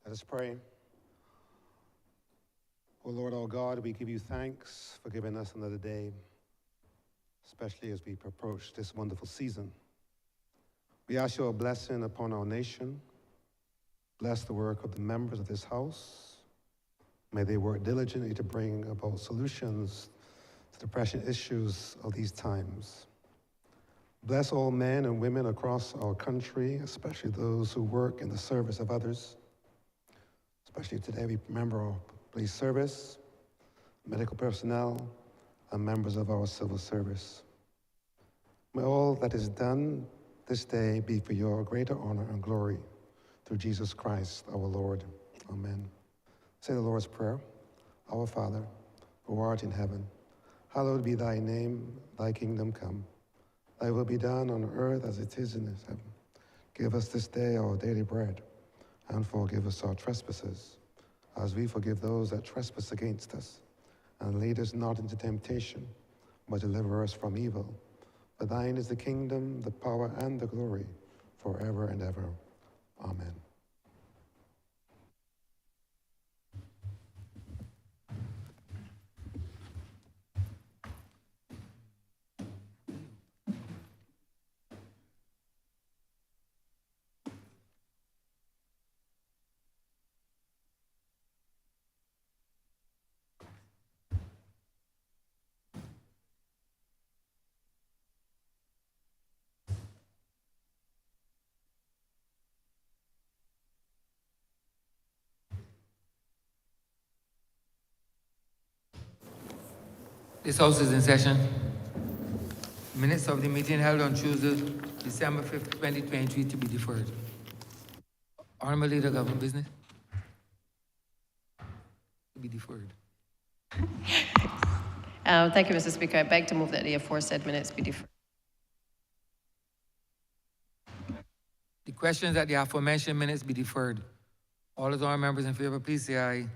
Let us pray. O Lord, our God, we give you thanks for giving us another day, especially as we approach this wonderful season. We ask your blessing upon our nation. Bless the work of the members of this house. May they work diligently to bring about solutions to the pressing issues of these times. Bless all men and women across our country, especially those who work in the service of others. Especially today, we remember our police service, medical personnel, and members of our civil service. May all that is done this day be for your greater honor and glory through Jesus Christ, our Lord. Amen. Say the Lord's Prayer. Our Father, who art in heaven, hallowed be thy name, thy kingdom come. Thy will be done on earth as it is in heaven. Give us this day our daily bread, and forgive us our trespasses, as we forgive those that trespass against us. And lead us not into temptation, but deliver us from evil. For thine is the kingdom, the power, and the glory, forever and ever. Amen. This House is in session. Minutes of the meeting held on Tuesday, December 5th, 2023 to be deferred. Honourable Leader, Government Business. To be deferred. Thank you, Mr. Speaker. I beg to move that the aforesaid minutes be deferred. The questions that the aforementioned minutes be deferred. All of our members in favor, please say aye.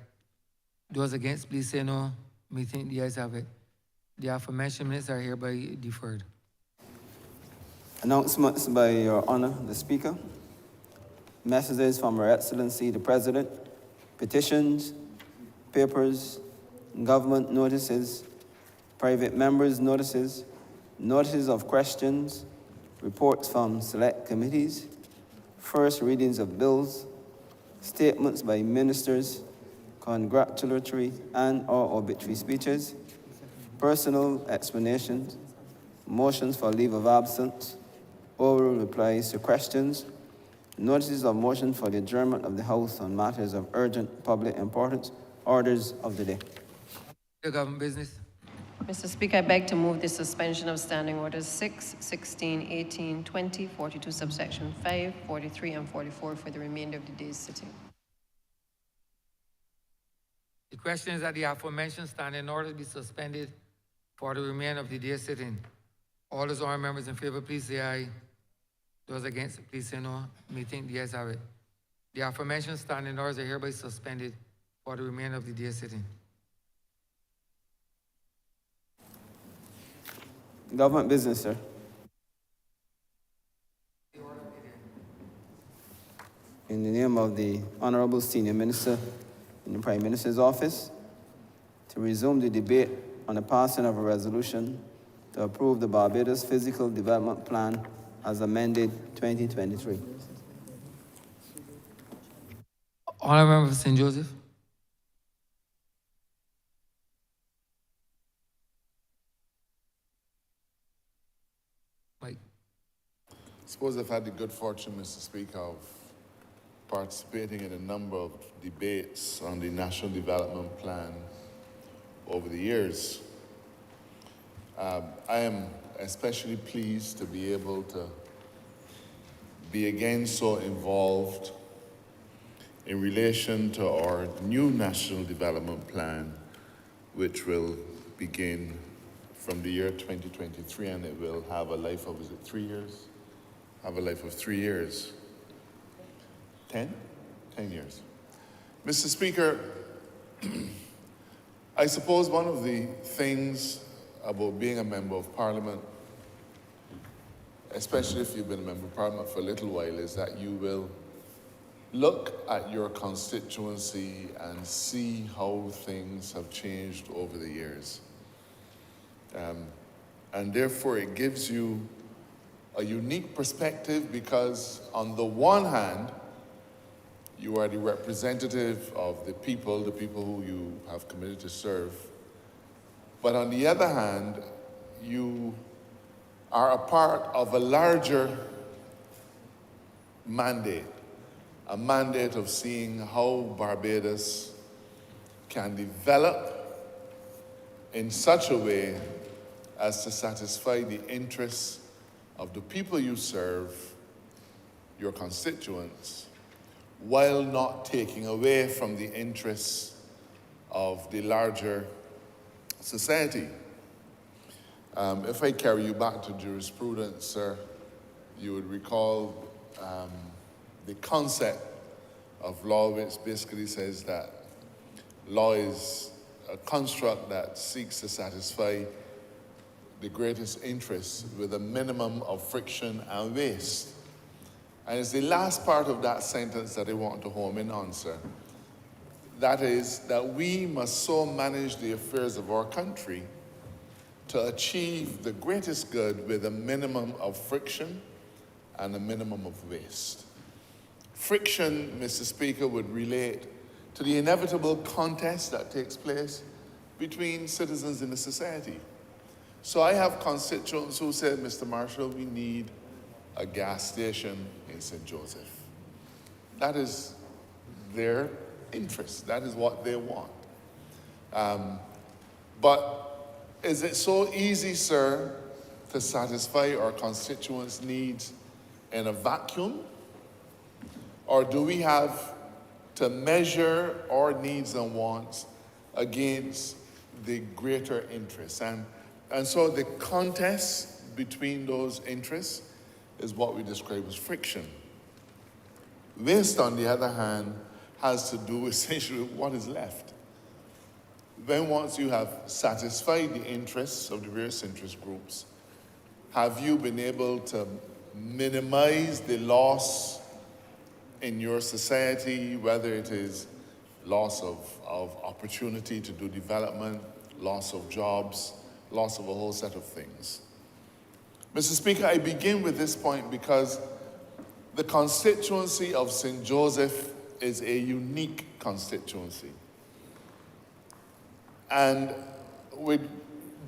Those against, please say no. Meeting, the ayes have it. The aforementioned minutes are hereby deferred. Announcements by Your Honor, the Speaker. Messages from Her Excellency, the President. Petitions, papers, government notices, private members' notices, notices of questions, reports from select committees, first readings of bills, statements by ministers, congratulatory and/or obituary speeches, personal explanations, motions for leave of absence, oral replies to questions, notices of motion for the adjournment of the House on matters of urgent public importance, orders of the day. The Government Business. Mr. Speaker, I beg to move the suspension of standing orders 6, 16, 18, 20, 42, subsection 5, 43, and 44 for the remainder of the day's sitting. The question is that the aforementioned standing orders be suspended for the remainder of the day's sitting. All those honourable members in favor, please say aye. Those against, please say no. Meeting, the ayes have it. The aforementioned standing orders are hereby suspended for the remainder of the day's sitting. Government business, sir. In the name of the Honourable Senior Minister in the Prime Minister's Office, to resume the debate on the passing of a resolution to approve the Barbados Physical Development Plan as amended 2023. Honourable Member for St. Joseph. Mike. I suppose I've had the good fortune, Mr. Speaker, of participating in a number of debates on the National Development Plan over the years. I am especially pleased to be able to be again so involved in relation to our new National Development Plan, which will begin from the year 2023, and it will have a life of, is it 3 years? Have a life of 3 years. 10 years. Mr. Speaker, I suppose one of the things about being a member of Parliament, especially if you've been a member of Parliament for a little while, is that you will look at your constituency and see how things have changed over the years. And therefore it gives you a unique perspective because on the one hand, you are the representative of the people who you have committed to serve. But on the other hand, you are a part of a larger mandate, a mandate of seeing how Barbados can develop in such a way as to satisfy the interests of the people you serve, your constituents, while not taking away from the interests of the larger society. If I carry you back to jurisprudence, sir, you would recall the concept of law, which basically says that law is a construct that seeks to satisfy the greatest interests with a minimum of friction and waste. And it's the last part of that sentence that I want to home in on, sir. That is that we must so manage the affairs of our country to achieve the greatest good with a minimum of friction and a minimum of waste. Friction, Mr. Speaker, would relate to the inevitable contest that takes place between citizens in a society. So I have constituents who say, Mr. Marshall, we need a gas station in St. Joseph. That is their interest. That is what they want. But is it so easy, sir, to satisfy our constituents' needs in a vacuum? Or do we have to measure our needs and wants against the greater interests? And so the contest between those interests is what we describe as friction. Waste, on the other hand, has to do essentially with what is left. Then once you have satisfied the interests of the various interest groups, have you been able to minimize the loss in your society, whether it is loss of opportunity to do development, loss of jobs, loss of a whole set of things? Mr. Speaker, I begin with this point because the constituency of St. Joseph is a unique constituency. And with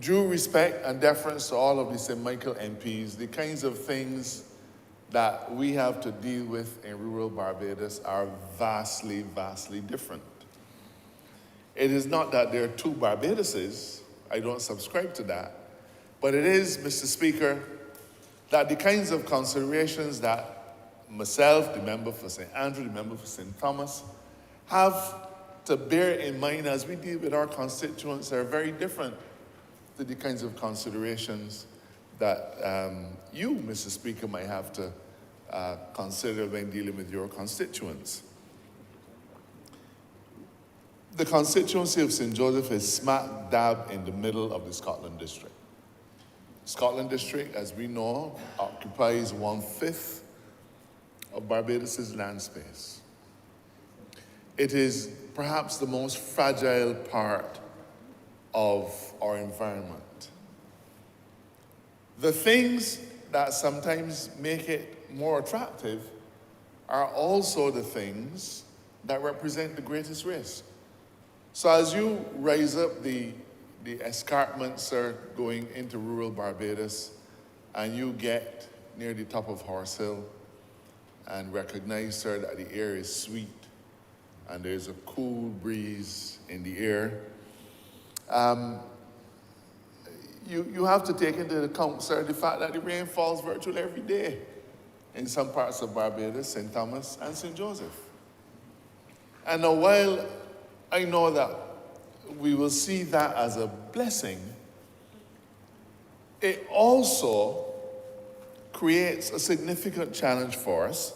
due respect and deference to all of the St. Michael MPs, the kinds of things that we have to deal with in rural Barbados are vastly, vastly different. It is not that there are two Barbadoses. I don't subscribe to that. But it is, Mr. Speaker, that the kinds of considerations that myself, the member for St. Andrew, the member for St. Thomas, have to bear in mind as we deal with our constituents are very different to the kinds of considerations that you, Mr. Speaker, might have to consider when dealing with your constituents. The constituency of St. Joseph is smack dab in the middle of the Scotland District. Scotland District, as we know, occupies 1/5 of Barbados' land space. It is perhaps the most fragile part of our environment. The things that sometimes make it more attractive are also the things that represent the greatest risk. So as you rise up the escarpments, sir, going into rural Barbados, and you get near the top of Horse Hill and recognize, sir, that the air is sweet and there's a cool breeze in the air, you have to take into account, sir, the fact that the rain falls virtually every day in some parts of Barbados, St. Thomas and St. Joseph. And now, while I know that we will see that as a blessing, it also creates a significant challenge for us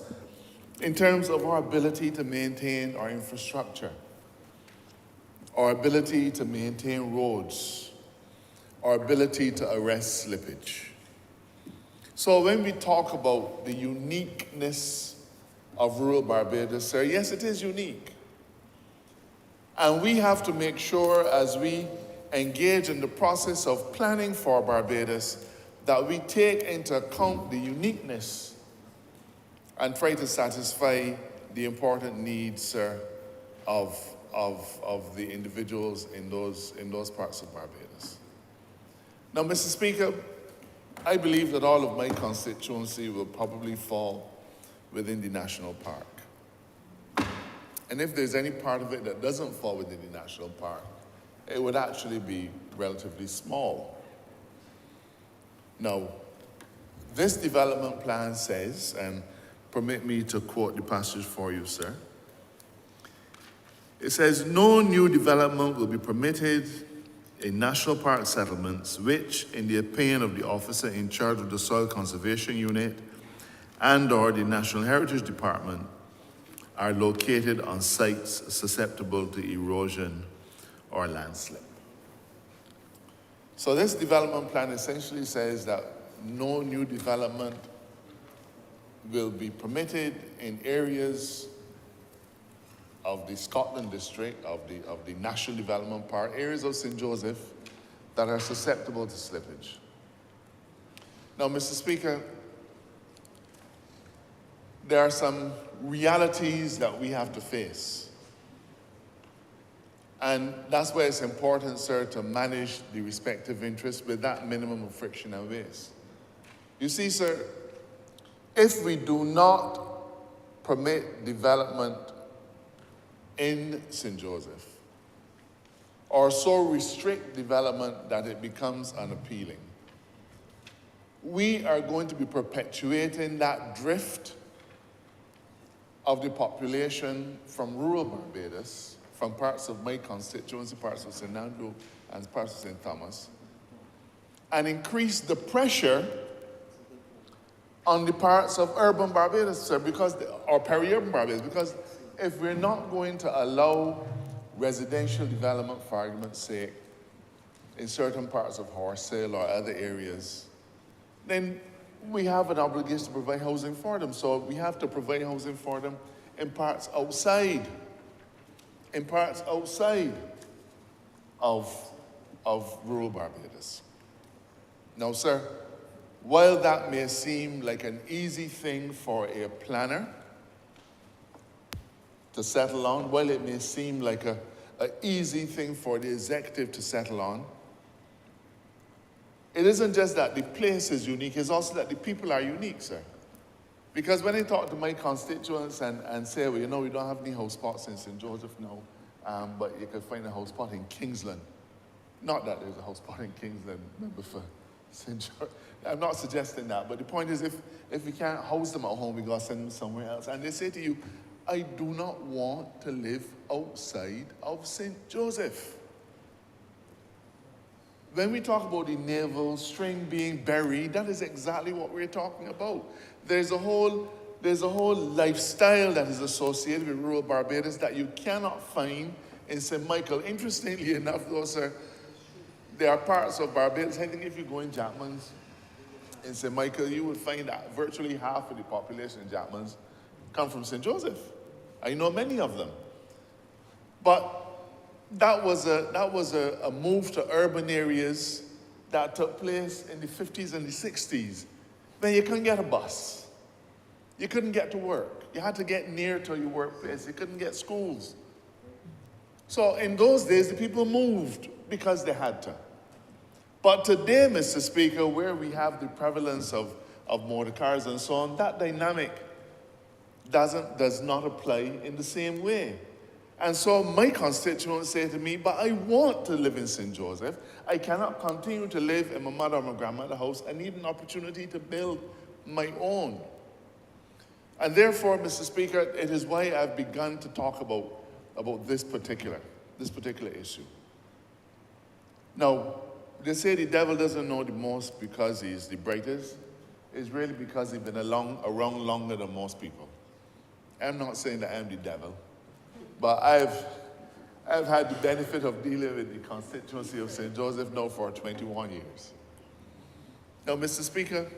in terms of our ability to maintain our infrastructure, our ability to maintain roads, our ability to arrest slippage. So when we talk about the uniqueness of rural Barbados, sir, yes, it is unique. And we have to make sure as we engage in the process of planning for Barbados that we take into account the uniqueness and try to satisfy the important needs, sir, of the individuals in those parts of Barbados. Now, Mr. Speaker, I believe that all of my constituency will probably fall within the national park. And if there's any part of it that doesn't fall within the national park, it would actually be relatively small. Now, this development plan says, and permit me to quote the passage for you, sir. It says, no new development will be permitted in national park settlements which, in the opinion of the officer in charge of the Soil Conservation Unit and/or the National Heritage Department, are located on sites susceptible to erosion or landslip. So this development plan essentially says that no new development will be permitted in areas of the Scotland district, of the National Development Park, areas of St. Joseph that are susceptible to slippage. Now, Mr. Speaker, there are some realities that we have to face. And that's why it's important, sir, to manage the respective interests with that minimum of friction and waste. You see, sir, if we do not permit development in St. Joseph, or so restrict development that it becomes unappealing, we are going to be perpetuating that drift of the population from rural Barbados, from parts of my constituency, parts of St. Andrew and parts of St. Thomas, and increase the pressure on the parts of urban Barbados, sir, or peri-urban Barbados, because if we're not going to allow residential development, for argument's sake, in certain parts of Horsell or other areas, then we have an obligation to provide housing for them. So we have to provide housing for them in parts outside of rural Barbados. Now, sir, while that may seem like an easy thing for a planner to settle on, while it may seem like an easy thing for the executive to settle on, it isn't just that the place is unique, it's also that the people are unique, sir. Because when I talk to my constituents and say, well, you know, we don't have any house spots in St. Joseph now, but you can find a house spot in Kingsland. Not that there's a house spot in Kingsland, remember, for St. George. I'm not suggesting that, but the point is if we can't house them at home, we gotta send them somewhere else. And they say to you, I do not want to live outside of St. Joseph. When we talk about the navel string being buried, that is exactly what we're talking about. There's a whole lifestyle that is associated with rural Barbados that you cannot find in St. Michael. Interestingly enough, though, sir, there are parts of Barbados, I think if you go in Jackmans, in St. Michael, you would find that virtually half of the population in Jackmans come from St. Joseph. I know many of them. But that was a move to urban areas that took place in the 50s and the 60s. Then you couldn't get a bus. You couldn't get to work. You had to get near to your workplace. You couldn't get schools. So in those days, the people moved because they had to. But today, Mr. Speaker, where we have the prevalence of motor cars and so on, that dynamic does not apply in the same way. And so my constituents say to me, but I want to live in St. Joseph. I cannot continue to live in my mother or my grandmother's house. I need an opportunity to build my own. And therefore, Mr. Speaker, it is why I've begun to talk about this particular issue. Now, they say the devil doesn't know the most because he's the brightest. It's really because he's been around longer than most people. I'm not saying that I'm the devil, but I've had the benefit of dealing with the constituency of St. Joseph now for 21 years. Now, Mr. Speaker,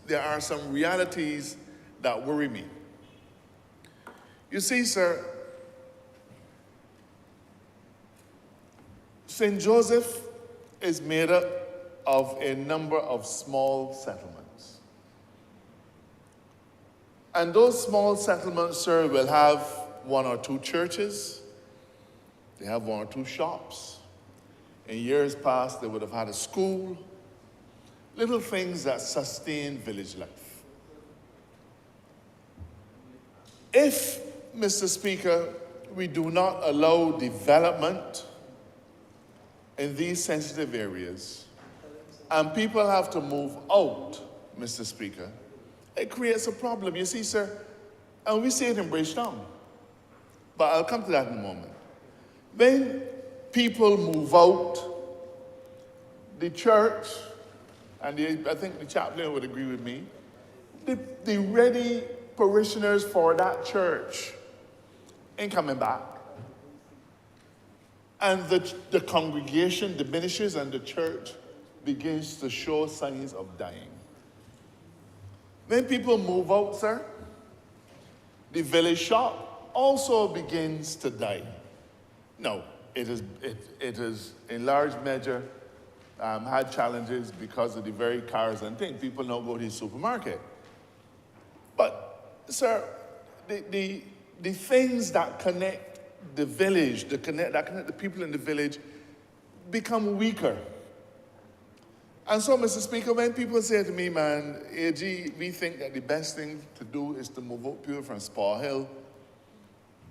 there are some realities that worry me. You see, sir, St. Joseph is made up of a number of small settlements. And those small settlements, sir, will have one or two churches. They have one or two shops. In years past, they would have had a school. Little things that sustain village life. If, Mr. Speaker, we do not allow development in these sensitive areas, and people have to move out, Mr. Speaker, it creates a problem. You see, sir, and we see it in Bridgetown, but I'll come to that in a moment. When people move out, the church, and I think the chaplain would agree with me, the ready parishioners for that church ain't coming back. And the congregation diminishes and the church begins to show signs of dying. When people move out, sir, the village shop also begins to die. No, it is in large measure had challenges because of the very cars and things. People don't go to the supermarket. But, sir, the things that connect the village, that connect the people in the village, become weaker. And so, Mr. Speaker, when people say to me, man, AG, we think that the best thing to do is to move out people from Spar Hill,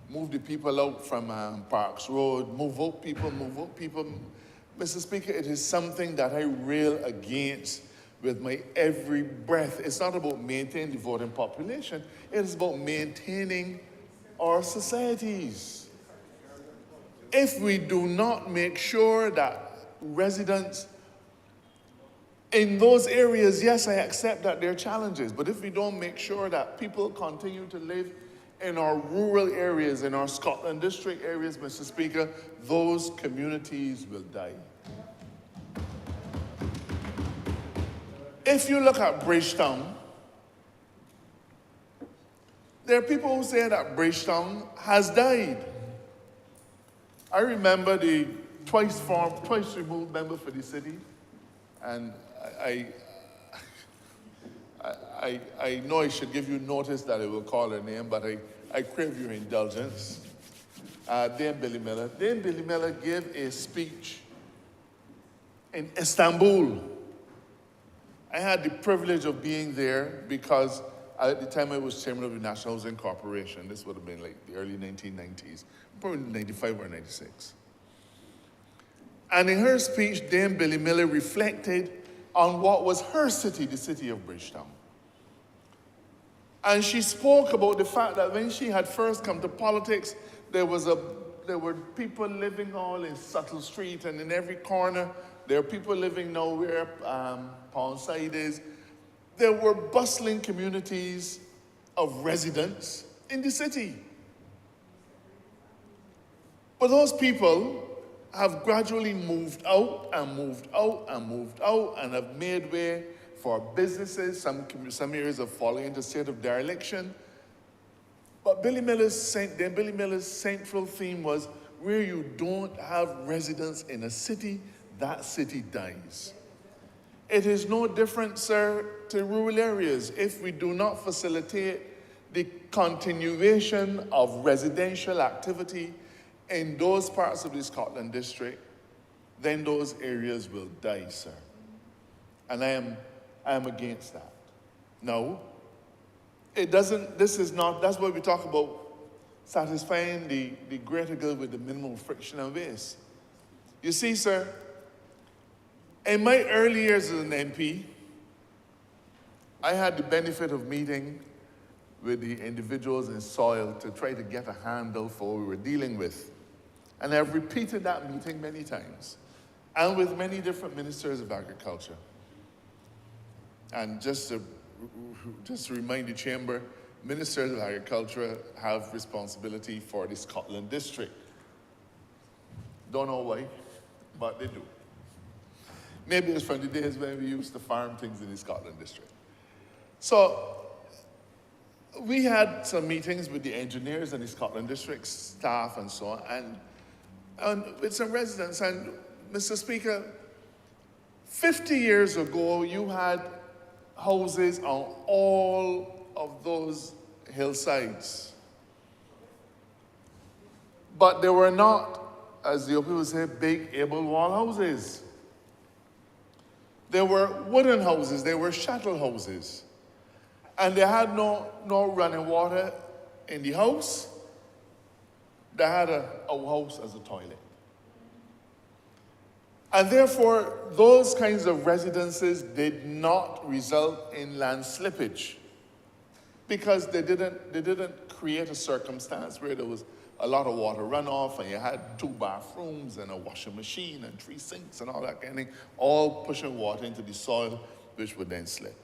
move the people out from Parks Road, move out people. Mr. Speaker, it is something that I rail against with my every breath. It's not about maintaining the voting population. It is about maintaining our societies. If we do not make sure that residents in those areas, yes, I accept that there are challenges, but if we don't make sure that people continue to live in our rural areas, in our Scotland District areas, Mr. Speaker, those communities will die. If you look at Bridgetown, there are people who say that Bridgetown has died. I remember the twice removed member for the city, and I know I should give you notice that I will call her name, but I crave your indulgence. Dame Billy Miller. Dame Billy Miller gave a speech in Istanbul. I had the privilege of being there because at the time I was chairman of the National Housing Corporation. This would have been like the early 1990s, probably 95 or 96. And in her speech, Dame Billy Miller reflected on what was her city, the city of Bridgetown. And she spoke about the fact that when she had first come to politics, there were people living all in Subtle Street, and in every corner, there are people living nowhere, Ponside is. There were bustling communities of residents in the city. But those people have gradually moved out and have made way for businesses. Some areas have fallen into a state of dereliction. But Billy Miller's central theme was, where you don't have residents in a city, that city dies. It is no different, sir, to rural areas. If we do not facilitate the continuation of residential activity in those parts of the Scotland District, then those areas will die, sir. And I am against that. No, it doesn't, that's why we talk about satisfying the greater good with the minimum friction and waste. You see, sir, in my early years as an MP, I had the benefit of meeting with the individuals in soil to try to get a handle for what we were dealing with. And I've repeated that meeting many times, and with many different ministers of agriculture. And just to remind the chamber, ministers of agriculture have responsibility for the Scotland District. Don't know why, but they do. Maybe it's from the days when we used to farm things in the Scotland District. So, we had some meetings with the engineers and the Scotland District staff and so on, and with some residents. And Mr. Speaker, 50 years ago, you had houses on all of those hillsides. But they were not, as the people say, big able wall houses. They were wooden houses, they were shuttle houses. And they had no running water in the house. They had a house as a toilet. And therefore, those kinds of residences did not result in land slippage because they didn't create a circumstance where there was a lot of water runoff and you had 2 bathrooms and a washing machine and 3 sinks and all that kind of thing, all pushing water into the soil, which would then slip.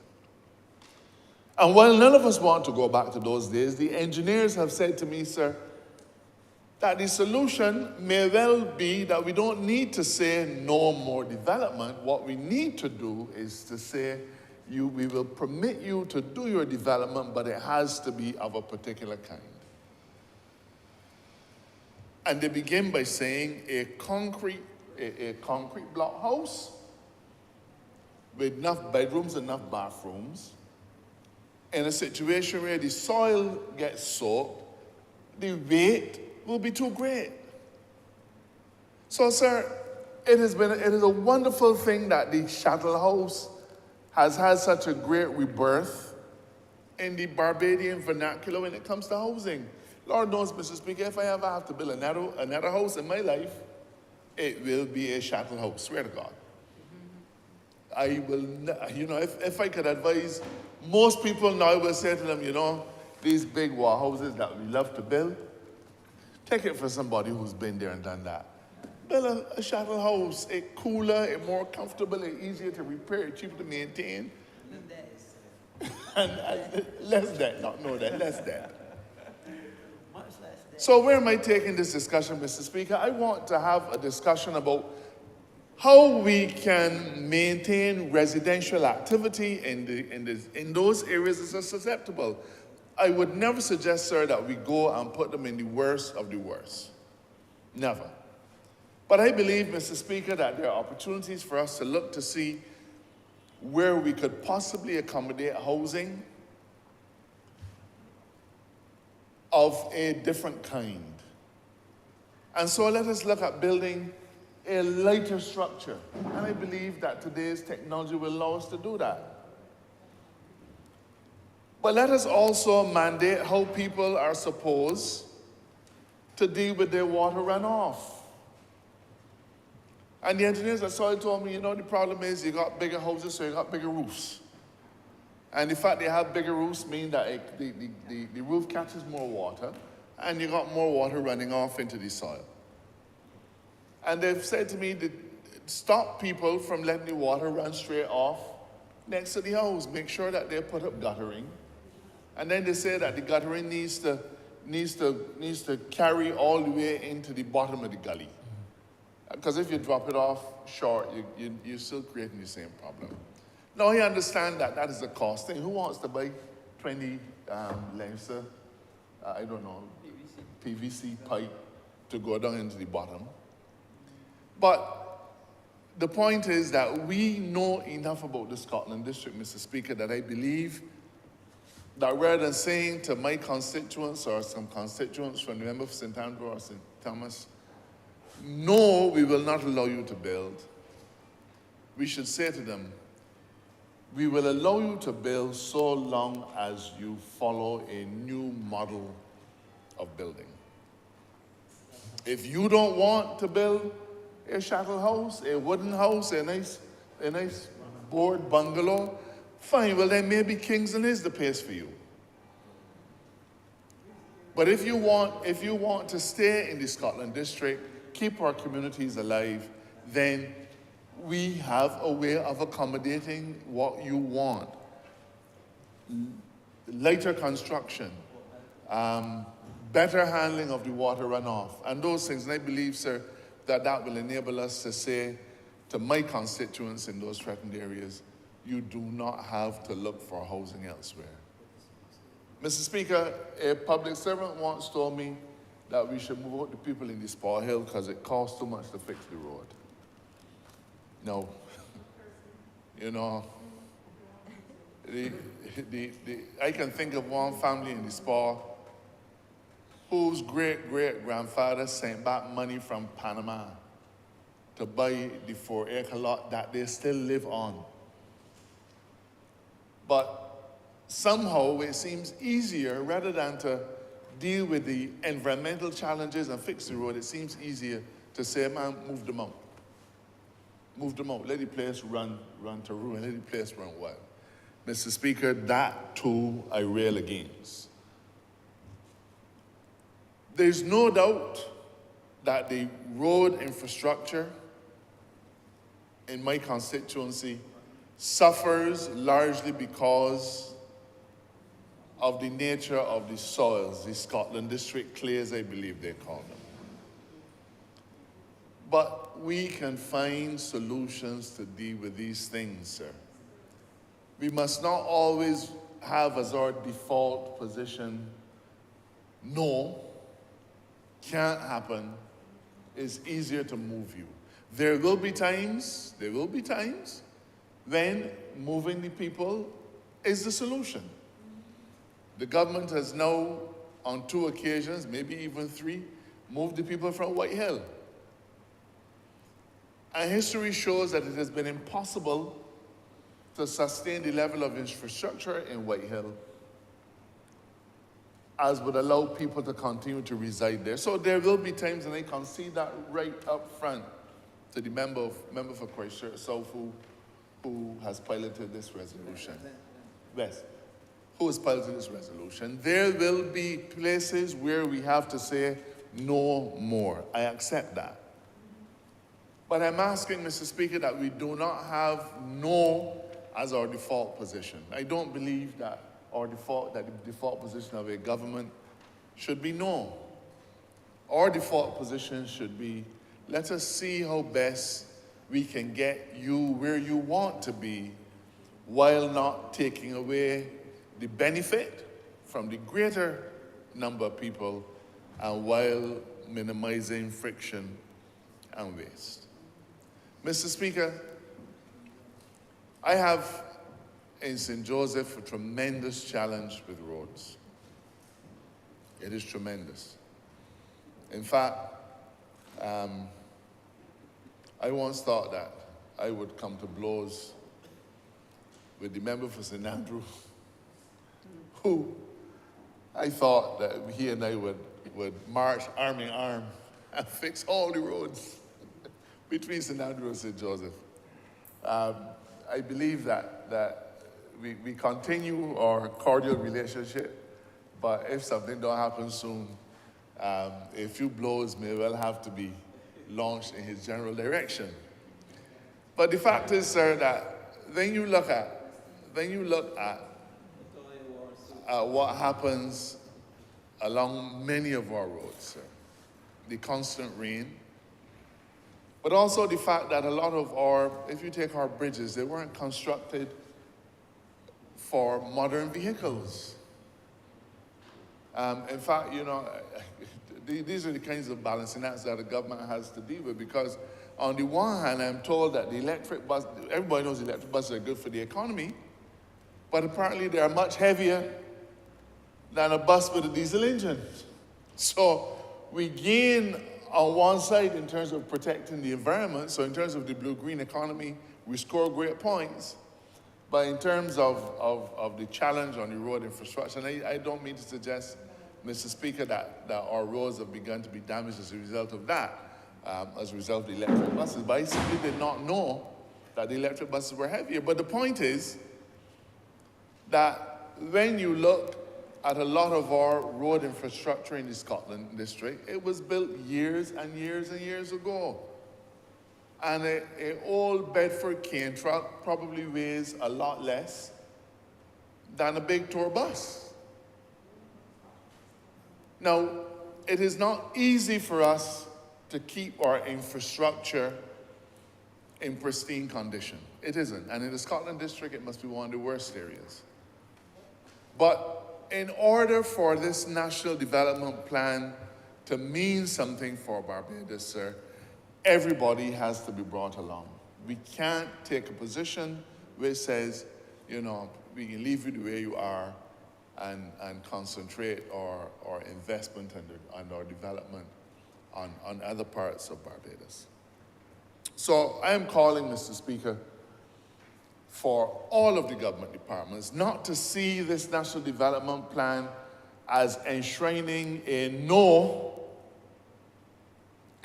And while none of us want to go back to those days, the engineers have said to me, sir, that the solution may well be that we don't need to say no more development. What we need to do is to say, we will permit you to do your development, but it has to be of a particular kind. And they begin by saying a concrete block house with enough bedrooms, enough bathrooms, in a situation where the soil gets soaked, the weight will be too great. So, sir, it is a wonderful thing that the shuttle house has had such a great rebirth in the Barbadian vernacular when it comes to housing. Lord knows, Mr. Speaker, if I ever have to build another house in my life, it will be a shuttle house, swear to God. I will, if I could advise, most people now will say to them, these big wall houses that we love to build, take it for somebody who's been there and done that. Build a shuttle house, a cooler, a more comfortable, a easier to repair, cheaper to maintain. And less debt, less debt. So where am I taking this discussion, Mr. Speaker? I want to have a discussion about how we can maintain residential activity in those areas that are susceptible. I would never suggest, sir, that we go and put them in the worst of the worst. Never. But I believe, Mr. Speaker, that there are opportunities for us to look to see where we could possibly accommodate housing of a different kind. And so let us look at building a lighter structure. And I believe that today's technology will allow us to do that. But let us also mandate how people are supposed to deal with their water runoff. And the engineers at Soil told me, the problem is you got bigger houses, so you got bigger roofs. And the fact they have bigger roofs means that the roof catches more water, and you got more water running off into the soil. And they've said to me, stop people from letting the water run straight off next to the house. Make sure that they put up guttering. And then they say that the guttering needs to carry all the way into the bottom of the gully. Because if you drop it off short, you're still creating the same problem. Now, I understand that that is a cost thing. Who wants to buy 20 lengths of, PVC pipe to go down into the bottom? But the point is that we know enough about the Scotland District, Mr. Speaker, that I believe that rather than saying to my constituents or some constituents from the member of St. Andrew or St. Thomas, no, we will not allow you to build, we should say to them, we will allow you to build so long as you follow a new model of building. If you don't want to build a shuttle house, a wooden house, a nice board bungalow, fine, well then maybe Kingston is the place for you. But if you want to stay in the Scotland District, keep our communities alive, then we have a way of accommodating what you want. Lighter construction, better handling of the water runoff, and those things. And I believe, sir, that will enable us to say to my constituents in those threatened areas, you do not have to look for housing elsewhere. Mr. Speaker, a public servant once told me that we should move out the people in the Spar Hill because it costs too much to fix the road. No. You know, I can think of one family in the Spar whose great-great-grandfather sent back money from Panama to buy the 4-acre lot that they still live on. But somehow it seems easier, rather than to deal with the environmental challenges and fix the road, it seems easier to say, man, move them out. Move them out. Let the place run to ruin. Let the place run wild. Mr. Speaker, that too I rail against. There's no doubt that the road infrastructure in my constituency suffers largely because of the nature of the soils, the Scotland District clays, I believe they call them. But we can find solutions to deal with these things, sir. We must not always have as our default position, no, can't happen, it's easier to move you. There will be times when moving the people is the solution. The government has now, on 2 occasions, maybe even 3, moved the people from White Hill. And history shows that it has been impossible to sustain the level of infrastructure in White Hill as would allow people to continue to reside there. So there will be times, and I concede that right up front to the member for Christchurch South who has piloted this resolution. Yes, who has piloted this resolution. There will be places where we have to say no more. I accept that. But I'm asking, Mr. Speaker, that we do not have no as our default position. I don't believe that the default position of a government should be no. Our default position should be, let us see how best we can get you where you want to be while not taking away the benefit from the greater number of people and while minimizing friction and waste. Mr. Speaker, I have in St. Joseph a tremendous challenge with roads. It is tremendous. In fact, I once thought that I would come to blows with the member for St. Andrew, who I thought that he and I would march arm in arm and fix all the roads between St. Andrew and St. Joseph. I believe that we continue our cordial relationship, but if something don't happen soon, a few blows may well have to be launched in his general direction. But the fact is, sir, that when you look at what happens along many of our roads, sir, the constant rain, but also the fact that a lot of if you take our bridges, they weren't constructed for modern vehicles. In fact, you know, these are the kinds of balancing acts that the government has to deal with, because on the one hand, I'm told that the electric bus, everybody knows electric buses are good for the economy, but apparently they are much heavier than a bus with a diesel engine. So we gain on one side in terms of protecting the environment, so in terms of the blue-green economy, we score great points. But in terms of the challenge on the road infrastructure, and I don't mean to suggest, Mr. Speaker, that our roads have begun to be damaged as a result of that, as a result of the electric buses, but I simply did not know that the electric buses were heavier. But the point is that when you look at a lot of our road infrastructure in the Scotland District, it was built years and years and years ago. And an old Bedford cane truck probably weighs a lot less than a big tour bus. Now, it is not easy for us to keep our infrastructure in pristine condition. It isn't. And in the Scotland District, it must be one of the worst areas. But in order for this national development plan to mean something for Barbados, sir, everybody has to be brought along. We can't take a position which says, you know, we can leave you the way you are and concentrate our investment and our development on other parts of Barbados. So I am calling, Mr. Speaker, for all of the government departments not to see this National Development Plan as enshrining a no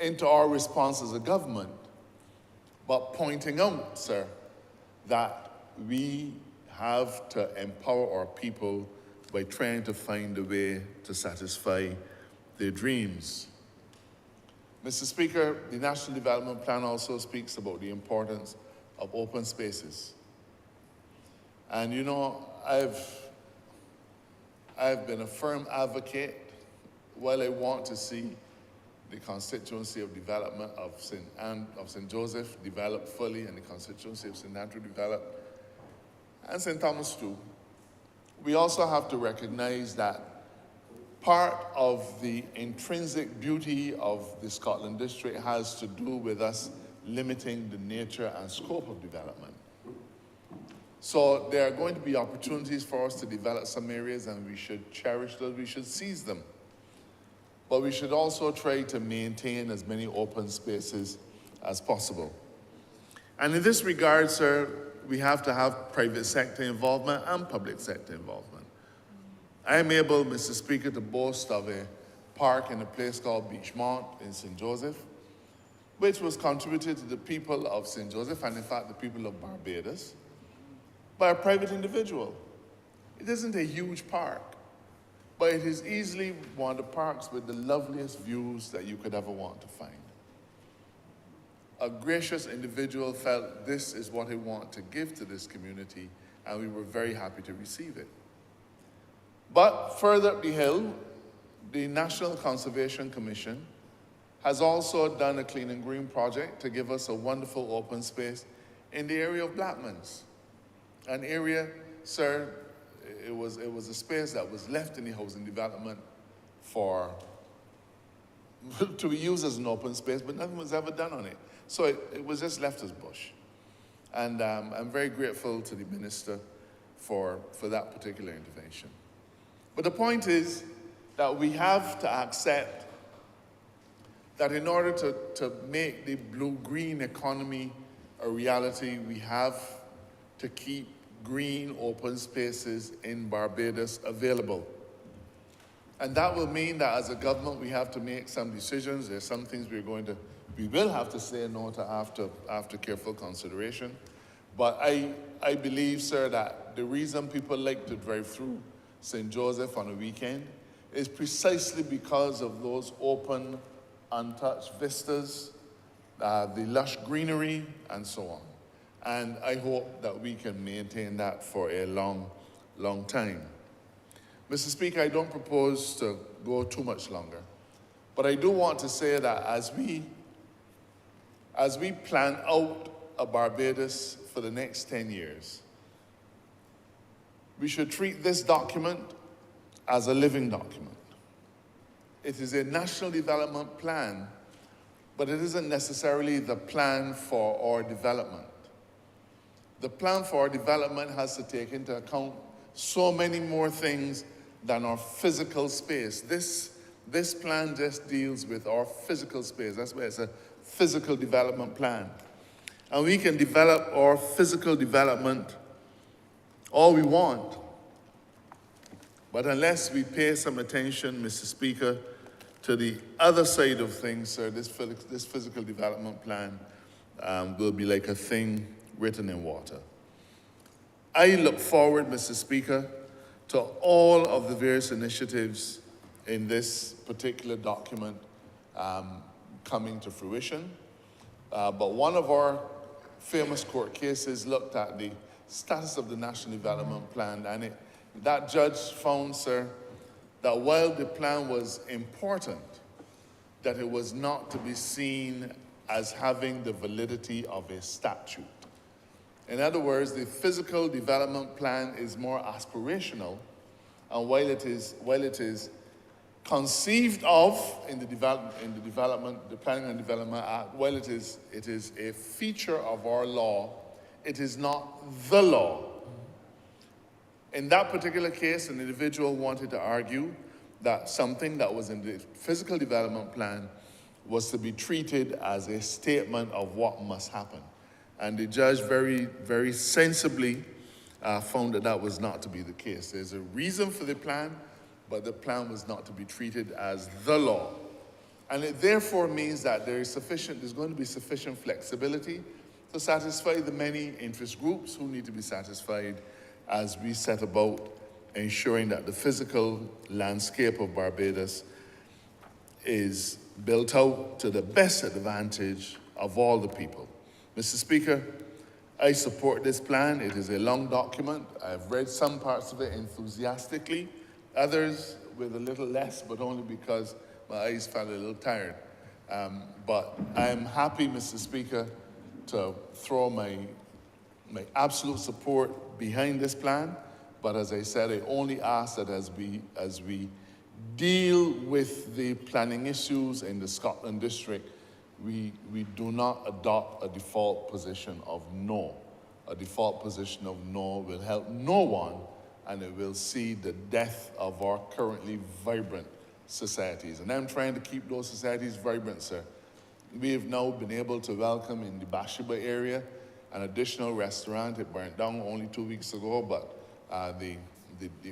into our response as a government, but pointing out, sir, that we have to empower our people by trying to find a way to satisfy their dreams. Mr. Speaker, the National Development Plan also speaks about the importance of open spaces. And you know, I've been a firm advocate, while I want to see the constituency of development of St. Joseph developed fully and the constituency of St. Andrew developed, and St. Thomas too, we also have to recognize that part of the intrinsic beauty of the Scotland District has to do with us limiting the nature and scope of development. So there are going to be opportunities for us to develop some areas, and we should cherish those, we should seize them. But we should also try to maintain as many open spaces as possible. And in this regard, sir, we have to have private sector involvement and public sector involvement. I am able, Mr. Speaker, to boast of a park in a place called Beachmont in St. Joseph, which was contributed to the people of St. Joseph, and in fact the people of Barbados, by a private individual. It isn't a huge park, but it is easily one of the parks with the loveliest views that you could ever want to find. A gracious individual felt this is what he wanted to give to this community, and we were very happy to receive it. But further up the hill, the National Conservation Commission has also done a clean and green project to give us a wonderful open space in the area of Blackmans. An area, sir, it was a space that was left in the housing development to be used as an open space, but nothing was ever done on it. So it was just left as bush. And I'm very grateful to the minister for that particular intervention. But the point is that we have to accept that in order to make the blue-green economy a reality, we have to keep green open spaces in Barbados available. And that will mean that as a government we have to make some decisions. There's some things we will have to say no to after careful consideration. But I believe, sir, that the reason people like to drive through St. Joseph on a weekend is precisely because of those open, untouched vistas, the lush greenery, and so on. And I hope that we can maintain that for a long, long time. Mr. Speaker, I don't propose to go too much longer, but I do want to say that as we plan out a Barbados for the next 10 years, we should treat this document as a living document. It is a national development plan, but it isn't necessarily the plan for our development. The plan for our development has to take into account so many more things than our physical space. This plan just deals with our physical space. That's why it's a physical development plan. And we can develop our physical development all we want. But unless we pay some attention, Mr. Speaker, to the other side of things, sir, this physical development plan will be like a thing written in water. I look forward, Mr. Speaker, to all of the various initiatives in this particular document coming to fruition. But one of our famous court cases looked at the status of the National Development Plan, and that judge found, sir, that while the plan was important, that it was not to be seen as having the validity of a statute. In other words, the physical development plan is more aspirational And while it is conceived of in the Planning and Development Act, while it is a feature of our law, it is not the law. In that particular case, an individual wanted to argue that something that was in the physical development plan was to be treated as a statement of what must happen. And the judge very, very sensibly found that that was not to be the case. There's a reason for the plan, but the plan was not to be treated as the law. And it therefore means that there's going to be sufficient flexibility to satisfy the many interest groups who need to be satisfied as we set about ensuring that the physical landscape of Barbados is built out to the best advantage of all the people. Mr. Speaker, I support this plan. It is a long document. I've read some parts of it enthusiastically, others with a little less, but only because my eyes felt a little tired. But I'm happy, Mr. Speaker, to throw my absolute support behind this plan. But as I said, I only ask that as we deal with the planning issues in the Scotland District, we do not adopt a default position of no. A default position of no will help no one, and it will see the death of our currently vibrant societies. And I'm trying to keep those societies vibrant, sir. We have now been able to welcome in the Bashiba area an additional restaurant. It burnt down only 2 weeks ago, but the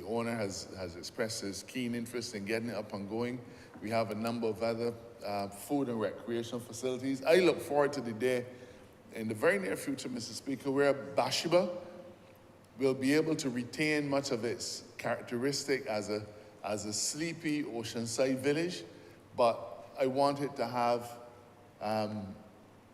owner has expressed his keen interest in getting it up and going. We have a number of other food and recreation facilities. I look forward to the day in the very near future, Mr. Speaker, where Bashiba will be able to retain much of its characteristic as a sleepy oceanside village, but I want it to have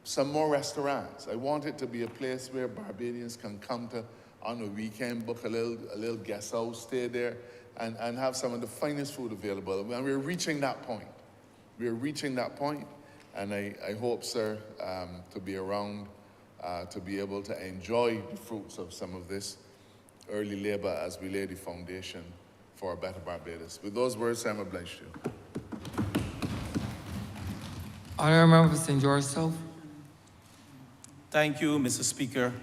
some more restaurants. I want it to be a place where Barbadians can come to on a weekend, book a little guest house, stay there, and have some of the finest food available. And we're reaching that point. We're reaching that point, and I hope, sir, to be around to be able to enjoy the fruits of some of this early labor as we lay the foundation for a better Barbados. With those words, I'm obliged to you. Honourable Member for St. George South. Thank you, Mr. Speaker.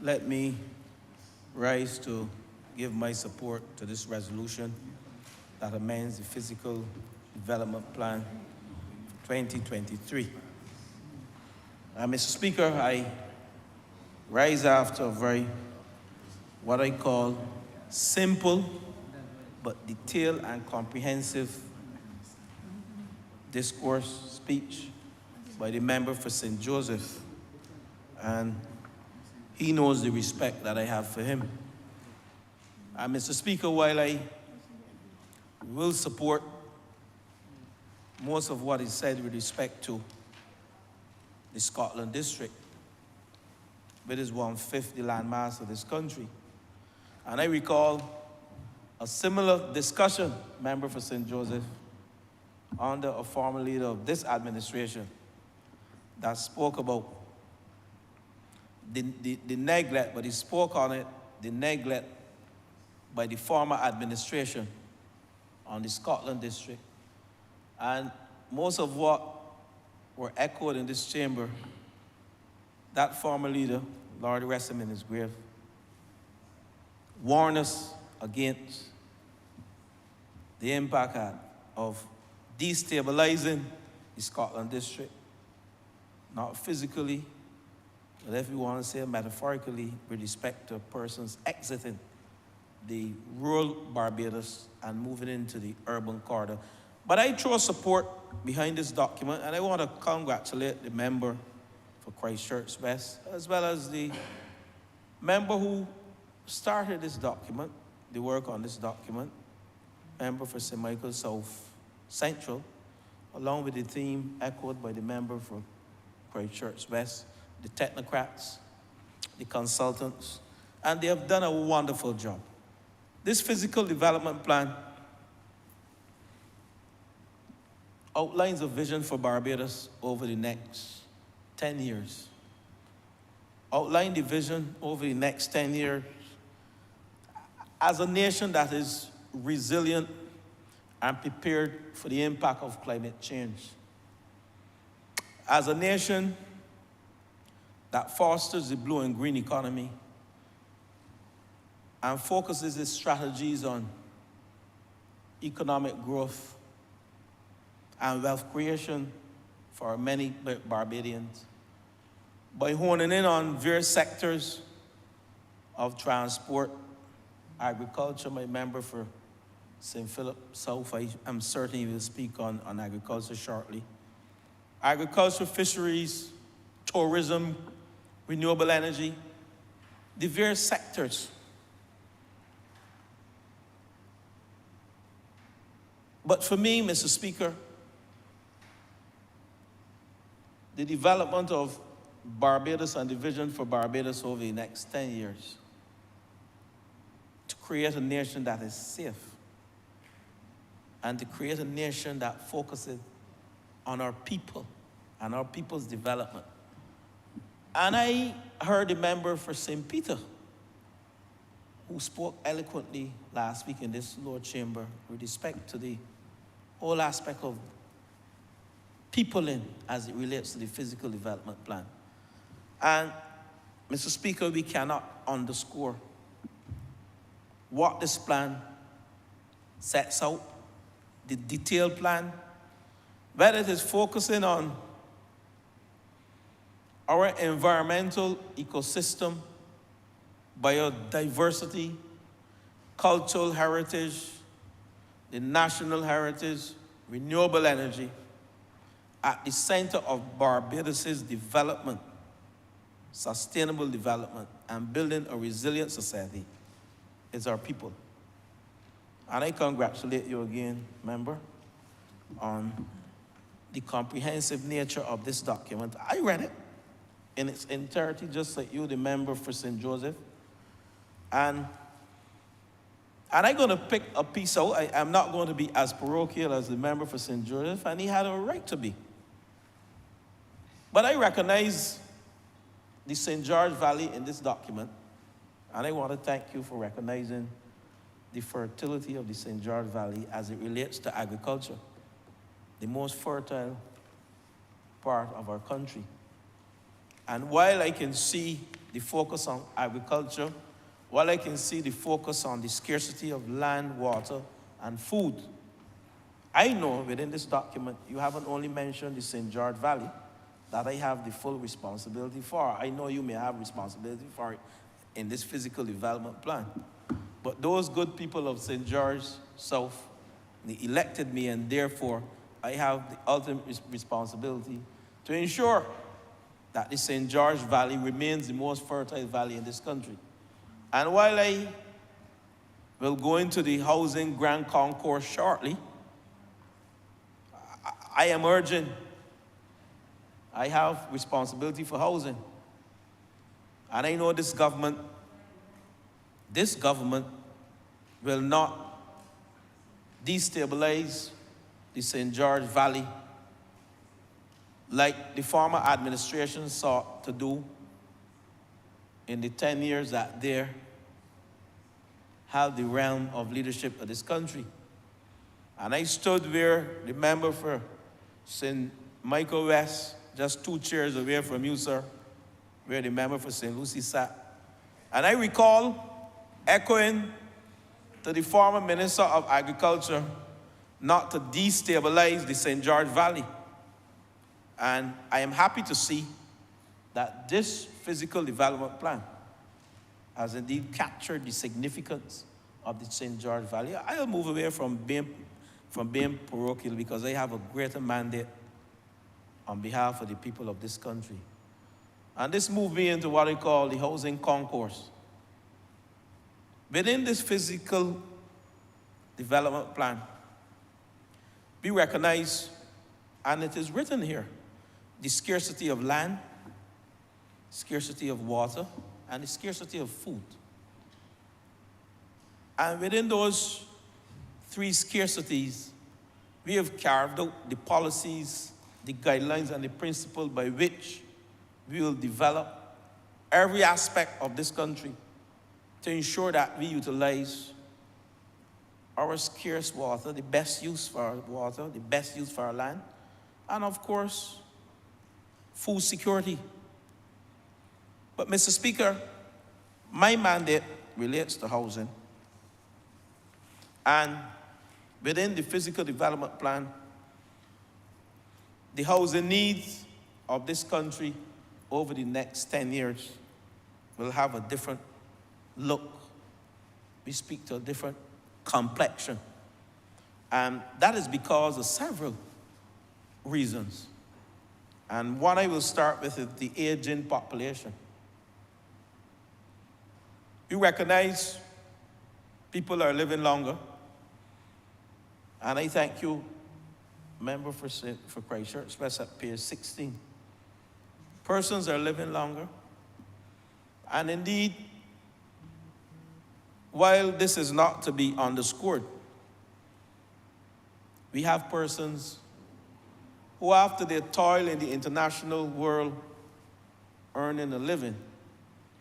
Let me rise to give my support to this resolution that amends the Physical Development Plan 2023. Mr. Speaker, I rise after a very, what I call, simple but detailed and comprehensive discourse speech by the member for St. Joseph, and he knows the respect that I have for him. Mr. Speaker, while I will support most of what he said with respect to the Scotland District, which is 1/5 the landmass of this country, and I recall a similar discussion, member for St. Joseph, under a former leader of this administration that spoke about the neglect, but he spoke on it, the neglect by the former administration on the Scotland District. And most of what were echoed in this chamber, that former leader, Lord rest him in his grave, warned us against the impact of destabilizing the Scotland District, not physically, but if you want to say metaphorically, with respect to persons exiting the rural Barbados and moving into the urban corridor. But I throw support behind this document, and I want to congratulate the member for Christchurch West, as well as the member who started this document, the work on this document, member for St. Michael South Central, along with the theme echoed by the member for Christchurch West, the technocrats, the consultants, and they have done a wonderful job. This physical development plan outlines a vision for Barbados over the next 10 years. Outline the vision over the next 10 years as a nation that is resilient and prepared for the impact of climate change. As a nation that fosters the blue and green economy and focuses its strategies on economic growth and wealth creation for many Barbadians, by honing in on various sectors of transport, agriculture. My member for St. Philip South, I'm certain he will speak on agriculture shortly. Agriculture, fisheries, tourism, renewable energy, the various sectors. But for me, Mr. Speaker, the development of Barbados and the vision for Barbados over the next 10 years to create a nation that is safe and to create a nation that focuses on our people and our people's development. And I heard the member for St. Peter who spoke eloquently last week in this Lord Chamber with respect to the whole aspect of peopling as it relates to the physical development plan. And, Mr. Speaker, we cannot underscore what this plan sets out, the detailed plan, whether it is focusing on our environmental ecosystem, biodiversity, cultural heritage, the national heritage, renewable energy, at the center of Barbados' development, sustainable development, and building a resilient society is our people. And I congratulate you again, member, on the comprehensive nature of this document. I read it in its entirety, just like you, the member for St. Joseph. And I'm going to pick a piece out. I'm not going to be as parochial as the member for St. Joseph, and he had a right to be. But I recognize the St. George Valley in this document, and I want to thank you for recognizing the fertility of the St. George Valley as it relates to agriculture, the most fertile part of our country. And while I can see the focus on agriculture, while I can see the focus on the scarcity of land, water, and food, I know within this document you haven't only mentioned the St. George Valley that I have the full responsibility for. I know you may have responsibility for it in this physical development plan. But those good people of St. George South, they elected me, and therefore I have the ultimate responsibility to ensure that the St. George Valley remains the most fertile valley in this country. And while I will go into the housing grand concourse shortly, I am urging, I have responsibility for housing. And I know this government will not destabilize the St. George Valley like the former administration sought to do in the 10 years that they held the realm of leadership of this country. And I stood where the member for St. Michael West, just 2 chairs away from you, sir, where the member for St. Lucie sat. And I recall echoing to the former Minister of Agriculture not to destabilize the St. George Valley. And I am happy to see that this physical development plan has indeed captured the significance of the St. George Valley. I'll move away from being parochial because I have a greater mandate on behalf of the people of this country. And this moves me into what I call the housing concourse. Within this physical development plan, we recognize, and it is written here, the scarcity of land, scarcity of water, and the scarcity of food. And within those 3 scarcities, we have carved out the policies, the guidelines, and the principle by which we will develop every aspect of this country to ensure that we utilize our scarce water, the best use for our water, the best use for our land, and of course, food security. But Mr. Speaker, my mandate relates to housing. And within the physical development plan, the housing needs of this country over the next 10 years will have a different look. We speak to a different complexion. And that is because of several reasons. And one I will start with is the aging population. We recognize people are living longer. And I thank you, member for Christchurch, especially at page 16. Persons are living longer. And indeed, while this is not to be underscored, we have persons who, after their toil in the international world, earning a living,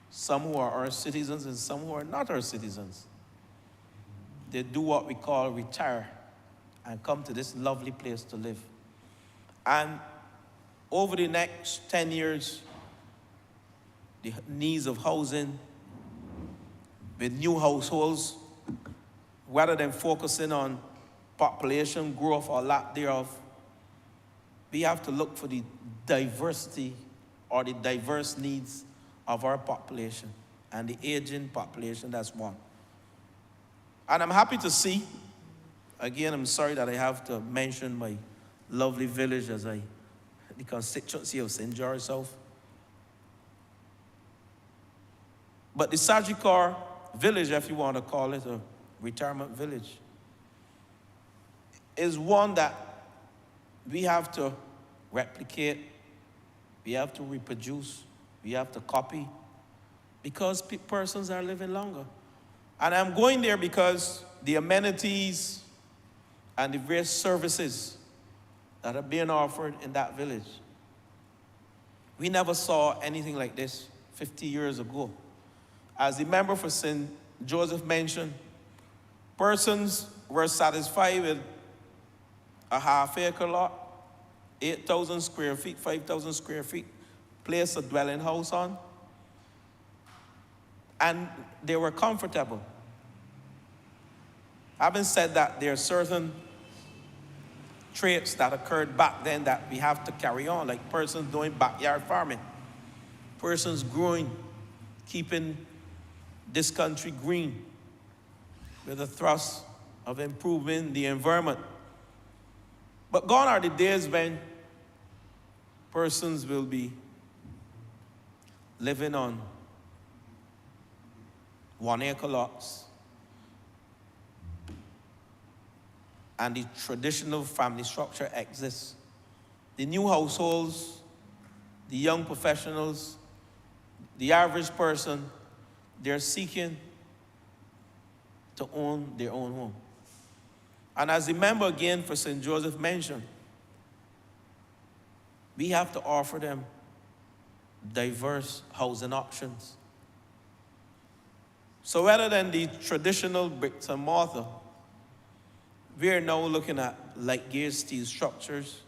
some who are our citizens and some who are not our citizens, they do what we call retire and come to this lovely place to live. And over the next 10 years, the needs of housing with new households, rather than focusing on population growth or lack thereof, we have to look for the diversity or the diverse needs of our population. And the aging population, that's one. And I'm happy to see, again, I'm sorry that I have to mention my lovely village as the constituency of St. George South. But the Sagicor village, if you want to call it a retirement village, is one that we have to replicate, we have to reproduce, we have to copy, because persons are living longer. And I'm going there because the amenities and the various services that are being offered in that village, we never saw anything like this 50 years ago. As the member for St. Joseph mentioned, persons were satisfied with a half-acre lot, 8,000 square feet, 5,000 square feet, place a dwelling house on, and they were comfortable. Having said that, there are certain traits that occurred back then that we have to carry on, like persons doing backyard farming, persons growing, keeping this country green with a thrust of improving the environment. But gone are the days when persons will be living on 1 acre lots and the traditional family structure exists. The new households, the young professionals, the average person, they're seeking to own their own home. And as the member again for St. Joseph mentioned, we have to offer them diverse housing options. So rather than the traditional bricks and mortar, we are now looking at light gauge steel structures.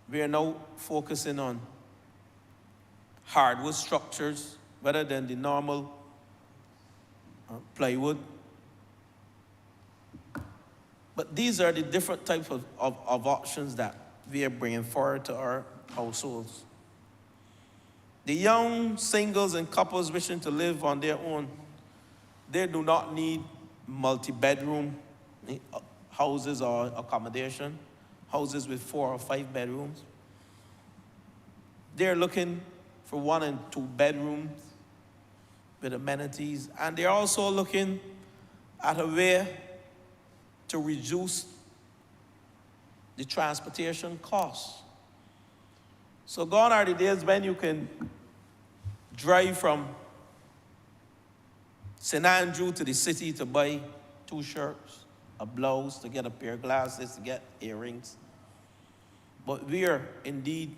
We are now focusing on hardwood structures rather than the normal plywood. But these are the different types of options that we are bringing forward to our households. The young singles and couples wishing to live on their own, they do not need multi-bedroom houses or accommodation, houses with 4 or 5 bedrooms. They're looking for 1 and 2 bedrooms with amenities, and they're also looking at a way to reduce the transportation costs. So gone are the days when you can drive from St. Andrew to the city to buy 2 shirts, a blouse, to get a pair of glasses, to get earrings. But we are indeed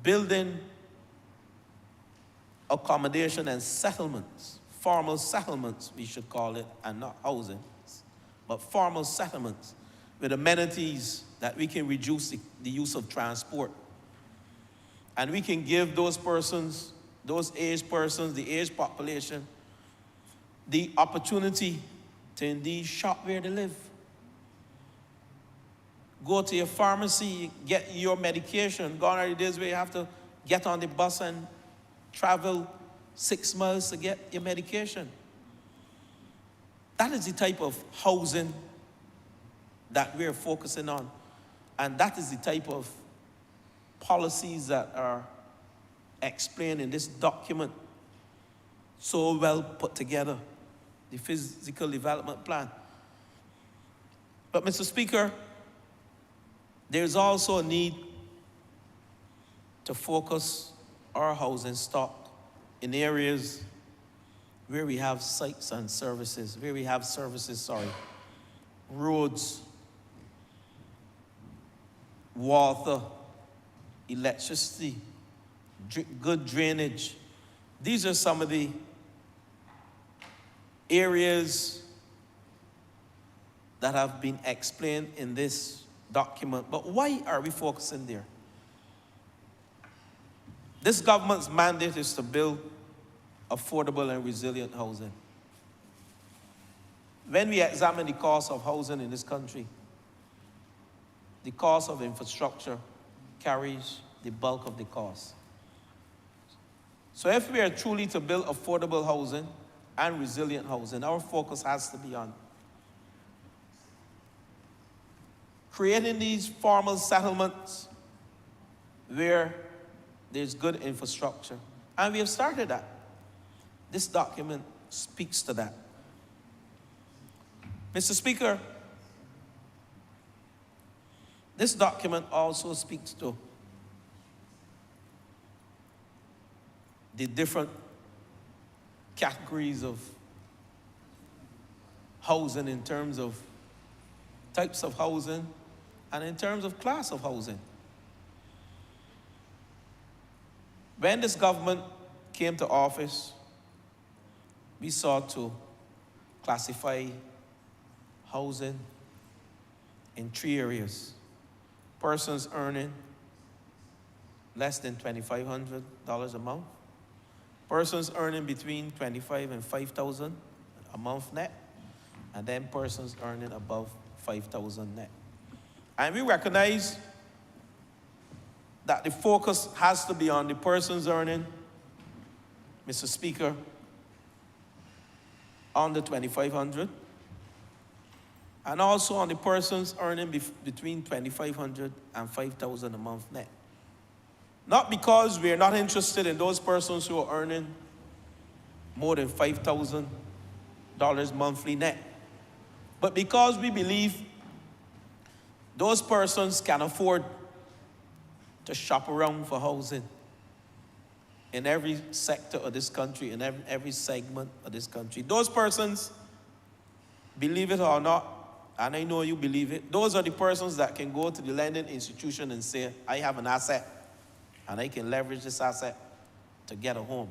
building accommodation and settlements, formal settlements, we should call it, and not housing, but formal settlements with amenities that we can reduce the use of transport. And we can give those persons, those aged persons, the aged population, the opportunity to indeed shop where they live. Go to your pharmacy, get your medication. Gone are the days where you have to get on the bus and travel 6 miles to get your medication. That is the type of housing that we're focusing on. And that is the type of policies that are explained in this document, so well put together, the physical development plan. But Mr. Speaker, there's also a need to focus our housing stock in areas where we have sites and services, roads, water, electricity, good drainage. These are some of the areas that have been explained in this document. But why are we focusing there? This government's mandate is to build affordable and resilient housing. When we examine the cost of housing in this country, the cost of infrastructure carries the bulk of the cost. So if we are truly to build affordable housing and resilient housing, our focus has to be on creating these formal settlements where there's good infrastructure. And we have started that. This document speaks to that. Mr. Speaker, this document also speaks to the different categories of housing in terms of types of housing and in terms of class of housing. When this government came to office, we sought to classify housing in 3 areas. Persons earning less than $2,500 a month. Persons earning between $25,000 and $5,000 a month net. And then persons earning above $5,000 net. And we recognize that the focus has to be on the persons earning, Mr. Speaker, under $2,500, and also on the persons earning between $2,500 and $5,000 a month net. Not because we are not interested in those persons who are earning more than $5,000 monthly net, but because we believe those persons can afford to shop around for housing in every sector of this country, in every segment of this country. Those persons, believe it or not, and I know you believe it, those are the persons that can go to the lending institution and say, I have an asset, and I can leverage this asset to get a home.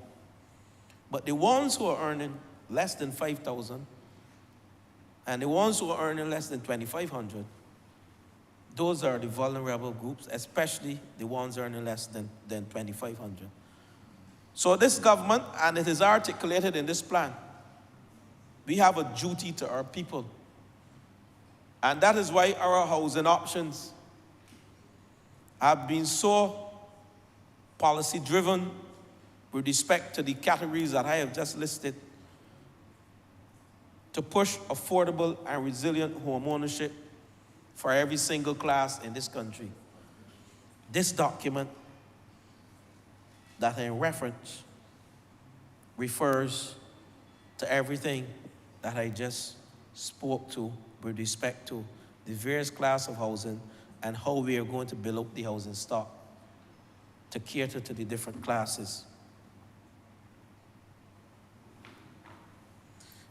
But the ones who are earning less than $5,000 and the ones who are earning less than $2,500, those are the vulnerable groups, especially the ones earning less than $2,500. So this government, and it is articulated in this plan, we have a duty to our people. And that is why our housing options have been so policy-driven with respect to the categories that I have just listed, to push affordable and resilient home ownership for every single class in this country. This document that I reference refers to everything that I just spoke to with respect to the various class of housing and how we are going to build up the housing stock to cater to the different classes.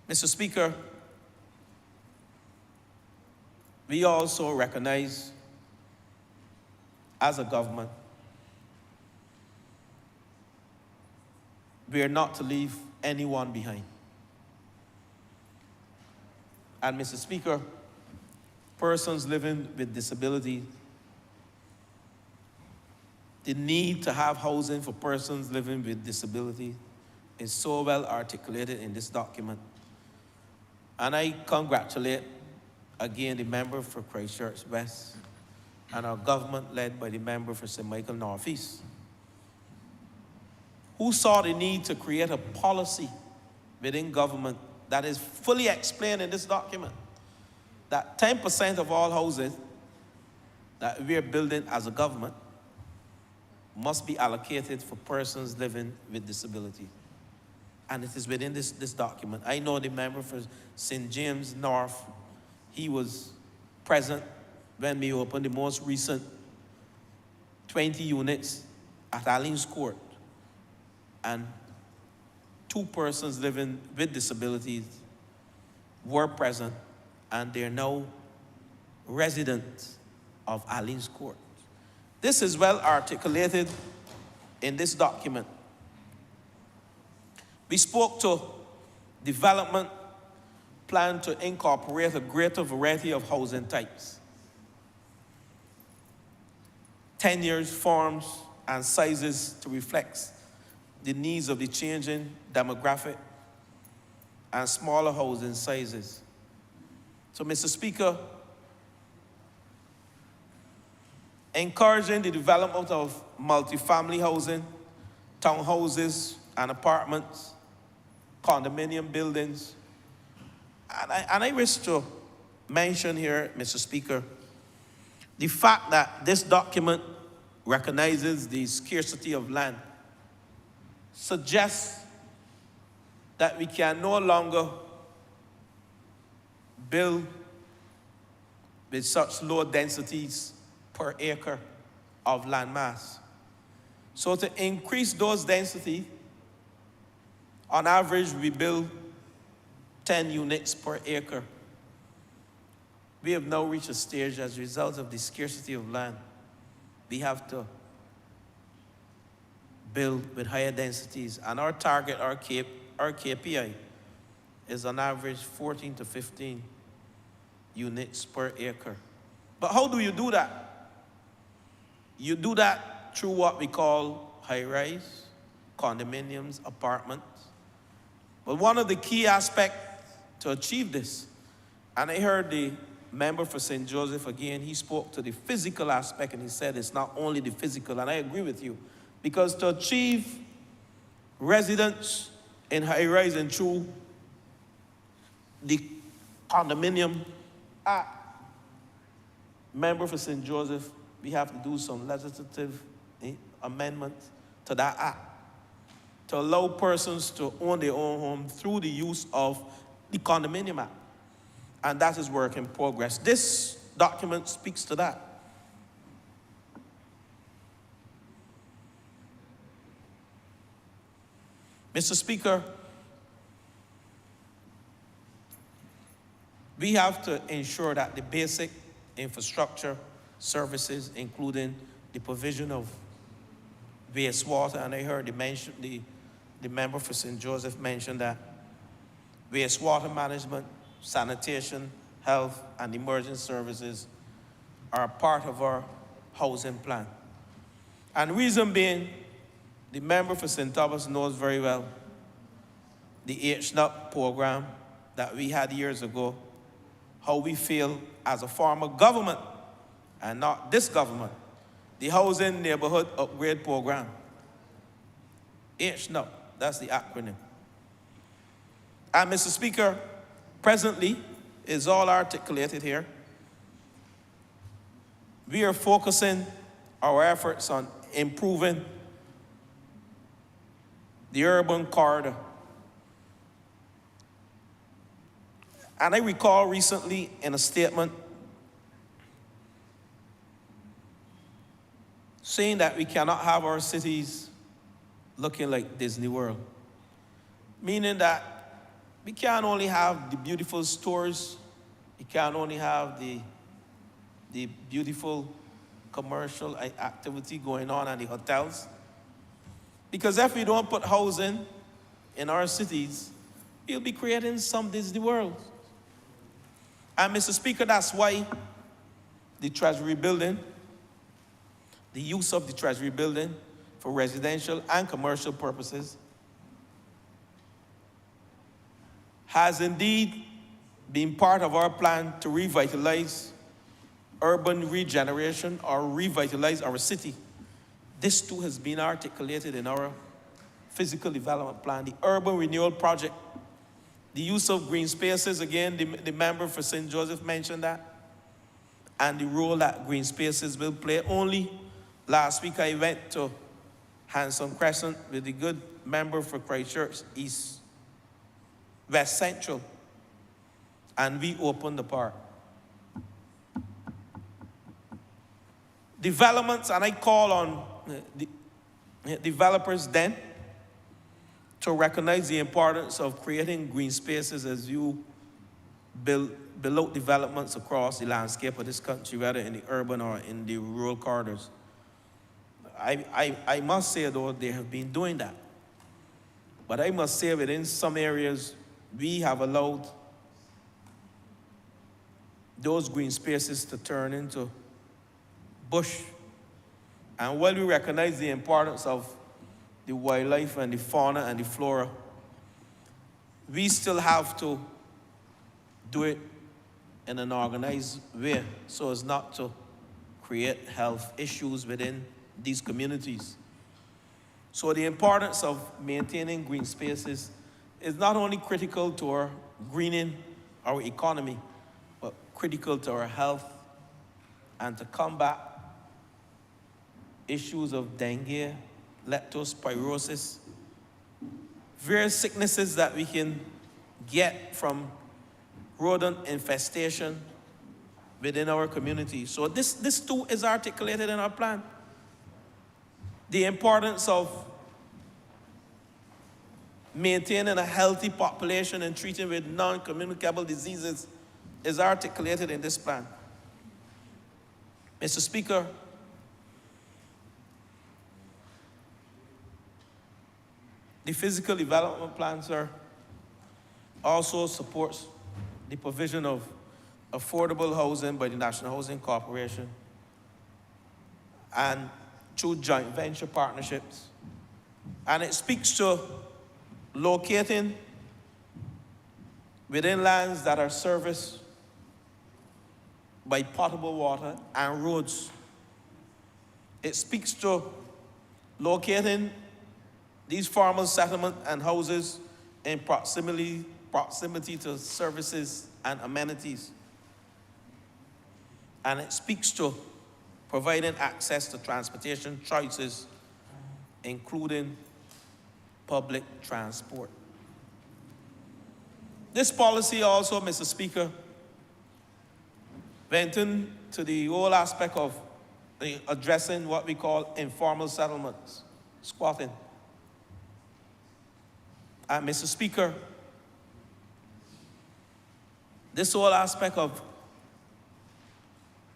Mr. Speaker, we also recognize as a government we are not to leave anyone behind. And Mr. Speaker, persons living with disability, the need to have housing for persons living with disability is so well articulated in this document. And I congratulate again the member for Christchurch West and our government led by the member for St. Michael Northeast, who saw the need to create a policy within government that is fully explained in this document, that 10% of all houses that we are building as a government must be allocated for persons living with disability. And it is within this document. I know the member for St. James North, he was present when we opened the most recent 20 units at Allen's Court. And 2 persons living with disabilities were present, and they're now residents of Allen's Court. This is well articulated in this document. We spoke to development plan to incorporate a greater variety of housing types, tenures, forms, and sizes to reflect the needs of the changing demographic and smaller housing sizes. So, Mr. Speaker, encouraging the development of multifamily housing, townhouses and apartments, condominium buildings. And I wish to mention here, Mr. Speaker, the fact that this document recognizes the scarcity of land suggests that we can no longer build with such low densities per acre of land mass. So to increase those densities, on average, we build 10 units per acre. We have now reached a stage as a result of the scarcity of land. We have to build with higher densities. And our target, our KPI, is on average 14 to 15 units per acre. But how do you do that? You do that through what we call high-rise, condominiums, apartments. But one of the key aspects to achieve this, and I heard the member for St. Joseph again, he spoke to the physical aspect, and he said it's not only the physical, and I agree with you, because to achieve residence in high-rise and through the condominium act, member for St. Joseph, we have to do some legislative amendments to that act to allow persons to own their own home through the use of the Condominium Act. And that is work in progress. This document speaks to that. Mr. Speaker, we have to ensure that the basic infrastructure services, including the provision of wastewater, and I heard the member for St. Joseph mention that wastewater management, sanitation, health, and emergency services are part of our housing plan. And reason being, the member for St. Thomas knows very well the HNUP program that we had years ago, how we feel as a form of government, and not this government, the Housing Neighborhood Upgrade Program. HNUP, that's the acronym. And Mr. Speaker, presently, is all articulated here. We are focusing our efforts on improving the urban corridor. And I recall recently in a statement saying that we cannot have our cities looking like Disney World. Meaning that we can't only have the beautiful stores, we can't only have the beautiful commercial activity going on at the hotels. Because if we don't put housing in our cities, we'll be creating some Disney worlds. And Mr. Speaker, that's why the Treasury building, the use of the Treasury building for residential and commercial purposes has indeed been part of our plan to revitalize urban regeneration or revitalize our city. This too has been articulated in our physical development plan, the urban renewal project. The use of green spaces, again, the member for St. Joseph mentioned that, and the role that green spaces will play. Only last week I went to Handsome Crescent with the good member for Christchurch East, West Central, and we opened the park. Developments, and I call on the developers then to recognize the importance of creating green spaces as you build out developments across the landscape of this country, whether in the urban or in the rural corridors. I must say, though, they have been doing that. But I must say, within some areas, we have allowed those green spaces to turn into bush. And while we recognize the importance of the wildlife and the fauna and the flora, we still have to do it in an organized way so as not to create health issues within these communities. So the importance of maintaining green spaces is not only critical to our greening our economy, but critical to our health and to combat issues of dengue, leptospirosis, various sicknesses that we can get from rodent infestation within our community. So this too is articulated in our plan. The importance of maintaining a healthy population and treating with non-communicable diseases is articulated in this plan. Mr. Speaker, the physical development plan, sir, also supports the provision of affordable housing by the National Housing Corporation and through joint venture partnerships. And it speaks to locating within lands that are serviced by potable water and roads. It speaks to locating these formal settlement and houses in proximity to services and amenities. And it speaks to providing access to transportation choices, including public transport. This policy also, Mr. Speaker, went into the whole aspect of addressing what we call informal settlements, squatting. And Mr. Speaker, this whole aspect of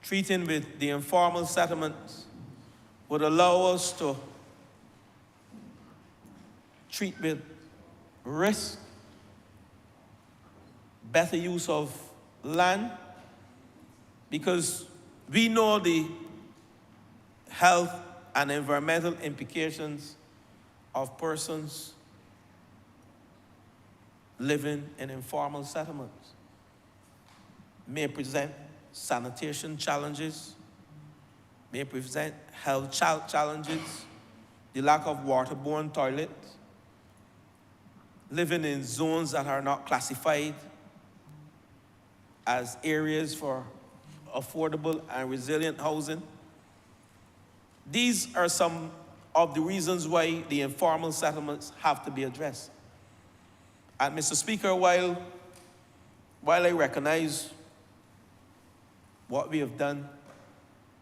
treating with the informal settlements would allow us to treat with risk, better use of land, because we know the health and environmental implications of persons living in informal settlements. May present sanitation challenges, may present health challenges, the lack of waterborne toilets, living in zones that are not classified as areas for affordable and resilient housing. These are some of the reasons why the informal settlements have to be addressed. And Mr. Speaker, while I recognize what we have done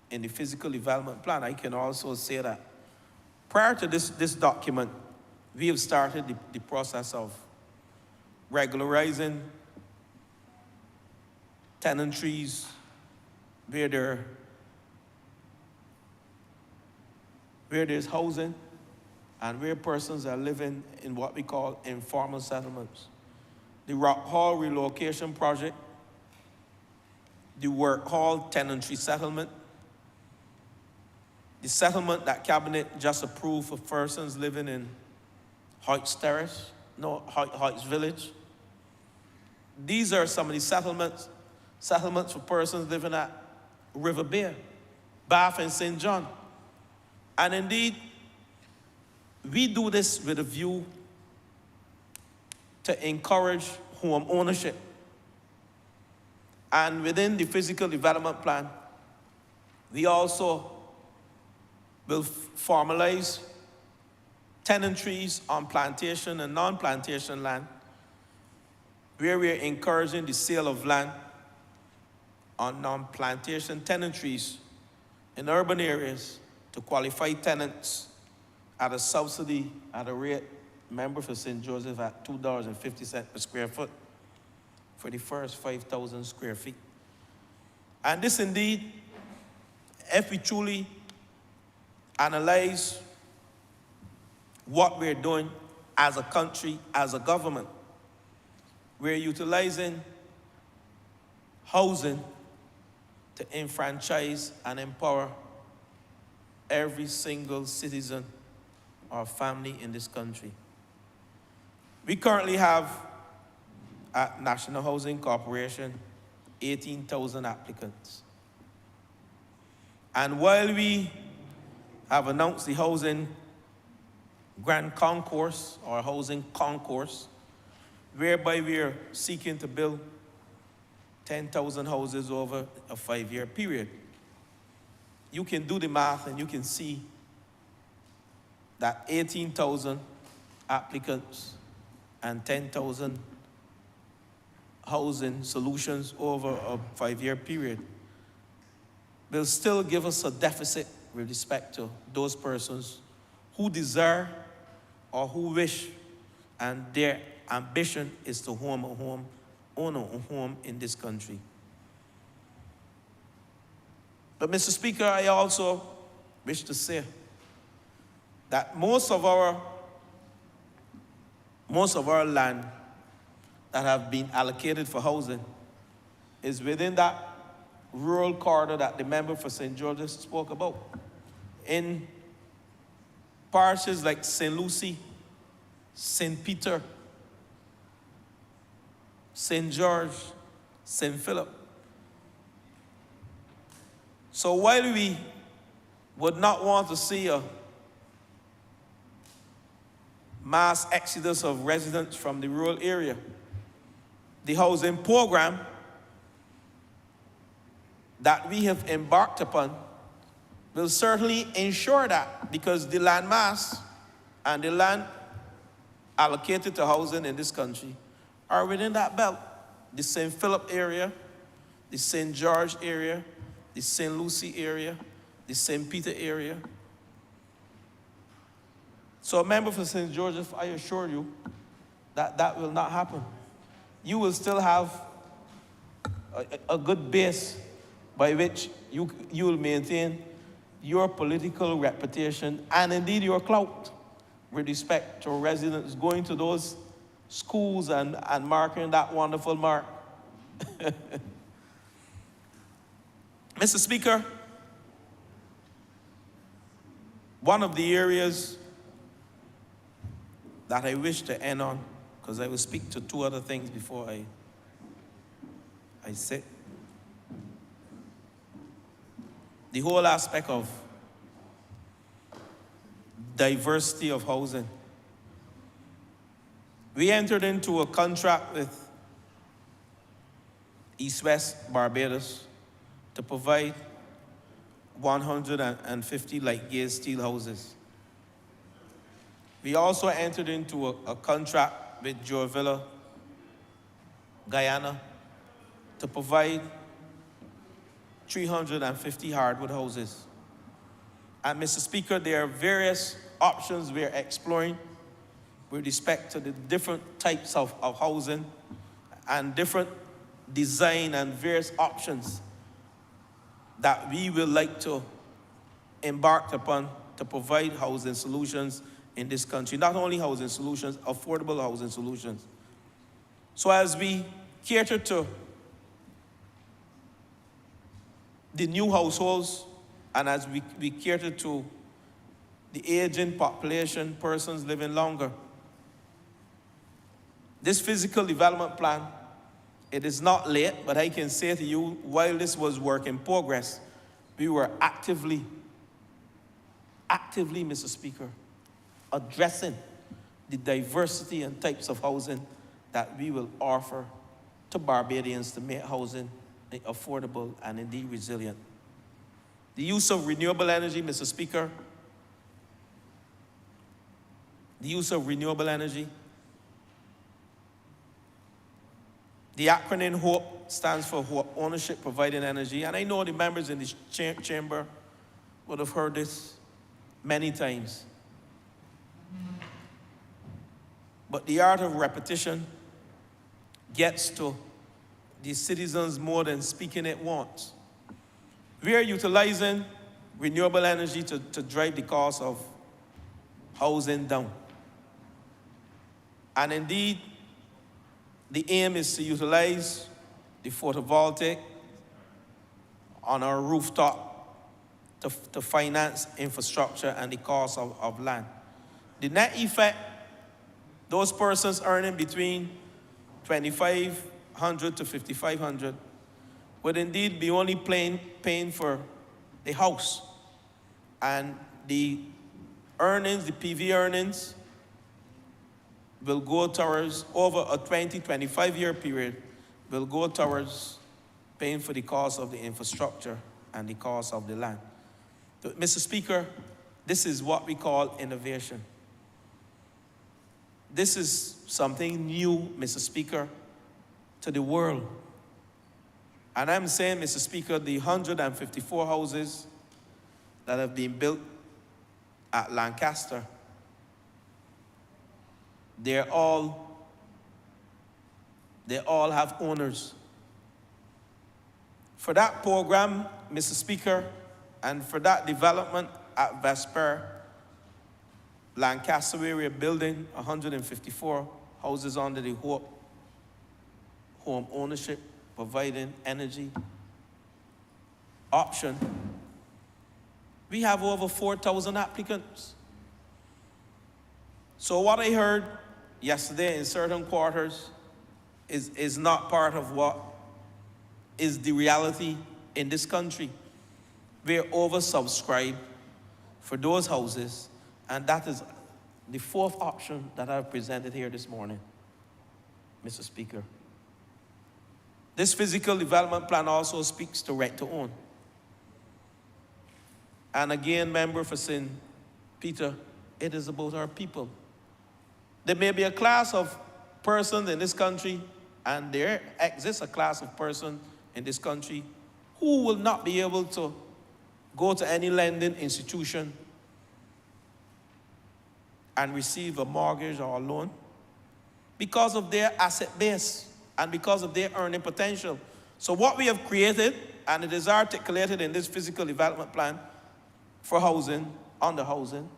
in the physical development plan, I can also say that prior to this document, we have started the process of regularizing tenantries where there's housing and where persons are living in what we call informal settlements. The Rock Hall Relocation Project, the Work Hall Tenantry Settlement, the settlement that Cabinet just approved for persons living in Hoyts Village. These are some of the settlements for persons living at River Bear, Bath and St. John. And indeed, we do this with a view to encourage home ownership. And within the physical development plan, we also will formalize tenantries on plantation and non-plantation land, where we are encouraging the sale of land on non-plantation tenantries in urban areas to qualify tenants at a subsidy at a rate, member for St. Joseph, at $2.50 per square foot for the first 5,000 square feet. And this indeed, if we truly analyze what we're doing as a country, as a government, we're utilizing housing to enfranchise and empower every single citizen or family in this country. We currently have, at National Housing Corporation, 18,000 applicants. And while we have announced the housing grand concourse or housing concourse, whereby we are seeking to build 10,000 houses over a 5-year period, you can do the math and you can see that 18,000 applicants and 10,000 housing solutions over a 5-year period will still give us a deficit with respect to those persons who desire or who wish, and their ambition is to own a home in this country. But Mr. Speaker, I also wish to say that most of our land that have been allocated for housing is within that rural corridor that the member for St. George's spoke about. In parishes like St. Lucie, St. Peter, St. George, St. Philip. So while we would not want to see a mass exodus of residents from the rural area, the housing program that we have embarked upon will certainly ensure that, because the land mass and the land allocated to housing in this country are within that belt. The St. Philip area, the St. George area, the St. Lucie area, the St. Peter area. So, a member for St. Joseph, I assure you that that will not happen. You will still have a good base by which you will maintain your political reputation and indeed your clout with respect to residents going to those schools and marking that wonderful mark. Mr. Speaker, one of the areas that I wish to end on, because I will speak to 2 other things before I sit. The whole aspect of diversity of housing. We entered into a contract with East West Barbados to provide 150 light gauge steel houses. We also entered into a contract with Joe Guyana, to provide 350 hardwood houses. And Mr. Speaker, there are various options we are exploring with respect to the different types of housing and different design and various options that we would like to embark upon to provide housing solutions in this country. Not only housing solutions, affordable housing solutions. So as we cater to the new households, and as we cater to the aging population, persons living longer, this physical development plan, it is not late, but I can say to you, while this was work in progress, we were actively, Mr. Speaker, addressing the diversity and types of housing that we will offer to Barbadians to make housing affordable and indeed resilient. The use of renewable energy, Mr. Speaker, the use of renewable energy. The acronym HOPE stands for Hope Ownership Providing Energy, and I know the members in this chamber would have heard this many times. But the art of repetition gets to the citizens more than speaking it once. We are utilizing renewable energy to drive the cost of housing down. And indeed, the aim is to utilize the photovoltaic on our rooftop to finance infrastructure and the cost of land. The net effect, those persons earning between $2,500 to $5,500 would indeed be only paying for the house. And the earnings, the PV earnings, will go towards, over a 25-year period, will go towards paying for the cost of the infrastructure and the cost of the land. Mr. Speaker, this is what we call innovation. This is something new, Mr. Speaker, to the world. And I'm saying, Mr. Speaker, the 154 houses that have been built at Lancaster, they all have owners. For that program, Mr. Speaker, and for that development at Vesper, Lancaster area building 154 houses under the Hope Home Ownership Providing Energy option. We have over 4,000 applicants. So what I heard yesterday in certain quarters is not part of what is the reality in this country. We're oversubscribed for those houses, and that is the fourth option that I've presented here this morning, Mr. Speaker. This physical development plan also speaks to rent to own. And again, member for St. Peter, it is about our people. There may be a class of persons in this country, and there exists a class of persons in this country who will not be able to go to any lending institution and receive a mortgage or a loan because of their asset base and because of their earning potential. So what we have created, and it is articulated in this physical development plan for housing, under housing,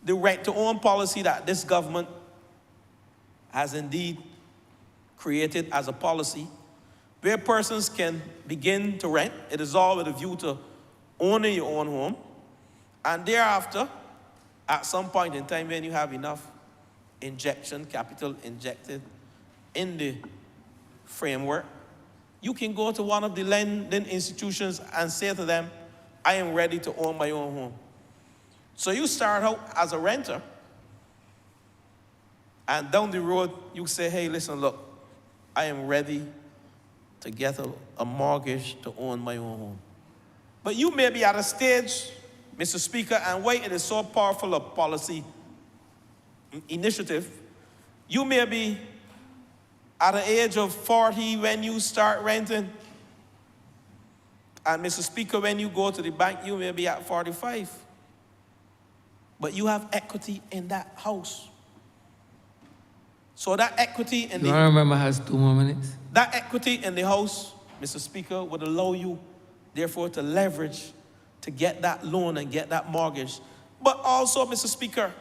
the rent-to-own policy that this government has indeed created as a policy, where persons can begin to rent. It is all with a view to owning your own home, and thereafter, at some point in time when you have enough capital injected in the framework, you can go to one of the lending institutions and say to them, I am ready to own my own home. So you start out as a renter, and down the road, you say, hey, listen, look, I am ready to get a mortgage to own my own home. But you may be at a stage, Mr. Speaker, and why it is so powerful a policy initiative, you may be at the age of 40 when you start renting. And Mr. Speaker, when you go to the bank, you may be at 45. But you have equity in that house. So that equity in the... Honourable member has 2 more minutes. That equity in the house, Mr. Speaker, would allow you, therefore, to leverage to get that loan and get that mortgage. But also, Mr. Speaker,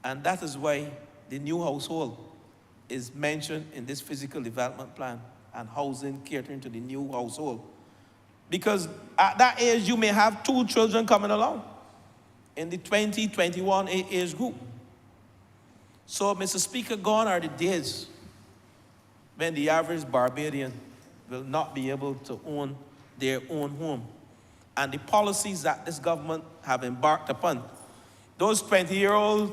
And that is why the new household is mentioned in this physical development plan and housing catering to the new household. Because at that age, you may have 2 children coming along in the 20, 21 age group. So, Mr. Speaker, gone are the days when the average Barbadian will not be able to own their own home. And the policies that this government have embarked upon, those 20-year-olds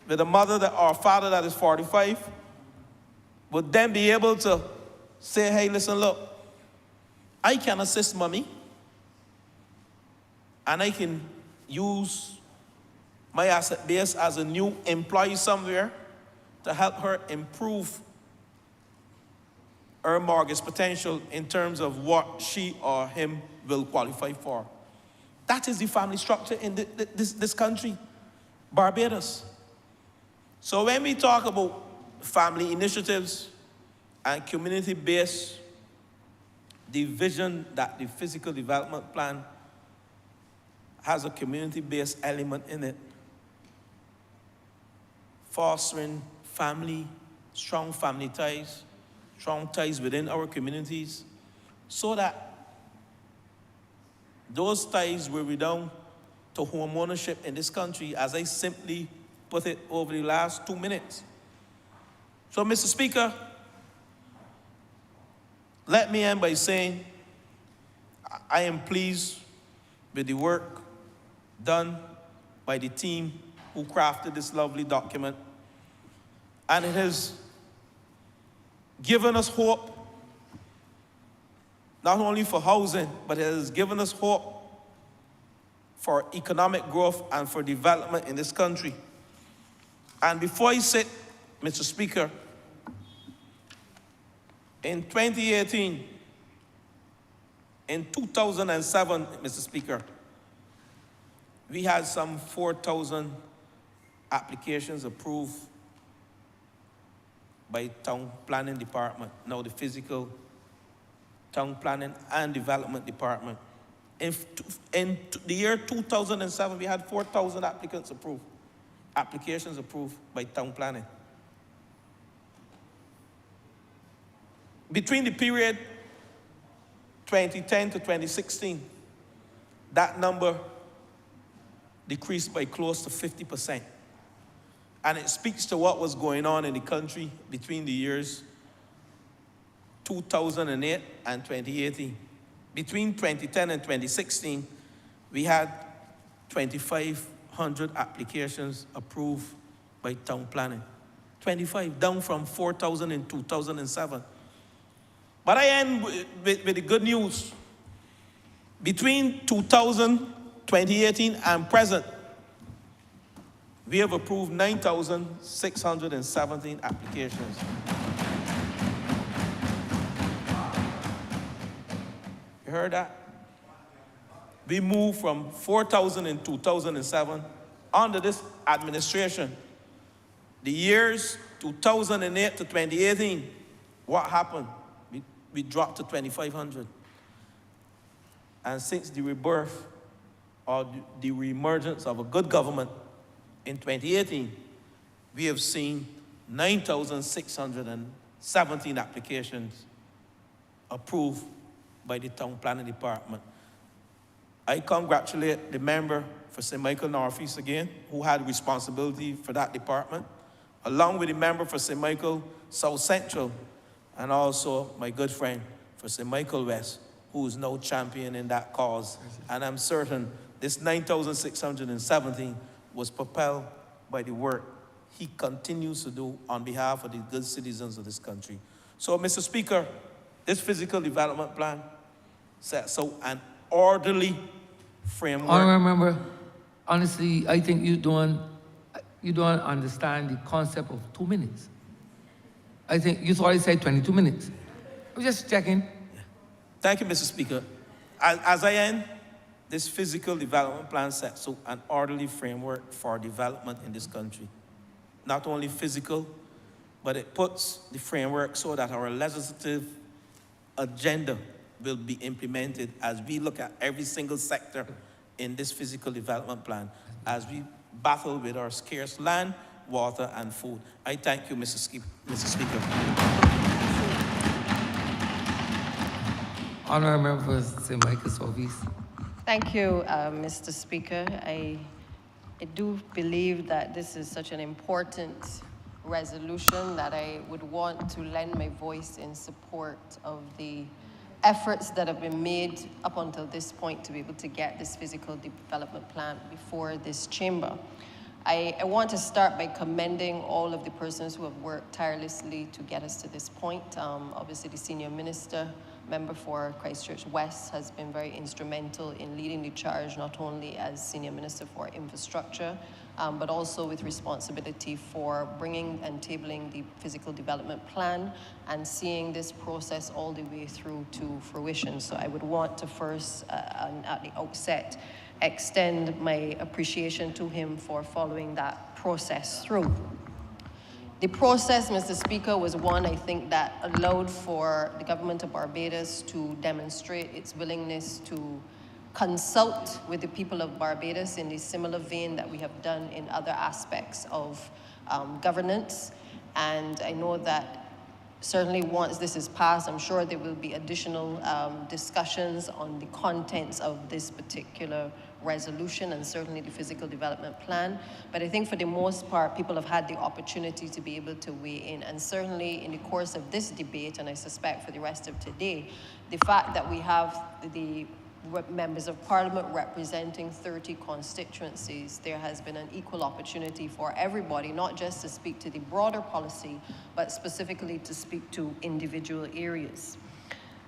with a mother or father that is 45 would then be able to say, hey, listen, look, I can assist mommy, and I can use my asset base as a new employee somewhere to help her improve her mortgage potential in terms of what she or him will qualify for. That is the family structure in this country, Barbados. So when we talk about family initiatives and community-based, the vision that the physical development plan has a community-based element in it, fostering family, strong family ties, strong ties within our communities, so that those ties will redound to home ownership in this country, as I simply put it over the last 2 minutes. So, Mr. Speaker, let me end by saying I am pleased with the work done by the team who crafted this lovely document. And it has given us hope, not only for housing, but it has given us hope for economic growth and for development in this country. And before I sit, Mr. Speaker, in 2018, in 2007, Mr. Speaker, we had some 4,000 applications approved by Town Planning Department, now the Physical Town Planning and Development Department. In the year 2007, we had 4,000 applications approved by Town Planning. Between the period 2010 to 2016, that number decreased by close to 50%. And it speaks to what was going on in the country between the years 2008 and 2018. Between 2010 and 2016, we had 2,500 applications approved by Town Planning. 25, down from 4,000 in 2007. But I end with the good news. Between 2018 and present, we have approved 9,617 applications. You heard that? We moved from 4,000 in 2007 under this administration. The years 2008 to 2018, what happened? We dropped to 2,500. And since the rebirth or the reemergence of a good government in 2018, we have seen 9,617 applications approved by the Town Planning Department. I congratulate the member for St. Michael Northeast again, who had responsibility for that department, along with the member for St. Michael South Central, and also my good friend for St. Michael West, who is now championing that cause. And I'm certain this 9,617 was propelled by the work he continues to do on behalf of the good citizens of this country. So, Mr. Speaker, this physical development plan sets out an orderly framework. Honourable member, honestly, I think you don't understand the concept of 2 minutes. I think you already said 22 minutes. I was just checking. Thank you, Mr. Speaker. As I end, this physical development plan sets out an orderly framework for development in this country. Not only physical, but it puts the framework so that our legislative agenda will be implemented as we look at every single sector in this physical development plan. As we battle with our scarce land, water, and food. I thank you, Mr. Speaker. Honourable Member for St. Michael's Office. Thank you, Mr. Speaker. I do believe that this is such an important resolution that I would want to lend my voice in support of the efforts that have been made up until this point to be able to get this physical development plan before this chamber. I want to start by commending all of the persons who have worked tirelessly to get us to this point. Obviously, the senior minister, member for Christchurch West, has been very instrumental in leading the charge, not only as senior minister for infrastructure, but also with responsibility for bringing and tabling the physical development plan and seeing this process all the way through to fruition. So I would want to first, at the outset, extend my appreciation to him for following that process through. The process, Mr. Speaker, was one, I think, that allowed for the government of Barbados to demonstrate its willingness to consult with the people of Barbados in the similar vein that we have done in other aspects of governance. And I know that certainly once this is passed, I'm sure there will be additional discussions on the contents of this particular resolution and certainly the physical development plan. But I think for the most part, people have had the opportunity to be able to weigh in. And certainly in the course of this debate, and I suspect for the rest of today, the fact that we have the members of parliament representing 30 constituencies, there has been an equal opportunity for everybody, not just to speak to the broader policy, but specifically to speak to individual areas.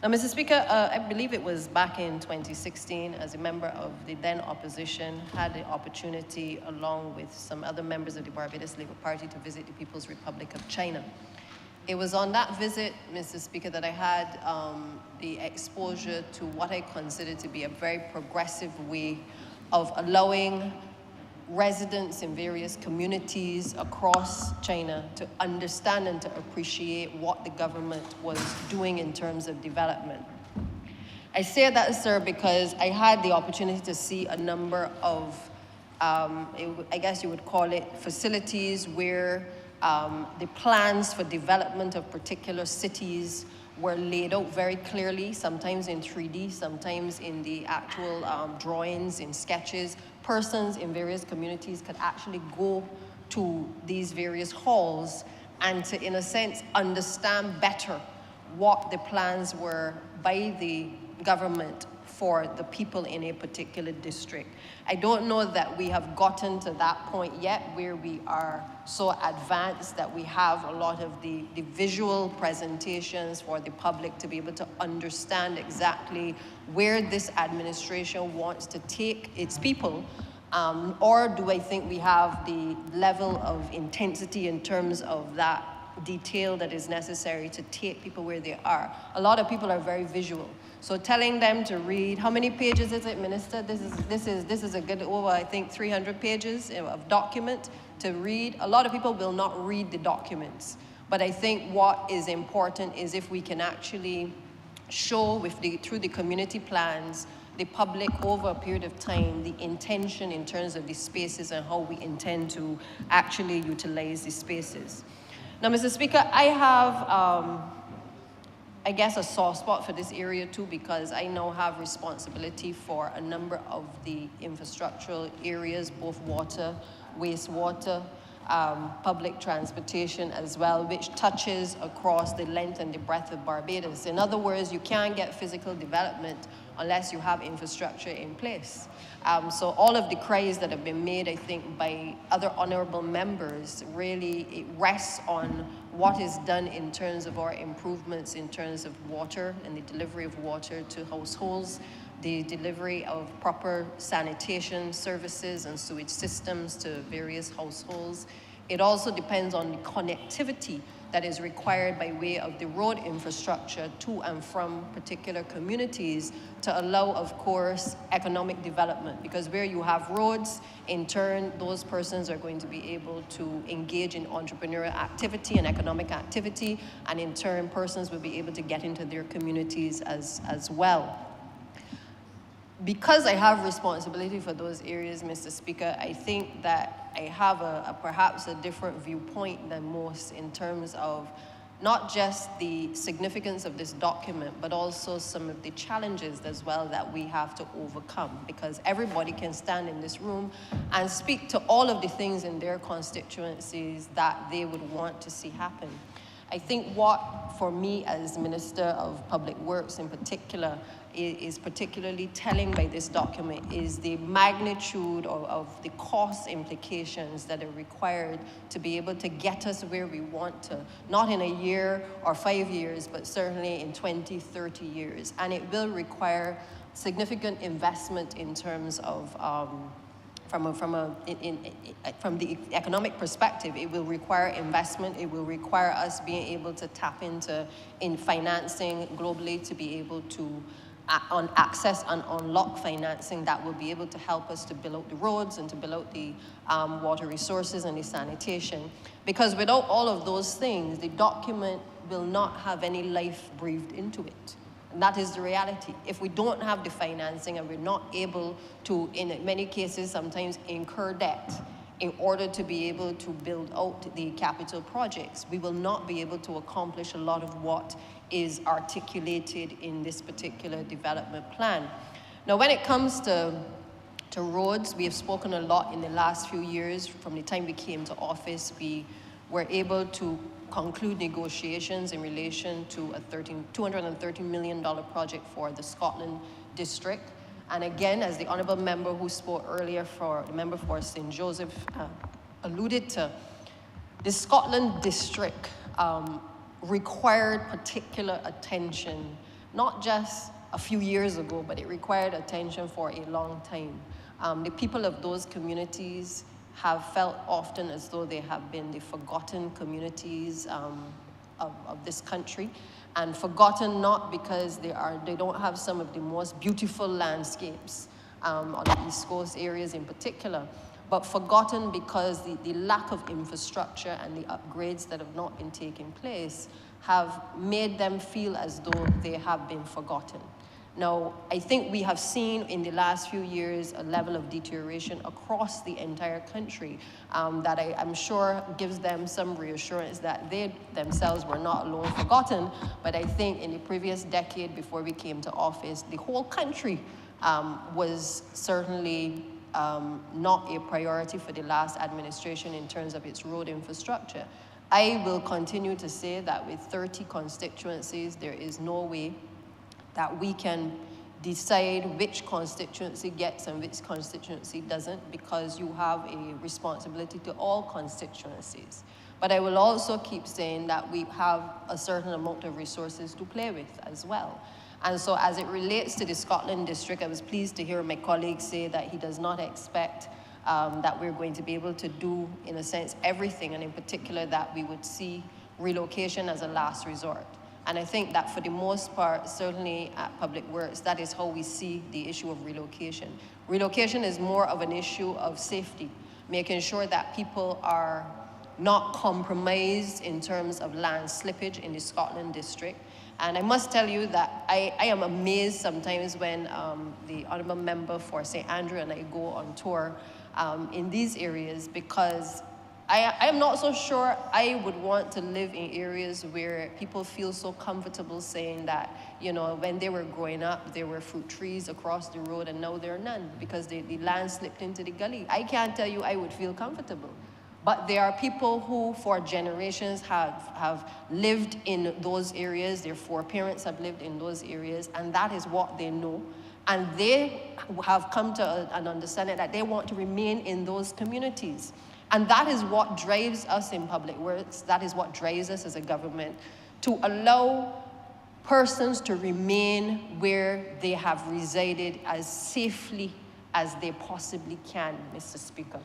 Now, Mr. Speaker, I believe it was back in 2016, as a member of the then opposition, had the opportunity, along with some other members of the Barbados Labour Party, to visit the People's Republic of China. It was on that visit, Mr. Speaker, that I had the exposure to what I consider to be a very progressive way of allowing residents in various communities across China to understand and to appreciate what the government was doing in terms of development. I say that, sir, because I had the opportunity to see a number of, I guess you would call it, facilities where the plans for development of particular cities were laid out very clearly, sometimes in 3D, sometimes in the actual drawings, in sketches. Persons in various communities could actually go to these various halls and to, in a sense, understand better what the plans were by the government for the people in a particular district. I don't know that we have gotten to that point yet where we are so advanced that we have a lot of the visual presentations for the public to be able to understand exactly where this administration wants to take its people, or do I think we have the level of intensity in terms of that detail that is necessary to take people where they are. A lot of people are very visual. So telling them to read, how many pages is it, Minister? This is a good, over I think 300 pages of document to read. A lot of people will not read the documents. But I think what is important is if we can actually show through the community plans, the public over a period of time, the intention in terms of the spaces and how we intend to actually utilize the spaces. Now, Mr. Speaker, I have, I guess, a soft spot for this area too, because I now have responsibility for a number of the infrastructural areas, both water, wastewater, public transportation as well, which touches across the length and the breadth of Barbados. In other words, you can't get physical development unless you have infrastructure in place. So all of the cries that have been made, I think, by other honourable members, really it rests on what is done in terms of our improvements in terms of water and the delivery of water to households, the delivery of proper sanitation services and sewage systems to various households. It also depends on the connectivity that is required by way of the road infrastructure to and from particular communities to allow, of course, economic development. Because where you have roads, in turn, those persons are going to be able to engage in entrepreneurial activity and economic activity, and in turn, persons will be able to get into their communities as well. because I have responsibility for those areas, Mr. Speaker, I think that I have perhaps a different viewpoint than most in terms of not just the significance of this document, but also some of the challenges as well that we have to overcome, because everybody can stand in this room and speak to all of the things in their constituencies that they would want to see happen. I think what, for me as Minister of Public Works in particular, is particularly telling by this document is the magnitude of the cost implications that are required to be able to get us where we want to, not in a year or 5 years, but certainly in 20, 30 years. And it will require significant investment in terms of from the economic perspective. It will require investment. It will require us being able to tap into financing globally to be able to access and unlock financing that will be able to help us to build out the roads and to build out the water resources and the sanitation. Because without all of those things, the document will not have any life breathed into it. And that is the reality. If we don't have the financing and we're not able to, in many cases, sometimes incur debt in order to be able to build out the capital projects, we will not be able to accomplish a lot of what is articulated in this particular development plan. Now, when it comes to roads, we have spoken a lot in the last few years. From the time we came to office, we were able to conclude negotiations in relation to a $230 million project for the Scotland district. And again, as the honourable member who spoke earlier, for the member for St. Joseph alluded to, the Scotland district required particular attention, not just a few years ago, but it required attention for a long time. The people of those communities have felt often as though they have been the forgotten communities of this country, and forgotten not because they don't have some of the most beautiful landscapes on the East Coast areas in particular, but forgotten because the lack of infrastructure and the upgrades that have not been taking place have made them feel as though they have been forgotten. Now, I think we have seen in the last few years a level of deterioration across the entire country that I'm sure gives them some reassurance that they themselves were not alone forgotten, but I think in the previous decade before we came to office, the whole country was certainly not a priority for the last administration in terms of its road infrastructure. I will continue to say that with 30 constituencies, there is no way that we can decide which constituency gets and which constituency doesn't, because you have a responsibility to all constituencies. But I will also keep saying that we have a certain amount of resources to play with as well. And so as it relates to the Scotland district, I was pleased to hear my colleague say that he does not expect that we're going to be able to do, in a sense, everything, and in particular that we would see relocation as a last resort. And I think that for the most part, certainly at Public Works, that is how we see the issue of relocation. Relocation is more of an issue of safety, making sure that people are not compromised in terms of land slippage in the Scotland district. And I must tell you that I am amazed sometimes when the honourable member for St. Andrew and I go on tour in these areas, because I am not so sure I would want to live in areas where people feel so comfortable saying that, you know, when they were growing up, there were fruit trees across the road and now there are none because the land slipped into the gully. I can't tell you I would feel comfortable. But there are people who for generations have lived in those areas, their foreparents have lived in those areas, and that is what they know. And they have come to an understanding that they want to remain in those communities. And that is what drives us in Public Works, that is what drives us as a government, to allow persons to remain where they have resided as safely as they possibly can, Mr. Speaker.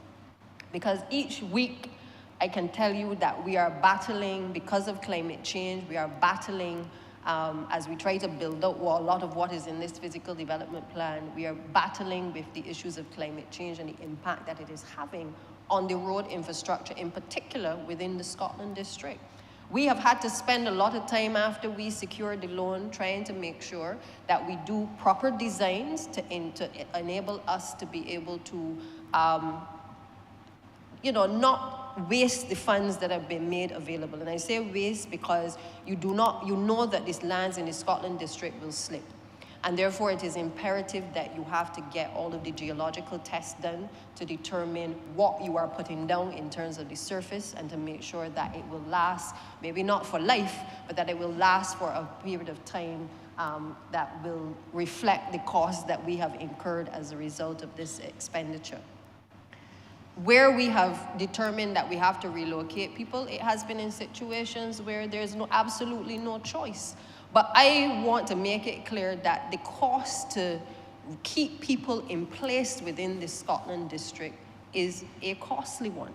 Because each week, I can tell you that we are battling, because of climate change, we are battling as we try to build out a lot of what is in this physical development plan. We are battling with the issues of climate change and the impact that it is having on the road infrastructure, in particular within the Scotland district. We have had to spend a lot of time after we secured the loan trying to make sure that we do proper designs to enable us to be able to, not waste the funds that have been made available. And I say waste because you know that these lands in the Scotland district will slip. And therefore, it is imperative that you have to get all of the geological tests done to determine what you are putting down in terms of the surface and to make sure that it will last, maybe not for life, but that it will last for a period of time that will reflect the costs that we have incurred as a result of this expenditure. Where we have determined that we have to relocate people, it has been in situations where there's absolutely no choice. But I want to make it clear that the cost to keep people in place within the Scotland district is a costly one.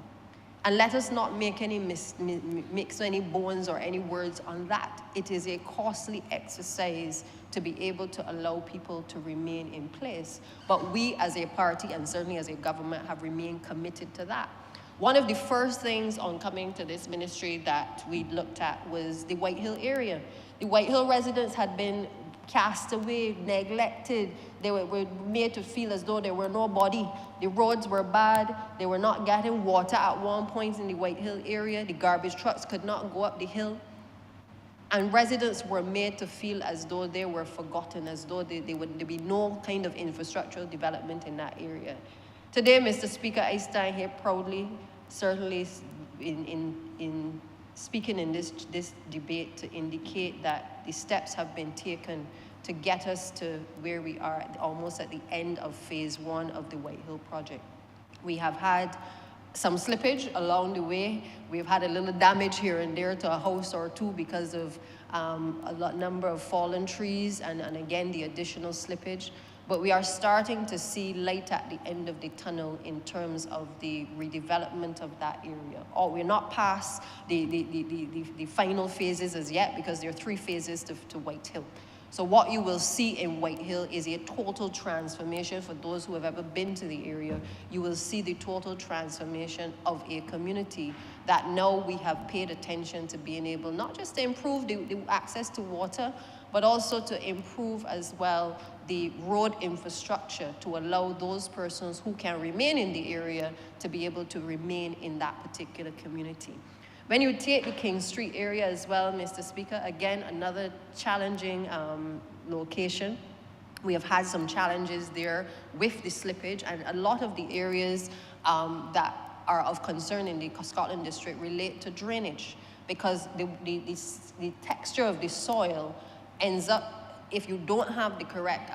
And let us not make any mix any bones or any words on that. It is a costly exercise to be able to allow people to remain in place. But we as a party and certainly as a government have remained committed to that. One of the first things on coming to this ministry that we looked at was the White Hill area. The White Hill residents had been cast away, neglected. They were made to feel as though they were nobody. The roads were bad. They were not getting water at one point in the White Hill area. The garbage trucks could not go up the hill. And residents were made to feel as though they were forgotten, as though there would be no kind of infrastructural development in that area. Today, Mr. Speaker, I stand here proudly, certainly in speaking in this debate to indicate that the steps have been taken to get us to where we are almost at the end of phase 1 of the White Hill project. We have had some slippage along the way. We've had a little damage here and there to a house or two because of a number of fallen trees and again the additional slippage. But we are starting to see light at the end of the tunnel in terms of the redevelopment of that area. We're not past the final phases as yet because there are 3 phases to White Hill. So what you will see in White Hill is a total transformation. For those who have ever been to the area, you will see the total transformation of a community that now we have paid attention to being able not just to improve the access to water, but also to improve as well the road infrastructure to allow those persons who can remain in the area to be able to remain in that particular community. When you take the King Street area as well, Mr. Speaker, again, another challenging location. We have had some challenges there with the slippage, and a lot of the areas that are of concern in the Scotland district relate to drainage, because the texture of the soil ends up, if you don't have the correct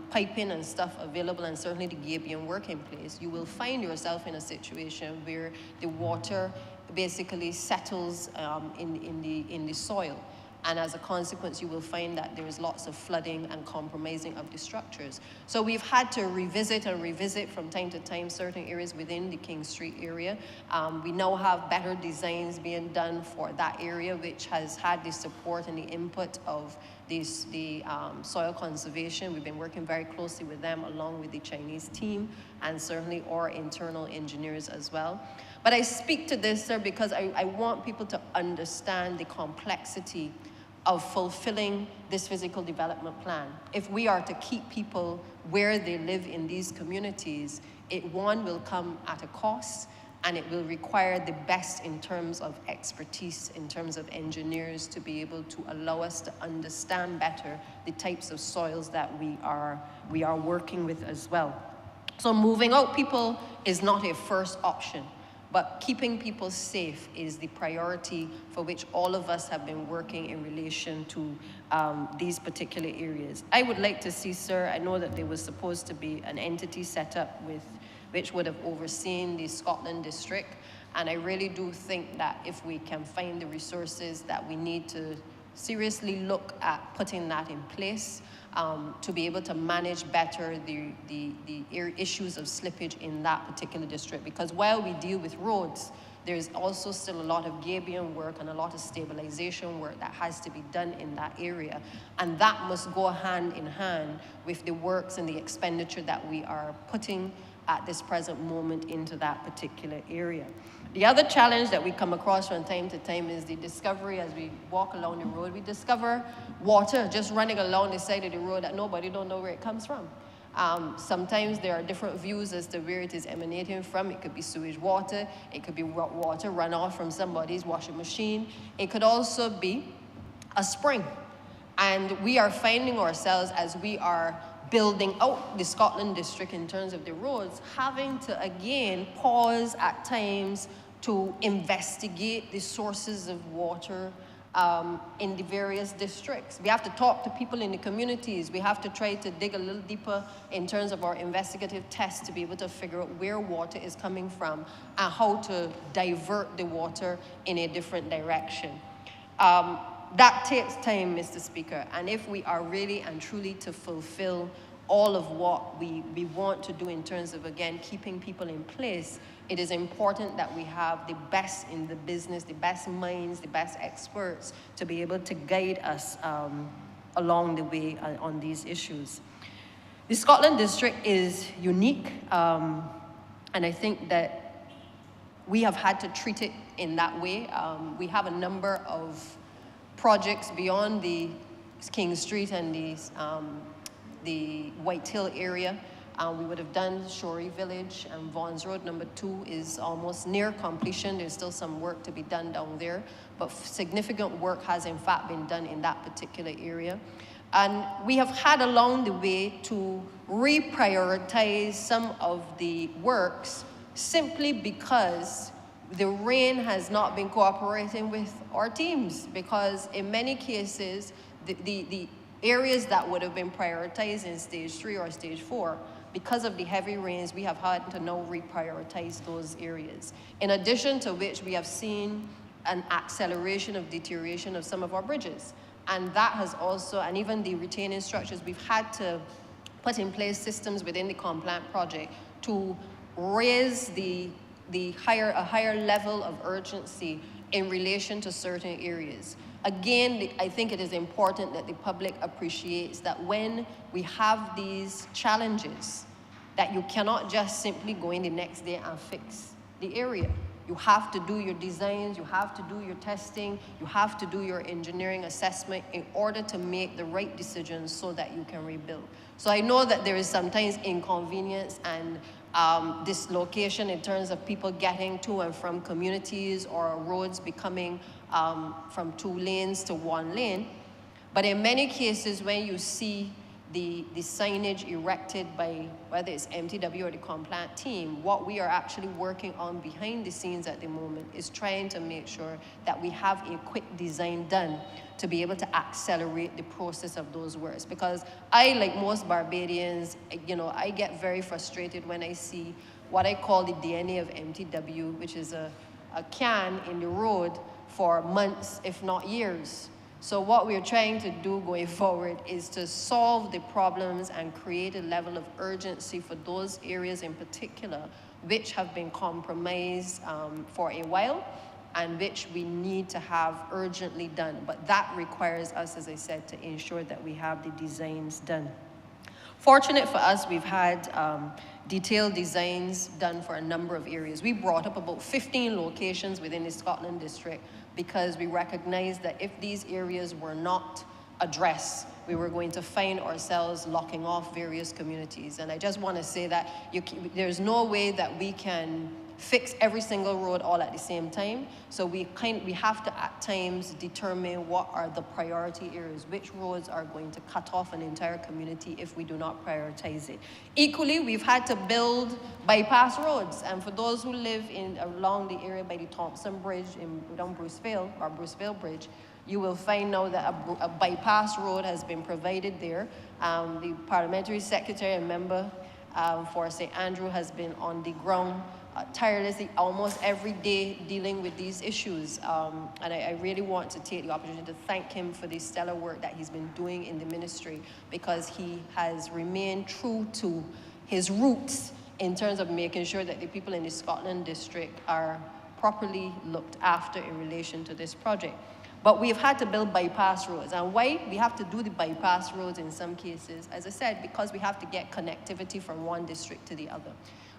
piping and stuff available, and certainly the gabion work in place, you will find yourself in a situation where the water basically settles in the soil. And as a consequence, you will find that there is lots of flooding and compromising of the structures. So we've had to revisit from time to time certain areas within the King Street area. We now have better designs being done for that area, which has had the support and the input of the soil conservation. We've been working very closely with them along with the Chinese team and certainly our internal engineers as well. But I speak to this, sir, because I want people to understand the complexity of fulfilling this physical development plan. If we are to keep people where they live in these communities, one will come at a cost, and it will require the best in terms of expertise, in terms of engineers, to be able to allow us to understand better the types of soils that we are working with as well. So moving out people is not a first option, but keeping people safe is the priority for which all of us have been working in relation to these particular areas. I would like to see, sir, I know that there was supposed to be an entity set up which would have overseen the Scotland district, and I really do think that if we can find the resources that we need to seriously look at putting that in place, to be able to manage better the issues of slippage in that particular district. Because while we deal with roads, there's also still a lot of gabion work and a lot of stabilization work that has to be done in that area. And that must go hand in hand with the works and the expenditure that we are putting at this present moment into that particular area. The other challenge that we come across from time to time is the discovery as we walk along the road. We discover water just running along the side of the road that nobody don't know where it comes from. Sometimes there are different views as to where it is emanating from. It could be sewage water. It could be water runoff from somebody's washing machine. It could also be a spring. And we are finding ourselves, as we are building out the Scotland district in terms of the roads, having to again pause at times to investigate the sources of water in the various districts. We have to talk to people in the communities. We have to try to dig a little deeper in terms of our investigative tests to be able to figure out where water is coming from and how to divert the water in a different direction. That takes time, Mr. Speaker, and if we are really and truly to fulfill all of what we want to do in terms of, again, keeping people in place, it is important that we have the best in the business, the best minds, the best experts to be able to guide us along the way on these issues. The Scotland district is unique, and I think that we have had to treat it in that way. We have a number of projects beyond the King Street and the White Hill area. We would have done Shorey Village, and Vaughan's Road number 2 is almost near completion. There's still some work to be done down there, but significant work has in fact been done in that particular area. And we have had along the way to reprioritize some of the works simply because the rain has not been cooperating with our teams, because in many cases, the areas that would have been prioritized in stage 3 or stage 4, because of the heavy rains, we have had to now reprioritize those areas. In addition to which, we have seen an acceleration of deterioration of some of our bridges. And that has also, and even the retaining structures, we've had to put in place systems within the Complant project to raise a higher level of urgency in relation to certain areas. Again, I think it is important that the public appreciates that when we have these challenges, that you cannot just simply go in the next day and fix the area. You have to do your designs, you have to do your testing, you have to do your engineering assessment in order to make the right decisions so that you can rebuild. So I know that there is sometimes inconvenience and dislocation in terms of people getting to and from communities or roads becoming from 2 lanes to 1 lane. But in many cases, when you see the signage erected by whether it's MTW or the Complant team, what we are actually working on behind the scenes at the moment is trying to make sure that we have a quick design done to be able to accelerate the process of those works. Because I, like most Barbadians, I get very frustrated when I see what I call the DNA of MTW, which is a can in the road for months, if not years. So what we're trying to do going forward is to solve the problems and create a level of urgency for those areas in particular which have been compromised for a while and which we need to have urgently done. But that requires us, as I said, to ensure that we have the designs done. Fortunate for us, we've had detailed designs done for a number of areas. We brought up about 15 locations within the Scotland district because we recognized that if these areas were not addressed, we were going to find ourselves locking off various communities. And I just want to say that there's no way that we can fix every single road all at the same time. So we have to at times determine what are the priority areas, which roads are going to cut off an entire community if we do not prioritize it. Equally, we've had to build bypass roads. And for those who live along the area by the Thompson Bridge down Bruceville, or Bruceville Bridge, you will find now that a bypass road has been provided there. The parliamentary secretary and member for St. Andrew has been on the ground tirelessly almost every day dealing with these issues. And I really want to take the opportunity to thank him for the stellar work that he's been doing in the ministry, because he has remained true to his roots in terms of making sure that the people in the Scotland district are properly looked after in relation to this project. But we've had to build bypass roads. And why we have to do the bypass roads in some cases, as I said, because we have to get connectivity from one district to the other.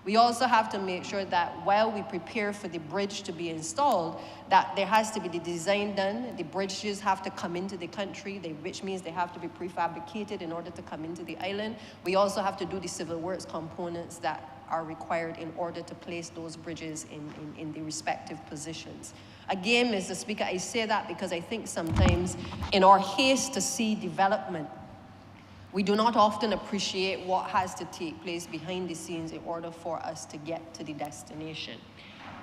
We also have to make sure that while we prepare for the bridge to be installed, that there has to be the design done. The bridges have to come into the country, which means they have to be prefabricated in order to come into the island. We also have to do the civil works components that are required in order to place those bridges in the respective positions. Again, Mr. Speaker, I say that because I think sometimes in our haste to see development, we do not often appreciate what has to take place behind the scenes in order for us to get to the destination.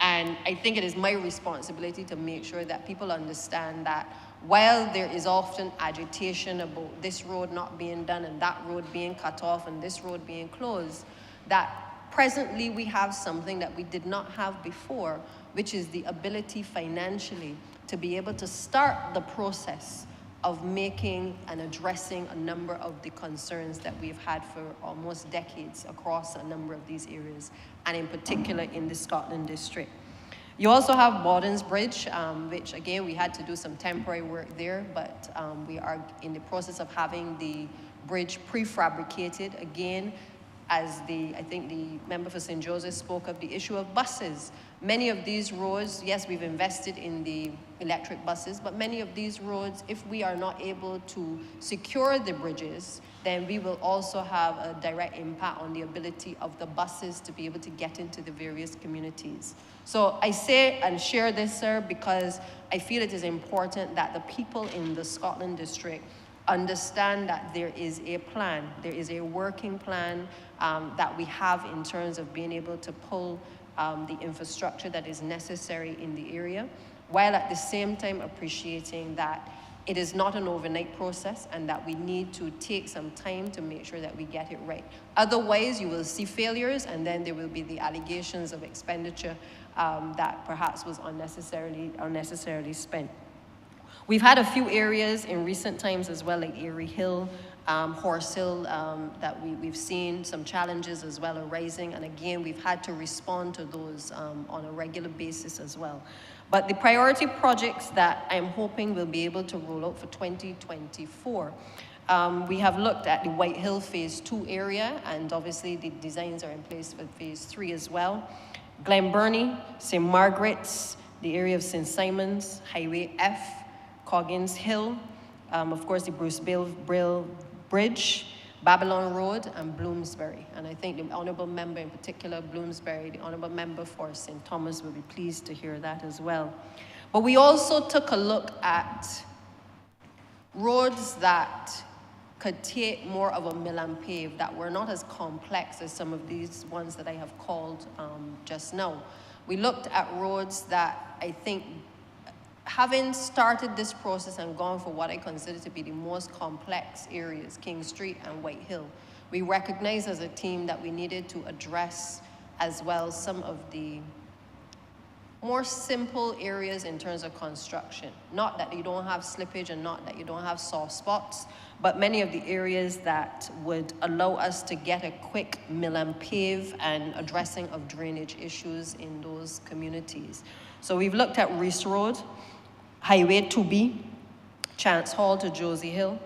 And I think it is my responsibility to make sure that people understand that while there is often agitation about this road not being done and that road being cut off and this road being closed, that presently we have something that we did not have before, which is the ability financially to be able to start the process of making and addressing a number of the concerns that we've had for almost decades across a number of these areas, and in particular in the Scotland district. You also have Borden's Bridge, which again, we had to do some temporary work there, but we are in the process of having the bridge prefabricated. Again, as I think the member for St. Joseph spoke of the issue of buses. Many of these roads, yes, we've invested in the electric buses, but many of these roads, if we are not able to secure the bridges, then we will also have a direct impact on the ability of the buses to be able to get into the various communities. So I say and share this, sir, because I feel it is important that the people in the Scotland district understand that there is a plan, there is a working plan that we have in terms of being able to pull the infrastructure that is necessary in the area, while at the same time appreciating that it is not an overnight process and that we need to take some time to make sure that we get it right. Otherwise, you will see failures, and then there will be the allegations of expenditure that perhaps was unnecessarily spent. We've had a few areas in recent times as well, like Erie Hill, Horse Hill, that we've seen some challenges as well arising. And again, we've had to respond to those on a regular basis as well. But the priority projects that I'm hoping will be able to roll out for 2024, we have looked at the White Hill Phase 2 area, and obviously the designs are in place for Phase 3 as well. Glen Burnie, St. Margaret's, the area of St. Simon's, Highway F, Coggins Hill, of course the Bruce Brill Bridge, Babylon Road, and Bloomsbury. And I think the Honourable Member in particular, Bloomsbury, the Honourable Member for St. Thomas will be pleased to hear that as well. But we also took a look at roads that could take more of a mill and pave, that were not as complex as some of these ones that I have called just now. We looked at roads that I think, having started this process and gone for what I consider to be the most complex areas, King Street and White Hill, we recognized as a team that we needed to address as well some of the more simple areas in terms of construction. Not that you don't have slippage and not that you don't have soft spots, but many of the areas that would allow us to get a quick mill and pave and addressing of drainage issues in those communities. So we've looked at Reese Road, Highway 2B, Chance Hall to Josie Hill,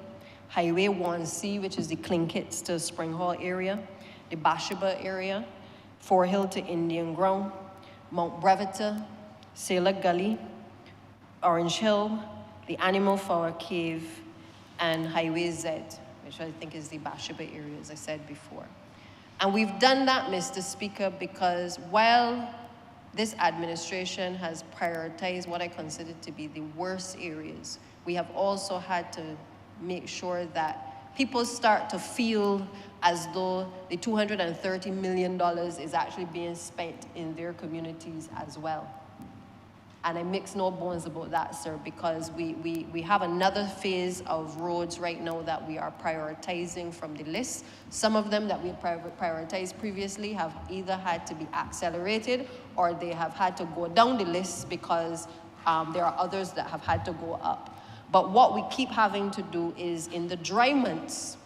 Highway 1C, which is the Clinkets to Spring Hall area, the Bathsheba area, Fore Hill to Indian Ground, Mount Brevita, Sailor Gully, Orange Hill, the Animal Flower Cave, and Highway Z, which I think is the Bathsheba area, as I said before. And we've done that, Mr. Speaker, because while this administration has prioritized what I consider to be the worst areas, we have also had to make sure that people start to feel as though the $230 million is actually being spent in their communities as well. And I make no bones about that, sir, because we have another phase of roads right now that we are prioritizing from the list. Some of them that we prioritized previously have either had to be accelerated or they have had to go down the list because there are others that have had to go up. But what we keep having to do is in the dry months,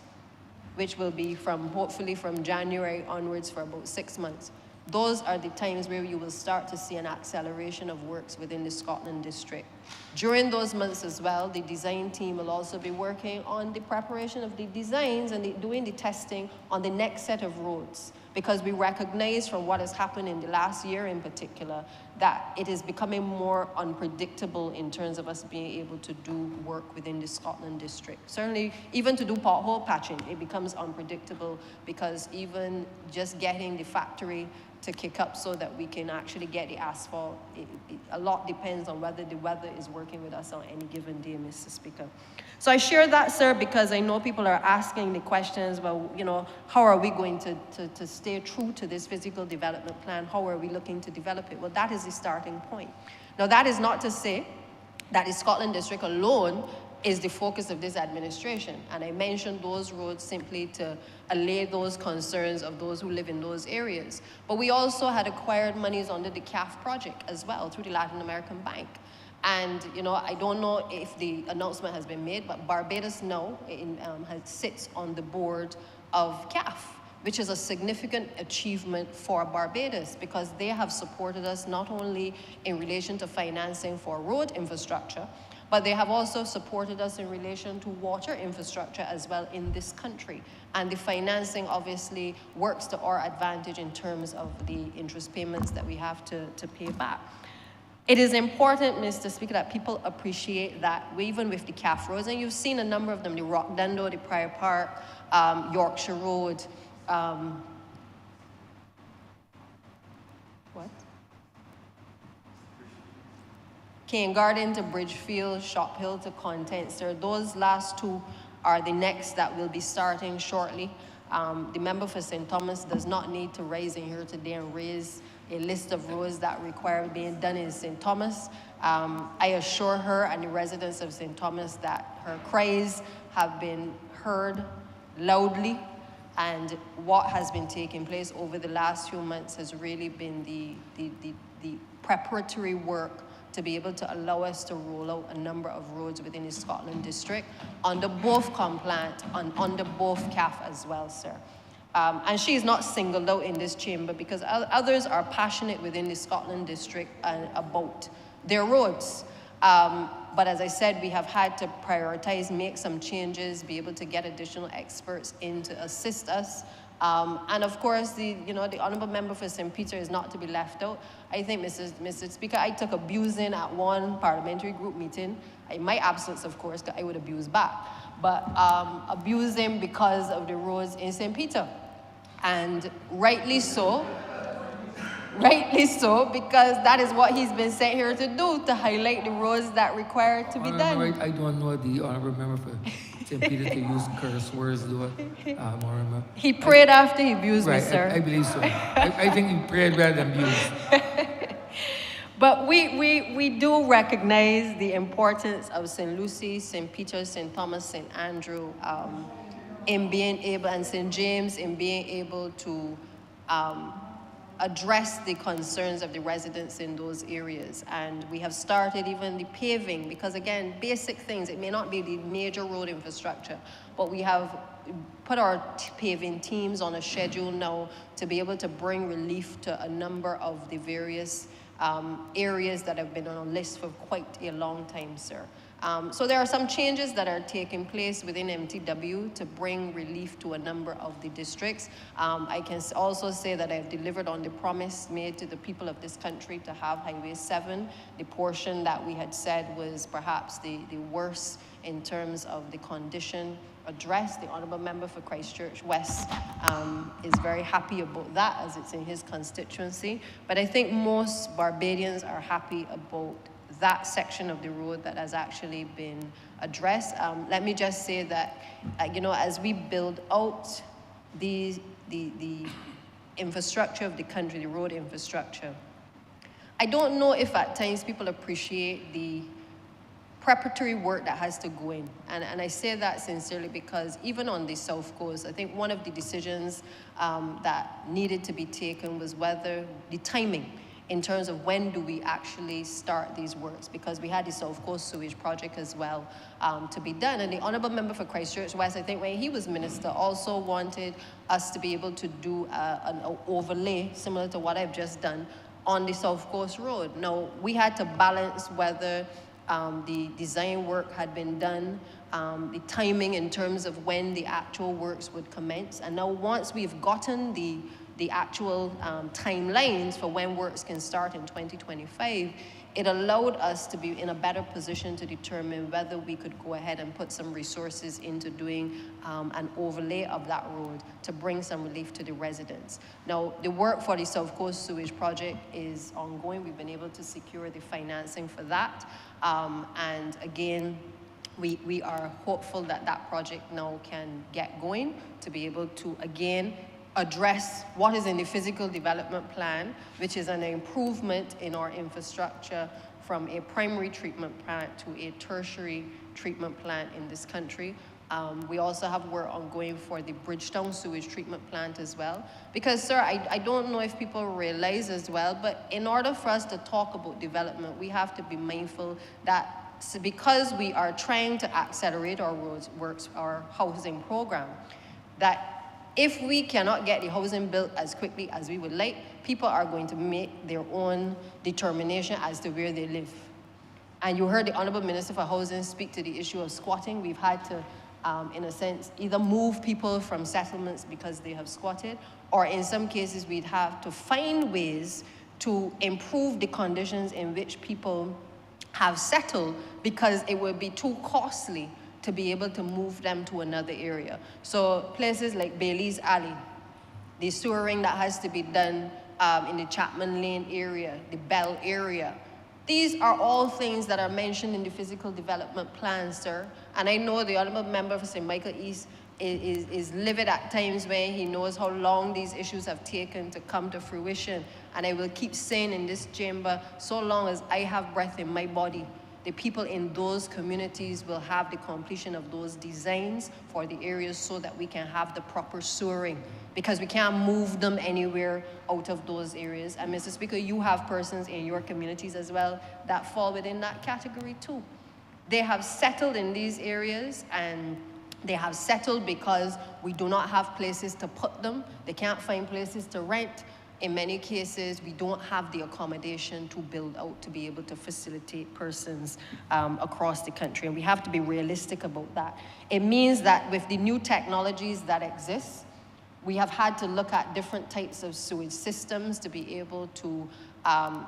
which will be hopefully from January onwards for about 6 months, those are the times where you will start to see an acceleration of works within the Scotland district. During those months as well, the design team will also be working on the preparation of the designs and doing the testing on the next set of roads. because we recognize from what has happened in the last year in particular that it is becoming more unpredictable in terms of us being able to do work within the Scotland district. Certainly, even to do pothole patching, it becomes unpredictable because even just getting the factory to kick up so that we can actually get the asphalt, a lot depends on whether the weather is working with us on any given day, Mr. Speaker. So I share that, sir, because I know people are asking the questions, well, you know, how are we going to stay true to this physical development plan? How are we looking to develop it? Well, that is the starting point. Now, that is not to say that the Scotland district alone is the focus of this administration. And I mentioned those roads simply to allay those concerns of those who live in those areas. But we also had acquired monies under the CAF project as well through the Latin American Bank. And, you know, I don't know if the announcement has been made, but Barbados now sits on the board of CAF, which is a significant achievement for Barbados because they have supported us not only in relation to financing for road infrastructure, but they have also supported us in relation to water infrastructure as well in this country. And the financing obviously works to our advantage in terms of the interest payments that we have to pay back. It is important, Mr. Speaker, that people appreciate that even with the CAF roads, and you've seen a number of them, the Rockdundo, the Prior Park, Yorkshire Road, Cane Garden to Bridgefield, Shop Hill to Contensor. Those last two are the next that will be starting shortly. The member for St. Thomas does not need to rise in here today and raise a list of roads that require being done in St. Thomas. I assure her and the residents of St. Thomas that her cries have been heard loudly, and what has been taking place over the last few months has really been the preparatory work to be able to allow us to roll out a number of roads within the Scotland district under both Complant and under both CAF as well, sir. And she is not singled out in this chamber because others are passionate within the Scotland district about their roads. But as I said, we have had to prioritize, make some changes, be able to get additional experts in to assist us. And of course, the Honourable Member for St. Peter is not to be left out. I think, Mr. Speaker, I took abusing at one parliamentary group meeting. In my absence, of course, because I would abuse back. But abusing because of the roads in St. Peter. And rightly so, because that is what he's been sent here to do, to highlight the roads that require to be done. Right, I don't know the Honourable Member for St. Peter to use curse words, though. He prayed after he abused me, sir. I believe so. I think he prayed rather than abused. But we do recognize the importance of St. Lucie, St. Peter, St. Thomas, St. Andrew, in being able, and St. James, in being able to address the concerns of the residents in those areas. And we have started even the paving, because again, basic things, it may not be the major road infrastructure, but we have put our paving teams on a schedule now to be able to bring relief to a number of the various areas that have been on a list for quite a long time, sir. So there are some changes that are taking place within MTW to bring relief to a number of the districts. I can also say that I've delivered on the promise made to the people of this country to have Highway 7, the portion that we had said was perhaps the worst in terms of the condition addressed. The Honourable Member for Christchurch West is very happy about that as it's in his constituency. But I think most Barbadians are happy about that section of the road that has actually been addressed. Let me just say that, as we build out the infrastructure of the country, the road infrastructure, I don't know if at times people appreciate the preparatory work that has to go in. And I say that sincerely because even on the South Coast, I think one of the decisions that needed to be taken was whether the timing in terms of when do we actually start these works, because we had the South Coast Sewage Project as well to be done. And the Honourable Member for Christchurch West, I think when he was Minister, also wanted us to be able to do an overlay similar to what I've just done on the South Coast Road. Now, we had to balance whether the design work had been done, the timing in terms of when the actual works would commence. And now once we've gotten the the actual timelines for when works can start in 2025, it allowed us to be in a better position to determine whether we could go ahead and put some resources into doing an overlay of that road to bring some relief to the residents. Now, the work for the South Coast Sewage Project is ongoing. We've been able to secure the financing for that. And again, we are hopeful that that project now can get going to be able to, again, address what is in the physical development plan, which is an improvement in our infrastructure from a primary treatment plant to a tertiary treatment plant in this country. We also have work ongoing for the Bridgetown sewage treatment plant as well. Because, sir, I don't know if people realize as well, but in order for us to talk about development, we have to be mindful that because we are trying to accelerate our our housing program, that if we cannot get the housing built as quickly as we would like, people are going to make their own determination as to where they live. And you heard the Honourable Minister for Housing speak to the issue of squatting. We've had to, in a sense, either move people from settlements because they have squatted, or in some cases we'd have to find ways to improve the conditions in which people have settled because it would be too costly to be able to move them to another area. So places like Bailey's Alley, the sewering that has to be done in the Chapman Lane area, the Bell area, these are all things that are mentioned in the physical development plan, sir. And I know the Honourable Member for St. Michael East is livid at times when he knows how long these issues have taken to come to fruition. And I will keep saying in this chamber, so long as I have breath in my body, the people in those communities will have the completion of those designs for the areas so that we can have the proper sewering, because we can't move them anywhere out of those areas. And Mr. Speaker, you have persons in your communities as well that fall within that category too. They have settled in these areas, and they have settled because we do not have places to put them. They can't find places to rent. In many cases, we don't have the accommodation to build out to be able to facilitate persons across the country. And we have to be realistic about that. It means that with the new technologies that exist, we have had to look at different types of sewage systems to be able to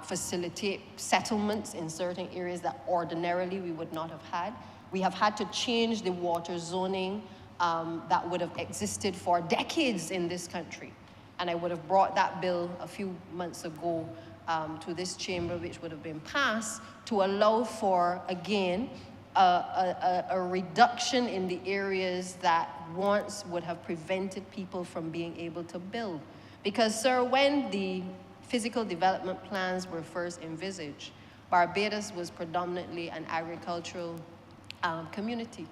facilitate settlements in certain areas that ordinarily we would not have had. We have had to change the water zoning that would have existed for decades in this country. And I would have brought that bill a few months ago to this chamber, which would have been passed to allow for, again, a reduction in the areas that once would have prevented people from being able to build. Because, sir, when the physical development plans were first envisaged, Barbados was predominantly an agricultural community.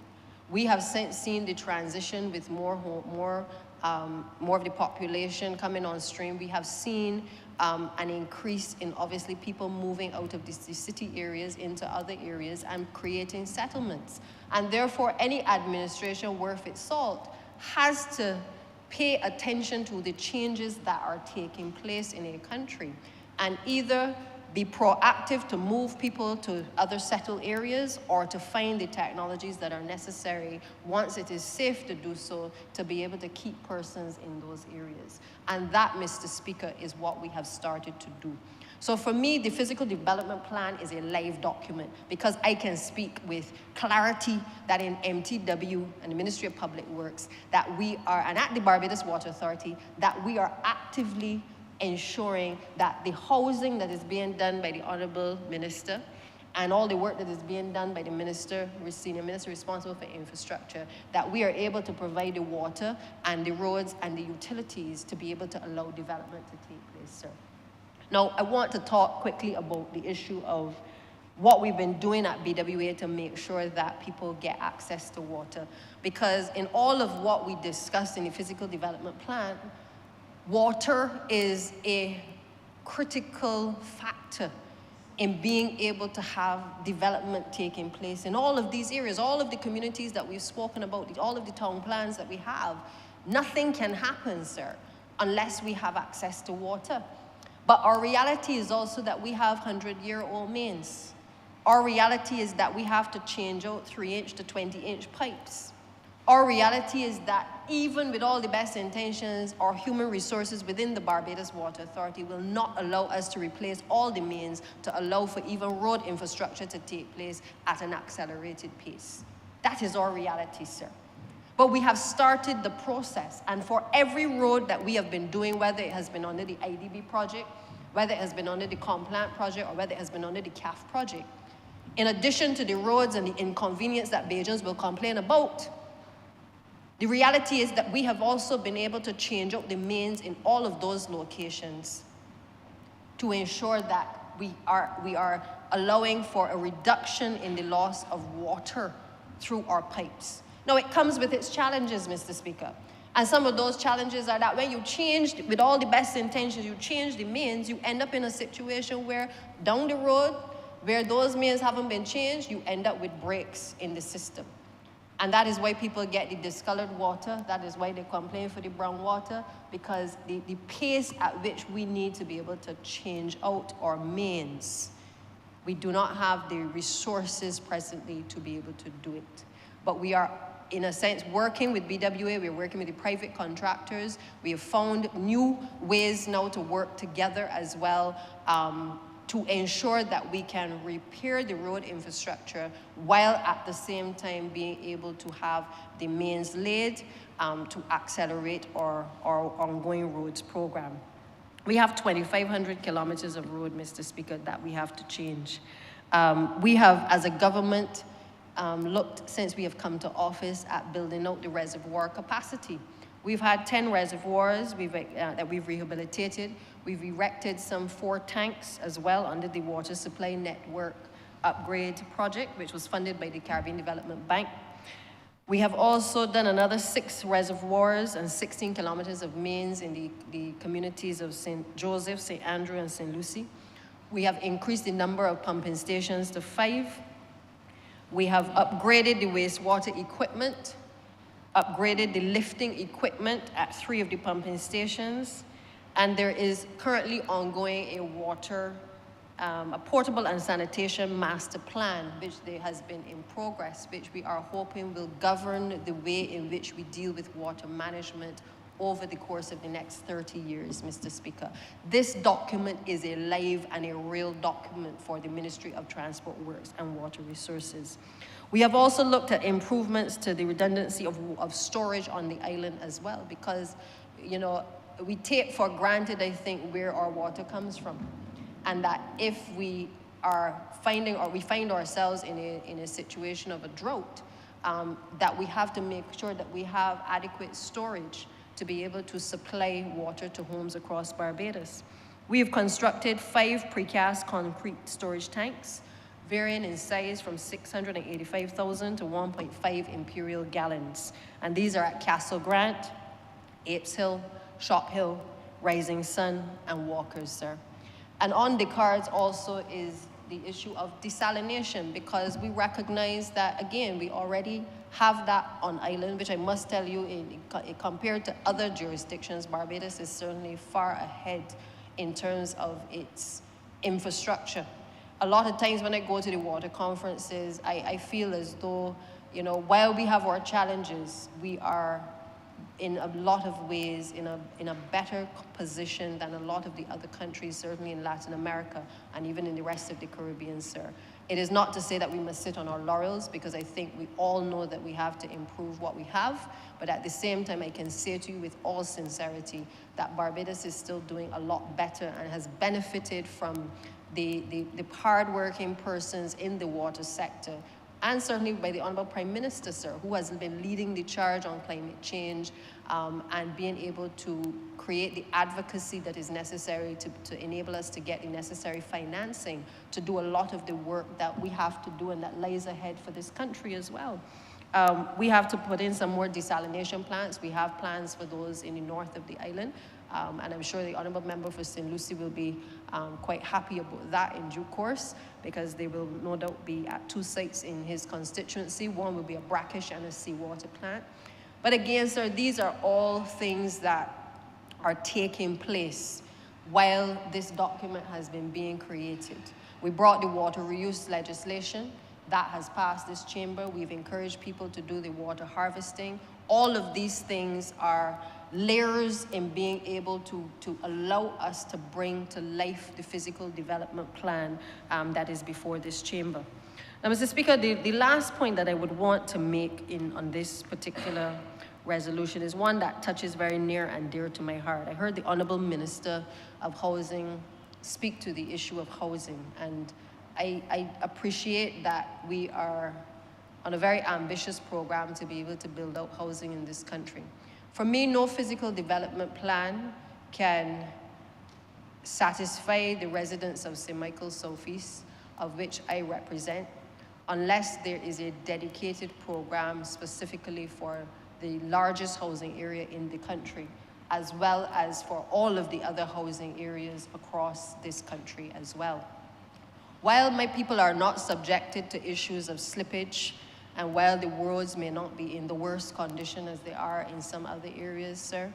We have since seen the transition with more of the population coming on stream. We have seen an increase in obviously people moving out of the city areas into other areas and creating settlements. And therefore, any administration worth its salt has to pay attention to the changes that are taking place in a country and either be proactive to move people to other settled areas or to find the technologies that are necessary once it is safe to do so to be able to keep persons in those areas. And that, Mr. Speaker, is what we have started to do. So for me, the physical development plan is a live document because I can speak with clarity that in MTW and the Ministry of Public Works that we are, and at the Barbados Water Authority, that we are actively ensuring that the housing that is being done by the Honourable Minister and all the work that is being done by the Minister, Senior Minister responsible for infrastructure, that we are able to provide the water and the roads and the utilities to be able to allow development to take place, sir. Now, I want to talk quickly about the issue of what we've been doing at BWA to make sure that people get access to water. Because in all of what we discussed in the physical development plan, water is a critical factor in being able to have development taking place in all of these areas, all of the communities that we've spoken about, all of the town plans that we have. Nothing can happen, sir, unless we have access to water. But our reality is also that we have 100-year-old mains. Our reality is that we have to change out 3-inch to 20-inch pipes. Our reality is that even with all the best intentions, our human resources within the Barbados Water Authority will not allow us to replace all the means to allow for even road infrastructure to take place at an accelerated pace. That is our reality, sir. But we have started the process, and for every road that we have been doing, whether it has been under the IDB project, whether it has been under the Complant project, or whether it has been under the CAF project, in addition to the roads and the inconvenience that Bajans will complain about, the reality is that we have also been able to change out the mains in all of those locations to ensure that we are allowing for a reduction in the loss of water through our pipes. Now, it comes with its challenges, Mr. Speaker. And some of those challenges are that when you change, with all the best intentions, you change the mains, you end up in a situation where down the road, where those mains haven't been changed, you end up with breaks in the system. And that is why people get the discolored water. That is why they complain for the brown water, because the pace at which we need to be able to change out our mains, we do not have the resources presently to be able to do it. But we are, in a sense, working with BWA, we're working with the private contractors. We have found new ways now to work together as well, to ensure that we can repair the road infrastructure while at the same time being able to have the mains laid to accelerate our ongoing roads program. We have 2,500 kilometers of road, Mr. Speaker, that we have to change. We have, as a government, looked, since we have come to office, at building out the reservoir capacity. We've had 10 reservoirs that we've rehabilitated. We've erected some 4 tanks as well under the Water Supply Network Upgrade Project, which was funded by the Caribbean Development Bank. We have also done another 6 reservoirs and 16 kilometers of mains in the communities of St. Joseph, St. Andrew, and St. Lucie. We have increased the number of pumping stations to 5. We have upgraded the wastewater equipment, upgraded the lifting equipment at 3 of the pumping stations, and there is currently ongoing a portable and sanitation master plan, which there has been in progress, which we are hoping will govern the way in which we deal with water management over the course of the next 30 years, Mr. Speaker. This document is a live and a real document for the Ministry of Transport Works and Water Resources. We have also looked at improvements to the redundancy of storage on the island as well, because, you know, we take for granted, I think, where our water comes from. And that if we are finding, or we find ourselves in a situation of a drought, that we have to make sure that we have adequate storage to be able to supply water to homes across Barbados. We have constructed 5 precast concrete storage tanks, varying in size from 685,000 to 1.5 imperial gallons. And these are at Castle Grant, Apes Hill, Shop Hill, Rising Sun, and Walkers, sir. And on the cards also is the issue of desalination, because we recognize that, again, we already have that on island, which I must tell you, compared to other jurisdictions, Barbados is certainly far ahead in terms of its infrastructure. A lot of times when I go to the water conferences, I feel as though, you know, while we have our challenges, we are in a lot of ways in a better position than a lot of the other countries, certainly in Latin America and even in the rest of the Caribbean, sir. It is not to say that we must sit on our laurels, because I think we all know that we have to improve what we have. But at the same time, I can say to you with all sincerity that Barbados is still doing a lot better and has benefited from the hard-working persons in the water sector, and certainly by the Honourable Prime Minister, sir, who has been leading the charge on climate change and being able to create the advocacy that is necessary to enable us to get the necessary financing to do a lot of the work that we have to do and that lies ahead for this country as well. We have to put in some more desalination plants. We have plans for those in the north of the island. And I'm sure the Honourable Member for St. Lucie will be quite happy about that in due course, because they will no doubt be at 2 sites in his constituency. One will be a brackish and a seawater plant. But again, sir, these are all things that are taking place while this document has been being created. We brought the water reuse legislation. that has passed this chamber. We've encouraged people to do the water harvesting. All of these things are layers in being able to allow us to bring to life the physical development plan that is before this chamber. Now, Mr. Speaker, the last point that I would want to make on this particular resolution is one that touches very near and dear to my heart. I heard the Honourable Minister of Housing speak to the issue of housing, and I appreciate that we are on a very ambitious program to be able to build out housing in this country. For me, no physical development plan can satisfy the residents of St. Michael's Southeast, of which I represent, unless there is a dedicated program specifically for the largest housing area in the country, as well as for all of the other housing areas across this country as well. While my people are not subjected to issues of slippage, and while the roads may not be in the worst condition as they are in some other areas, sir,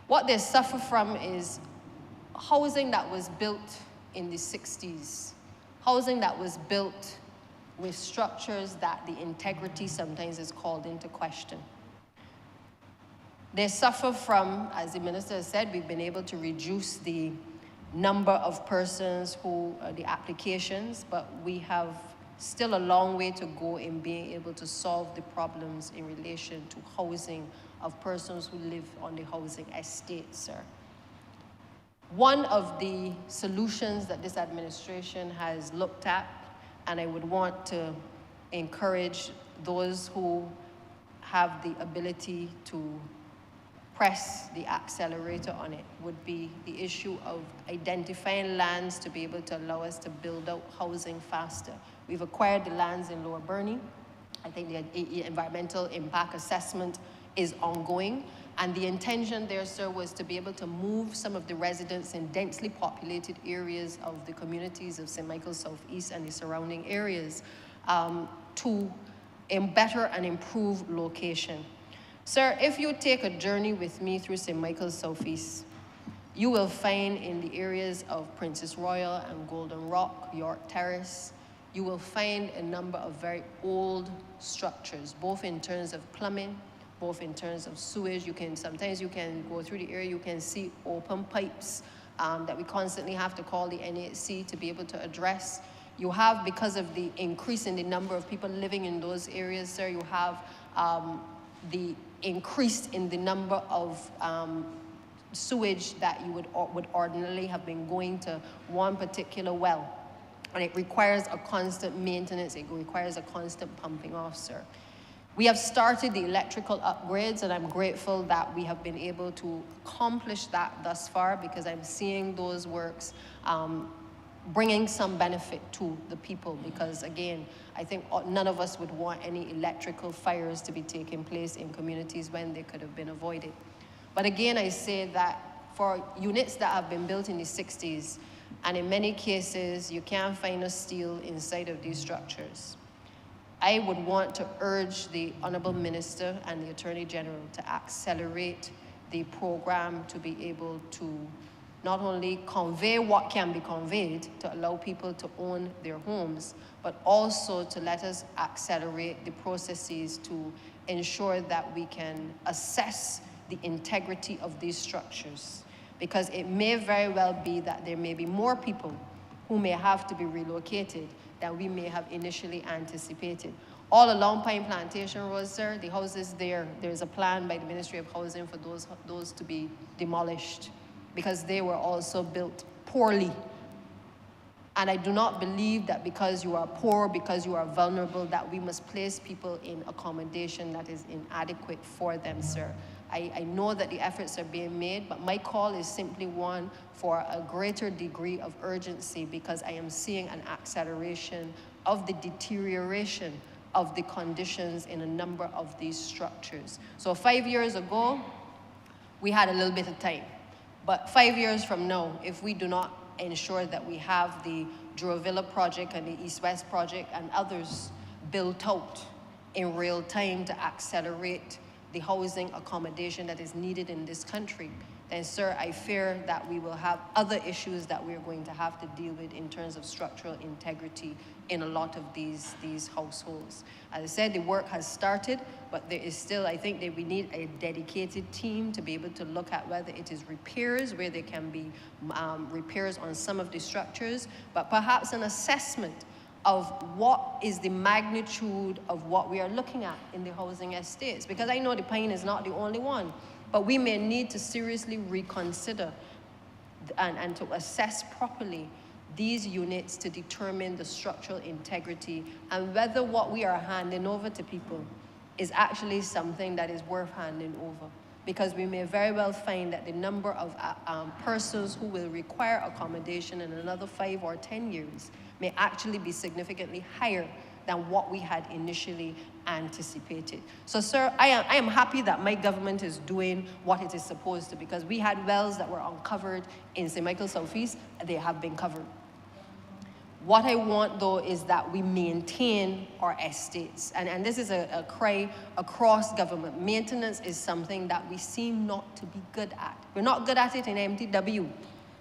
what they suffer from is housing that was built in the 60s, housing that was built with structures that the integrity sometimes is called into question. They suffer from, as the minister has said, we've been able to reduce the number of persons who, the applications, but we have still a long way to go in being able to solve the problems in relation to housing of persons who live on the housing estate, sir. One of the solutions that this administration has looked at, and I would want to encourage those who have the ability to press the accelerator on it, would be the issue of identifying lands to be able to allow us to build out housing faster. We've acquired the lands in Lower Burney. I think the environmental impact assessment is ongoing. And the intention there, sir, was to be able to move some of the residents in densely populated areas of the communities of St. Michael's Southeast and the surrounding areas to a better and improved location. Sir, if you take a journey with me through St. Michael's Southeast, you will find in the areas of Princess Royal and Golden Rock, York Terrace, you will find a number of very old structures, both in terms of plumbing, both in terms of sewage. Sometimes you can go through the area, you can see open pipes that we constantly have to call the NHC to be able to address. You have, because of the increase in the number of people living in those areas, sir, you have the increase in the number of sewage that you would ordinarily have been going to one particular well. And it requires a constant maintenance, it requires a constant pumping off, sir. We have started the electrical upgrades, and I'm grateful that we have been able to accomplish that thus far, because I'm seeing those works bringing some benefit to the people, because again, I think none of us would want any electrical fires to be taking place in communities when they could have been avoided. But again, I say that for units that have been built in the 60s, and in many cases, you can't find a steel inside of these structures, I would want to urge the Honourable Minister and the Attorney General to accelerate the program to be able to not only convey what can be conveyed to allow people to own their homes, but also to let us accelerate the processes to ensure that we can assess the integrity of these structures. Because it may very well be that there may be more people who may have to be relocated than we may have initially anticipated. All along Pine Plantation Road, sir, the houses there's a plan by the Ministry of Housing for those to be demolished, because they were also built poorly. And I do not believe that because you are poor, because you are vulnerable, that we must place people in accommodation that is inadequate for them, sir. I know that the efforts are being made, but my call is simply one for a greater degree of urgency, because I am seeing an acceleration of the deterioration of the conditions in a number of these structures. So 5 years ago, we had a little bit of time. But 5 years from now, if we do not ensure that we have the Juravilla project and the East-West project and others built out in real time to accelerate the housing accommodation that is needed in this country, then, sir, I fear that we will have other issues that we're going to have to deal with in terms of structural integrity in a lot of these households. As I said, the work has started, but there is still, I think that we need a dedicated team to be able to look at whether it is repairs, where there can be repairs on some of the structures, but perhaps an assessment of what is the magnitude of what we are looking at in the housing estates. Because I know the Pine is not the only one, but we may need to seriously reconsider and to assess properly these units to determine the structural integrity and whether what we are handing over to people is actually something that is worth handing over. Because we may very well find that the number of persons who will require accommodation in another 5 or 10 years may actually be significantly higher than what we had initially anticipated. So, sir, I am happy that my government is doing what it is supposed to, because we had wells that were uncovered in St. Michael Southeast. They have been covered. What I want, though, is that we maintain our estates. And this is a cry across government. Maintenance is something that we seem not to be good at. We're not good at it in MTW.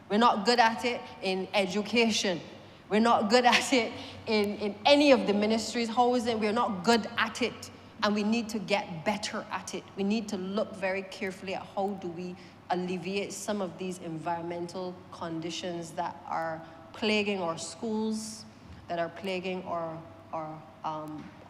We're not good at it in education. We're not good at it in any of the ministries, housing. We're not good at it, and we need to get better at it. We need to look very carefully at how do we alleviate some of these environmental conditions that are plaguing our schools, that are plaguing our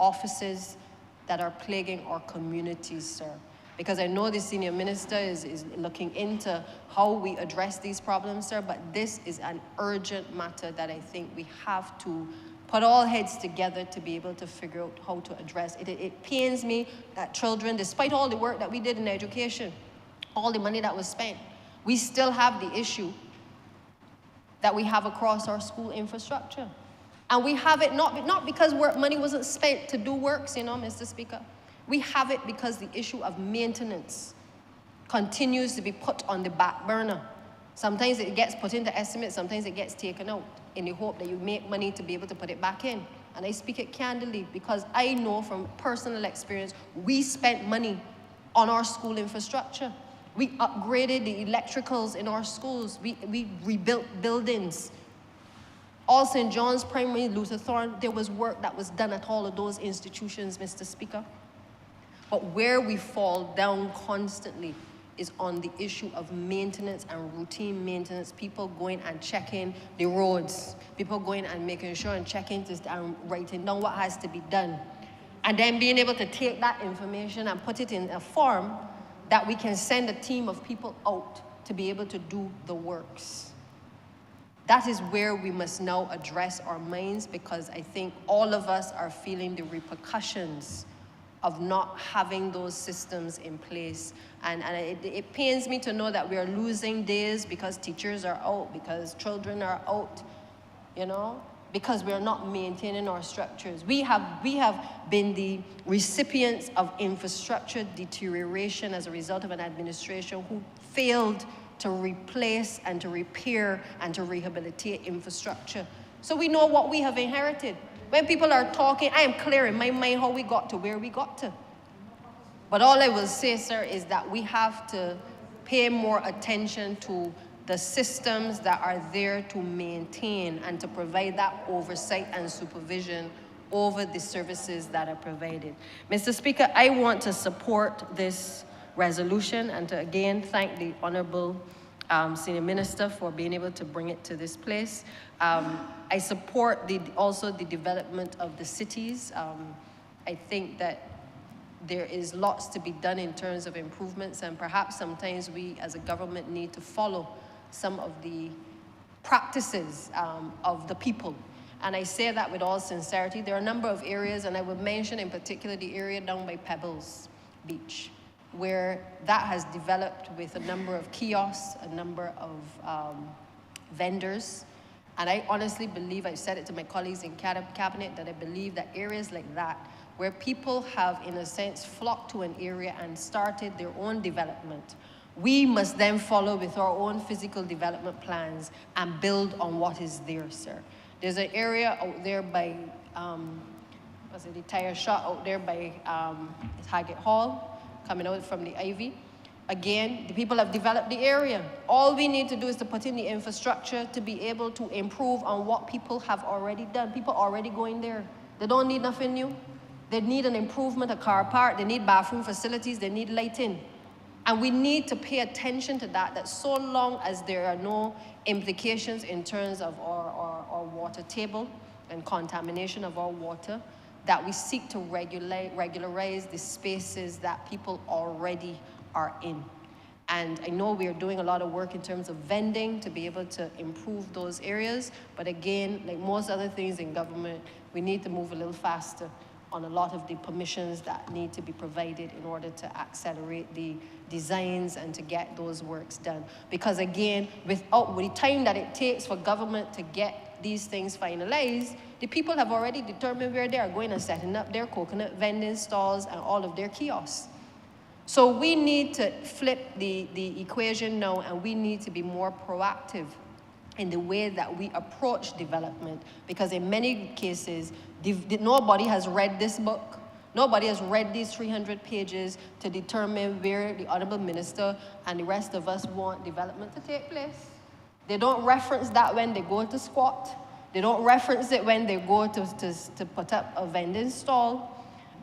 offices, that are plaguing our communities, sir. Because I know the senior minister is looking into how we address these problems, sir, but this is an urgent matter that I think we have to put all heads together to be able to figure out how to address it. It pains me that children, despite all the work that we did in education, all the money that was spent, we still have the issue that we have across our school infrastructure. And we have it not because money wasn't spent to do works, you know, Mr. Speaker. We have it because the issue of maintenance continues to be put on the back burner. Sometimes it gets put into estimates, sometimes it gets taken out in the hope that you make money to be able to put it back in. And I speak it candidly because I know from personal experience, we spent money on our school infrastructure. We upgraded the electricals in our schools. We rebuilt buildings. All St. John's Primary, Luther Thorne, there was work that was done at all of those institutions, Mr. Speaker. But where we fall down constantly is on the issue of maintenance and routine maintenance, people going and checking the roads, people going and making sure and checking and writing down what has to be done, and then being able to take that information and put it in a form that we can send a team of people out to be able to do the works. That is where we must now address our minds, because I think all of us are feeling the repercussions of not having those systems in place. And it pains me to know that we are losing days because teachers are out, because children are out, you know, because we are not maintaining our structures. We have been the recipients of infrastructure deterioration as a result of an administration who failed to replace and to repair and to rehabilitate infrastructure. So we know what we have inherited. When people are talking, I am clear in my mind how we got to where we got to. But all I will say, sir, is that we have to pay more attention to the systems that are there to maintain and to provide that oversight and supervision over the services that are provided. Mr. Speaker, I want to support this resolution and to again thank the Honourable Senior Minister for being able to bring it to this place. I support also the development of the cities. I think that there is lots to be done in terms of improvements, and perhaps sometimes we as a government need to follow some of the practices of the people. And I say that with all sincerity. There are a number of areas, and I would mention in particular the area down by Pebbles Beach, where that has developed with a number of kiosks, a number of vendors. And I honestly believe, I said it to my colleagues in cabinet, that I believe that areas like that, where people have, in a sense, flocked to an area and started their own development, we must then follow with our own physical development plans and build on what is there, sir. There's an area out there by, the tire shop out there by Target Hall, coming out from the Ivy. Again, the people have developed the area. All we need to do is to put in the infrastructure to be able to improve on what people have already done. People are already going there. They don't need nothing new. They need an improvement, a car park. They need bathroom facilities. They need lighting. And we need to pay attention to that so long as there are no implications in terms of our water table and contamination of our water, that we seek to regularize the spaces that people already are in. And I know we are doing a lot of work in terms of vending to be able to improve those areas. But again, like most other things in government, we need to move a little faster on a lot of the permissions that need to be provided in order to accelerate the designs and to get those works done. Because again, with the time that it takes for government to get these things finalized, the people have already determined where they are going and setting up their coconut vending stalls and all of their kiosks. So we need to flip the equation now, and we need to be more proactive in the way that we approach development, because in many cases, nobody has read this book. Nobody has read these 300 pages to determine where the Honourable Minister and the rest of us want development to take place. They don't reference that when they go to squat. They don't reference it when they go to put up a vending stall.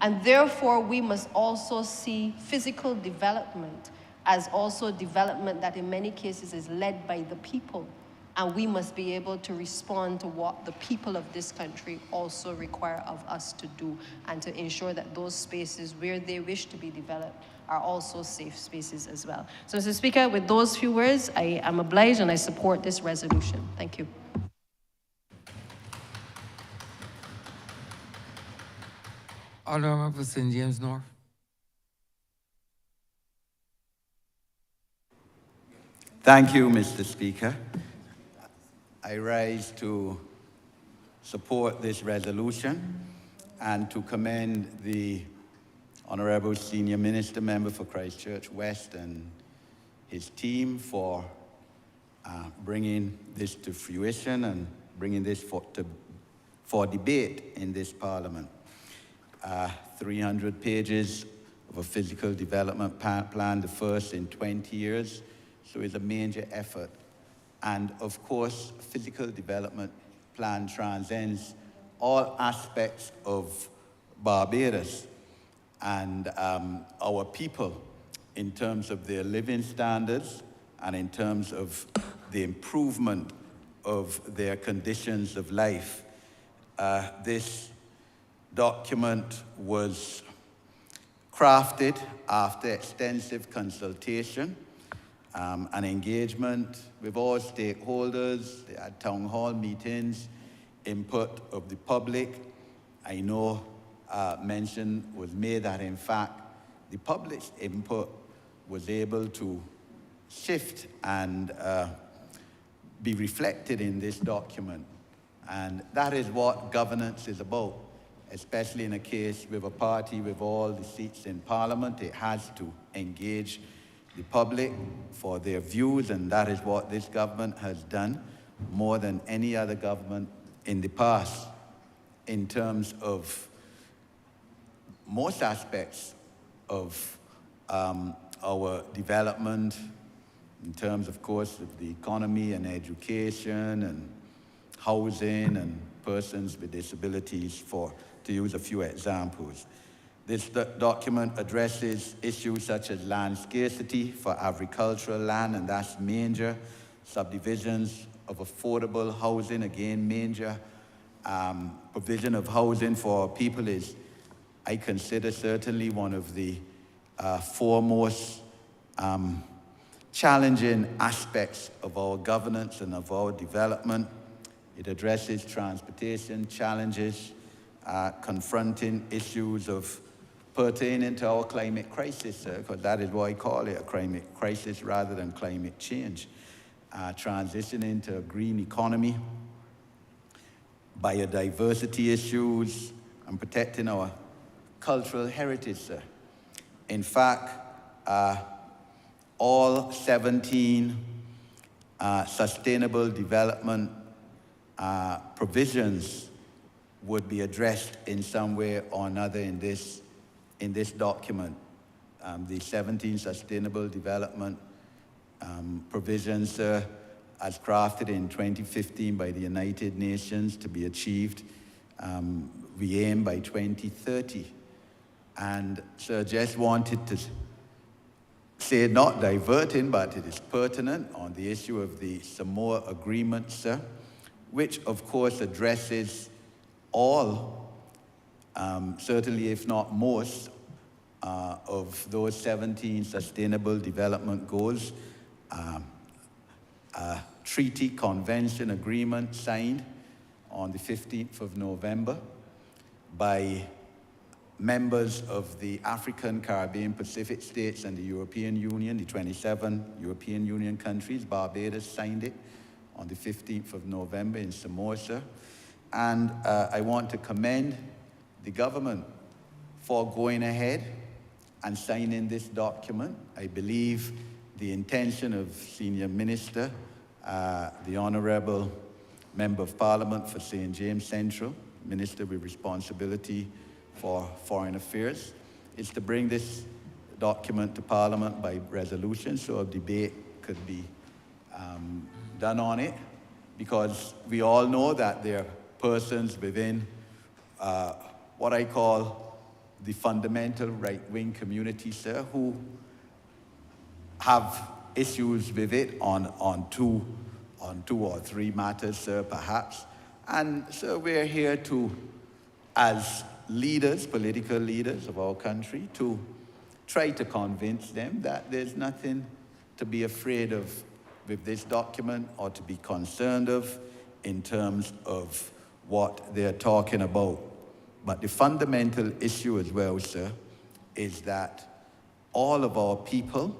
And therefore, we must also see physical development as also development that in many cases is led by the people. And we must be able to respond to what the people of this country also require of us to do, and to ensure that those spaces where they wish to be developed are also safe spaces as well. So, Mr. Speaker, with those few words, I am obliged and I support this resolution. Thank you. Honourable for St. James North. Thank you, Mr. Speaker. I rise to support this resolution and to commend the Honourable Senior Minister Member for Christchurch West and his team for bringing this to fruition and bringing this for debate in this Parliament. 300 pages of a physical development plan, the first in 20 years, so it's a major effort. And of course, physical development plan transcends all aspects of Barbados and our people in terms of their living standards and in terms of the improvement of their conditions of life. This document was crafted after extensive consultation and engagement with all stakeholders. They had town hall meetings, input of the public. I know mention was made that in fact the public's input was able to shift and be reflected in this document. And that is what governance is about, especially in a case with a party with all the seats in Parliament. It has to engage the public for their views, and that is what this government has done more than any other government in the past in terms of most aspects of our development, in terms, of course, of the economy and education and housing and persons with disabilities, to use a few examples. This document addresses issues such as land scarcity for agricultural land, and that's major. Subdivisions of affordable housing, again, major. Provision of housing for our people is, I consider, certainly one of the foremost challenging aspects of our governance and of our development. It addresses transportation challenges, confronting issues of pertaining to our climate crisis, because that is why I call it a climate crisis rather than climate change. Transitioning to a green economy, biodiversity issues, and protecting our cultural heritage, sir. In fact, all 17 sustainable development provisions would be addressed in some way or another in this document. the 17 Sustainable Development provisions as crafted in 2015 by the United Nations to be achieved, we aim by 2030. And so just wanted to say, not diverting, but it is pertinent on the issue of the Samoa Agreement, sir, which of course addresses all, certainly if not most, of those 17 Sustainable Development Goals. A treaty, convention, agreement signed on the 15th of November by members of the African, Caribbean, Pacific states and the European Union, the 27 European Union countries. Barbados signed it on the 15th of November in Samoa. And I want to commend the government for going ahead and signing this document. I believe the intention of Senior Minister, the Honourable Member of Parliament for St. James Central, Minister with responsibility for Foreign Affairs, is to bring this document to Parliament by resolution so a debate could be done on it, because we all know that there are persons within what I call the fundamental right-wing community, sir, who have issues with it on two or three matters, sir, perhaps. And so we're here to, as leaders, political leaders of our country, to try to convince them that there's nothing to be afraid of with this document or to be concerned of in terms of what they're talking about. But the fundamental issue as well, sir, is that all of our people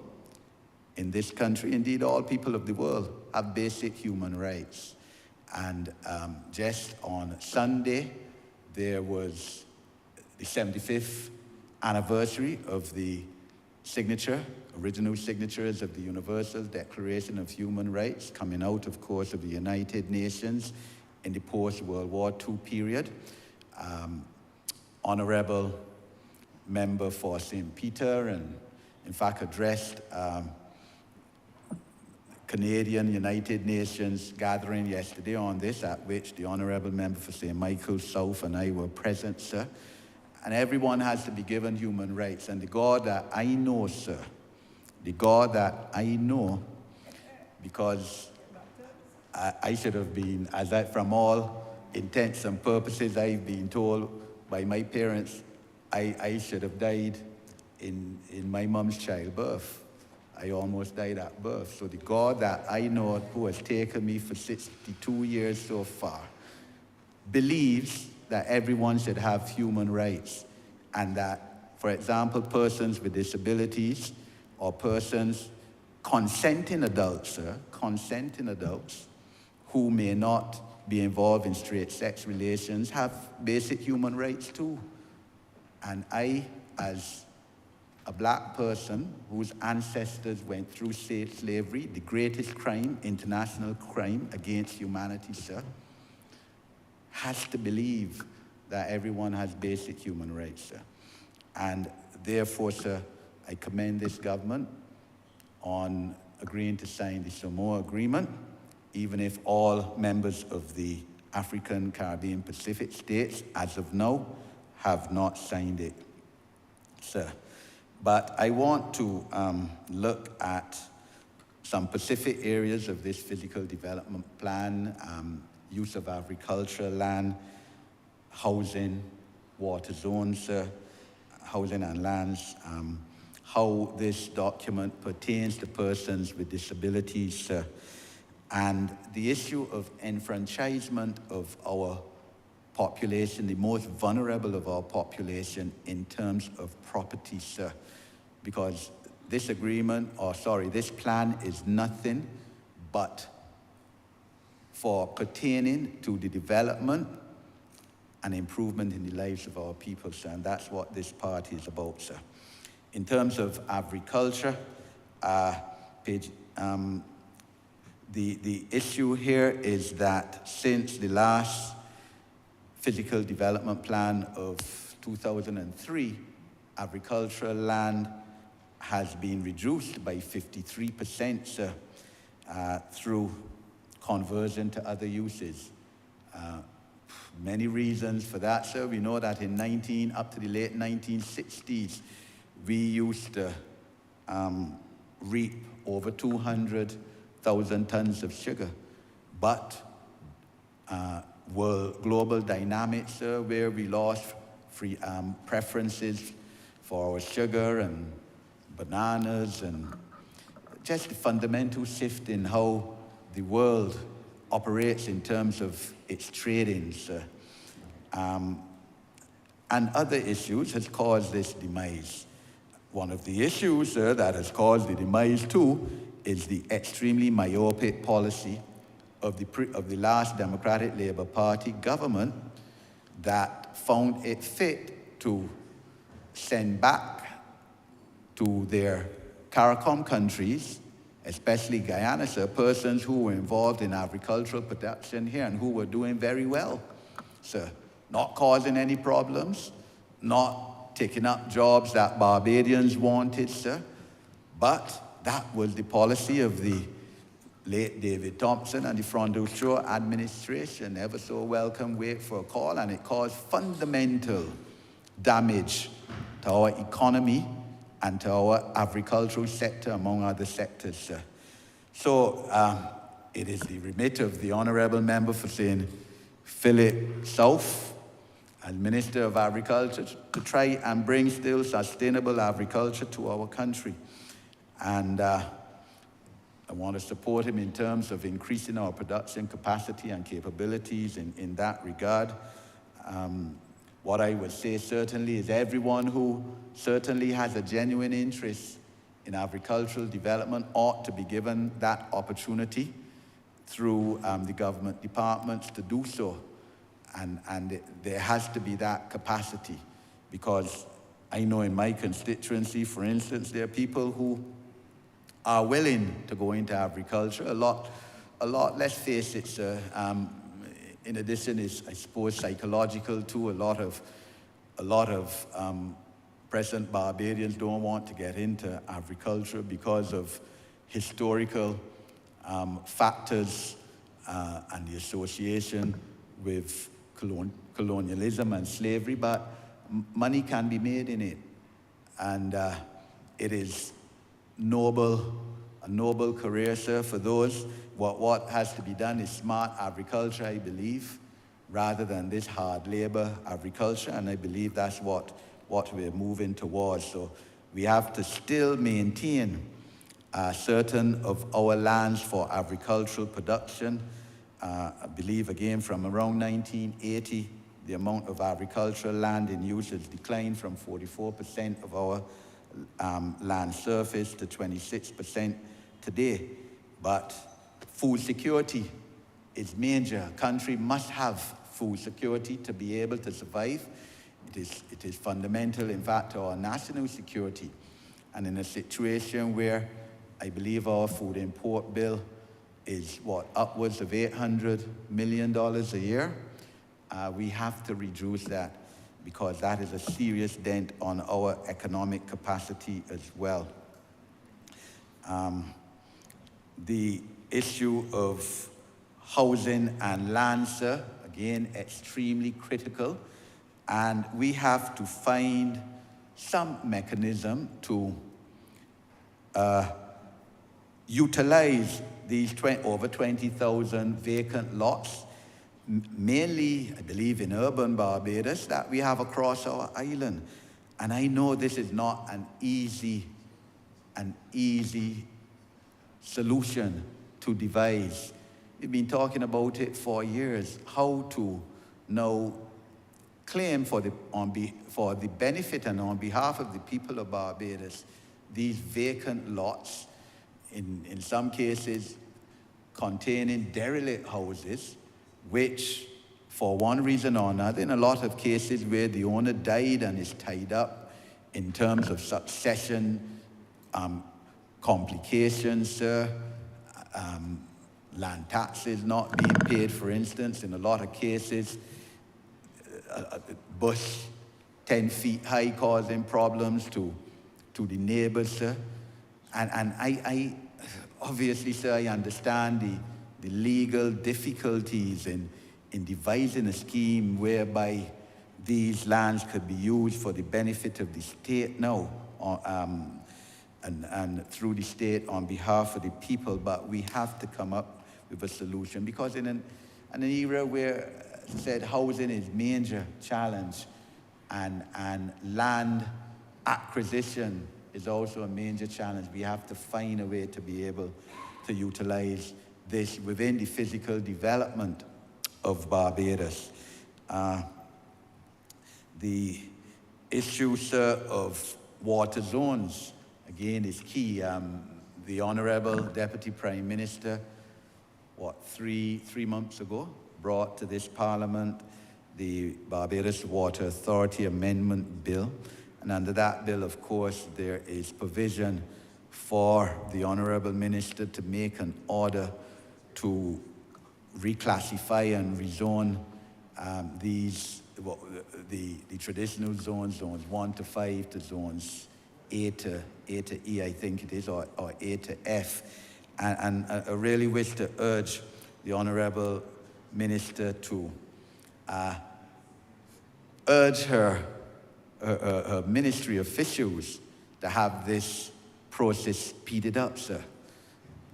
in this country, indeed all people of the world, have basic human rights. And just on Sunday, there was the 75th anniversary of the original signatures of the Universal Declaration of Human Rights, coming out, of course, of the United Nations in the post-World War II period. Honourable Member for St. Peter, and in fact addressed Canadian United Nations gathering yesterday on this, at which the Honourable Member for St. Michael's South and I were present, sir. And everyone has to be given human rights. And the God that I know, sir, the God that I know, because I should have been, from all intents and purposes, I've been told by my parents, I should have died in my mom's childbirth. I almost died at birth. So the God that I know, who has taken me for 62 years so far, believes that everyone should have human rights, and that, for example, persons with disabilities or persons, consenting adults, sir, consenting adults who may not be involved in straight sex relations have basic human rights too. And I, as a black person whose ancestors went through slavery, the greatest crime, international crime against humanity, sir, has to believe that everyone has basic human rights, sir. And therefore, sir, I commend this government on agreeing to sign the Samoa Agreement, even if all members of the African, Caribbean, Pacific states, as of now, have not signed it, sir. But I want to look at some specific areas of this physical development plan, use of agricultural land, housing, water zones, housing and lands, how this document pertains to persons with disabilities, and the issue of enfranchisement of our population, the most vulnerable of our population, in terms of property, sir. Because this this plan is nothing but for pertaining to the development and improvement in the lives of our people, sir. And that's what this party is about, sir. In terms of agriculture, the issue here is that since the last physical development plan of 2003, agricultural land has been reduced by 53%, sir, through conversion to other uses. Many reasons for that, sir. We know that up to the late 1960s, we used to reap over 200,000 tons of sugar. But global dynamics, where we lost preferences for our sugar and bananas, and just a fundamental shift in how the world operates in terms of its trading, and other issues has caused this demise. One of the issues that has caused the demise too is the extremely myopic policy of the last Democratic Labour Party government that found it fit to send back to their CARICOM countries, especially Guyana, sir, persons who were involved in agricultural production here and who were doing very well, sir. Not causing any problems, not taking up jobs that Barbadians wanted, sir. But that was the policy of the late David Thompson and the Frontal Shore administration. Ever so welcome wait for a call, and it caused fundamental damage to our economy and to our agricultural sector, among other sectors, sir. So it is the remit of the Honourable Member for St. Philip South, as Minister of Agriculture, to try and bring still sustainable agriculture to our country. And I want to support him in terms of increasing our production capacity and capabilities in that regard. What I would say certainly is everyone who certainly has a genuine interest in agricultural development ought to be given that opportunity through the government departments to do so. And there has to be that capacity, because I know in my constituency, for instance, there are people who are willing to go into agriculture. A lot, let's face it, sir. In addition, is I suppose psychological too. A lot of present Barbadians don't want to get into agriculture because of historical factors and the association with colonialism and slavery, but money can be made in it, and it is a noble career, sir, for those. What has to be done is smart agriculture, I believe, rather than this hard labor agriculture, and I believe that's what we're moving towards. So we have to still maintain certain of our lands for agricultural production. I believe, again, from around 1980, the amount of agricultural land in use has declined from 44% of our land surface to 26% today. But food security is major. A country must have food security to be able to survive. It is fundamental, in fact, to our national security. And in a situation where I believe our food import bill is upwards of $800 million a year, we have to reduce that, because that is a serious dent on our economic capacity as well. The issue of housing and land, sir, again, extremely critical, and we have to find some mechanism to utilize these over 20,000 vacant lots, mainly, I believe, in urban Barbados, that we have across our island. And I know this is not an easy solution to devise. We've been talking about it for years, how to now claim for the benefit and on behalf of the people of Barbados these vacant lots, in some cases containing derelict houses, which for one reason or another, in a lot of cases where the owner died and is tied up in terms of succession complications, land taxes not being paid, for instance, in a lot of cases, a bush 10 feet high causing problems to to the neighbors, sir. And I obviously, sir, I understand the legal difficulties in devising a scheme whereby these lands could be used for the benefit of the state now, and through the state on behalf of the people, but we have to come up with a solution, because in an era where said housing is major challenge and land acquisition is also a major challenge, we have to find a way to be able to utilize this within the physical development of Barbados. The issue, sir, of water zones, again, is key. The Honourable Deputy Prime Minister, three months ago, brought to this Parliament the Barbados Water Authority Amendment Bill. And under that bill, of course, there is provision for the Honourable Minister to make an order to reclassify and rezone the traditional zones 1 to 5 to zones A to E, I think it is, or A to F. And I really wish to urge the Honourable Minister to urge her ministry officials to have this process speeded up, sir.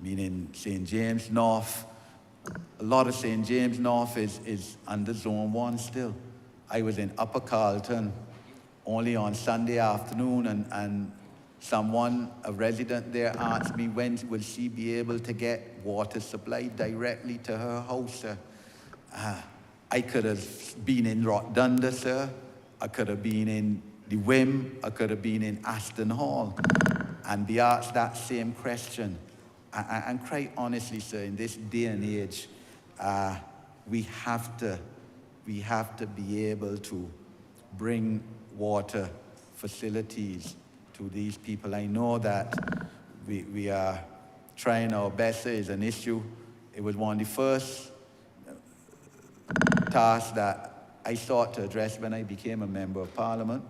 Meaning St. James North, a lot of St. James North is under Zone 1 still. I was in Upper Carlton only on Sunday afternoon, and someone, a resident there, asked me when will she be able to get water supplied directly to her house, sir. I could have been in Rotterdam, sir. I could have been in the Wim. I could have been in Aston Hall and be asked that same question. And quite honestly, sir, in this day and age, we have to be able to bring water facilities to these people. I know that we are trying our best. It's an issue. It was one of the first tasks that I sought to address when I became a member of Parliament,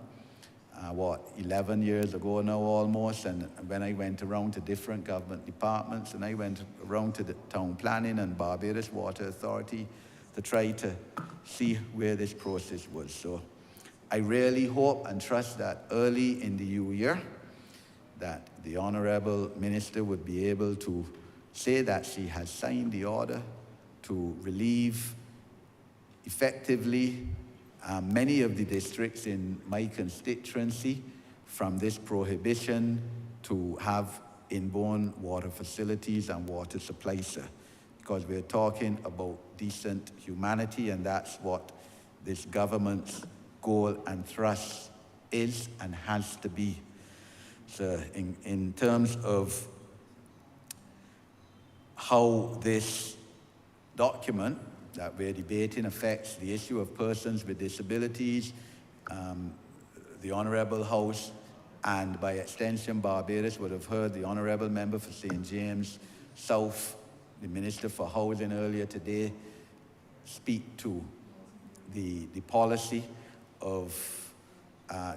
11 years ago now almost, and when I went around to different government departments, and I went around to the Town Planning and Barbados Water Authority to try to see where this process was. So I really hope and trust that early in the new year that the Honourable Minister would be able to say that she has signed the order to relieve effectively many of the districts in my constituency from this prohibition to have inborn water facilities and water supply, sir. Because we're talking about decent humanity, and that's what this government's goal and thrust is and has to be. So in terms of how this document that we're debating affects the issue of persons with disabilities, the Honourable House, and by extension Barbados would have heard the Honourable Member for St. James South, the Minister for Housing earlier today, speak to the policy of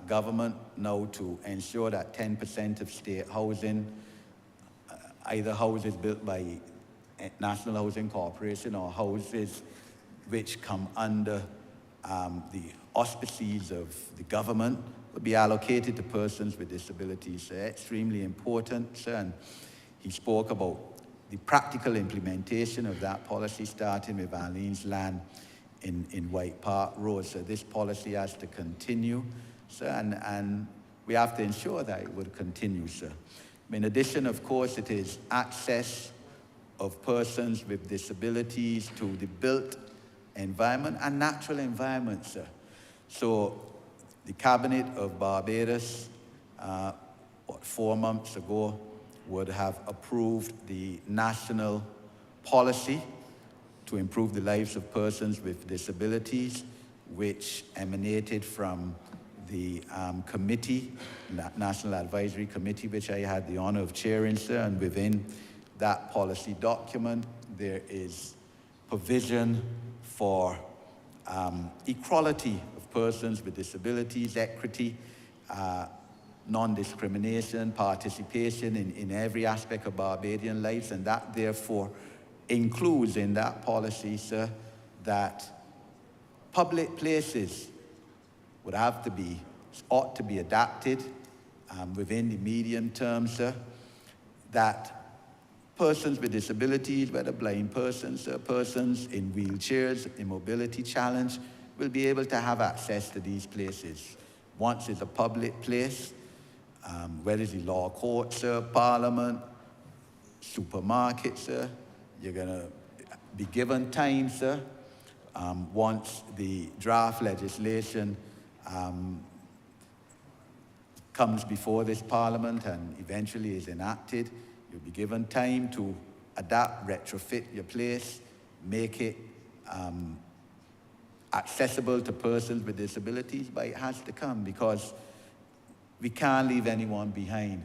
government now to ensure that 10% of state housing, either houses built by National Housing Corporation or houses which come under the auspices of the government, would be allocated to persons with disabilities. So extremely important, sir. And he spoke about the practical implementation of that policy, starting with Arlene's land in White Park Road. So this policy has to continue, sir, and we have to ensure that it would continue, sir. In addition, of course, it is access of persons with disabilities to the built environment and natural environment, sir. So the Cabinet of Barbados, 4 months ago, would have approved the national policy to improve the lives of persons with disabilities, which emanated from the committee, National Advisory Committee, which I had the honor of chairing, sir, and within that policy document, there is provision for equality of persons with disabilities, equity, non-discrimination, participation in every aspect of Barbadian lives, and that therefore includes in that policy, sir, that public places ought to be adapted within the medium term, sir, that persons with disabilities, whether blind persons or persons in wheelchairs, immobility challenge, will be able to have access to these places. Once it's a public place, whether it's the law courts, sir, parliament, supermarkets, sir, you're gonna be given time, sir, once the draft legislation comes before this parliament and eventually is enacted, you'll be given time to adapt, retrofit your place, make it accessible to persons with disabilities, but it has to come because we can't leave anyone behind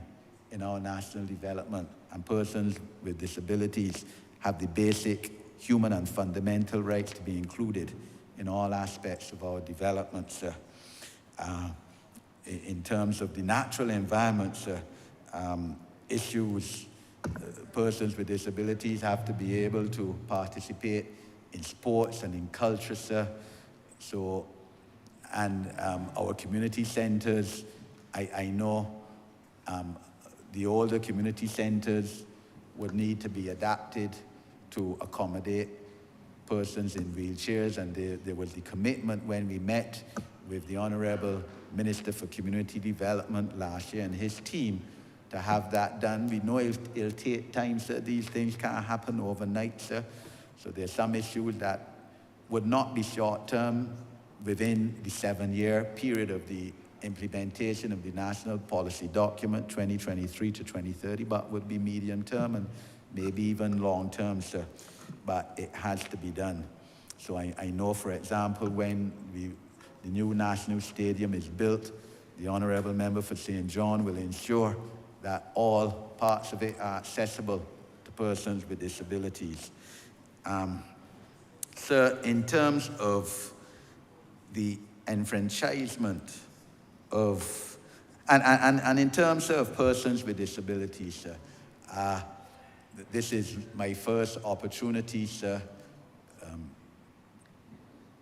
in our national development, and persons with disabilities have the basic human and fundamental rights to be included in all aspects of our development, sir. In terms of the natural environment, sir, issues, persons with disabilities have to be able to participate in sports and in culture, sir. So, and our community centers, I know the older community centers would need to be adapted to accommodate persons in wheelchairs, and there was the commitment when we met with the Honourable Minister for Community Development last year and his team to have that done. We know it'll take time, sir. These things can't happen overnight, sir. So there's some issues that would not be short-term within the 7-year period of the implementation of the national policy document 2023 to 2030, but would be medium-term and maybe even long-term, sir. But it has to be done. So I know, for example, when the new national stadium is built, the Honourable Member for St. John will ensure that all parts of it are accessible to persons with disabilities. Sir, in terms of the enfranchisement of, and in terms of persons with disabilities, sir, this is my first opportunity, sir,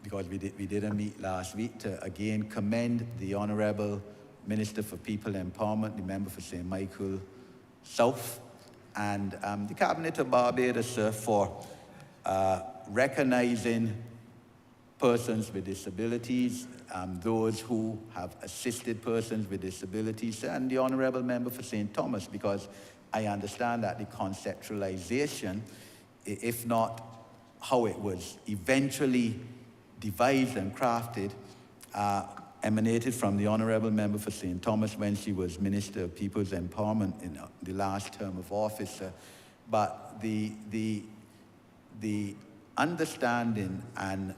because we didn't meet last week, to again commend the Honourable Minister for People Empowerment, the member for St. Michael South, and the Cabinet of Barbados, sir, for recognizing persons with disabilities, those who have assisted persons with disabilities, and the Honourable Member for St. Thomas, because I understand that the conceptualization, if not how it was eventually devised and crafted, emanated from the Honourable Member for St. Thomas when she was Minister of People's Empowerment in the last term of office. But the understanding and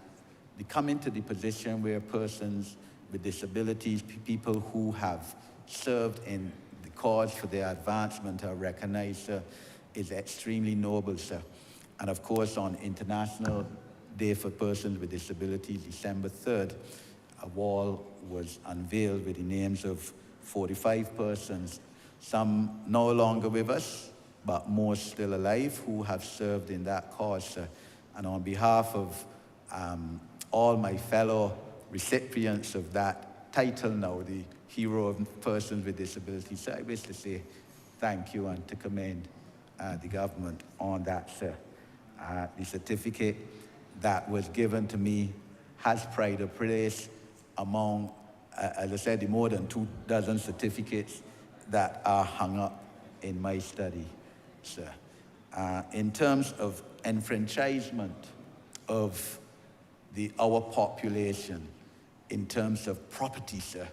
the coming to the position where persons with disabilities, people who have served in the cause for their advancement are recognized, is extremely noble, sir. And of course, on International Day for Persons with Disabilities, December 3rd, a wall was unveiled with the names of 45 persons, some no longer with us, but most still alive, who have served in that cause, sir. And on behalf of all my fellow recipients of that title now, the Hero of Persons with Disabilities, sir, I wish to say thank you and to commend the government on that, sir. The certificate that was given to me has pride of place among, as I said, the more than 24 certificates that are hung up in my study, sir. In terms of enfranchisement of our population, in terms of property, sir,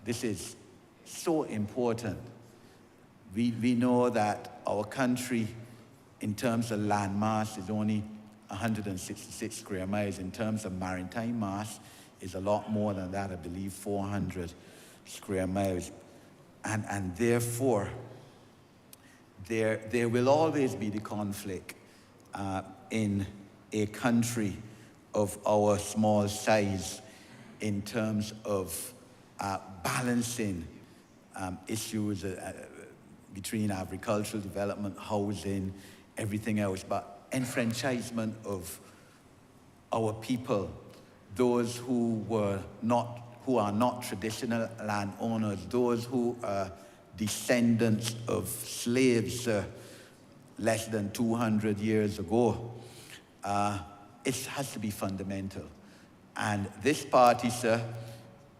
this is so important. We know that our country, in terms of land mass, is only 166 square miles. In terms of maritime mass, is a lot more than that, I believe 400 square miles. And therefore, there will always be the conflict in a country of our small size in terms of balancing issues between agricultural development, housing, everything else, but enfranchisement of our people, those who are not traditional landowners, those who are descendants of slaves less than 200 years ago. It has to be fundamental. And this party, sir,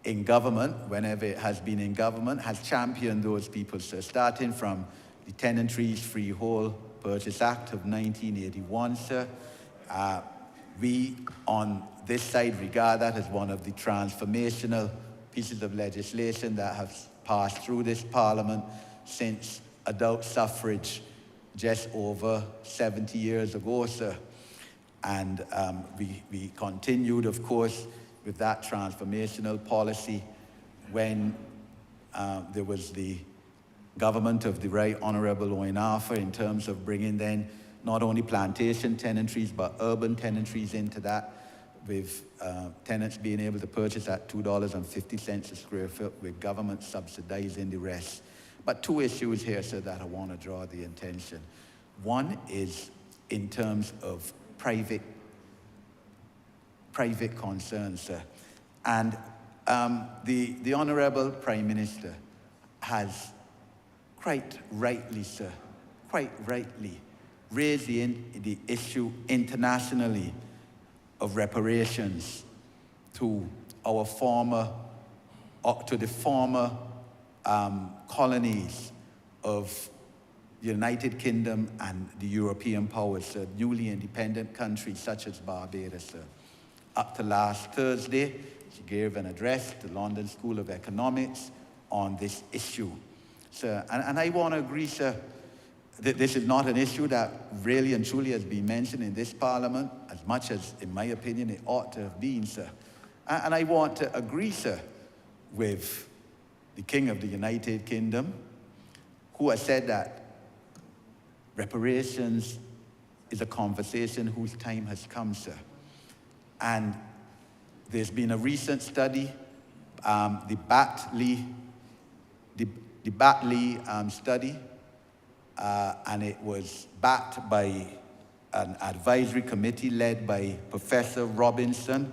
in government, whenever it has been in government, has championed those people, sir, starting from the Tenantries Freehold Purchase Act of 1981, sir. We, on this side, regard that as one of the transformational pieces of legislation that has passed through this parliament since adult suffrage just over 70 years ago, sir. And we continued, of course, with that transformational policy when there was the government of the Right Honourable Owen Arthur in terms of bringing then not only plantation tenantries but urban tenantries into that, with tenants being able to purchase at $2.50 a square foot, with government subsidizing the rest. But two issues here, sir, that I want to draw the attention. One is in terms of private concerns, sir. And the Honourable Prime Minister has quite rightly, sir, quite rightly raised the issue internationally of reparations to our former, to the former colonies of the United Kingdom and the European powers, newly independent countries such as Barbados, sir. Up to last Thursday, she gave an address to the London School of Economics on this issue, sir. And I want to agree, sir, that this is not an issue that really and truly has been mentioned in this parliament as much as, in my opinion, it ought to have been, sir. And I want to agree, sir, with the King of the United Kingdom, who has said that reparations is a conversation whose time has come, sir. And there's been a recent study, the Batley study, and it was backed by an advisory committee led by Professor Robinson,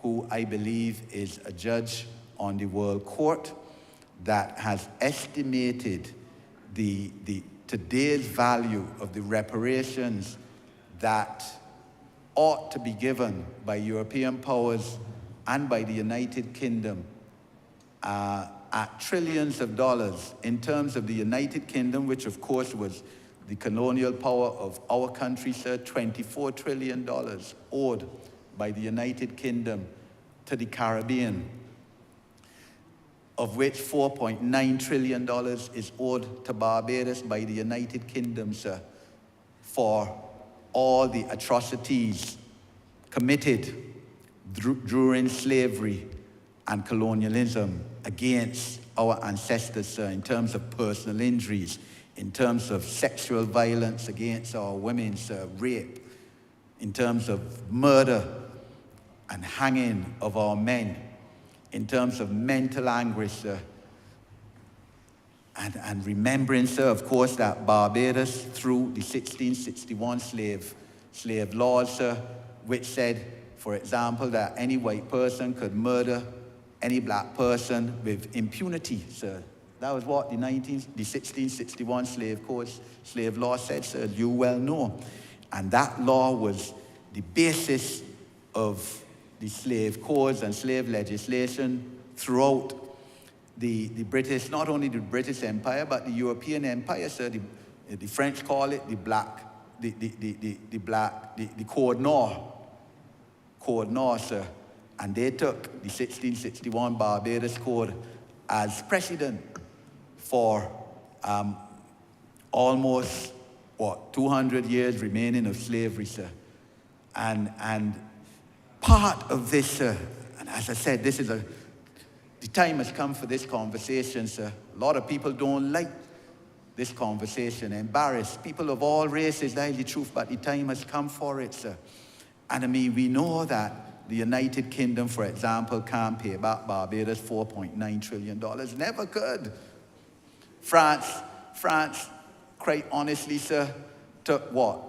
who I believe is a judge on the World Court, that has estimated the today's value of the reparations that ought to be given by European powers and by the United Kingdom at trillions of dollars. In terms of the United Kingdom, which of course was the colonial power of our country, sir, $24 trillion owed by the United Kingdom to the Caribbean, of which $4.9 trillion is owed to Barbados by the United Kingdom, sir, for all the atrocities committed during slavery and colonialism against our ancestors, sir, in terms of personal injuries, in terms of sexual violence against our women, sir, rape, in terms of murder and hanging of our men, in terms of mental anguish, sir. And remembering, sir, of course, that Barbados, through the 1661 slave laws, sir, which said, for example, that any white person could murder any black person with impunity, sir. That was what the 1661 slave law said, sir, you well know. And that law was the basis of the slave codes and slave legislation throughout the British, not only the British Empire, but the European Empire, sir. The French call it the Code Noir, sir. And they took the 1661 Barbados Code as precedent for almost, 200 years remaining of slavery, sir. And part of this, sir, and as I said, the time has come for this conversation, sir. A lot of people don't like this conversation, embarrassed. People of all races, that's the truth, but the time has come for it, sir. And I mean, we know that the United Kingdom, for example, can't pay back Barbados $4.9 trillion. Never could. France, quite honestly, sir, took what?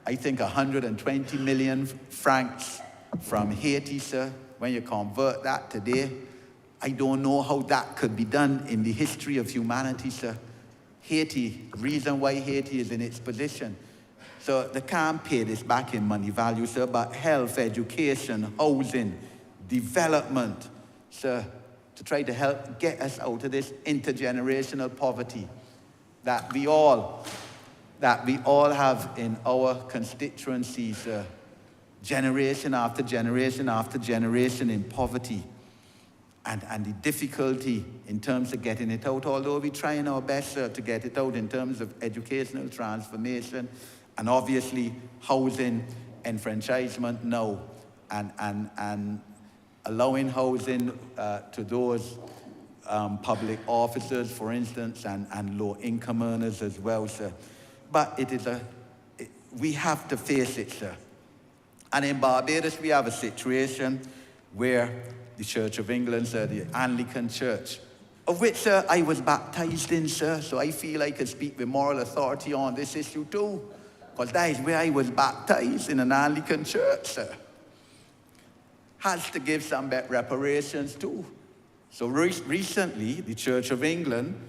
I think 120 million francs from Haiti, sir. When you convert that today, I don't know how that could be done in the history of humanity, sir. Haiti, reason why Haiti is in its position. So they can't pay this back in money value, sir, but health, education, housing, development, sir, to try to help get us out of this intergenerational poverty that we all have in our constituencies, generation after generation after generation in poverty. And the difficulty in terms of getting it out, although we're trying our best, sir, to get it out in terms of educational transformation and obviously housing enfranchisement now and allowing housing to those public officers, for instance, and low-income earners as well, sir. But we have to face it, sir. And in Barbados, we have a situation where the Church of England, sir, the Anglican Church, of which, sir, I was baptized in, sir, so I feel I can speak with moral authority on this issue too, because that is where I was baptized, in an Anglican church, sir, has to give some reparations too. So recently, the Church of England,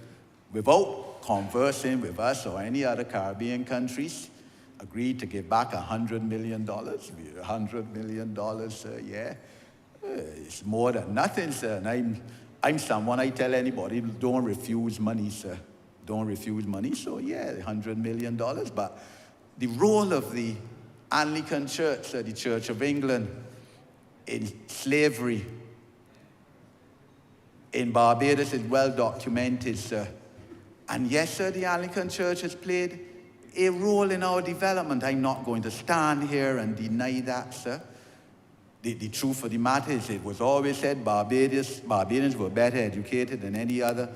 without conversing with us or any other Caribbean countries, agreed to give back $100 million. $100 million, sir, yeah. It's more than nothing, sir. And I'm someone, I tell anybody, don't refuse money, sir. Don't refuse money. So yeah, $100 million. But the role of the Anglican Church, sir, the Church of England, in slavery in Barbados is well documented, sir. And yes, sir, the Anglican Church has played a role in our development. I'm not going to stand here and deny that, sir. The truth of the matter is, it was always said Barbadians were better educated than any other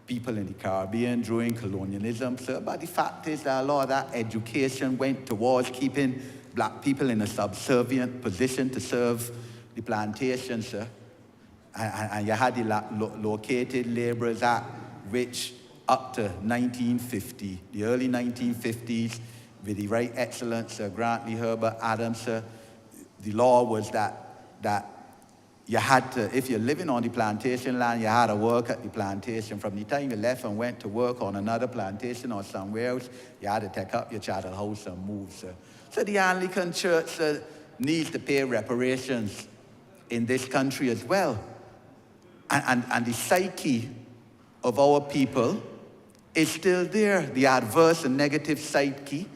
people in the Caribbean during colonialism, sir. But the fact is that a lot of that education went towards keeping black people in a subservient position to serve the plantation, sir. And you had the Located Laborers Act, which up to 1950, the early 1950s, with the Right Excellent Sir Grantley Herbert Adams, sir, the law was that you had to, if you're living on the plantation land, you had to work at the plantation. From the time you left and went to work on another plantation or somewhere else, you had to take up your chattel house and move, sir. So the Anglican Church, sir, needs to pay reparations in this country as well. And the psyche of our people is still there, the adverse and negative psyche,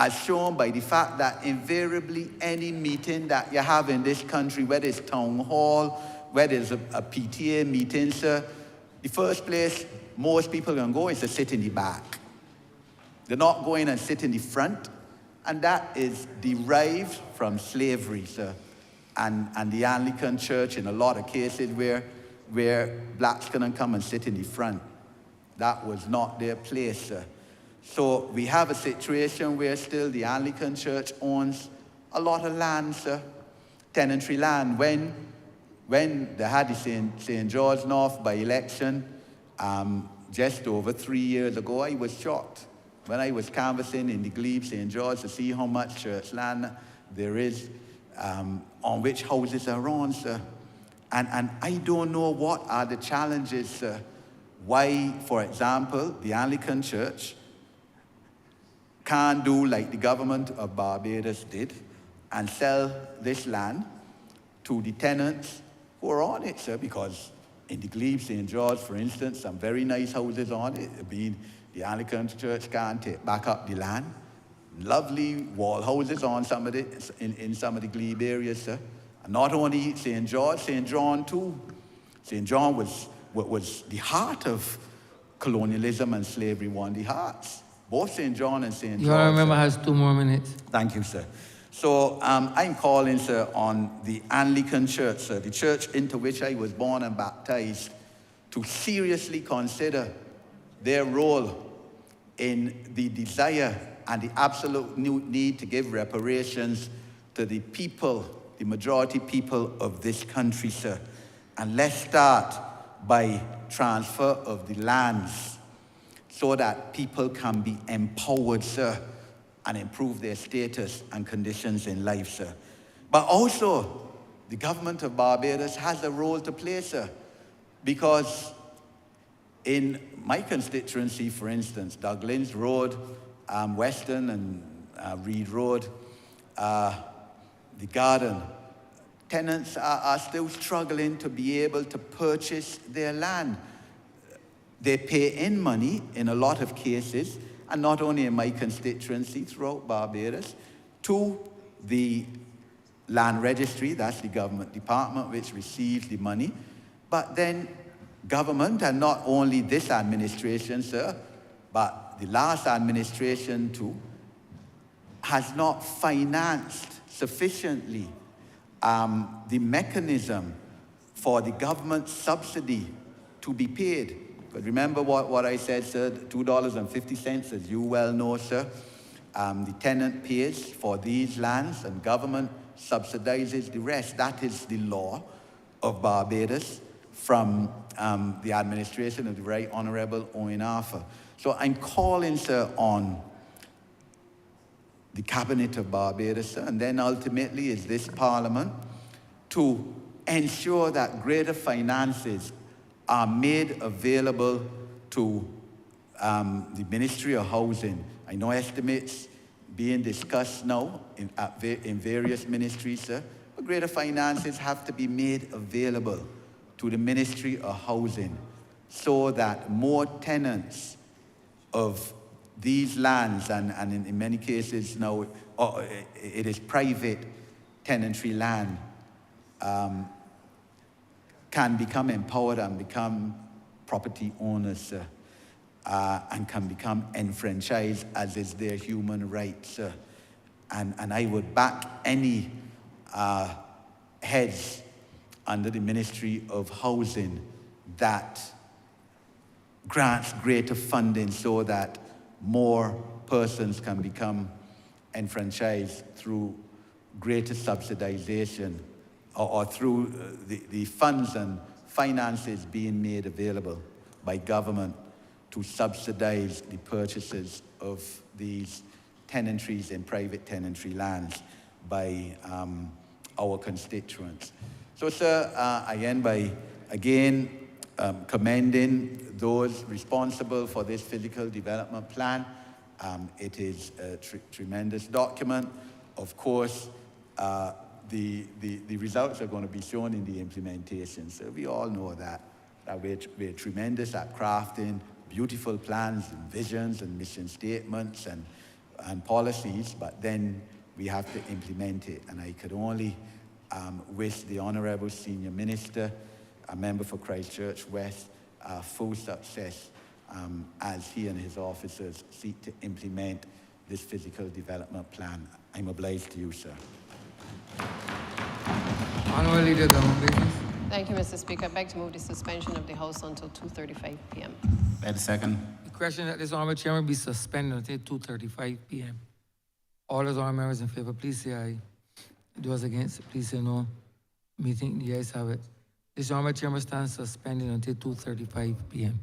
as shown by the fact that invariably any meeting that you have in this country, whether it's town hall, whether it's a PTA meeting, sir, the first place most people are going to go is to sit in the back. They're not going and sit in the front, and that is derived from slavery, sir. And the Anglican Church, in a lot of cases where blacks couldn't come and sit in the front, that was not their place, sir. So we have a situation where still the Anglican Church owns a lot of land, sir, tenantry land. When they had the St. George North by-election, just over 3 years ago, I was shocked when I was canvassing in the glebe, St. George, to see how much church land there is on which houses are on, sir. And I don't know what are the challenges, sir. Why, for example, the Anglican Church can't do like the government of Barbados did and sell this land to the tenants who are on it, sir, because in the glebe, St. George, for instance, some very nice houses on it. I mean, the Anglican Church can't take back up the land. Lovely wall houses on some of in some of the glebe areas, sir. And not only St. George, St. John too. St. John was the heart of colonialism and slavery, won the hearts. Both St. John and St. George. You all remember has 2 more minutes. Thank you, sir. So I'm calling, sir, on the Anglican Church, sir, the church into which I was born and baptized, to seriously consider their role in the desire and the absolute need to give reparations to the people, the majority people of this country, sir. And let's start by transfer of the lands. so that people can be empowered, sir, and improve their status and conditions in life, sir. But also, the government of Barbados has a role to play, sir, because in my constituency, for instance, Douglas Road, Western and Reed Road, the Garden, tenants are still struggling to be able to purchase their land. They pay in money in a lot of cases, and not only in my constituency, throughout Barbados, to the land registry, that's the government department which receives the money, but then government, and not only this administration, sir, but the last administration too, has not financed sufficiently the mechanism for the government subsidy to be paid. But remember what I said, sir, $2.50, as you well know, sir. The tenant pays for these lands and government subsidizes the rest. That is the law of Barbados from the administration of the Right Honourable Owen Arthur. So I'm calling, sir, on the Cabinet of Barbados, sir, and then ultimately is this Parliament, to ensure that greater finances are made available to the Ministry of Housing. I know estimates being discussed now in various ministries, sir, but greater finances have to be made available to the Ministry of Housing so that more tenants of these lands, and in many cases now it is private tenantry land, can become empowered and become property owners, and can become enfranchised as is their human rights. And I would back any heads under the Ministry of Housing that grants greater funding so that more persons can become enfranchised through greater subsidization or through the funds and finances being made available by government to subsidize the purchases of these tenantries and private tenantry lands by our constituents. So, sir, I end by, again, commending those responsible for this physical development plan. It is a tremendous document. Of course, the results are going to be shown in the implementation. So we all know that we're tremendous at crafting beautiful plans and visions and mission statements and policies, but then we have to implement it. And I could only wish the Honourable Senior Minister, a member for Christchurch West, full success as he and his officers seek to implement this physical development plan. I'm obliged to you, sir. Honourable Leader of the Home Business. Thank you, Mr. Speaker. I beg to move the suspension of the House until 2:35 p.m. By the second. The question that this Honourable Chairman be suspended until 2:35 p.m. All those honourable members in favour, please say aye. Those against, please say no. Meeting, the ayes have it. This Honourable Chairman stands suspended until 2:35 p.m.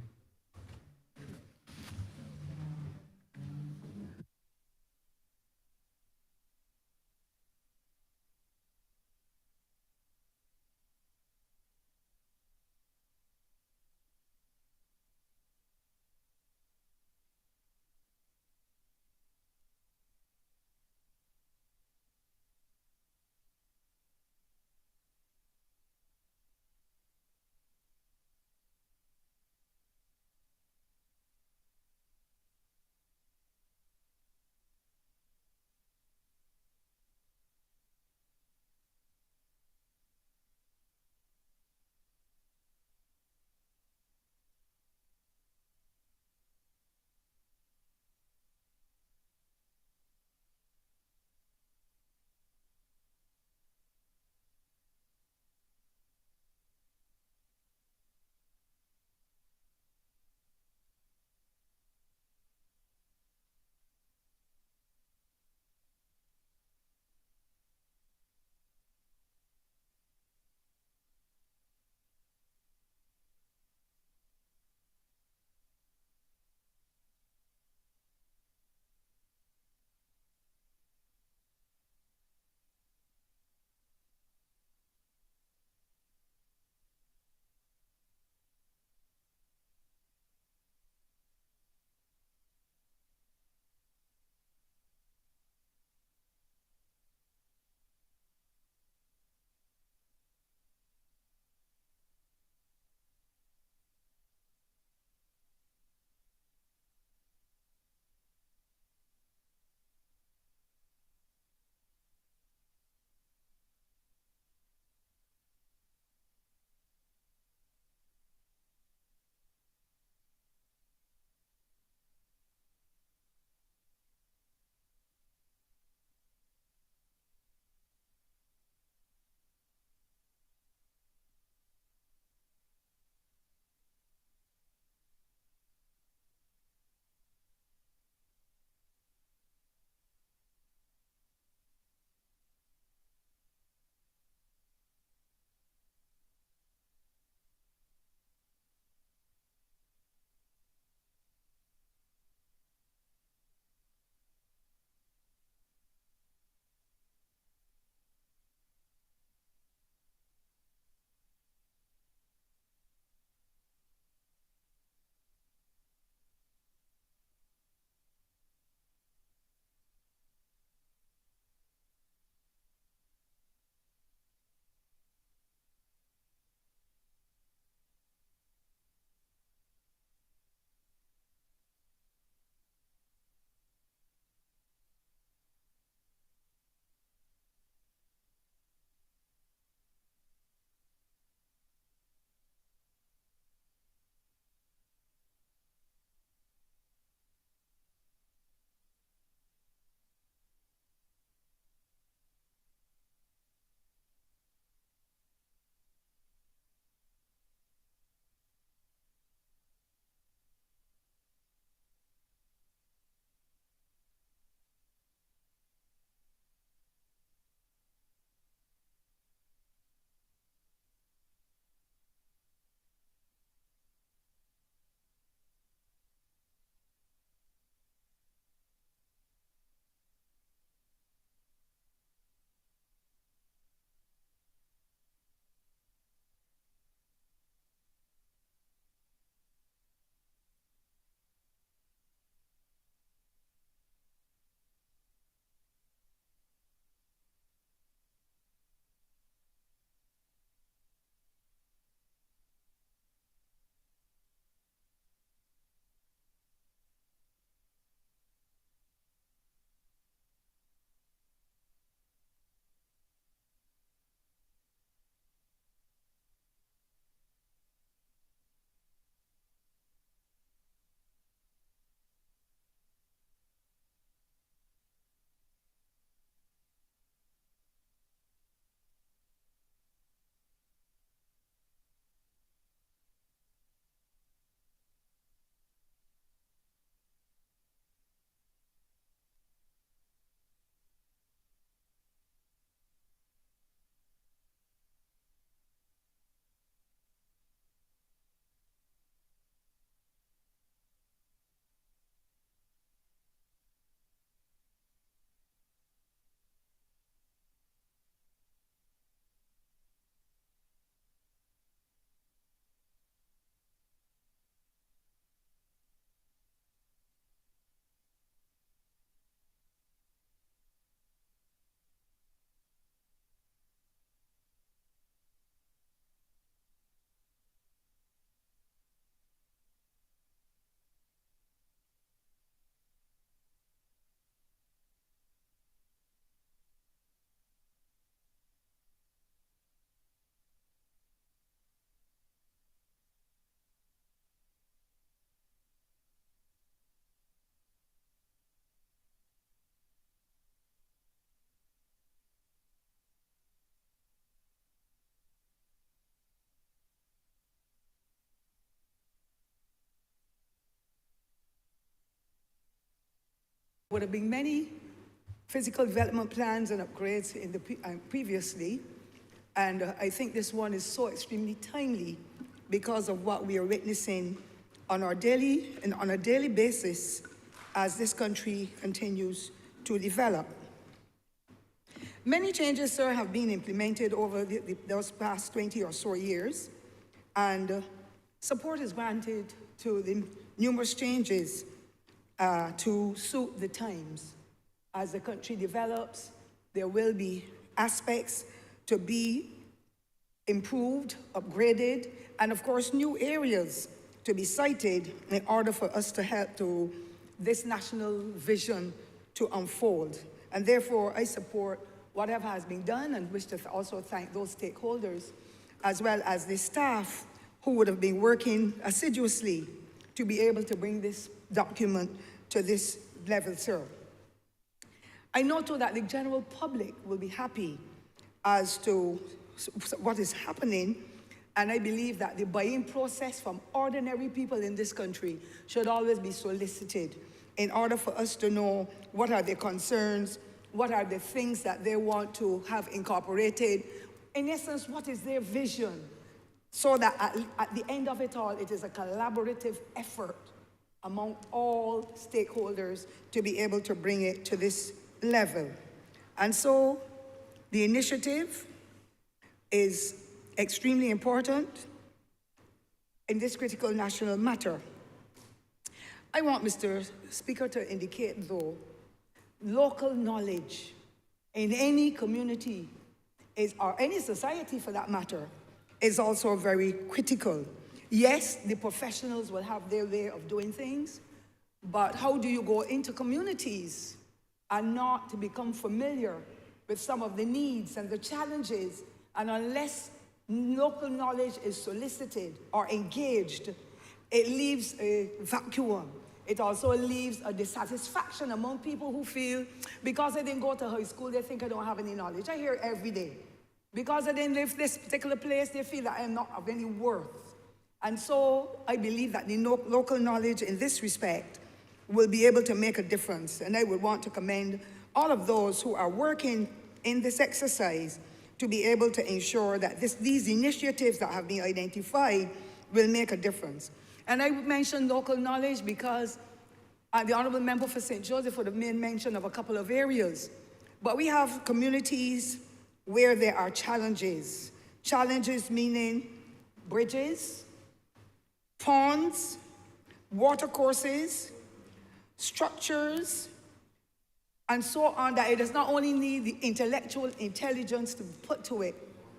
would have been many physical development plans and upgrades in the previously, and I think this one is so extremely timely because of what we are witnessing on a daily basis as this country continues to develop. Many changes, sir, have been implemented over those past 20 or so years, and support is granted to the numerous changes to suit the times. As the country develops, there will be aspects to be improved, upgraded, and of course, new areas to be cited in order for us to help to this national vision to unfold. And therefore, I support whatever has been done and wish to also thank those stakeholders, as well as the staff who would have been working assiduously to be able to bring this document to this level, sir. I know too that the general public will be happy as to what is happening, and I believe that the buying process from ordinary people in this country should always be solicited in order for us to know what are their concerns, what are the things that they want to have incorporated. In essence, what is their vision? So that at the end of it all, it is a collaborative effort among all stakeholders to be able to bring it to this level. And so the initiative is extremely important in this critical national matter. I want Mr. Speaker to indicate, though, local knowledge in any community or any society for that matter is also very critical. Yes, the professionals will have their way of doing things, but how do you go into communities and not to become familiar with some of the needs and the challenges? And unless local knowledge is solicited or engaged, it leaves a vacuum. It also leaves a dissatisfaction among people who feel because they didn't go to high school, they think I don't have any knowledge. I hear it every day. Because I didn't live this particular place, they feel that I'm not of any worth. And so I believe that the local knowledge in this respect will be able to make a difference. And I would want to commend all of those who are working in this exercise to be able to ensure that these initiatives that have been identified will make a difference. And I mentioned local knowledge because the Honourable Member for St. Joseph would have made mention of a couple of areas. But we have communities where there are challenges. Challenges meaning bridges, ponds, watercourses, structures, and so on, that it does not only need the intellectual intelligence to put to it,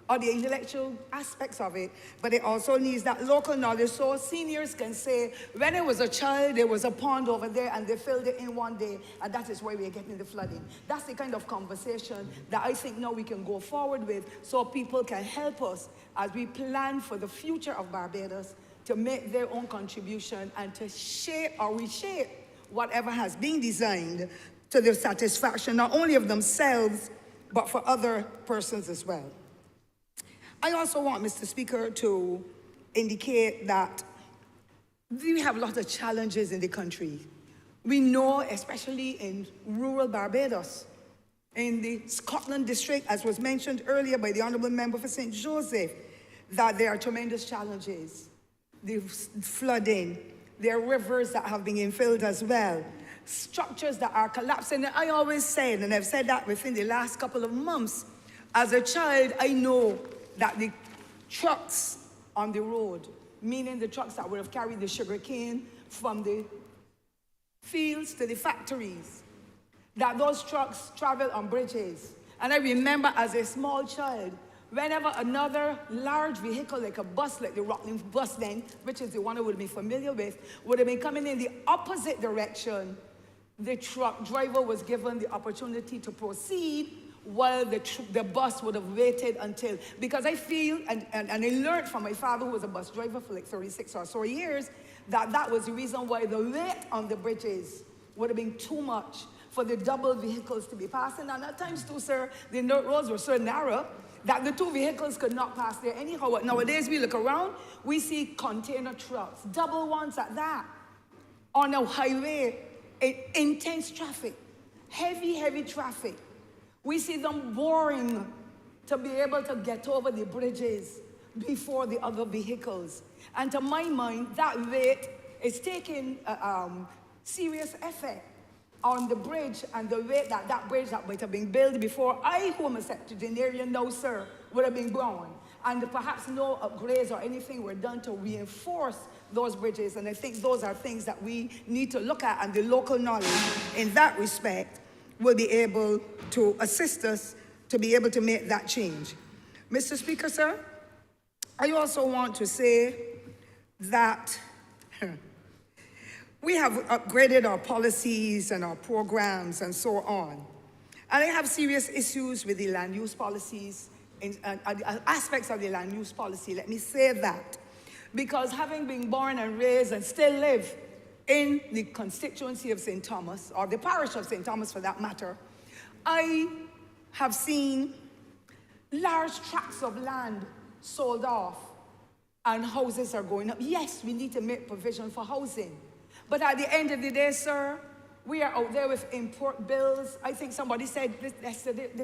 or the intellectual aspects of it, but it also needs that local knowledge so seniors can say, when I was a child, there was a pond over there and they filled it in one day, and that is why we are getting the flooding. That's the kind of conversation that I think now we can go forward with so people can help us as we plan for the future of Barbados to make their own contribution and to shape or reshape whatever has been designed to the satisfaction not only of themselves, but for other persons as well. I also want, Mr. Speaker, to indicate that we have a lot of challenges in the country. We know, especially in rural Barbados, in the Scotland district, as was mentioned earlier by the Honourable Member for St. Joseph, that there are tremendous challenges. The flooding, there are rivers that have been infilled as well, structures that are collapsing. And I always said, and I've said that within the last couple of months, as a child, I know that the trucks on the road, meaning the trucks that would have carried the sugar cane from the fields to the factories, that those trucks travel on bridges. And I remember as a small child, whenever another large vehicle, like a bus, like the Rockland bus then, which is the one I would be familiar with, would have been coming in the opposite direction, the truck driver was given the opportunity to proceed while the bus would have waited until, because I feel, and I learned from my father, who was a bus driver for like 36 or so years, that was the reason why the weight on the bridges would have been too much for the double vehicles to be passing. And at times too, sir, the roads were so narrow that the two vehicles could not pass there anyhow. Nowadays, we look around, we see container trucks, double ones at that, on a highway, intense traffic. heavy traffic. We see them boring to be able to get over the bridges before the other vehicles. And to my mind, that weight is taking serious effect on the bridge and the way that bridge that might have been built before I, who am a septuagenarian now, sir, would have been born. And perhaps no upgrades or anything were done to reinforce those bridges. And I think those are things that we need to look at, and the local knowledge in that respect will be able to assist us to be able to make that change. Mr. Speaker, sir, I also want to say that we have upgraded our policies and our programs and so on. And I have serious issues with the land use policies and aspects of the land use policy. Let me say that. Because having been born and raised and still live in the constituency of St. Thomas, or the parish of St. Thomas for that matter, I have seen large tracts of land sold off and houses are going up. Yes, we need to make provision for housing. But at the end of the day, sir, we are out there with import bills. I think somebody said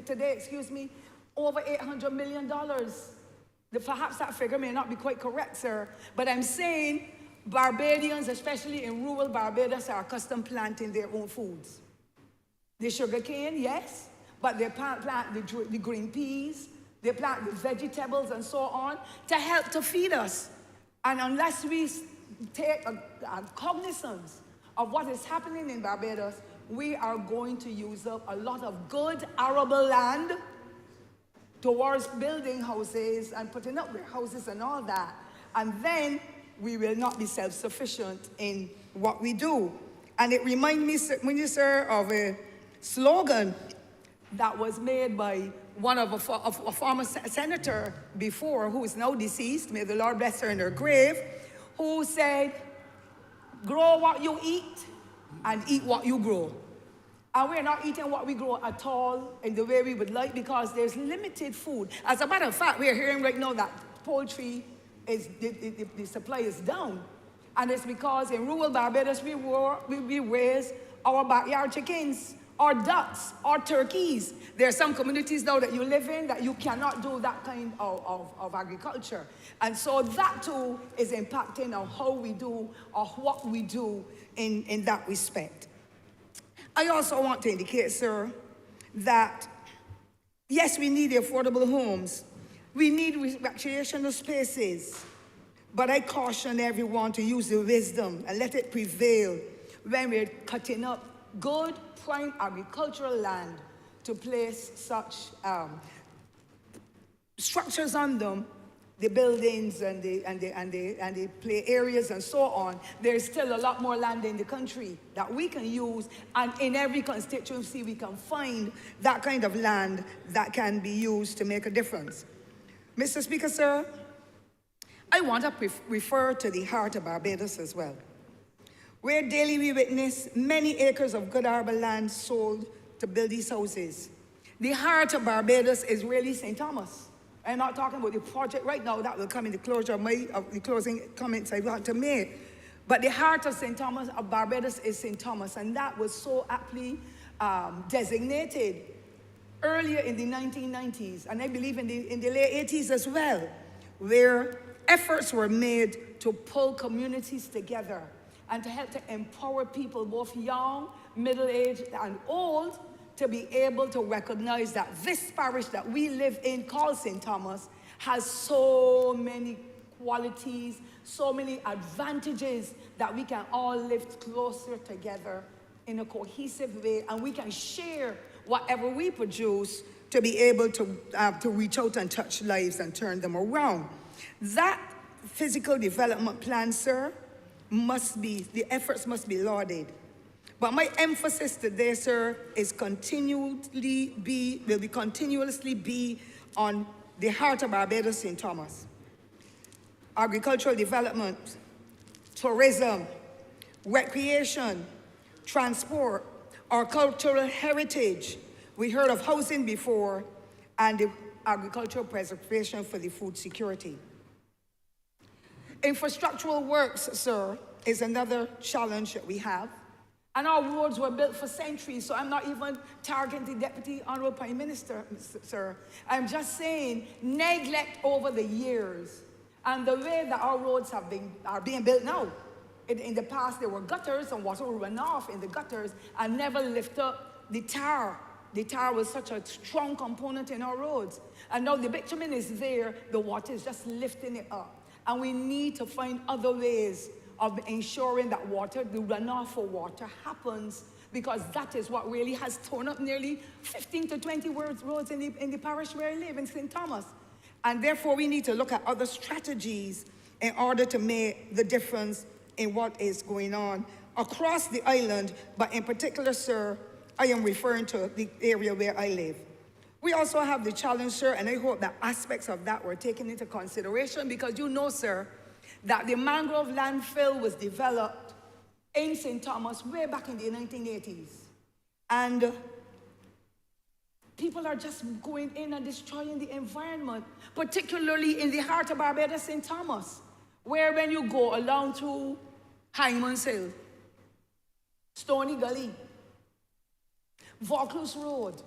today, excuse me, over $800 million. Perhaps that figure may not be quite correct, sir, but I'm saying Barbadians, especially in rural Barbados, are accustomed planting their own foods. The sugarcane, yes, but they plant the green peas, they plant the vegetables and so on to help to feed us. And unless we take a cognizance of what is happening in Barbados, we are going to use up a lot of good arable land towards building houses and putting up warehouses and all that. And then we will not be self-sufficient in what we do. And it reminds me, sir, of a slogan that was made by one of a former senator before, who is now deceased, may the Lord bless her in her grave, who said, grow what you eat and eat what you grow. And we're not eating what we grow at all in the way we would like, because there's limited food. As a matter of fact, we're hearing right now that poultry, the supply is down. And it's because in rural Barbados, we raise our backyard chickens, or ducks, or turkeys. There are some communities now that you live in that you cannot do that kind of agriculture. And so that too is impacting on how we do or what we do in that respect. I also want to indicate, sir, that yes, we need affordable homes. We need recreational spaces. But I caution everyone to use the wisdom and let it prevail when we're cutting up good prime agricultural land to place such structures on them, the buildings and the play areas and so on. There's still a lot more land in the country that we can use, and in every constituency we can find that kind of land that can be used to make a difference. Mr. Speaker, sir, I want to refer to the heart of Barbados as well, where daily we witness many acres of good arable land sold to build these houses. The heart of Barbados is really St. Thomas. I'm not talking about the project right now, that will come in the closure of the closing comments I want to make. But the heart of St. Thomas, of Barbados, is St. Thomas, and that was so aptly designated earlier in the 1990s, and I believe in the late 80s as well, where efforts were made to pull communities together and to help to empower people, both young, middle-aged, and old, to be able to recognize that this parish that we live in, called St. Thomas, has so many qualities, so many advantages that we can all live closer together in a cohesive way, and we can share whatever we produce to be able to reach out and touch lives and turn them around. That physical development plan, sir, the efforts must be lauded. But my emphasis today, sir, is will continuously be on the heart of Barbados, St. Thomas. Agricultural development, tourism, recreation, transport, our cultural heritage. We heard of housing before, and the agricultural preservation for the food security. Infrastructural works, sir, is another challenge that we have. And our roads were built for centuries, so I'm not even targeting the Deputy Honourable Prime Minister, sir. I'm just saying neglect over the years and the way that our roads are being built now. In the past, there were gutters and water would run off in the gutters and never lift up the tar. The tar was such a strong component in our roads. And now the bitumen is there, the water is just lifting it up. And we need to find other ways of ensuring that the runoff for water happens, because that is what really has torn up nearly 15 to 20 roads in the parish where I live, in St. Thomas. And therefore, we need to look at other strategies in order to make the difference in what is going on across the island, but in particular, sir, I am referring to the area where I live. We also have the challenge, sir, and I hope that aspects of that were taken into consideration, because you know, sir, that the mangrove landfill was developed in St. Thomas way back in the 1980s. And people are just going in and destroying the environment, particularly in the heart of Barbados, St. Thomas, where when you go along to Hyman's Hill, Stony Gully, Vaucluse Road,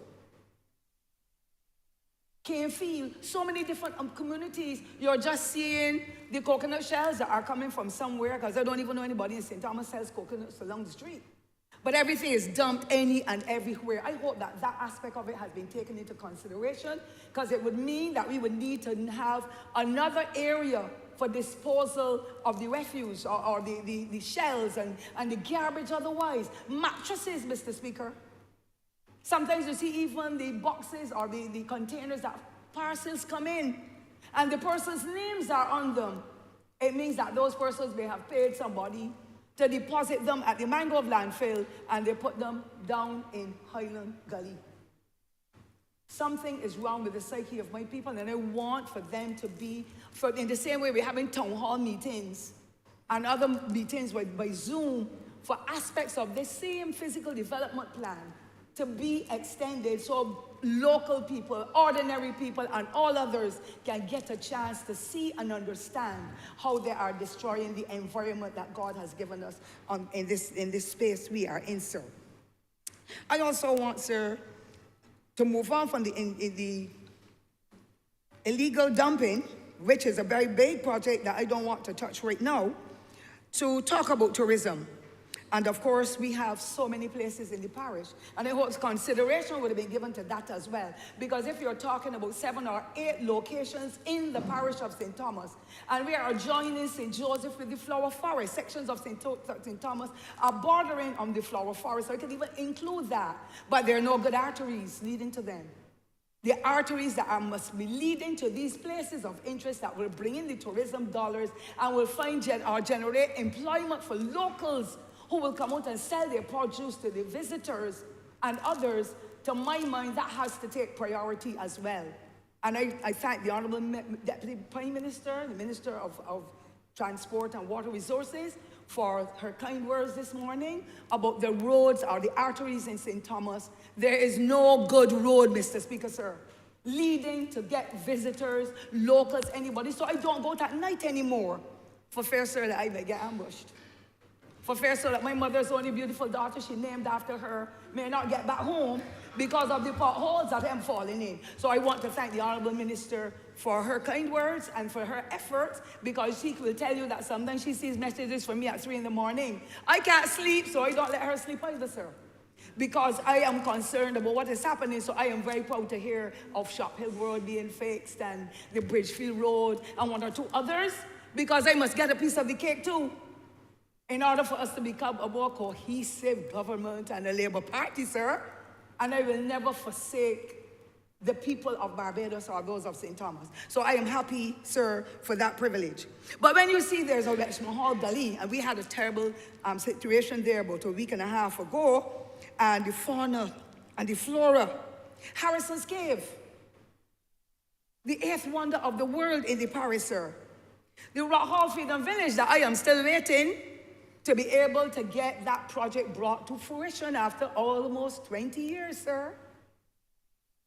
Canefield, so many different communities, you're just seeing the coconut shells that are coming from somewhere, because I don't even know anybody in St. Thomas sells coconuts along the street. But everything is dumped any and everywhere. I hope that that aspect of it has been taken into consideration, because it would mean that we would need to have another area for disposal of the refuse or the shells and the garbage otherwise. Mattresses, Mr. Speaker. Sometimes you see even the boxes or the containers that parcels come in, and the person's names are on them. It means that those persons may have paid somebody to deposit them at the mangrove landfill, and they put them down in Highland Gully. Something is wrong with the psyche of my people, and I want for them to be, in the same way we're having town hall meetings and other meetings by Zoom for aspects of this same physical development plan to be extended, so local people, ordinary people, and all others can get a chance to see and understand how they are destroying the environment that God has given us in this space we are in, sir. I also want, sir, to move on from the illegal dumping, which is a very big project that I don't want to touch right now, to talk about tourism. And of course, we have so many places in the parish, and I hope consideration would have been given to that as well. Because if you're talking about 7 or 8 locations in the parish of St. Thomas, and we are adjoining St. Joseph with the flower forest, sections of St. Thomas are bordering on the flower forest, so I can even include that. But there are no good arteries leading to them. The arteries that must be leading to these places of interest that will bring in the tourism dollars and will generate employment for locals who will come out and sell their produce to the visitors and others. To my mind, that has to take priority as well. And I thank the Honourable Deputy Prime Minister, the Minister of Transport and Water Resources, for her kind words this morning about the roads or the arteries in St. Thomas. There is no good road, Mr. Speaker, sir, leading to get visitors, locals, anybody. So I don't go out at night anymore for fear, sir, that I may get ambushed. For fear, so that my mother's only beautiful daughter, she named after her, may not get back home because of the potholes that I'm falling in. So I want to thank the Honourable Minister for her kind words and for her efforts, because she will tell you that sometimes she sees messages from me at 3 in the morning. I can't sleep, so I don't let her sleep either, sir, because I am concerned about what is happening. So I am very proud to hear of Shop Hill Road being fixed and the Bridgefield Road and 1 or 2 others, because I must get a piece of the cake too, in order for us to become a more cohesive government and a Labour Party, sir. And I will never forsake the people of Barbados or those of St. Thomas. So I am happy, sir, for that privilege. But when you see there's a Richmond Hall Gully, and we had a terrible situation there about a week and a half ago, and the fauna and the flora, Harrison's Cave, the 8th wonder of the world in the parish, sir. The Rock Hall Freedom Village that I am still waiting to be able to get that project brought to fruition after almost 20 years, sir.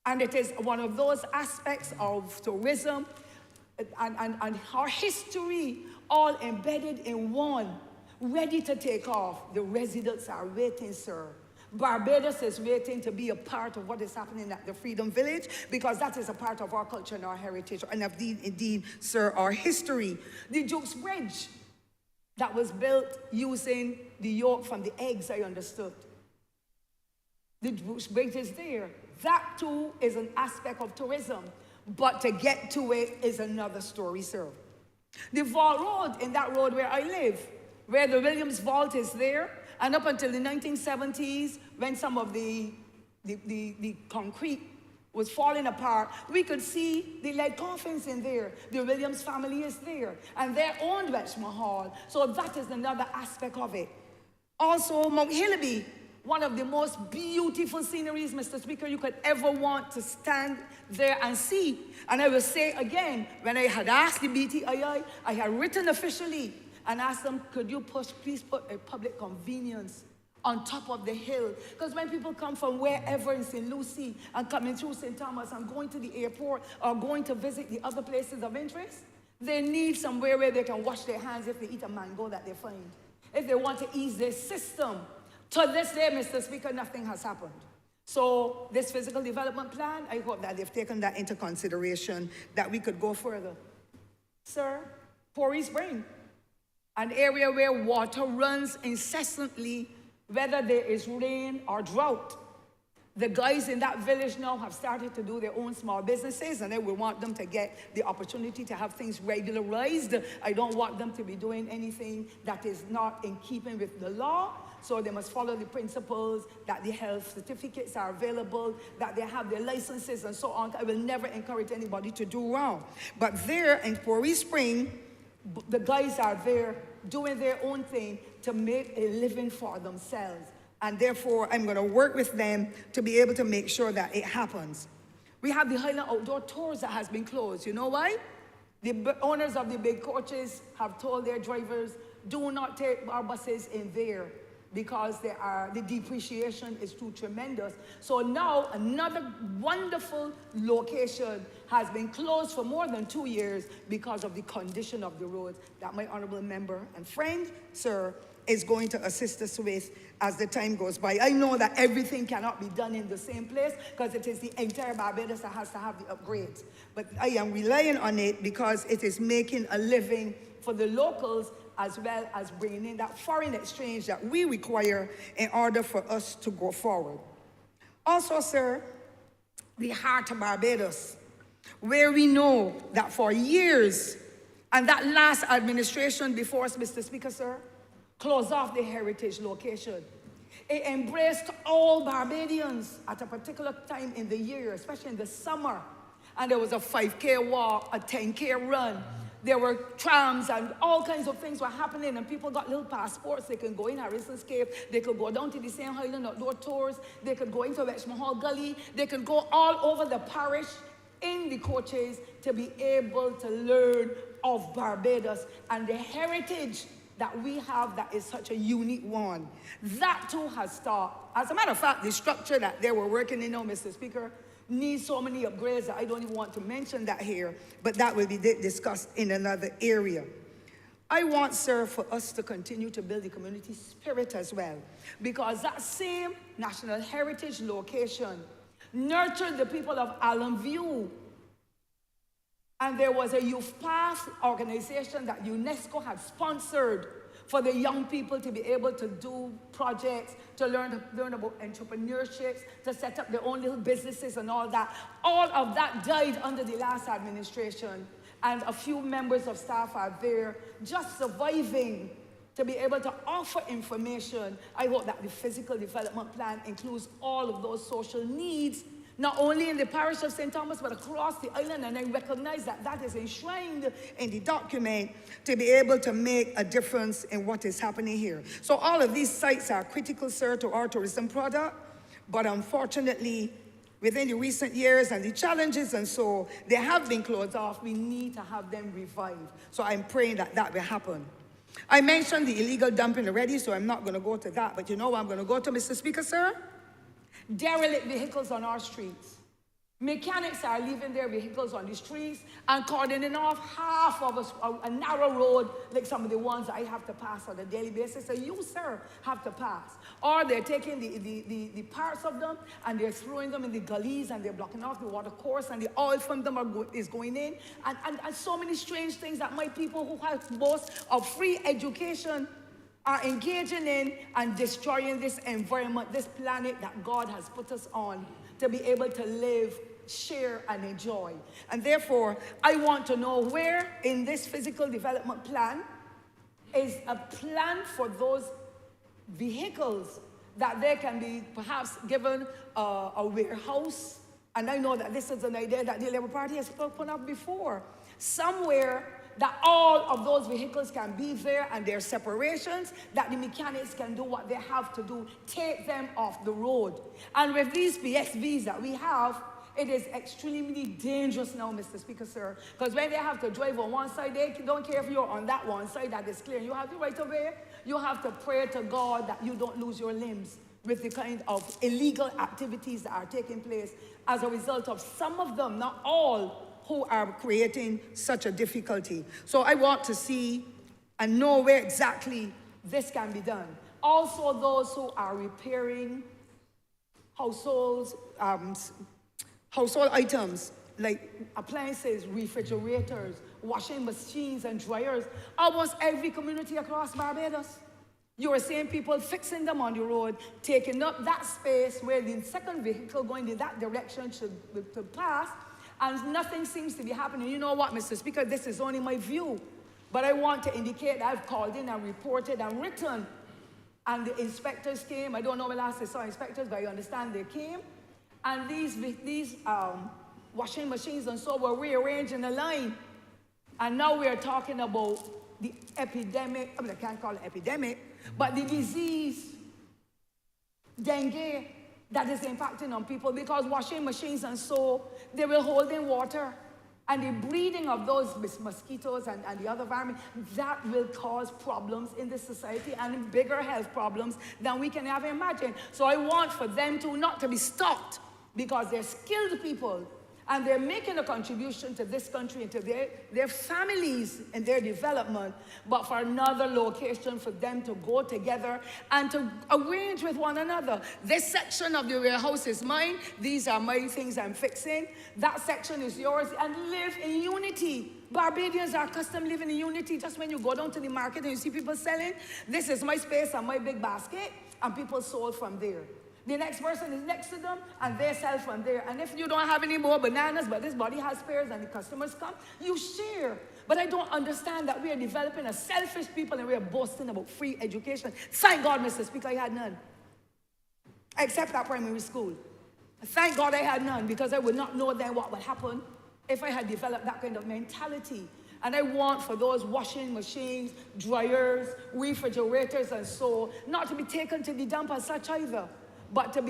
And it is one of those aspects of tourism and our history all embedded in one, ready to take off. The residents are waiting, sir. Barbados is waiting to be a part of what is happening at the Freedom Village, because that is a part of our culture and our heritage, and indeed, sir, our history. The Duke's Bridge that was built using the yolk from the eggs, I understood. The Duke's Bridge is there. That too is an aspect of tourism, but to get to it is another story, sir. The Vault Road, in that road where I live, where the Williams Vault is there, and up until the 1970s, when some of the concrete was falling apart, we could see the lead coffins in there. The Williams family is there, and they owned Westmore Hall. So that is another aspect of it. Also, Mount Hillaby, one of the most beautiful sceneries, Mr. Speaker, you could ever want to stand there and see. And I will say again, when I had asked the BTII, I had written officially and asked them, could you please put a public convenience on top of the hill? Because when people come from wherever in St. Lucie and coming through St. Thomas and going to the airport or going to visit the other places of interest, they need somewhere where they can wash their hands if they eat a mango that they find. If they want to ease their system. To this day, Mr. Speaker, nothing has happened. So this physical development plan, I hope that they've taken that into consideration, that we could go further. Sir, Pori Spring, an area where water runs incessantly, whether there is rain or drought. The guys in that village now have started to do their own small businesses, and I would want them to get the opportunity to have things regularized. I don't want them to be doing anything that is not in keeping with the law. So they must follow the principles, that the health certificates are available, that they have their licenses and so on. I will never encourage anybody to do wrong. But there in Pori Spring, the guys are there doing their own thing to make a living for themselves. And therefore, I'm going to work with them to be able to make sure that it happens. We have the Highland Outdoor Tours that has been closed. You know why? The owners of the big coaches have told their drivers, do not take our buses in there, because the depreciation is too tremendous. So now another wonderful location has been closed for more than 2 years because of the condition of the roads that my honorable member and friend, sir, is going to assist us with as the time goes by. I know that everything cannot be done in the same place because it is the entire Barbados that has to have the upgrades. But I am relying on it because it is making a living for the locals, as well as bringing in that foreign exchange that we require in order for us to go forward. Also, sir, the heart of Barbados, where we know that for years, and that last administration before us, Mr. Speaker, sir, closed off the heritage location. It embraced all Barbadians at a particular time in the year, especially in the summer. And there was a 5K walk, a 10K run. There were trams and all kinds of things were happening, and people got little passports. They can go in Harrison's Cave. They could go down to the same Highland Outdoor Tours. They could go into Westmore Hall Gully. They could go all over the parish in the coaches to be able to learn of Barbados and the heritage that we have that is such a unique one. That too has stopped. As a matter of fact, the structure that they were working in now, Mr. Speaker, needs so many upgrades that I don't even want to mention that here, but that will be discussed in another area. I want, sir, for us to continue to build the community spirit as well, because that same national heritage location nurtured the people of Allen View. And there was a youth path organization that UNESCO had sponsored for the young people to be able to do projects, to learn about entrepreneurships, to set up their own little businesses and all that. All of that died under the last administration, and a few members of staff are there just surviving to be able to offer information. I hope that the physical development plan includes all of those social needs, not only in the parish of St. Thomas, but across the island, and I recognize that that is enshrined in the document to be able to make a difference in what is happening here. So all of these sites are critical, sir, to our tourism product, but unfortunately, within the recent years and the challenges and so, they have been closed off. We need to have them revived. So I'm praying that that will happen. I mentioned the illegal dumping already, so I'm not going to go to that, but you know what I'm going to go to, Mr. Speaker, sir? Derelict vehicles on our streets. Mechanics are leaving their vehicles on the streets and cordoning off half of a narrow road, like some of the ones I have to pass on a daily basis. So you, sir, have to pass. Or they're taking the parts of them and they're throwing them in the gullies and they're blocking off the water course and the oil from them is going in. And so many strange things that my people who have most of free education are engaging in and destroying this environment, this planet that God has put us on to be able to live, share, and enjoy. And therefore, I want to know where in this physical development plan is a plan for those vehicles that they can be perhaps given a warehouse. And I know that this is an idea that the Labour Party has spoken of before. Somewhere that all of those vehicles can be there and their separations, that the mechanics can do what they have to do, take them off the road. And with these PSVs that we have, it is extremely dangerous now, Mr. Speaker, sir, because when they have to drive on one side, they don't care if you're on that one side that is clear. You have the right of way. You have to pray to God that you don't lose your limbs with the kind of illegal activities that are taking place as a result of some of them, not all, who are creating such a difficulty. So I want to see and know where exactly this can be done. Also, those who are repairing household items like appliances, refrigerators, washing machines, and dryers. Almost every community across Barbados, you are seeing people fixing them on the road, taking up that space where the second vehicle going in that direction should pass, and nothing seems to be happening. You know what, Mr. Speaker, this is only my view, but I want to indicate that I've called in and reported and written, and the inspectors came. I don't know when last I saw inspectors, but I understand they came, and these washing machines and so were rearranged in a line, and now we are talking about the epidemic. I mean, I can't call it epidemic, but the disease, dengue, that is impacting on people, because washing machines and so, they will hold in water. And the breeding of those mosquitoes and the other vermin, that will cause problems in the society and bigger health problems than we can ever imagine. So I want for them to not to be stopped, because they're skilled people and they're making a contribution to this country and to their families and their development, but for another location for them to go together and to arrange with one another. This section of the warehouse is mine. These are my things I'm fixing. That section is yours, and live in unity. Barbadians are accustomed living in unity. Just when you go down to the market and you see people selling, this is my space and my big basket, and people sold from there. The next person is next to them, and they sell from there. And if you don't have any more bananas, but this body has spares and the customers come, you share. But I don't understand that we are developing a selfish people and we are boasting about free education. Thank God, Mr. Speaker, I had none. Except at primary school. Thank God I had none, because I would not know then what would happen if I had developed that kind of mentality. And I want for those washing machines, dryers, refrigerators, and so, not to be taken to the dump as such either, but to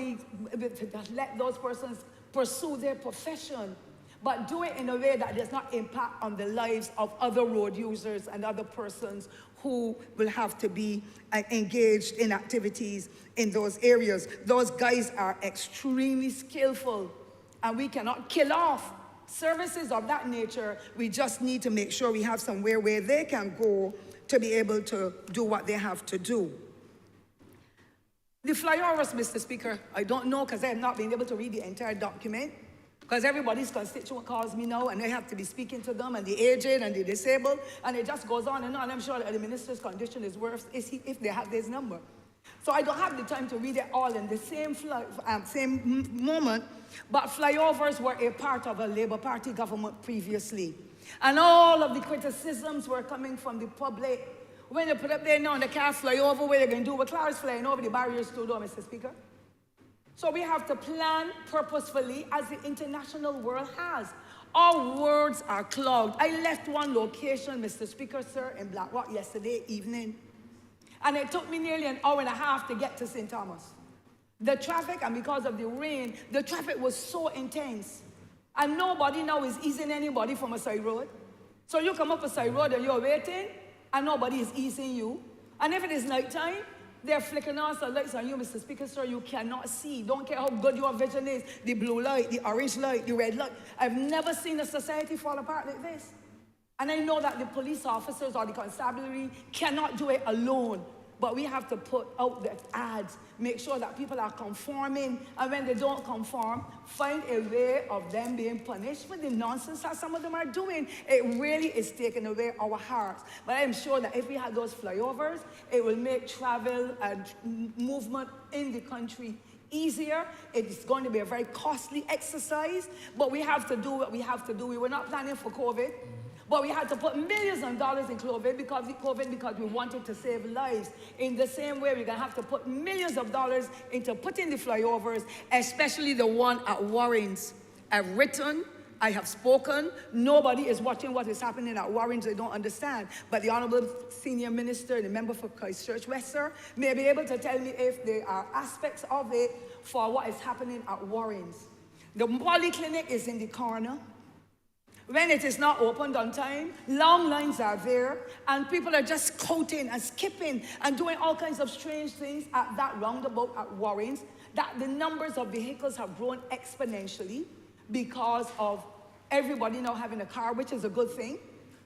let those persons pursue their profession, but do it in a way that does not impact on the lives of other road users and other persons who will have to be engaged in activities in those areas. Those guys are extremely skillful, and we cannot kill off services of that nature. We just need to make sure we have somewhere where they can go to be able to do what they have to do. The flyovers, Mr. Speaker, I don't know, because I have not been able to read the entire document, because everybody's constituent calls me now, and I have to be speaking to them, and the aged and the disabled, and it just goes on and on. I'm sure that the minister's condition is worse if they have this number. So I don't have the time to read it all in the same moment, but flyovers were a part of a Labour Party government previously. And all of the criticisms were coming from the public. When they put up there now and they can't fly over, where they're going to do with clouds flying over the barriers to do, Mr. Speaker. So we have to plan purposefully, as the international world has. Our words are clogged. I left one location, Mr. Speaker, sir, in Blackrock yesterday evening, and it took me nearly an hour and a half to get to St. Thomas. The traffic, and because of the rain, the traffic was so intense. And nobody now is easing anybody from a side road. So you come up a side road and you're waiting, and nobody is easing you. And if it is nighttime, They're flicking on some lights on you, Mr. Speaker, sir. You cannot see. Don't care how good your vision is. The blue light, the orange light, the red light. I've never seen a society fall apart like this. And I know that the police officers or the constabulary cannot do it alone. But we have to put out the ads, make sure that people are conforming, and when they don't conform, find a way of them being punished for the nonsense that some of them are doing. It really is taking away our hearts. But I'm sure that if we had those flyovers, it will make travel and movement in the country easier. It's going to be a very costly exercise, but we have to do what we have to do. We were not planning for COVID. But we had to put millions of dollars in COVID because we wanted to save lives. In the same way, we're going to have to put millions of dollars into putting the flyovers, especially the one at Warrens. I've written, I have spoken. Nobody is watching what is happening at Warrens. They don't understand. But the Honourable Senior Minister, the member for Christchurch West, sir, may be able to tell me if there are aspects of it for what is happening at Warrens. The polyclinic is in the corner. When it is not opened on time, long lines are there, and people are just coating and skipping and doing all kinds of strange things at that roundabout at Warrens, that the numbers of vehicles have grown exponentially because of everybody now having a car, which is a good thing.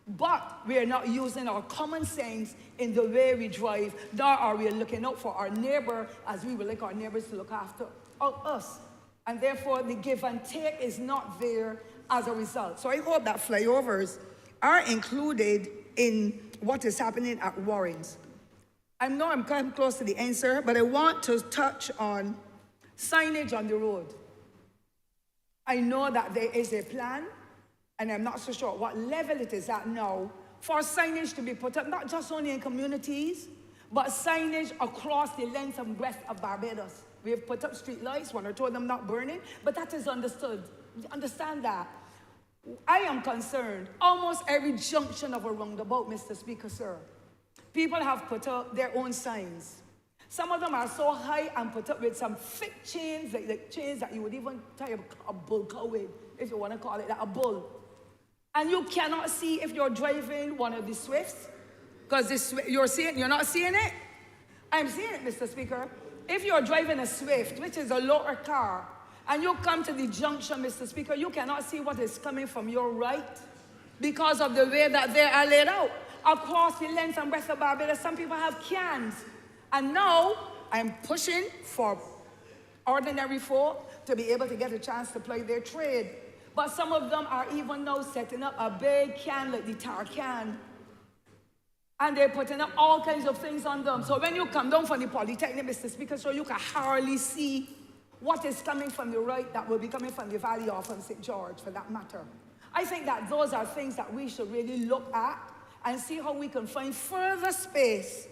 But we are not using our common sense in the way we drive, nor are we looking out for our neighbor as we would like our neighbors to look after us. And therefore, the give and take is not there as a result. So I hope that flyovers are included in what is happening at Warrens. I know I'm coming close to the answer, but I want to touch on signage on the road. I know that there is a plan, and I'm not so sure what level it is at now, for signage to be put up, not just only in communities, but signage across the length and breadth of Barbados. We have put up street lights, one or two of them not burning, but that is understood. Understand that. I am concerned. Almost every junction of a roundabout, Mr. Speaker, sir, people have put up their own signs. Some of them are so high and put up with some thick chains, like chains that you would even tie a bull cow with, if you want to call it that, a bull. And you cannot see if you're driving one of the Swifts, because you're not seeing it. I'm seeing it, Mr. Speaker. If you're driving a Swift, which is a lower car, and you come to the junction, Mr. Speaker, you cannot see what is coming from your right because of the way that they are laid out. Across the length and breadth of Barbados, some people have cans. And now, I'm pushing for ordinary folk to be able to get a chance to play their trade. But some of them are even now setting up a big can like the tar can. And they're putting up all kinds of things on them. So when you come down from the Polytechnic, Mr. Speaker, so you can hardly see what is coming from the right that will be coming from the Valley or from St. George, for that matter. I think that those are things that we should really look at and see how we can find further space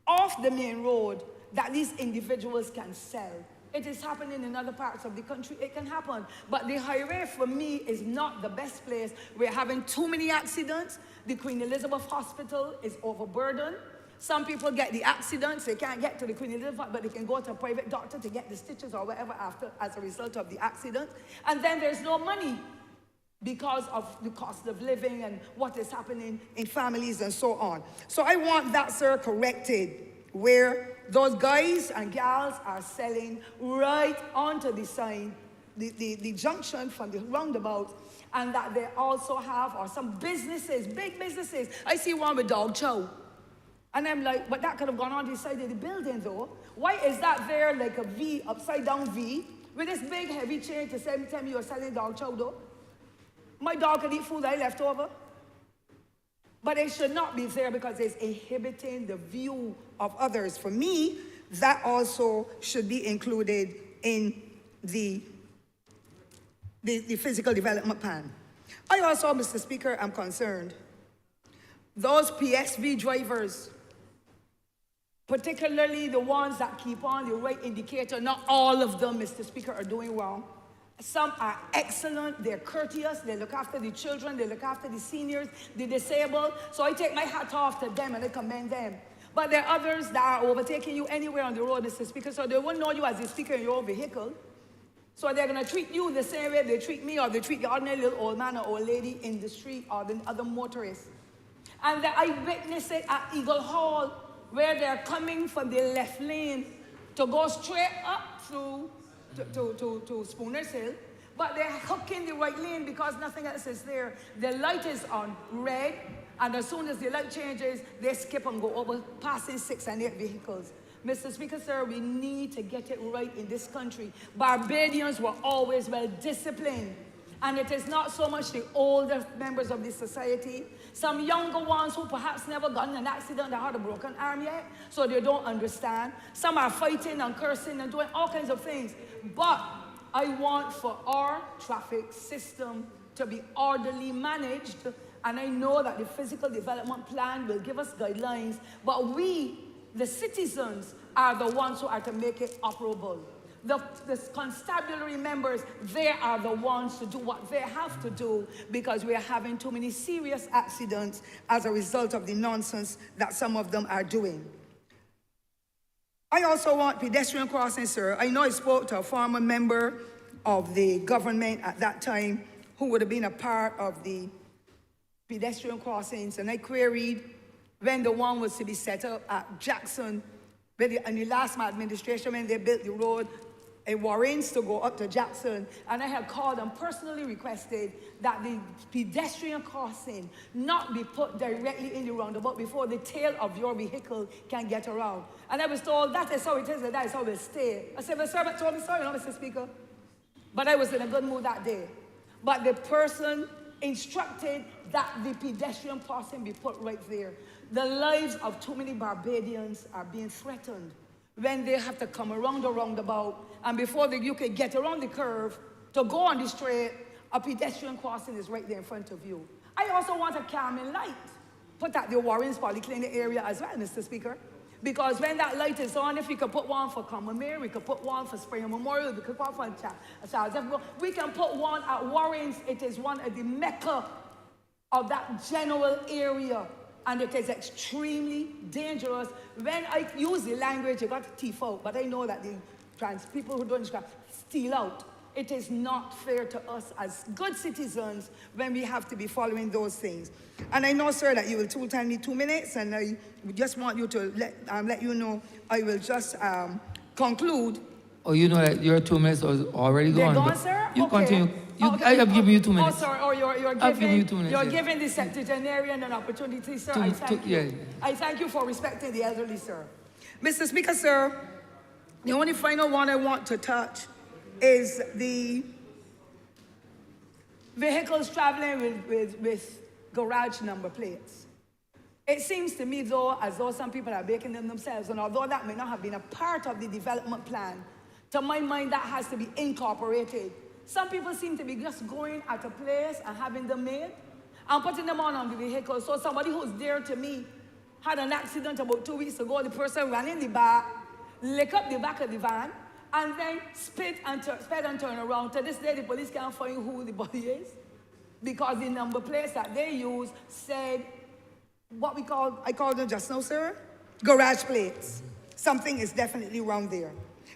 off the main road that these individuals can sell. It is happening in other parts of the country. It can happen. But the highway, for me, is not the best place. We're having too many accidents. The Queen Elizabeth Hospital is overburdened. Some people get the accidents, they can't get to the Queen Elizabeth, but they can go to a private doctor to get the stitches or whatever after as a result of the accident. And then there's no money because of the cost of living and what is happening in families and so on. So I want that, sir, corrected, where those guys and gals are selling right onto the sign, the junction from the roundabout, and that they also have, or some businesses, big businesses. I see one with dog chow. And I'm like, but that could have gone on the side of the building, though. Why is that there like a V, upside down V, with this big heavy chain to tell me you're selling dog chow, though? My dog can eat food I left over. But it should not be there because it's inhibiting the view of others. For me, that also should be included in the physical development plan. I also, Mr. Speaker, am concerned. Those PSV drivers, particularly the ones that keep on the right indicator, not all of them, Mr. Speaker, are doing wrong. Some are excellent, they're courteous, they look after the children, they look after the seniors, the disabled. So I take my hat off to them and I commend them. But there are others that are overtaking you anywhere on the road, Mr. Speaker, so they won't know you as a speaker in your own vehicle. So they're going to treat you the same way they treat me, or they treat the ordinary little old man or old lady in the street, or the other motorists. And I witnessed it at Eagle Hall. where they're coming from the left lane to go straight up through to Spooner's Hill, but they're hooking the right lane because nothing else is there. The light is on red, and as soon as the light changes, they skip and go over, passing 6 and 8 vehicles. Mr. Speaker, sir, we need to get it right in this country. Barbadians were always well disciplined, and it is not so much the older members of the society, some younger ones who perhaps never got in an accident that had a broken arm yet, so they don't understand. Some are fighting and cursing and doing all kinds of things. But I want for our traffic system to be orderly managed, and I know that the physical development plan will give us guidelines, but we, the citizens, are the ones who are to make it operable. The constabulary members, they are the ones to do what they have to do, because we are having too many serious accidents as a result of the nonsense that some of them are doing. I also want pedestrian crossings, sir. I know I spoke to a former member of the government at that time who would have been a part of the pedestrian crossings, and I queried when the one was to be set up at Jackson, in the last administration when they built the road in Warrens to go up to Jackson, and I had called and personally requested that the pedestrian crossing not be put directly in the roundabout before the tail of your vehicle can get around. And I was told that is how it is, and that is how it will stay. I said, the servant told me, sorry, no, Mr. Speaker. But I was in a good mood that day. But the person instructed that the pedestrian crossing be put right there. The lives of too many Barbadians are being threatened when they have to come around the roundabout, and before you can get around the curve to go on the straight, a pedestrian crossing is right there in front of you. I also want a calming light put at the Warrens Polyclinic area as well, Mr. Speaker, because when that light is on, if we could put one for Commonwealth, we could put one for Springer Memorial, we could put one for Charles F. We can put one at Warrens. It is one of the mecca of that general area, and it is extremely dangerous. When I use the language, you got to teeth out, but I know that the trans people who don't describe steal out. It is not fair to us as good citizens when we have to be following those things. And I know, sir, that you will tell me 2 minutes, and I just want you to let you know I will just conclude. Oh, you know that your 2 minutes is already gone. They're gone, sir? You okay. continue. Okay. I have given you 2 minutes. Oh, sorry. Oh, you're I've given you 2 minutes. You're yeah. giving the septuagenarian an opportunity, sir. I thank you. Yeah. I thank you for respecting the elderly, sir. Mr. Speaker, sir, the only final one I want to touch is the vehicles traveling with garage number plates. It seems to me, though, as though some people are making them themselves, and although that may not have been a part of the development plan, to my mind, that has to be incorporated. Some people seem to be just going at a place and having them made and putting them on the vehicle. So somebody who's dear to me had an accident about 2 weeks ago. The person ran in the back, licked up the back of the van, and then sped and turned around. To this day, the police can't find who the body is, because the number plates that they use said what I called them just now, sir, garage plates. Something is definitely wrong there.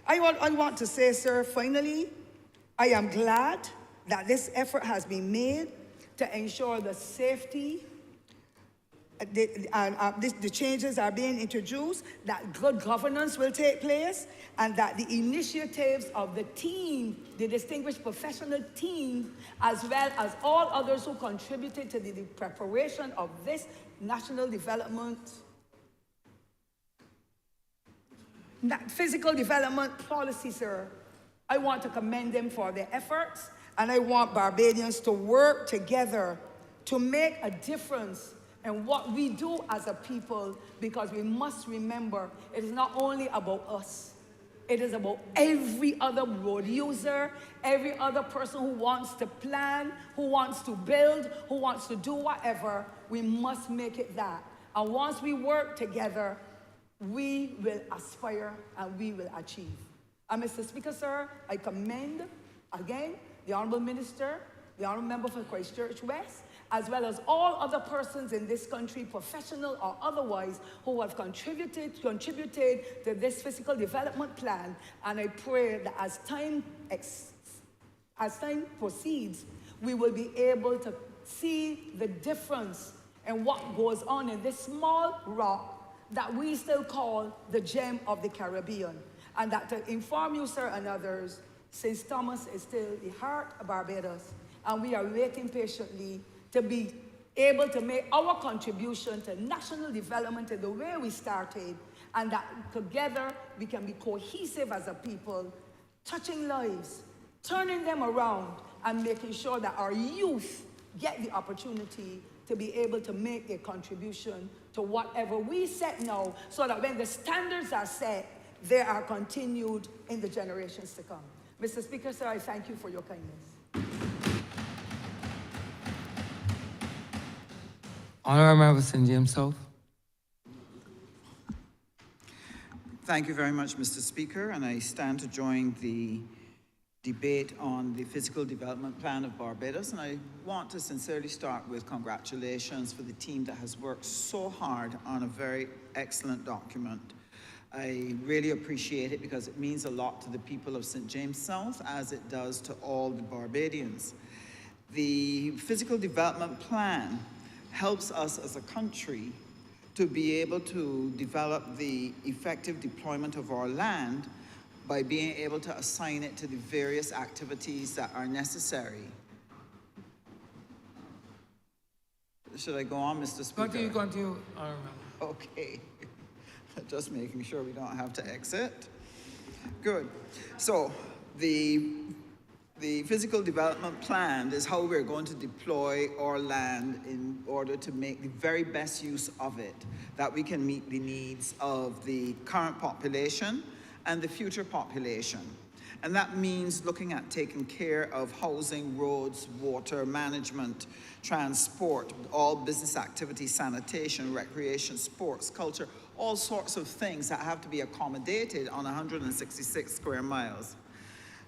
I want to say, sir, finally, I am glad that this effort has been made to ensure the safety. The changes are being introduced, that good governance will take place, and that the initiatives of the team, the distinguished professional team, as well as all others who contributed to the preparation of this national development, physical development policy, sir, I want to commend them for their efforts, and I want Barbadians to work together to make a difference in what we do as a people, because we must remember it is not only about us, it is about every other road user, every other person who wants to plan, who wants to build, who wants to do whatever. We must make it that. And once we work together, we will aspire and we will achieve. And Mr. Speaker, sir, I commend, again, the Honourable Minister, the Honourable Member for Christchurch West, as well as all other persons in this country, professional or otherwise, who have contributed to this physical development plan. And I pray that as time proceeds, we will be able to see the difference in what goes on in this small rock that we still call the gem of the Caribbean. And that to inform you, sir, and others, St. Thomas is still the heart of Barbados, and we are waiting patiently to be able to make our contribution to national development in the way we started, and that together we can be cohesive as a people, touching lives, turning them around, and making sure that our youth get the opportunity to be able to make a contribution to whatever we set now, so that when the standards are set, they are continued in the generations to come. Mr. Speaker, sir, I thank you for your kindness. Honourable Member St. James South. Thank you very much, Mr. Speaker, and I stand to join the debate on the Physical Development Plan of Barbados, and I want to sincerely start with congratulations for the team that has worked so hard on a very excellent document. I really appreciate it because it means a lot to the people of St. James South, as it does to all the Barbadians. The Physical Development Plan helps us as a country to be able to develop the effective deployment of our land by being able to assign it to the various activities that are necessary. Should I go on, Mr. Speaker? Continue, Honourable. Okay. Just making sure we don't have to exit. Good. So the Physical Development Plan is how we're going to deploy our land in order to make the very best use of it, that we can meet the needs of the current population and the future population. And that means looking at taking care of housing, roads, water, management, transport, all business activities, sanitation, recreation, sports, culture, all sorts of things that have to be accommodated on 166 square miles.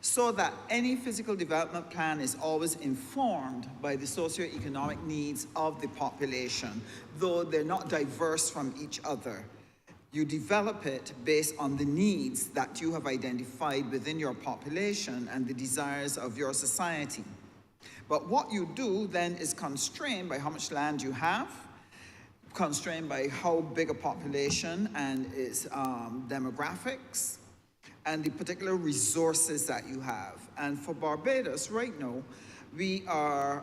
So that any physical development plan is always informed by the socioeconomic needs of the population, though they're not diverse from each other. You develop it based on the needs that you have identified within your population and the desires of your society. But what you do then is constrained by how much land you have, constrained by how big a population and its demographics, and the particular resources that you have. And for Barbados right now, we are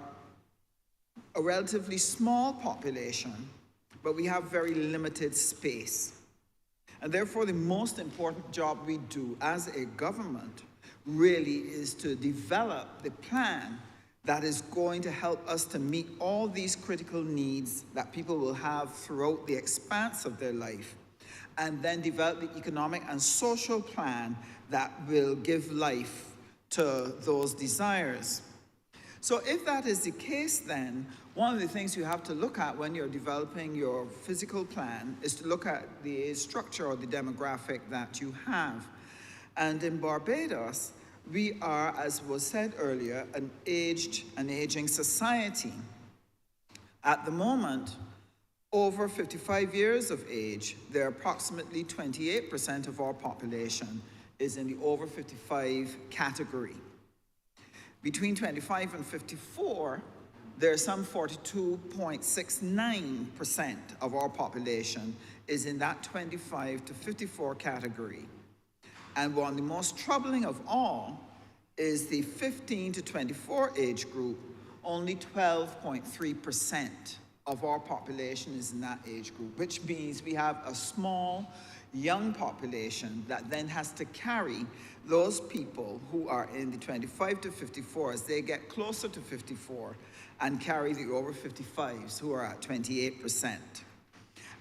a relatively small population, but we have very limited space. And therefore, the most important job we do as a government really is to develop the plan that is going to help us to meet all these critical needs that people will have throughout the expanse of their life, and then develop the economic and social plan that will give life to those desires. So if that is the case, then one of the things you have to look at when you're developing your physical plan is to look at the structure or the demographic that you have. And in Barbados, we are, as was said earlier, an aging society. At the moment, over 55 years of age, there are approximately 28% of our population is in the over 55 category. Between 25 and 54, there are some 42.69% of our population is in that 25 to 54 category. And one of the most troubling of all is the 15 to 24 age group. Only 12.3% of our population is in that age group, which means we have a small, young population that then has to carry those people who are in the 25 to 54 as they get closer to 54 and carry the over 55s who are at 28%.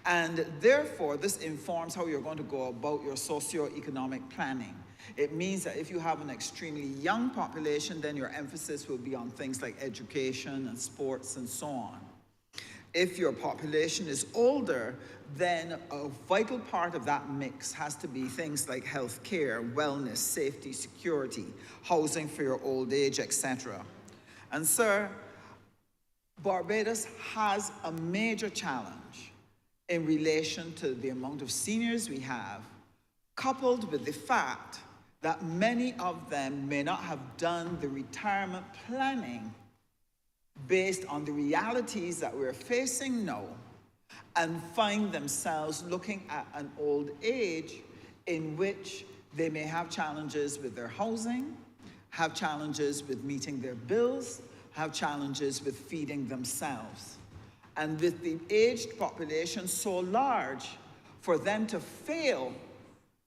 And therefore, this informs how you're going to go about your socio-economic planning. It means that if you have an extremely young population, then your emphasis will be on things like education and sports and so on. If your population is older, then a vital part of that mix has to be things like health care, wellness, safety, security, housing for your old age, etc. And sir, Barbados has a major challenge in relation to the amount of seniors we have, coupled with the fact that many of them may not have done the retirement planning based on the realities that we're facing now, and find themselves looking at an old age in which they may have challenges with their housing, have challenges with meeting their bills, have challenges with feeding themselves. And with the aged population so large, for them to fail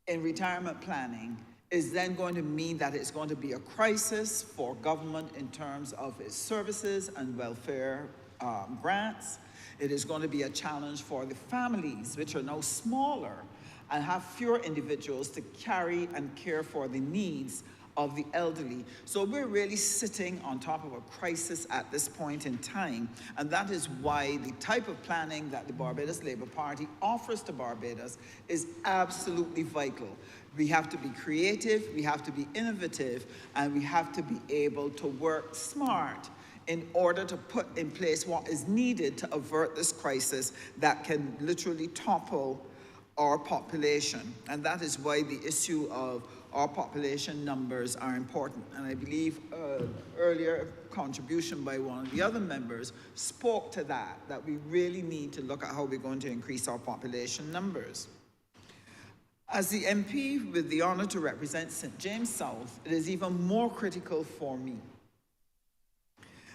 in retirement planning is then going to mean that it's going to be a crisis for government in terms of its services and welfare grants. It is going to be a challenge for the families, which are now smaller and have fewer individuals to carry and care for the needs of the elderly. So we're really sitting on top of a crisis at this point in time, and that is why the type of planning that the Barbados Labour Party offers to Barbados is absolutely vital. We have to be creative, we have to be innovative, and we have to be able to work smart in order to put in place what is needed to avert this crisis that can literally topple our population. And that is why the issue of our population numbers are important. And I believe earlier contribution by one of the other members spoke to that we really need to look at how we're going to increase our population numbers. As the MP with the honor to represent St. James South, it is even more critical for me.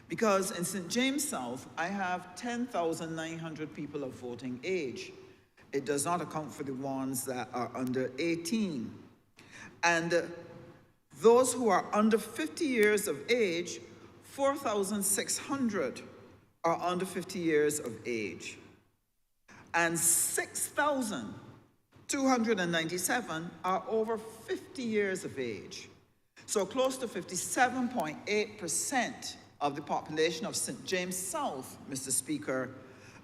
Because in St. James South, I have 10,900 people of voting age. It does not account for the ones that are under 18. And those who are under 50 years of age, 4,600 are under 50 years of age. And 6,297 are over 50 years of age. So close to 57.8% of the population of St. James South, Mr. Speaker,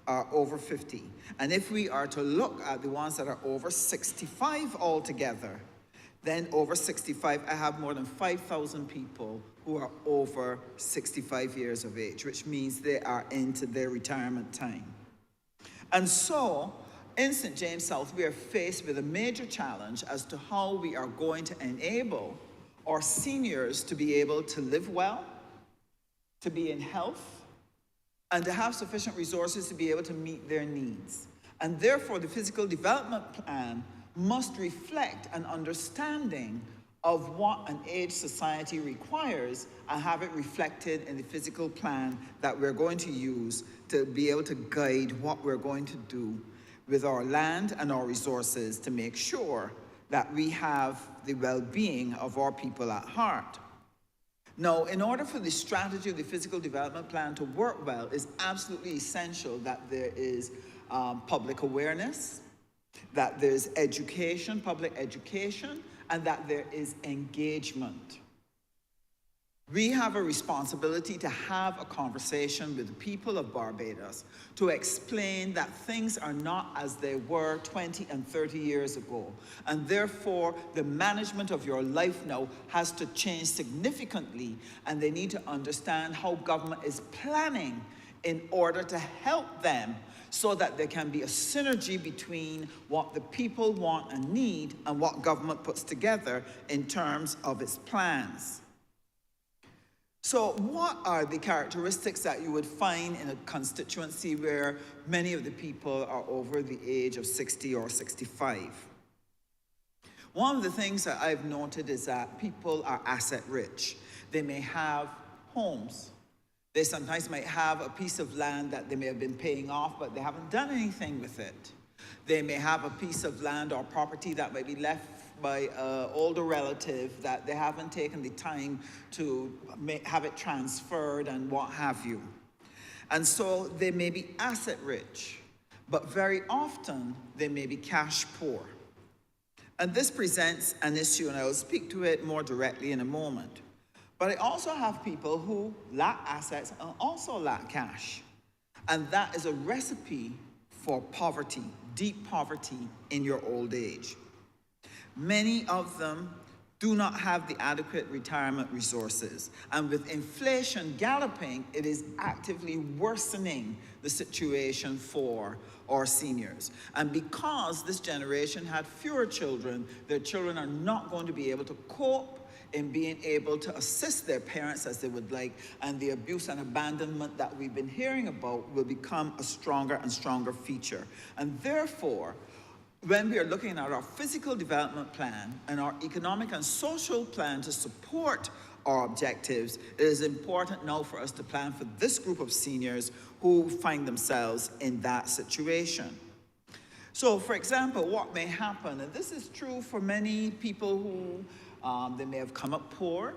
are over 50. And if we are to look at the ones that are over 65 altogether, then over 65, I have more than 5,000 people who are over 65 years of age, which means they are into their retirement time. And so, in St. James South, we are faced with a major challenge as to how we are going to enable our seniors to be able to live well, to be in health, and to have sufficient resources to be able to meet their needs. And therefore, the physical development plan must reflect an understanding of what an aged society requires and have it reflected in the physical plan that we're going to use to be able to guide what we're going to do with our land and our resources to make sure that we have the well-being of our people at heart. Now, in order for the strategy of the physical development plan to work well, it's absolutely essential that there is public awareness, that there's education, public education, and that there is engagement. We have a responsibility to have a conversation with the people of Barbados to explain that things are not as they were 20 and 30 years ago. And therefore, the management of your life now has to change significantly, and they need to understand how government is planning in order to help them so that there can be a synergy between what the people want and need and what government puts together in terms of its plans. So what are the characteristics that you would find in a constituency where many of the people are over the age of 60 or 65? One of the things that I've noted is that people are asset rich. They may have homes. They sometimes might have a piece of land that they may have been paying off, but they haven't done anything with it. They may have a piece of land or property that might be left by an older relative that they haven't taken the time to have it transferred and what have you. And so they may be asset rich, but very often they may be cash poor. And this presents an issue, and I will speak to it more directly in a moment. But I also have people who lack assets and also lack cash. And that is a recipe for poverty, deep poverty in your old age. Many of them do not have the adequate retirement resources. And with inflation galloping, it is actively worsening the situation for our seniors. And because this generation had fewer children, their children are not going to be able to cope in being able to assist their parents as they would like, and the abuse and abandonment that we've been hearing about will become a stronger and stronger feature. And therefore, when we are looking at our physical development plan and our economic and social plan to support our objectives, it is important now for us to plan for this group of seniors who find themselves in that situation. So, for example, what may happen, and this is true for many people who they may have come up poor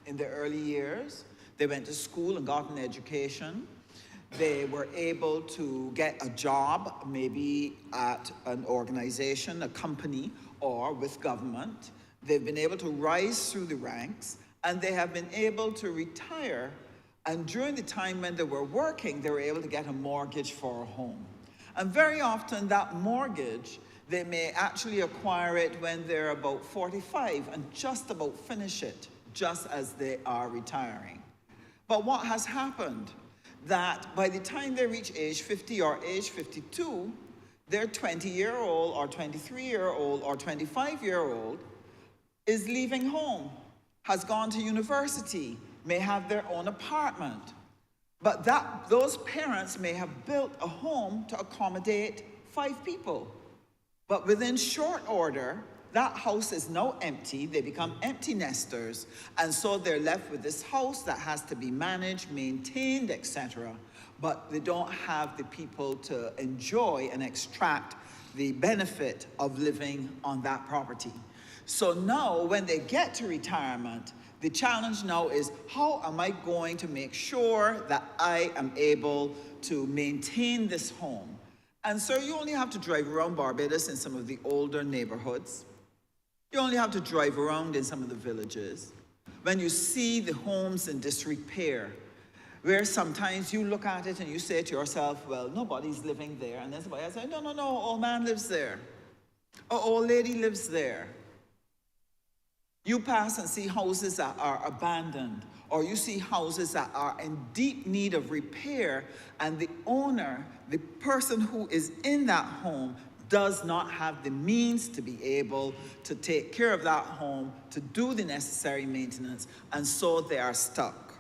in their early years, they went to school and got an education, they were able to get a job, maybe at an organization, a company, or with government. They've been able to rise through the ranks, and they have been able to retire. And during the time when they were working, they were able to get a mortgage for a home. And very often that mortgage, they may actually acquire it when they're about 45 and just about finish it, just as they are retiring. But what has happened? That by the time they reach age 50 or age 52, their 20-year-old or 23-year-old or 25-year-old is leaving home, has gone to university, may have their own apartment. But those parents may have built a home to accommodate 5 people. But within short order, that house is now empty. They become empty nesters. And so they're left with this house that has to be managed, maintained, etc. But they don't have the people to enjoy and extract the benefit of living on that property. So now when they get to retirement, the challenge now is, how am I going to make sure that I am able to maintain this home? And so you only have to drive around Barbados in some of the older neighborhoods. You only have to drive around in some of the villages. When you see the homes in disrepair, where sometimes you look at it and you say to yourself, well, nobody's living there. And then somebody else says, no, old man lives there. Or old lady lives there. You pass and see houses that are abandoned, or you see houses that are in deep need of repair, and the owner, the person who is in that home, does not have the means to be able to take care of that home, to do the necessary maintenance, and so they are stuck.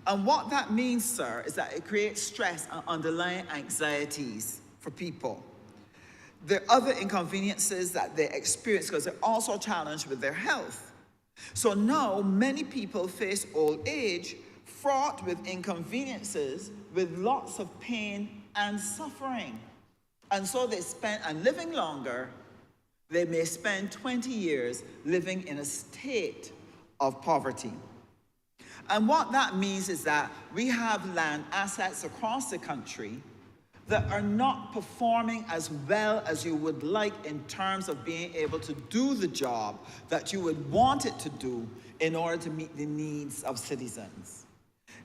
And what that means, sir, is that it creates stress and underlying anxieties for people. There are other inconveniences that they experience because they're also challenged with their health. So now many people face old age fraught with inconveniences, with lots of pain and suffering. And so they spend, and living longer, they may spend 20 years living in a state of poverty. And what that means is that we have land assets across the country that are not performing as well as you would like in terms of being able to do the job that you would want it to do in order to meet the needs of citizens.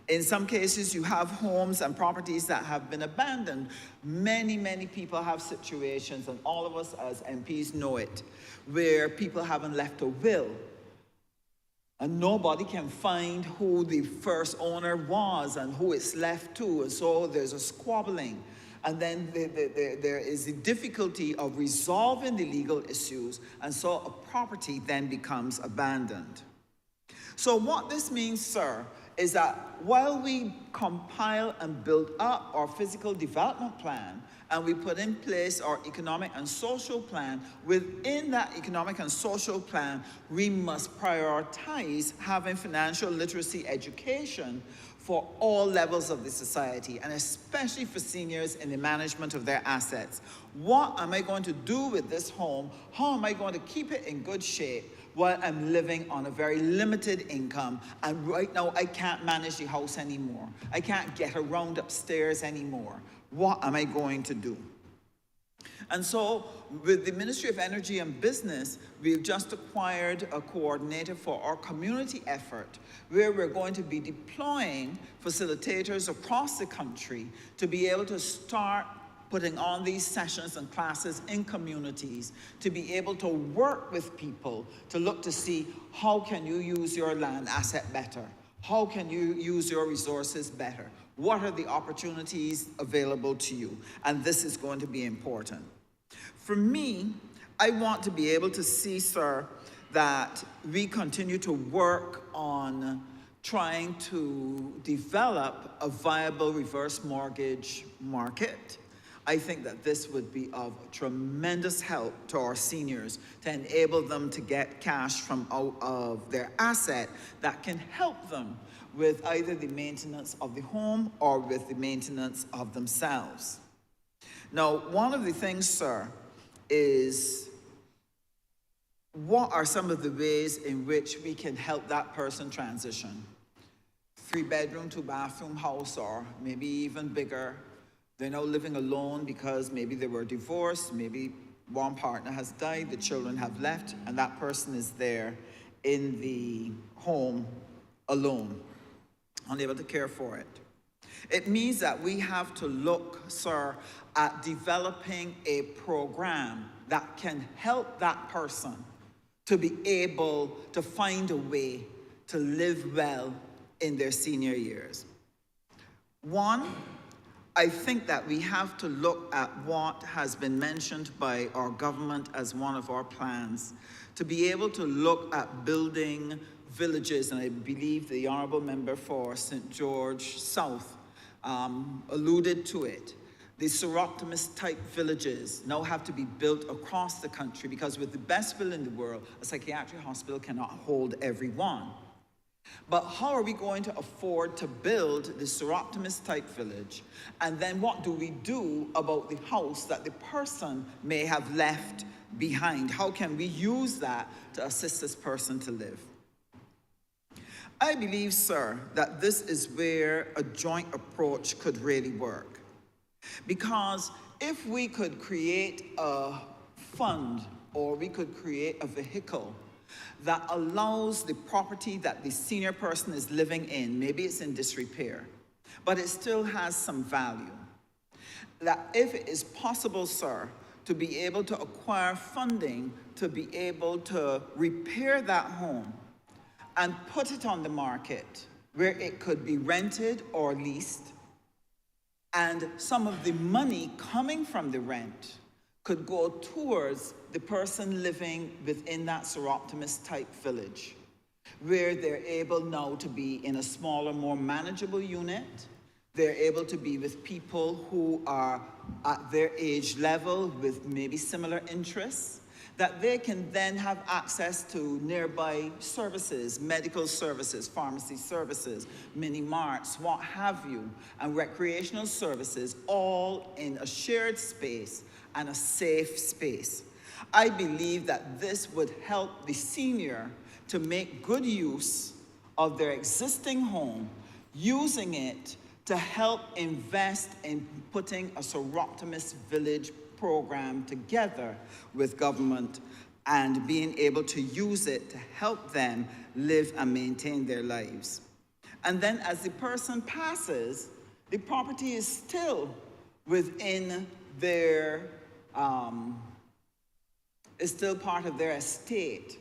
In some cases, you have homes and properties that have been abandoned. Many, many people have situations, and all of us as MPs know it, where people haven't left a will. And nobody can find who the first owner was and who it's left to, and so there's a squabbling. And then there is the difficulty of resolving the legal issues, and so a property then becomes abandoned. So what this means, sir, is that while we compile and build up our physical development plan, and we put in place our economic and social plan, within that economic and social plan, we must prioritize having financial literacy education for all levels of the society, and especially for seniors in the management of their assets. What am I going to do with this home? How am I going to keep it in good shape while I'm living on a very limited income? And right now, I can't manage the house anymore. I can't get around upstairs anymore. What am I going to do? And so, with the Ministry of Energy and Business, we've just acquired a coordinator for our community effort, where we're going to be deploying facilitators across the country to be able to start putting on these sessions and classes in communities to be able to work with people to look to see how can you use your land asset better? How can you use your resources better? What are the opportunities available to you? And this is going to be important. For me, I want to be able to see, sir, that we continue to work on trying to develop a viable reverse mortgage market. I think that this would be of tremendous help to our seniors to enable them to get cash from out of their asset that can help them with either the maintenance of the home or with the maintenance of themselves. Now, one of the things, sir, is what are some of the ways in which we can help that person transition? 3-bedroom, 2-bathroom house, or maybe even bigger. They're now living alone because maybe they were divorced, maybe one partner has died, the children have left, and that person is there in the home alone, unable to care for it. It means that we have to look, sir, at developing a program that can help that person to be able to find a way to live well in their senior years. One, I think that we have to look at what has been mentioned by our government as one of our plans, to be able to look at building villages, and I believe the Honourable Member for St. George South alluded to it. The Seroptimus type villages now have to be built across the country because with the best will in the world, a psychiatric hospital cannot hold everyone. But how are we going to afford to build the Seroptimus type village? And then what do we do about the house that the person may have left behind? How can we use that to assist this person to live? I believe, sir, that this is where a joint approach could really work. Because if we could create a fund or we could create a vehicle that allows the property that the senior person is living in, maybe it's in disrepair, but it still has some value, that if it is possible, sir, to be able to acquire funding to be able to repair that home and put it on the market where it could be rented or leased, and some of the money coming from the rent could go towards the person living within that Seroptimus type village, where they're able now to be in a smaller, more manageable unit. They're able to be with people who are at their age level with maybe similar interests, that they can then have access to nearby services, medical services, pharmacy services, mini marts, what have you, and recreational services, all in a shared space and a safe space. I believe that this would help the senior to make good use of their existing home, using it to help invest in putting a Seroptimus village program together with government and being able to use it to help them live and maintain their lives. And then as the person passes, the property is still within their, is still part of their estate.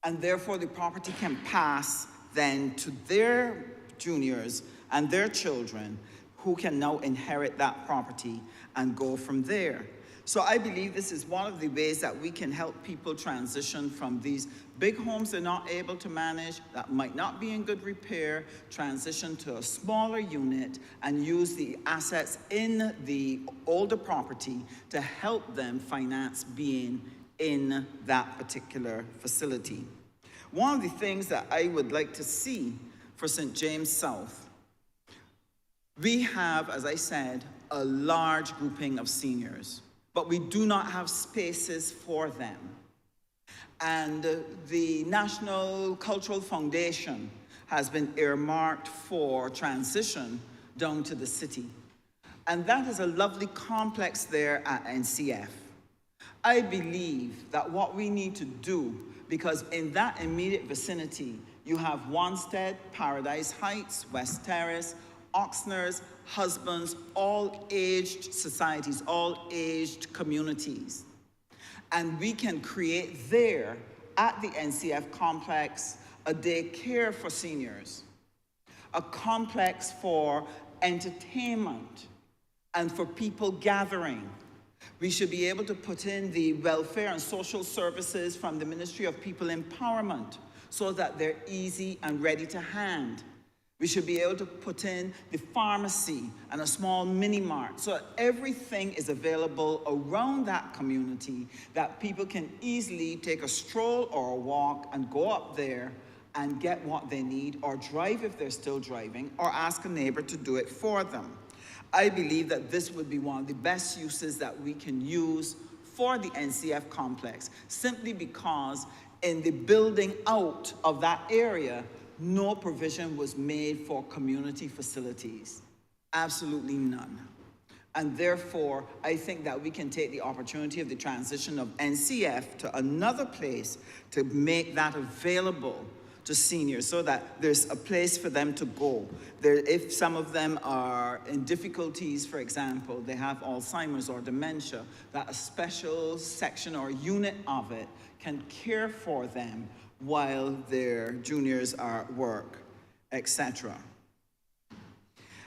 And therefore the property can pass then to their juniors and their children who can now inherit that property and go from there. So I believe this is one of the ways that we can help people transition from these big homes they're not able to manage, that might not be in good repair, transition to a smaller unit and use the assets in the older property to help them finance being in that particular facility. One of the things that I would like to see for St. James South, we have, as I said, a large grouping of seniors, but we do not have spaces for them. And the National Cultural Foundation has been earmarked for transition down to the city. And that is a lovely complex there at NCF. I believe that what we need to do, because in that immediate vicinity, you have Wanstead, Paradise Heights, West Terrace, Oxnard's, Husbands, all aged societies, all aged communities. And we can create there at the NCF complex a daycare for seniors, a complex for entertainment and for people gathering. We should be able to put in the welfare and social services from the Ministry of People Empowerment so that they're easy and ready to hand. We should be able to put in the pharmacy and a small mini-mart so that everything is available around that community, that people can easily take a stroll or a walk and go up there and get what they need, or drive if they're still driving, or ask a neighbor to do it for them. I believe that this would be one of the best uses that we can use for the NCF complex, simply because in the building out of that area, no provision was made for community facilities. Absolutely none. And therefore, I think that we can take the opportunity of the transition of NCF to another place to make that available to seniors so that there's a place for them to go. If some of them are in difficulties, for example, they have Alzheimer's or dementia, that a special section or unit of it can care for them while their juniors are at work, etc.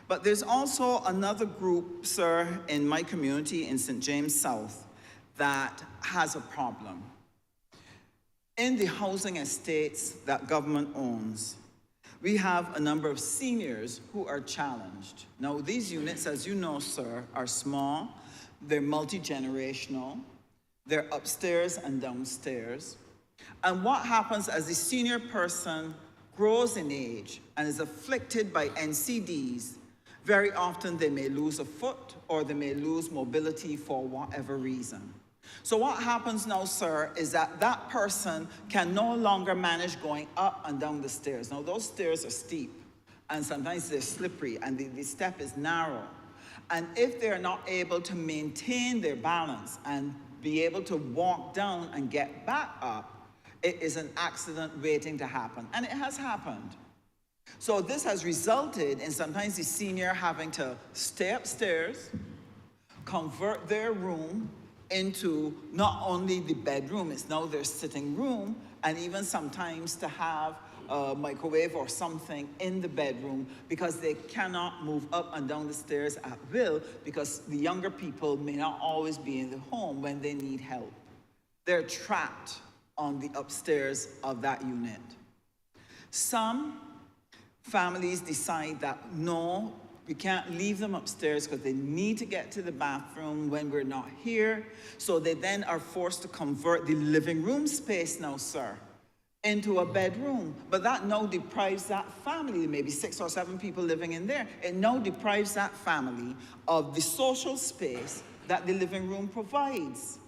But there's also another group, sir, in my community in St. James South that has a problem. In the housing estates that government owns, we have a number of seniors who are challenged. Now, these units, as you know, sir, are small, they're multi-generational, they're upstairs and downstairs. And what happens as the senior person grows in age and is afflicted by NCDs, very often they may lose a foot or they may lose mobility for whatever reason. So what happens now, sir, is that that person can no longer manage going up and down the stairs. Now, those stairs are steep, and sometimes they're slippery, and the step is narrow. And if they're not able to maintain their balance and be able to walk down and get back up, it is an accident waiting to happen, and it has happened. So this has resulted in sometimes the senior having to stay upstairs, convert their room into not only the bedroom, it's now their sitting room, and even sometimes to have a microwave or something in the bedroom because they cannot move up and down the stairs at will because the younger people may not always be in the home when they need help. They're trapped on the upstairs of that unit. Some families decide that no, we can't leave them upstairs because they need to get to the bathroom when we're not here. So they then are forced to convert the living room space now, sir, into a bedroom. But that now deprives that family, maybe 6 or 7 people living in there, it now deprives that family of the social space that the living room provides.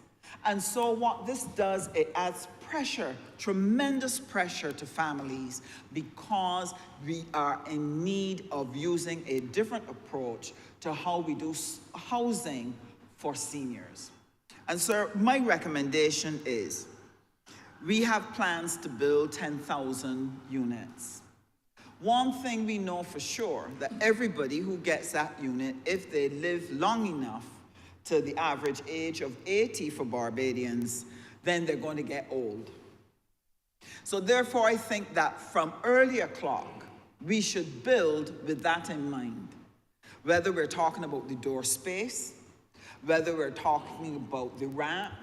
And so what this does, it adds pressure, tremendous pressure to families because we are in need of using a different approach to how we do housing for seniors. And sir, my recommendation is we have plans to build 10,000 units. One thing we know for sure, that everybody who gets that unit, if they live long enough to the average age of 80 for Barbadians, then they're going to get old. So therefore, I think that from early o'clock, we should build with that in mind. Whether we're talking about the door space, whether we're talking about the ramp,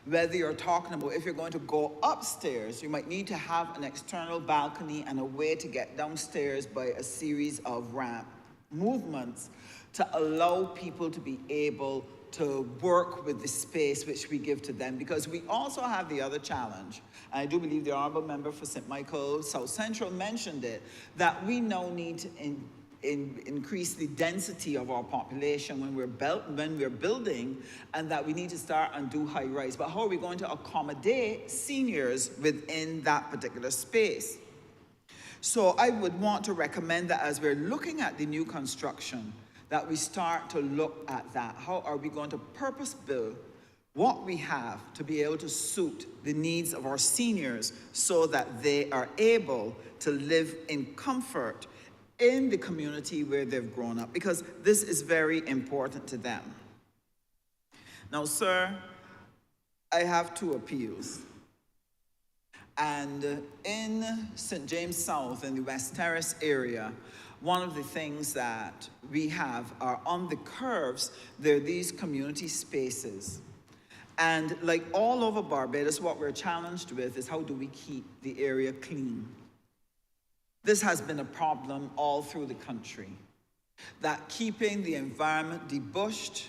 whether you're talking about if you're going to go upstairs, you might need to have an external balcony and a way to get downstairs by a series of ramp movements to allow people to be able to work with the space which we give to them, because we also have the other challenge, and I do believe the Honourable Member for St. Michael South Central mentioned it, that we now need to increase the density of our population when we're building, and that we need to start and do high rise. But how are we going to accommodate seniors within that particular space? So I would want to recommend that as we're looking at the new construction, that we start to look at that. How are we going to purpose build what we have to be able to suit the needs of our seniors so that they are able to live in comfort in the community where they've grown up, because this is very important to them. Now, sir, I have 2 appeals. And in St. James South, in the West Terrace area, one of the things that we have are on the curves, there are these community spaces. And like all over Barbados, what we're challenged with is how do we keep the area clean? This has been a problem all through the country, that keeping the environment debushed,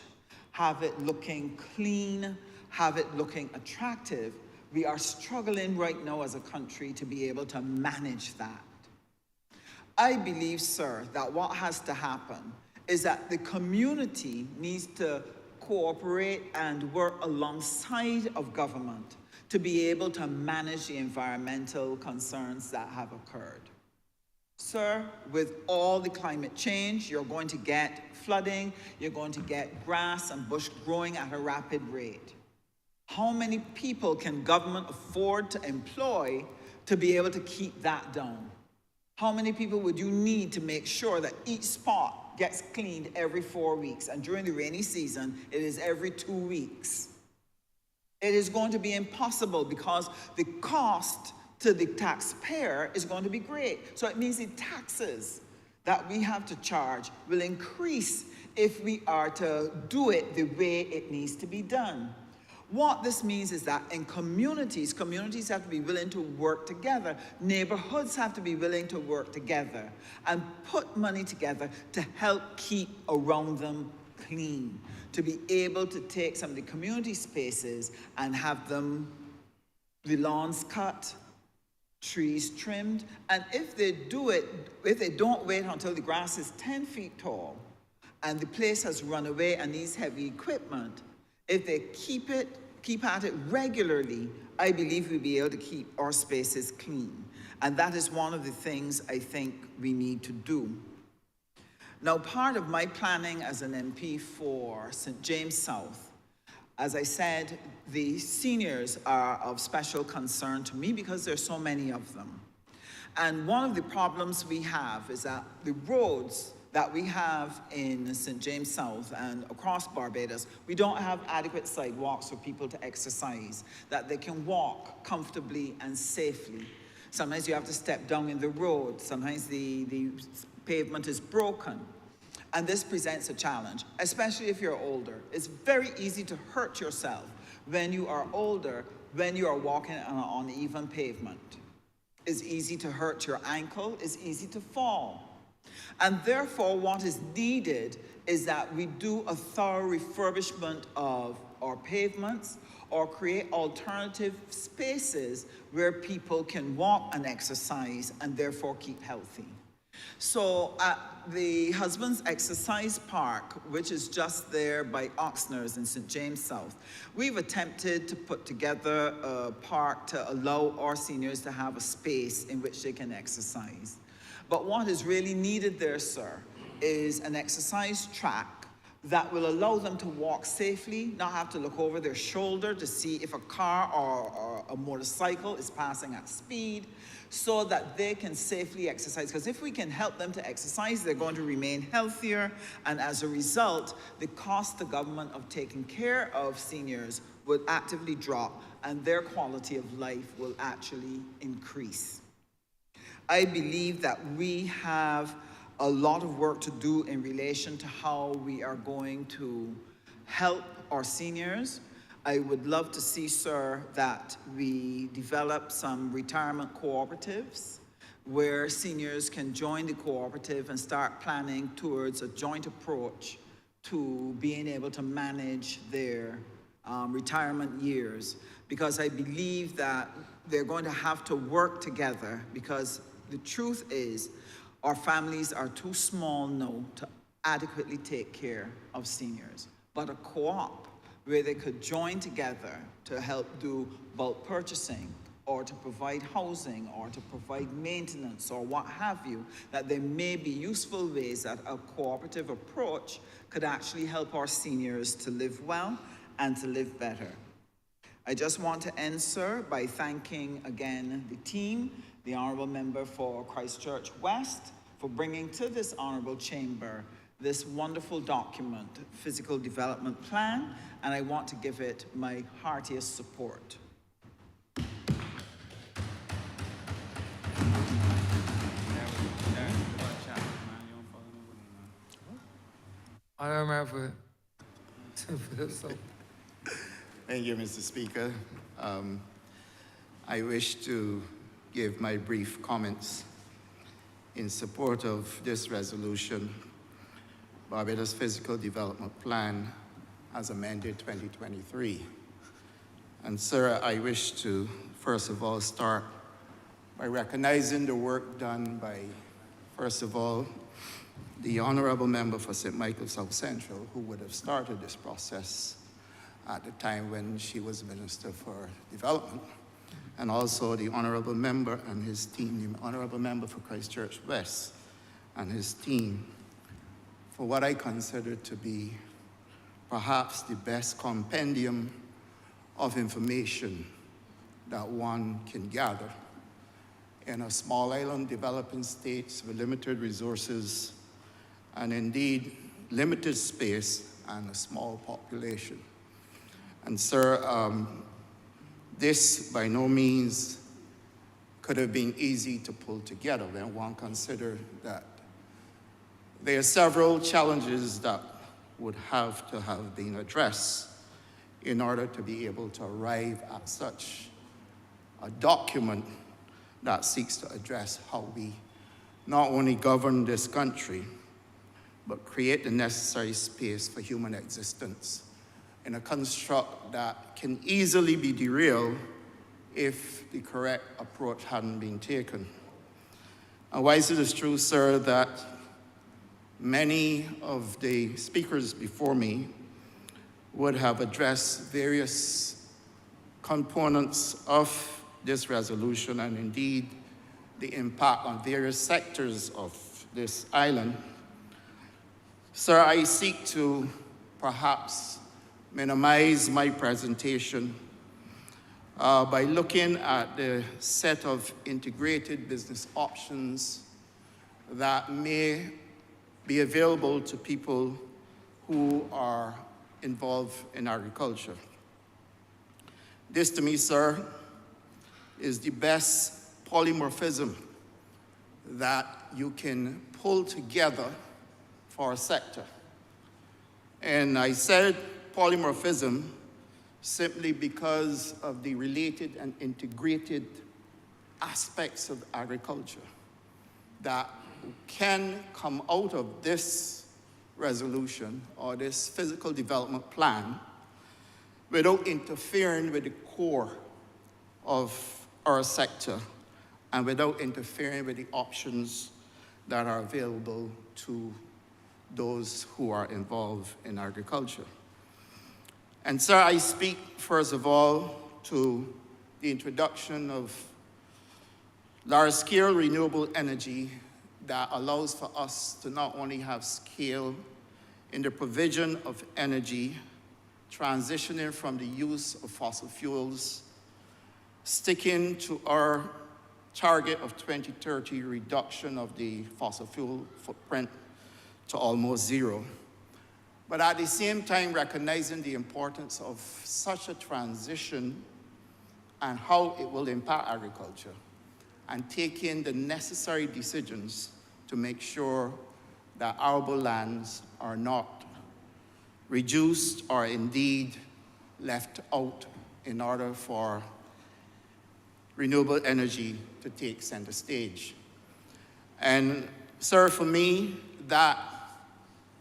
have it looking clean, have it looking attractive. We are struggling right now as a country to be able to manage that. I believe, sir, that what has to happen is that the community needs to cooperate and work alongside of government to be able to manage the environmental concerns that have occurred. Sir, with all the climate change, you're going to get flooding, you're going to get grass and bush growing at a rapid rate. How many people can government afford to employ to be able to keep that down? How many people would you need to make sure that each spot gets cleaned every 4 weeks? And during the rainy season, it is every 2 weeks. It is going to be impossible because the cost to the taxpayer is going to be great. So it means the taxes that we have to charge will increase if we are to do it the way it needs to be done. What this means is that in communities have to be willing to work together. Neighborhoods have to be willing to work together and put money together to help keep around them clean, to be able to take some of the community spaces and have them, the lawns cut, trees trimmed, and if they do it, if they don't wait until the grass is 10 feet tall and the place has run away and needs heavy equipment, if they keep at it regularly, I believe we'll be able to keep our spaces clean. And that is one of the things I think we need to do. Now, part of my planning as an MP for St. James South, as I said, the seniors are of special concern to me because there's so many of them. And one of the problems we have is that the roads that we have in St. James South and across Barbados, we don't have adequate sidewalks for people to exercise, that they can walk comfortably and safely. Sometimes you have to step down in the road. Sometimes the pavement is broken. And this presents a challenge, especially if you're older. It's very easy to hurt yourself when you are older, when you are walking on uneven pavement. It's easy to hurt your ankle. It's easy to fall. And therefore, what is needed is that we do a thorough refurbishment of our pavements or create alternative spaces where people can walk and exercise and therefore keep healthy. So at the Husbands Exercise Park, which is just there by Oxnard's in St. James South, we've attempted to put together a park to allow our seniors to have a space in which they can exercise. But what is really needed there, sir, is an exercise track that will allow them to walk safely, not have to look over their shoulder to see if a car or a motorcycle is passing at speed, so that they can safely exercise. Because if we can help them to exercise, they're going to remain healthier, and as a result, the cost to government of taking care of seniors would actively drop, and their quality of life will actually increase. I believe that we have a lot of work to do in relation to how we are going to help our seniors. I would love to see, sir, that we develop some retirement cooperatives where seniors can join the cooperative and start planning towards a joint approach to being able to manage their retirement years. Because I believe that they're going to have to work together, because the truth is, our families are too small now to adequately take care of seniors. But a co-op where they could join together to help do bulk purchasing or to provide housing or to provide maintenance or what have you, that there may be useful ways that a cooperative approach could actually help our seniors to live well and to live better. I just want to end, sir, by thanking again the team, the Honourable Member for Christchurch West, for bringing to this honorable chamber this wonderful document, Physical Development Plan, and I want to give it my heartiest support. Honourable Member for Thank you, Mr. Speaker. I wish to give my brief comments in support of this resolution, Barbados Physical Development Plan as amended 2023. And sir, I wish to first of all start by recognizing the work done by, first of all, the Honourable Member for St. Michael South Central, who would have started this process at the time when she was Minister for Development, and also the Honourable Member and his team, the Honourable Member for Christchurch West and his team, for what I consider to be perhaps the best compendium of information that one can gather in a small island developing states with limited resources and indeed limited space and a small population. And sir, this by no means could have been easy to pull together when one considered that there are several challenges that would have to have been addressed in order to be able to arrive at such a document that seeks to address how we not only govern this country, but create the necessary space for human existence in a construct that can easily be derailed if the correct approach hadn't been taken. And whilst it is true, sir, that many of the speakers before me would have addressed various components of this resolution and indeed the impact on various sectors of this island, sir, I seek to perhaps minimize my presentation by looking at the set of integrated business options that may be available to people who are involved in agriculture. This, to me, sir, is the best polymorphism that you can pull together for a sector. And I said polymorphism simply because of the related and integrated aspects of agriculture that can come out of this resolution or this physical development plan without interfering with the core of our sector and without interfering with the options that are available to those who are involved in agriculture. And sir, I speak first of all to the introduction of large-scale renewable energy that allows for us to not only have scale in the provision of energy, transitioning from the use of fossil fuels, sticking to our target of 2030 reduction of the fossil fuel footprint to almost zero. But at the same time, recognizing the importance of such a transition and how it will impact agriculture, and taking the necessary decisions to make sure that arable lands are not reduced or indeed left out in order for renewable energy to take center stage. And sir, for me, that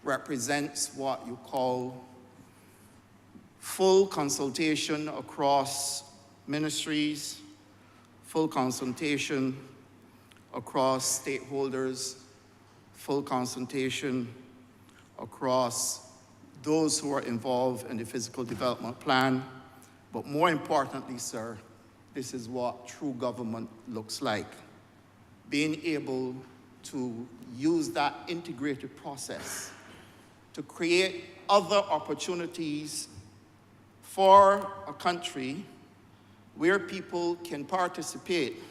represents what you call full consultation across ministries, full consultation across stakeholders, full consultation across those who are involved in the physical development plan. But more importantly, sir, this is what true government looks like. Being able to use that integrated process to create other opportunities for a country where people can participate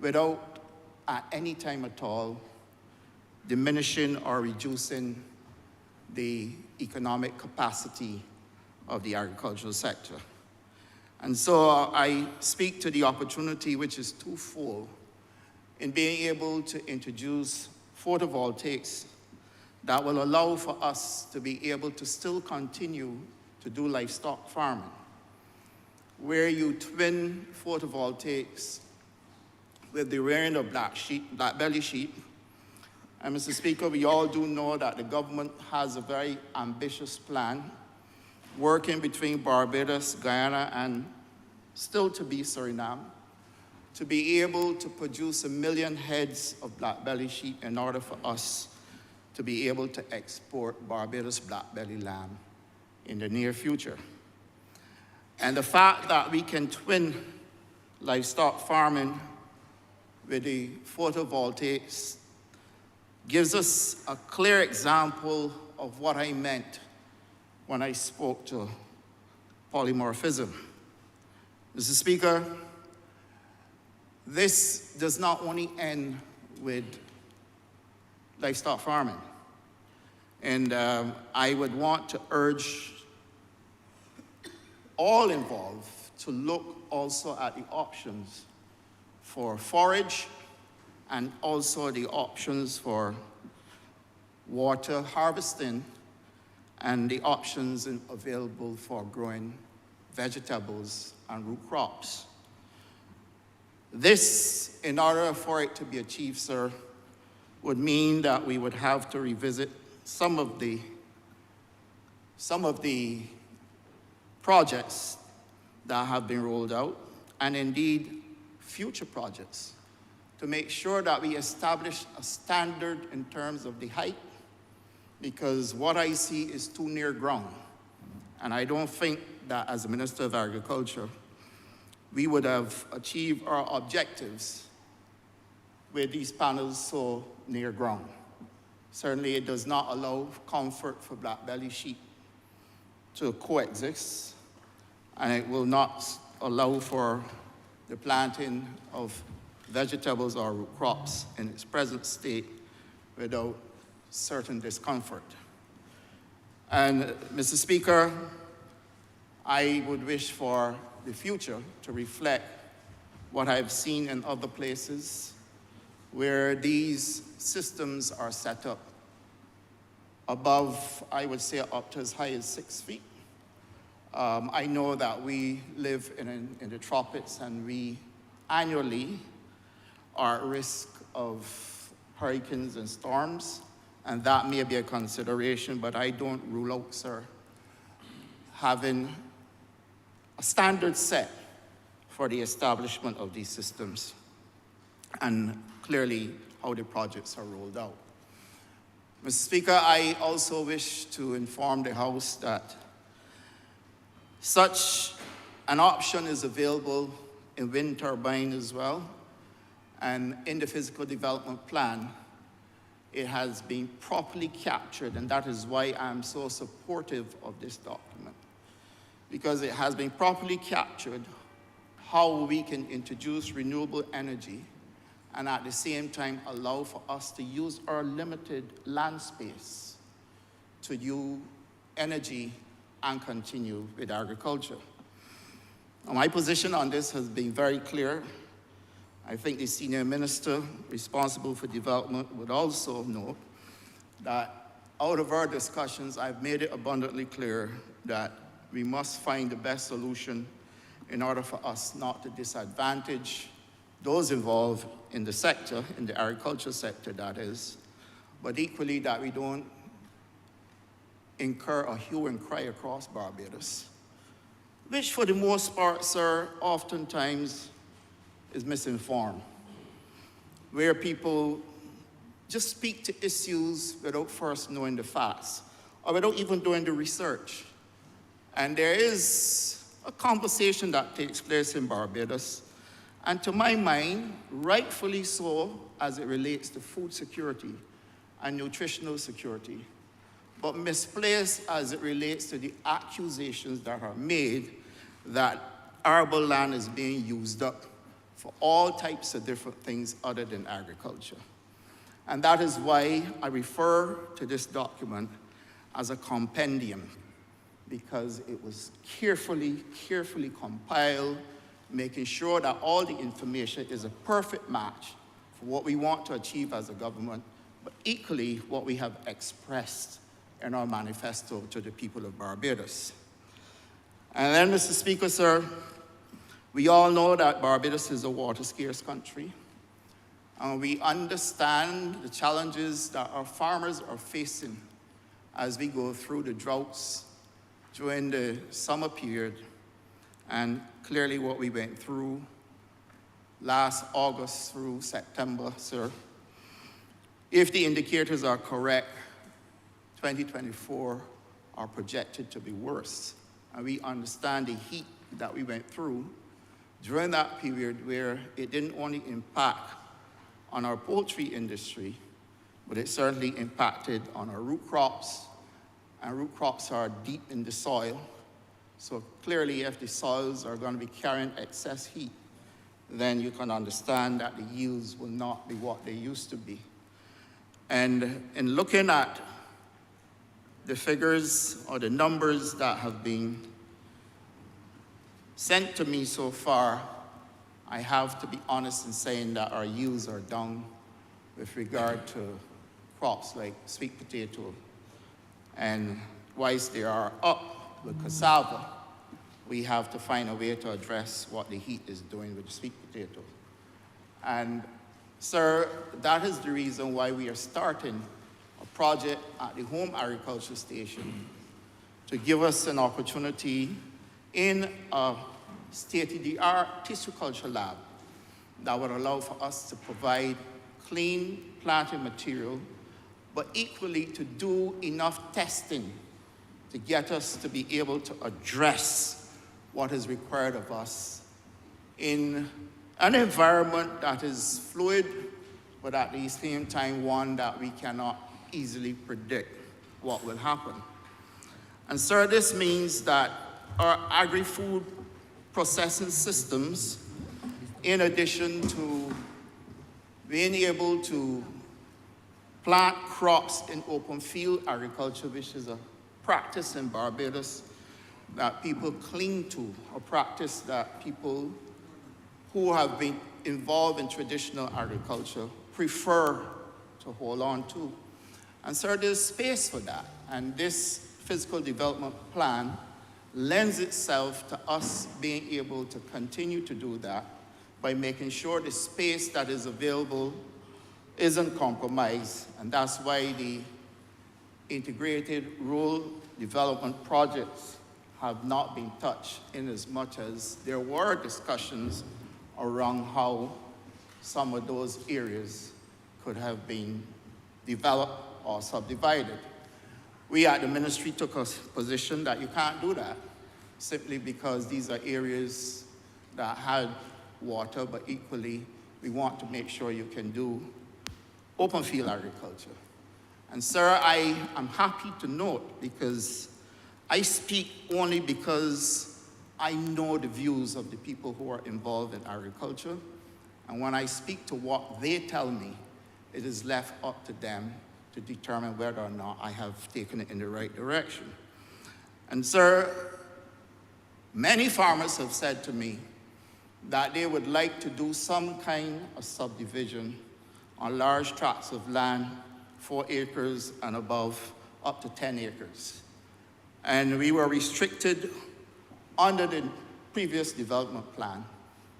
without, at any time at all, diminishing or reducing the economic capacity of the agricultural sector. And so I speak to the opportunity, which is twofold, in being able to introduce photovoltaics that will allow for us to be able to still continue to do livestock farming, where you twin photovoltaics with the rearing of black belly sheep. And Mr. Speaker, we all do know that the government has a very ambitious plan working between Barbados, Guyana, and still to be Suriname, to be able to produce 1 million heads of black belly sheep in order for us to be able to export Barbados black belly lamb in the near future. And the fact that we can twin livestock farming with the photovoltaics gives us a clear example of what I meant when I spoke to polymorphism. Mr. Speaker, this does not only end with livestock farming. And I would want to urge all involved to look also at the options for forage and also the options for water harvesting and the options available for growing vegetables and root crops. This, in order for it to be achieved, sir, would mean that we would have to revisit some of the projects that have been rolled out, and indeed future projects, to make sure that we establish a standard in terms of the height, because what I see is too near ground. And I don't think that as a Minister of Agriculture, we would have achieved our objectives with these panels so near ground. Certainly it does not allow comfort for black belly sheep to coexist, and it will not allow for the planting of vegetables or root crops in its present state without certain discomfort. And Mr. Speaker, I would wish for the future to reflect what I've seen in other places where these systems are set up above, I would say, up to as high as 6 feet. I know that we live in the tropics, and we annually are at risk of hurricanes and storms, and that may be a consideration, but I don't rule out, sir, having a standard set for the establishment of these systems, and clearly how the projects are rolled out. Mr. Speaker, I also wish to inform the House that such an option is available in wind turbine as well, and in the physical development plan, it has been properly captured, and that is why I'm so supportive of this document, because it has been properly captured how we can introduce renewable energy and at the same time allow for us to use our limited land space to use energy and continue with agriculture. Now, my position on this has been very clear. I think the senior minister responsible for development would also note that out of our discussions, I've made it abundantly clear that we must find the best solution in order for us not to disadvantage those involved in the sector, in the agriculture sector that is, but equally that we don't incur a hue and cry across Barbados, which for the most part, sir, oftentimes is misinformed, where people just speak to issues without first knowing the facts, or without even doing the research. And there is a conversation that takes place in Barbados, and to my mind, rightfully so, as it relates to food security and nutritional security, but misplaced as it relates to the accusations that are made that arable land is being used up for all types of different things other than agriculture. And that is why I refer to this document as a compendium, because it was carefully compiled, making sure that all the information is a perfect match for what we want to achieve as a government, but equally what we have expressed in our manifesto to the people of Barbados. And then, Mr. Speaker, sir, we all know that Barbados is a water-scarce country, and we understand the challenges that our farmers are facing as we go through the droughts during the summer period, and clearly what we went through last August through September, sir. If the indicators are correct, 2024 are projected to be worse. And we understand the heat that we went through during that period, where it didn't only impact on our poultry industry, but it certainly impacted on our root crops, and root crops are deep in the soil. So clearly, if the soils are going to be carrying excess heat, then you can understand that the yields will not be what they used to be. And in looking at the figures or the numbers that have been sent to me so far, I have to be honest in saying that our yields are down with regard to crops like sweet potato. And whilst they are up with cassava, we have to find a way to address what the heat is doing with the sweet potato. And sir, that is the reason why we are starting a project at the Home Agriculture Station to give us an opportunity in a state-of-the-art tissue culture lab that would allow for us to provide clean planting material, but equally to do enough testing to get us to be able to address what is required of us in an environment that is fluid, but at the same time one that we cannot easily predict what will happen. And sir, this means that our agri-food processing systems, in addition to being able to plant crops in open field agriculture, which is a practice in Barbados that people cling to, a practice that people who have been involved in traditional agriculture prefer to hold on to. And so there's space for that. And this physical development plan lends itself to us being able to continue to do that by making sure the space that is available isn't compromised. And that's why the integrated rural development projects have not been touched, in as much as there were discussions around how some of those areas could have been developed or subdivided. We at the ministry took a position that you can't do that, simply because these are areas that had water, but equally we want to make sure you can do open field agriculture. And sir, I am happy to note, because I speak only because I know the views of the people who are involved in agriculture, and when I speak to what they tell me, it is left up to them to determine whether or not I have taken it in the right direction. And sir, many farmers have said to me that they would like to do some kind of subdivision on large tracts of land, 4 acres and above, up to 10 acres. And we were restricted under the previous development plan,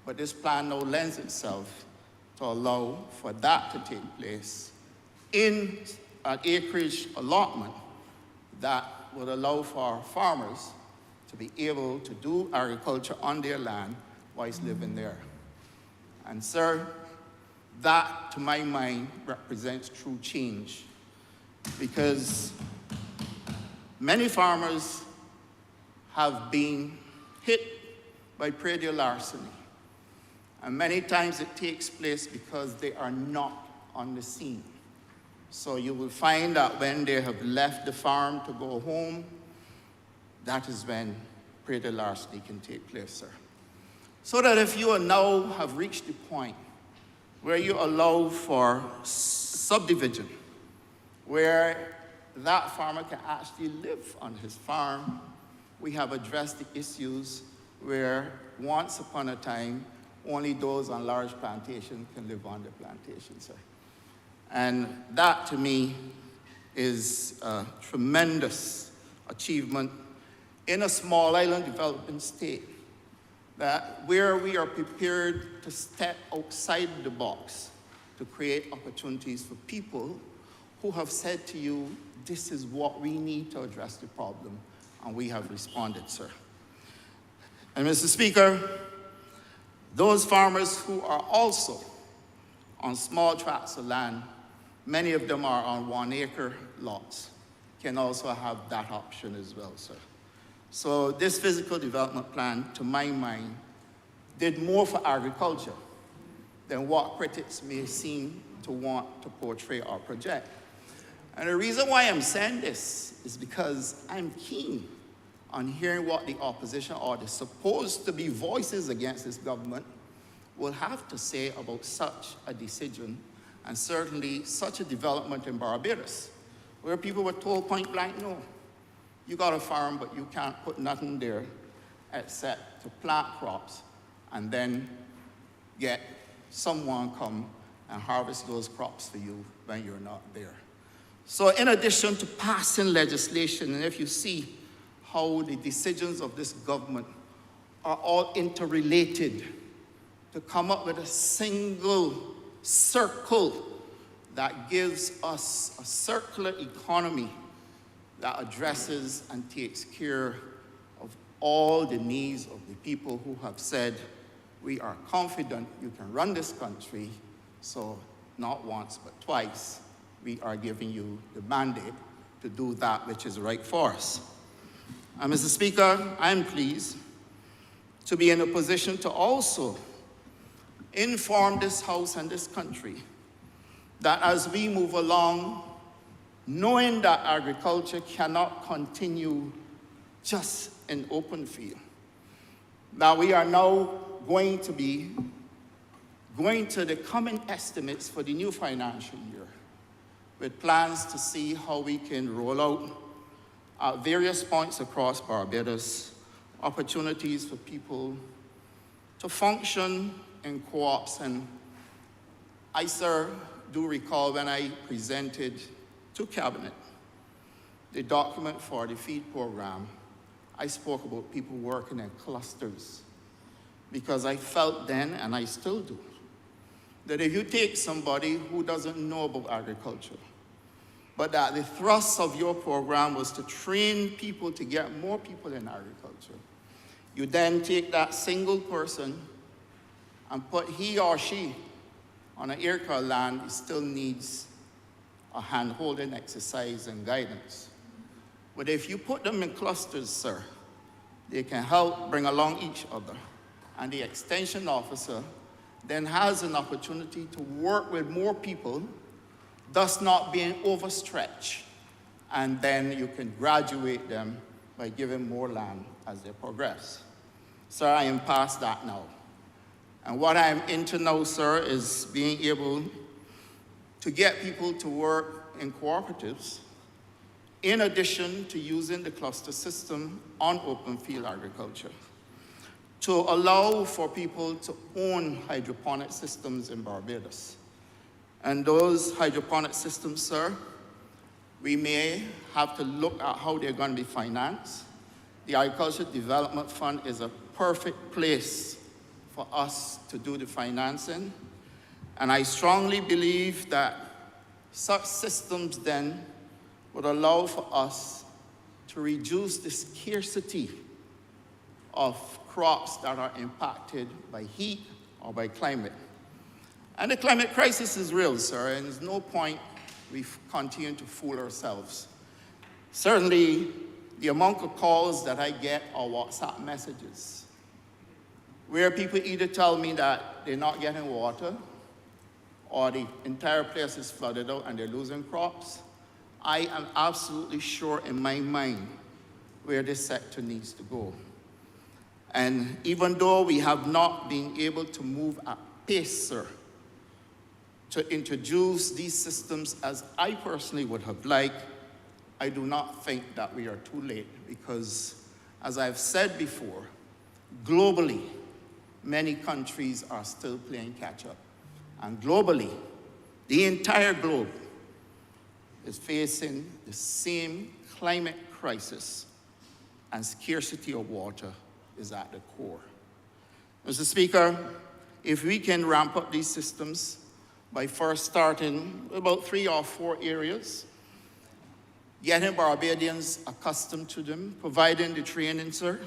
but this plan now lends itself to allow for that to take place in an acreage allotment that would allow for our farmers to be able to do agriculture on their land whilst living there. And sir, that, to my mind, represents true change, because many farmers have been hit by predial larceny, and many times it takes place because they are not on the scene. So you will find that when they have left the farm to go home, that is when predial larceny can take place, sir. So that if you now have reached the point where you allow for subdivision where that farmer can actually live on his farm. We have addressed the issues where once upon a time, only those on large plantations can live on the plantation, sir. And that, to me, is a tremendous achievement in a small island developing state, that where we are prepared to step outside the box to create opportunities for people who have said to you, this is what we need to address the problem, and we have responded, sir. And Mr. Speaker, those farmers who are also on small tracts of land, many of them are on 1 acre lots, can also have that option as well, sir. So this physical development plan, to my mind, did more for agriculture than what critics may seem to want to portray or project. And the reason why I'm saying this is because I'm keen on hearing what the opposition or the supposed to be voices against this government will have to say about such a decision, and certainly such a development in Barbados, where people were told point blank, no, you got a farm, but you can't put nothing there except to plant crops and then get someone come and harvest those crops for you when you're not there. So in addition to passing legislation, and if you see how the decisions of this government are all interrelated to come up with a single circle that gives us a circular economy that addresses and takes care of all the needs of the people who have said, we are confident you can run this country, so not once but twice, we are giving you the mandate to do that which is right for us. And Mr. Speaker, I'm pleased to be in a position to also inform this House and this country that as we move along, knowing that agriculture cannot continue just in open field, that we are now going to be going to the common estimates for the new financial year with plans to see how we can roll out at various points across Barbados opportunities for people to function in co-ops. And I, sir, do recall when I presented to Cabinet the document for the feed program, I spoke about people working in clusters, because I felt then, and I still do, that if you take somebody who doesn't know about agriculture, but that the thrust of your program was to train people to get more people in agriculture, you then take that single person and put he or she on an acre of land, it still needs a hand-holding exercise and guidance. But if you put them in clusters, sir, they can help bring along each other. And the extension officer then has an opportunity to work with more people, thus not being overstretched. And then you can graduate them by giving more land as they progress. Sir, I am past that now. And what I'm into now, sir, is being able to get people to work in cooperatives, in addition to using the cluster system on open field agriculture, to allow for people to own hydroponic systems in Barbados. And those hydroponic systems, sir, we may have to look at how they're going to be financed. The Agricultural Development Fund is a perfect place for us to do the financing. And I strongly believe that such systems then would allow for us to reduce the scarcity of crops that are impacted by heat or by climate. And the climate crisis is real, sir, and there's no point we continue to fool ourselves. Certainly, the amount of calls that I get are WhatsApp messages, where people either tell me that they're not getting water, or the entire place is flooded out and they're losing crops. I am absolutely sure in my mind where this sector needs to go. And even though we have not been able to move at pace, sir, to introduce these systems as I personally would have liked, I do not think that we are too late because, as I've said before, globally, many countries are still playing catch up. And globally, the entire globe is facing the same climate crisis, and scarcity of water is at the core. Mr. Speaker, if we can ramp up these systems by first starting about 3 or 4 areas, getting Barbadians accustomed to them, providing the training, sir,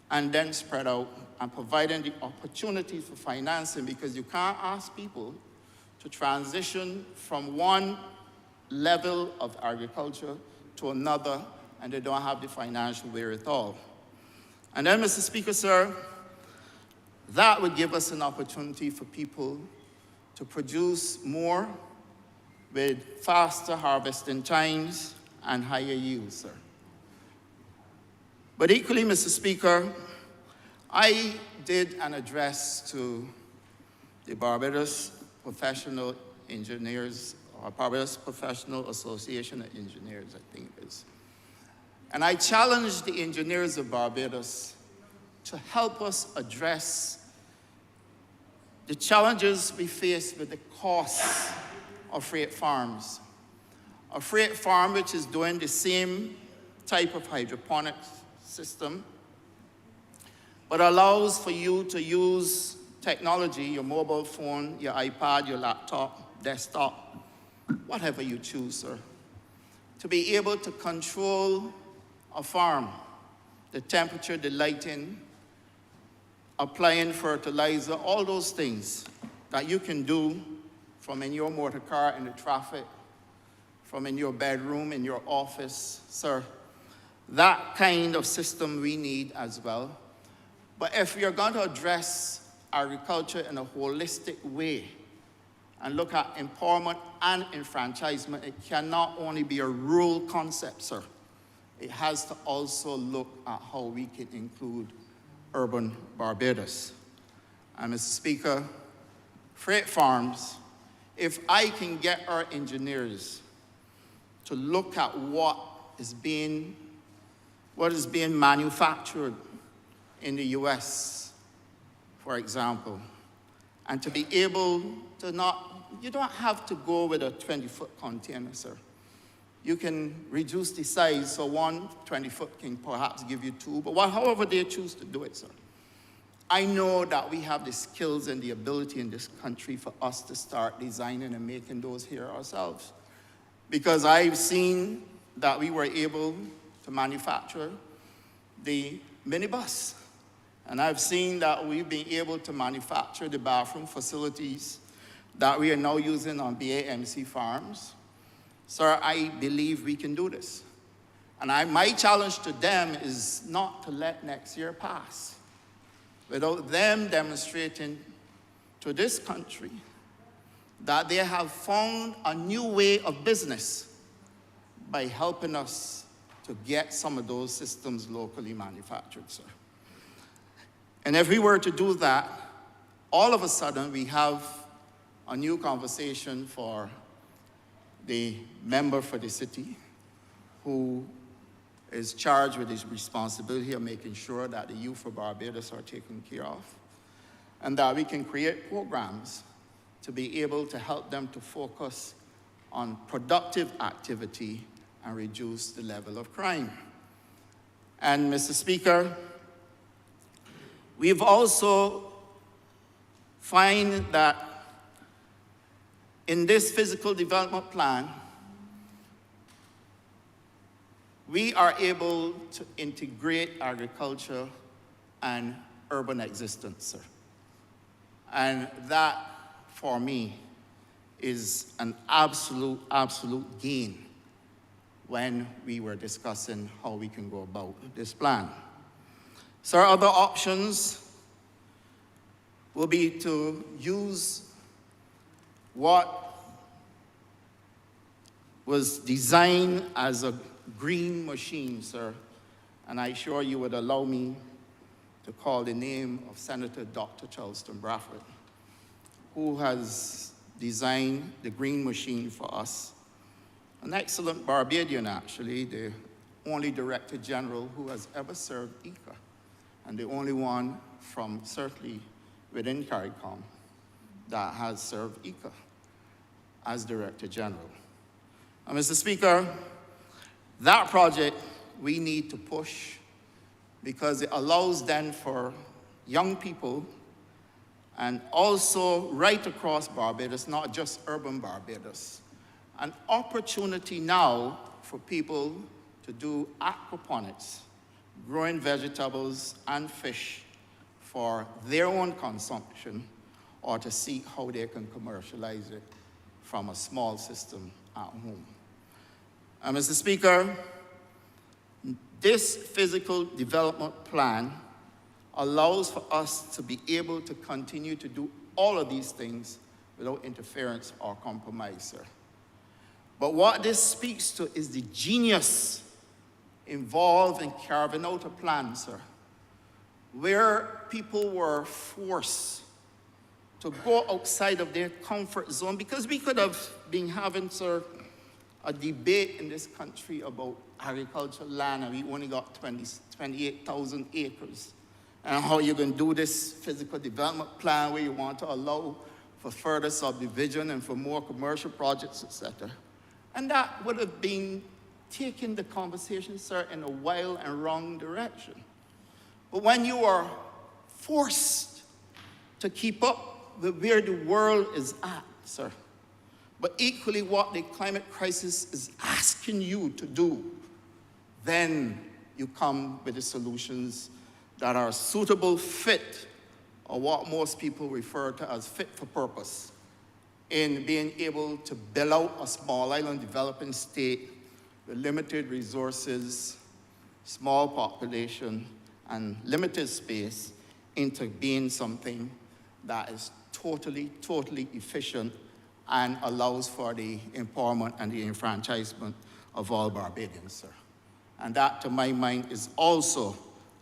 and then spread out and providing the opportunity for financing, because you can't ask people to transition from one level of agriculture to another and they don't have the financial wherewithal. And then, Mr. Speaker, sir, that would give us an opportunity for people to produce more with faster harvesting times and higher yields, sir. But equally, Mr. Speaker, I did an address to the Barbados Professional Engineers, or Barbados Professional Association of Engineers, I think it is. And I challenged the engineers of Barbados to help us address the challenges we face with the costs of freight farms. A freight farm which is doing the same type of hydroponic system, but allows for you to use technology, your mobile phone, your iPad, your laptop, desktop, whatever you choose, sir, to be able to control a farm, the temperature, the lighting, applying fertilizer, all those things that you can do from in your motor car in the traffic, from in your bedroom, in your office, sir. That kind of system we need as well. But if you're going to address agriculture in a holistic way and look at empowerment and enfranchisement, it cannot only be a rural concept, sir. It has to also look at how we can include urban Barbados. And Mr. Speaker, freight farms, if I can get our engineers to look at what is being manufactured in the US, for example, and to be able to you don't have to go with a 20-foot container, sir. You can reduce the size, so one 20-foot can perhaps give you 2, but however they choose to do it, sir. I know that we have the skills and the ability in this country for us to start designing and making those here ourselves. Because I've seen that we were able to manufacture the minibus. And I've seen that we've been able to manufacture the bathroom facilities that we are now using on BAMC farms. Sir, I believe we can do this. And my challenge to them is not to let next year pass without them demonstrating to this country that they have found a new way of business by helping us to get some of those systems locally manufactured, sir. And if we were to do that, all of a sudden we have a new conversation for the member for the city who is charged with his responsibility of making sure that the youth of Barbados are taken care of, and that we can create programs to be able to help them to focus on productive activity and reduce the level of crime. And Mr. Speaker, we've also find that in this physical development plan, we are able to integrate agriculture and urban existence, sir. And that, for me, is an absolute gain when we were discussing how we can go about this plan. So other options will be to use what was designed as a green machine, sir, and I'm sure you would allow me to call the name of Senator Dr. Charleston Bradford, who has designed the green machine for us. An excellent Barbadian, actually, the only Director General who has ever served ICA, and the only one from certainly within CARICOM that has served ICA as Director General. And Mr. Speaker, that project we need to push because it allows then for young people and also right across Barbados, not just urban Barbados, an opportunity now for people to do aquaponics, growing vegetables and fish for their own consumption or to see how they can commercialize it from a small system at home. And Mr. Speaker, this physical development plan allows for us to be able to continue to do all of these things without interference or compromise, sir. But what this speaks to is the genius involved in carving out a plan, sir, where people were forced to go outside of their comfort zone, because we could have been having, sir, a debate in this country about agricultural land, and we only got 28,000 acres. And how you can do this physical development plan where you want to allow for further subdivision and for more commercial projects, etc. And that would have been taking the conversation, sir, in a wild and wrong direction. But when you are forced to keep up with where the world is at, sir, but equally what the climate crisis is asking you to do, then you come with the solutions that are suitable fit, or what most people refer to as fit for purpose, in being able to build out a small island developing state with limited resources, small population, and limited space into being something that is totally efficient and allows for the empowerment and the enfranchisement of all Barbadians, sir. And that, to my mind, is also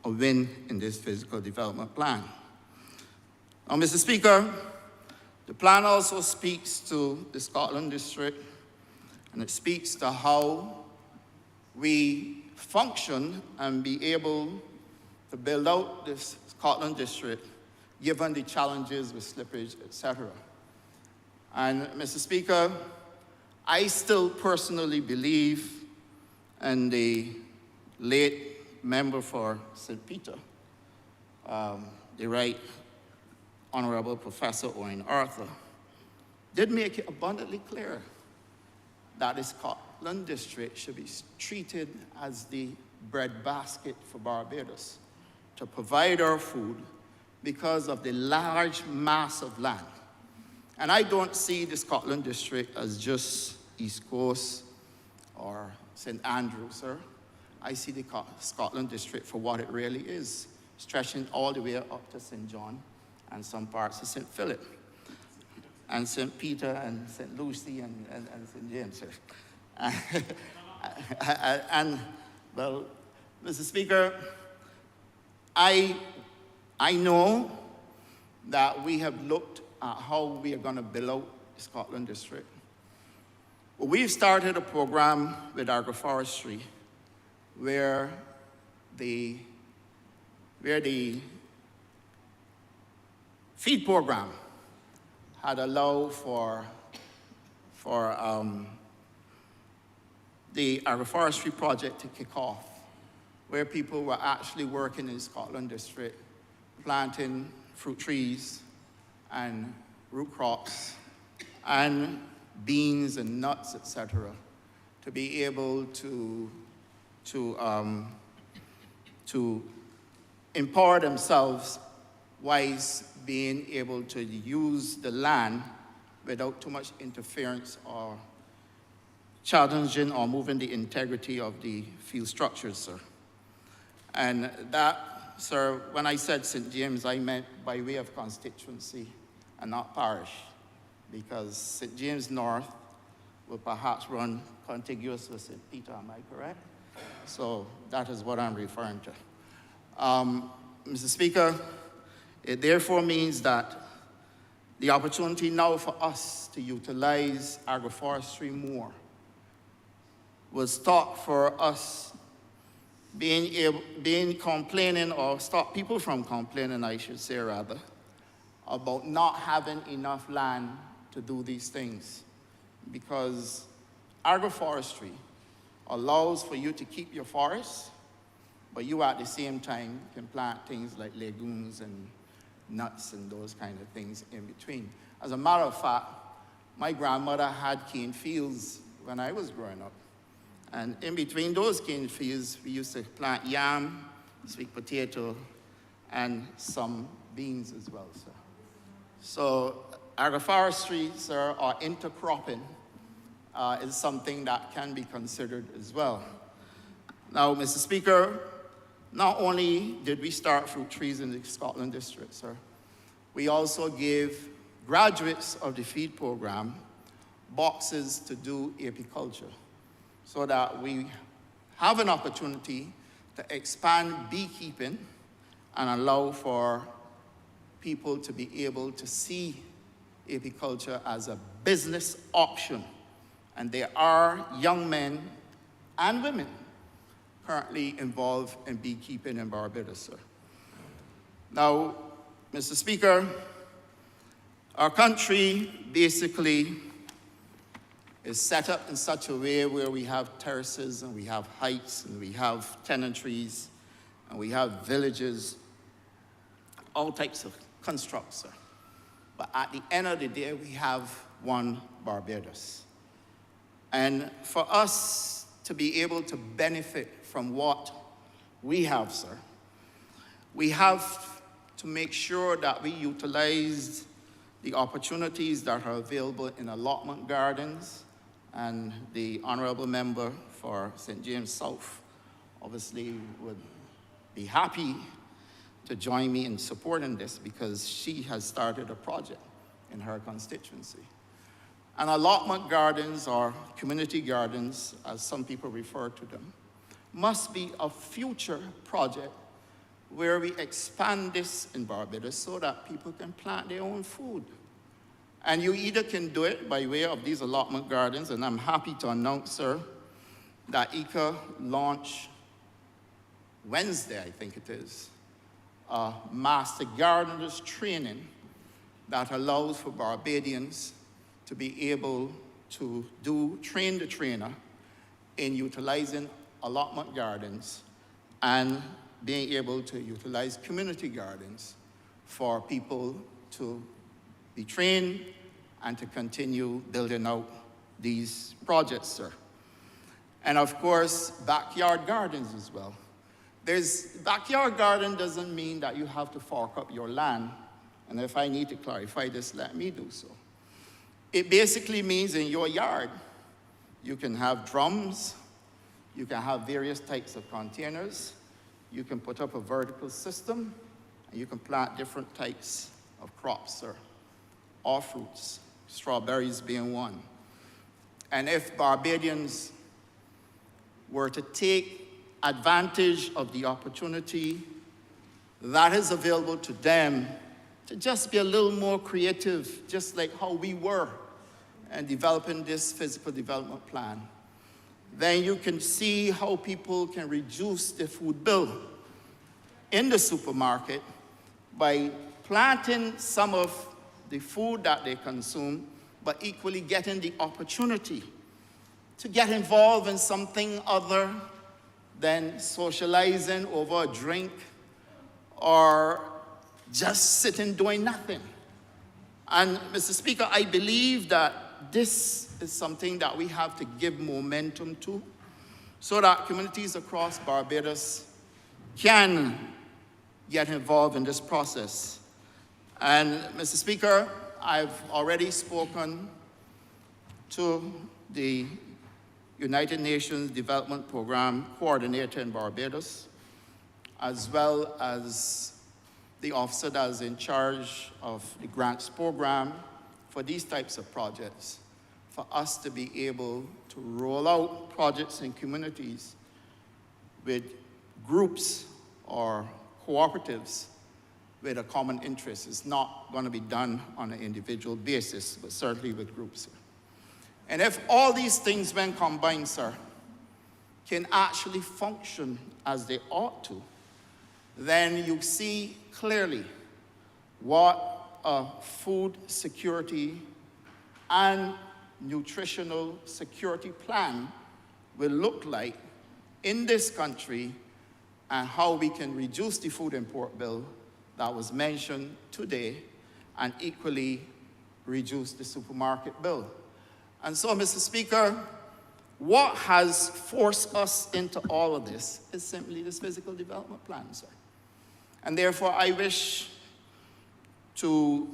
a win in this physical development plan. Now, Mr. Speaker, the plan also speaks to the Scotland District, and it speaks to how we function and be able to build out this Scotland District, given the challenges with slippage, etc. And, Mr. Speaker, I still personally believe in the late member for St. Peter, the Right Honourable Professor Owen Arthur, did make it abundantly clear that the Scotland District should be treated as the breadbasket for Barbados to provide our food because of the large mass of land. And I don't see the Scotland District as just East Coast or St. Andrews, sir. I see the Scotland District for what it really is, stretching all the way up to St. John and some parts of St. Philip, and St. Peter and St. Lucy and St. James, sir. And, well, Mr. Speaker, I know that we have looked at how we are going to build out the Scotland District. But we've started a program with agroforestry where the feed program had allowed for the agroforestry project to kick off, where people were actually working in Scotland District, planting fruit trees and root crops and beans and nuts, etc., to be able to empower themselves whilst being able to use the land without too much interference or challenging or moving the integrity of the field structures, sir. And that, sir, when I said St. James, I meant by way of constituency and not parish, because St. James North will perhaps run contiguous with St. Peter, am I correct? So that is what I'm referring to. Mr. Speaker, it therefore means that the opportunity now for us to utilize agroforestry more will stop for us complaining, or stop people from complaining, I should say rather, about not having enough land to do these things. Because agroforestry allows for you to keep your forests, but you at the same time can plant things like legumes and nuts and those kind of things in between. As a matter of fact, my grandmother had cane fields when I was growing up. And in between those cane fields, we used to plant yam, sweet potato, and some beans as well, sir. So agroforestry, sir, or intercropping is something that can be considered as well. Now, Mr. Speaker, not only did we start fruit trees in the Scotland district, sir, we also gave graduates of the feed program boxes to do apiculture, so that we have an opportunity to expand beekeeping and allow for people to be able to see apiculture as a business option. And there are young men and women currently involved in beekeeping in Barbados, sir. Now, Mr. Speaker, our country basically is set up in such a way where we have terraces and we have heights and we have tenantries and we have villages, all types of constructs, sir. But at the end of the day, we have one Barbados. And for us to be able to benefit from what we have, sir, we have to make sure that we utilize the opportunities that are available in allotment gardens. And the Honourable Member for St. James South obviously would be happy to join me in supporting this, because she has started a project in her constituency. And allotment gardens, or community gardens, as some people refer to them, must be a future project where we expand this in Barbados so that people can plant their own food. And you either can do it by way of these allotment gardens, and I'm happy to announce, sir, that ICA launched Wednesday, I think it is, a Master Gardeners training that allows for Barbadians to be able to train the trainer in utilizing allotment gardens and being able to utilize community gardens for people to be trained and to continue building out these projects, sir. And of course, backyard gardens as well. Backyard garden doesn't mean that you have to fork up your land. And if I need to clarify this, let me do so. It basically means in your yard, you can have drums, you can have various types of containers, you can put up a vertical system, and you can plant different types of crops, sir, or fruits, strawberries being one. And if Barbadians were to take advantage of the opportunity that is available to them to just be a little more creative, just like how we were in developing this physical development plan, then you can see how people can reduce their food bill in the supermarket by planting some of the food that they consume, but equally getting the opportunity to get involved in something other than socializing over a drink or just sitting doing nothing. And Mr. Speaker, I believe that this is something that we have to give momentum to so that communities across Barbados can get involved in this process. And Mr. Speaker, I've already spoken to the United Nations Development Program Coordinator in Barbados, as well as the officer that is in charge of the grants program for these types of projects, for us to be able to roll out projects in communities with groups or cooperatives with a common interest. It's not going to be done on an individual basis, but certainly with groups, sir. And if all these things, when combined, sir, can actually function as they ought to, then you see clearly what a food security and nutritional security plan will look like in this country, and how we can reduce the food import bill that was mentioned today, and equally reduce the supermarket bill. And so, Mr. Speaker, what has forced us into all of this is simply this physical development plan, sir. And therefore, I wish to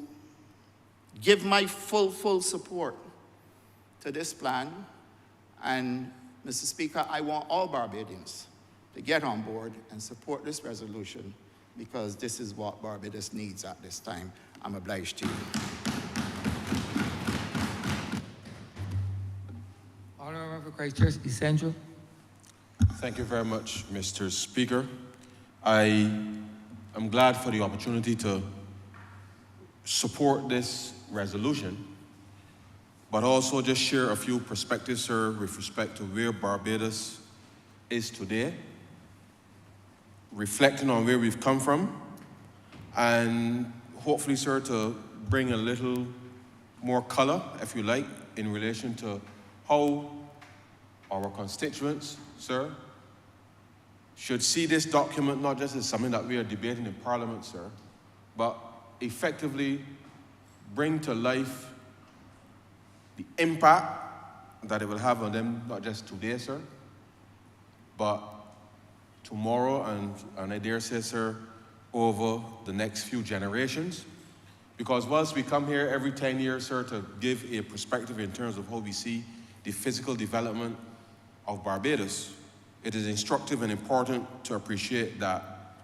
give my full support to this plan. And, Mr. Speaker, I want all Barbadians to get on board and support this resolution, because this is what Barbados needs at this time. I'm obliged to you. Honourable for Christchurch East Central. Thank you very much, Mr. Speaker. I am glad for the opportunity to support this resolution, but also just share a few perspectives, sir, with respect to where Barbados is today, reflecting on where we've come from, and hopefully, sir, to bring a little more color, if you like, in relation to how our constituents, sir, should see this document not just as something that we are debating in Parliament, sir, but effectively bring to life the impact that it will have on them, not just today, sir, but tomorrow, and I dare say, sir, over the next few generations. Because whilst we come here every 10 years, sir, to give a perspective in terms of how we see the physical development of Barbados, it is instructive and important to appreciate that,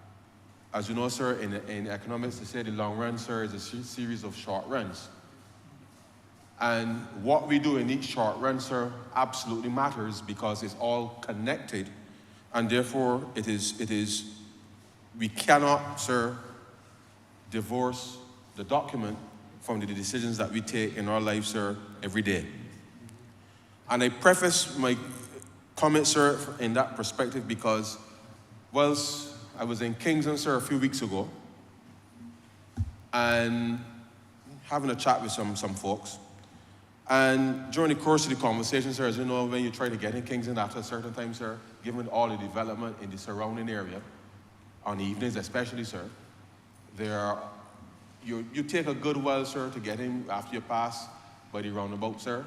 as you know, sir, in economics, they say the long run, sir, is a series of short runs. And what we do in each short run, sir, absolutely matters, because it's all connected. And therefore, we cannot, sir, divorce the document from the decisions that we take in our lives, sir, every day. And I preface my comment, sir, in that perspective, because whilst I was in Kingston, sir, a few weeks ago, and having a chat with some folks, and during the course of the conversation, sir, as you know, when you try to get in Kingston after a certain time, sir, given all the development in the surrounding area, on the evenings especially, sir, you take a good while, sir, to get in after you pass by the roundabout, sir,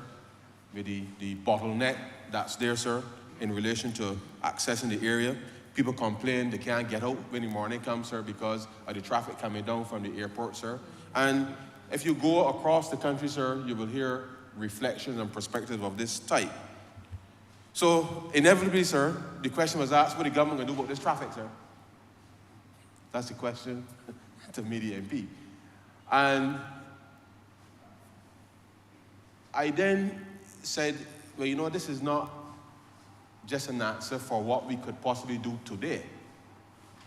with the bottleneck that's there, sir, in relation to accessing the area. People complain they can't get out when the morning comes, sir, because of the traffic coming down from the airport, sir. And if you go across the country, sir, you will hear reflections and perspectives of this type. So inevitably, sir, the question was asked, what the government going to do about this traffic, sir? That's the question to me, the MP. And I then said, well, you know, this is not just an answer for what we could possibly do today,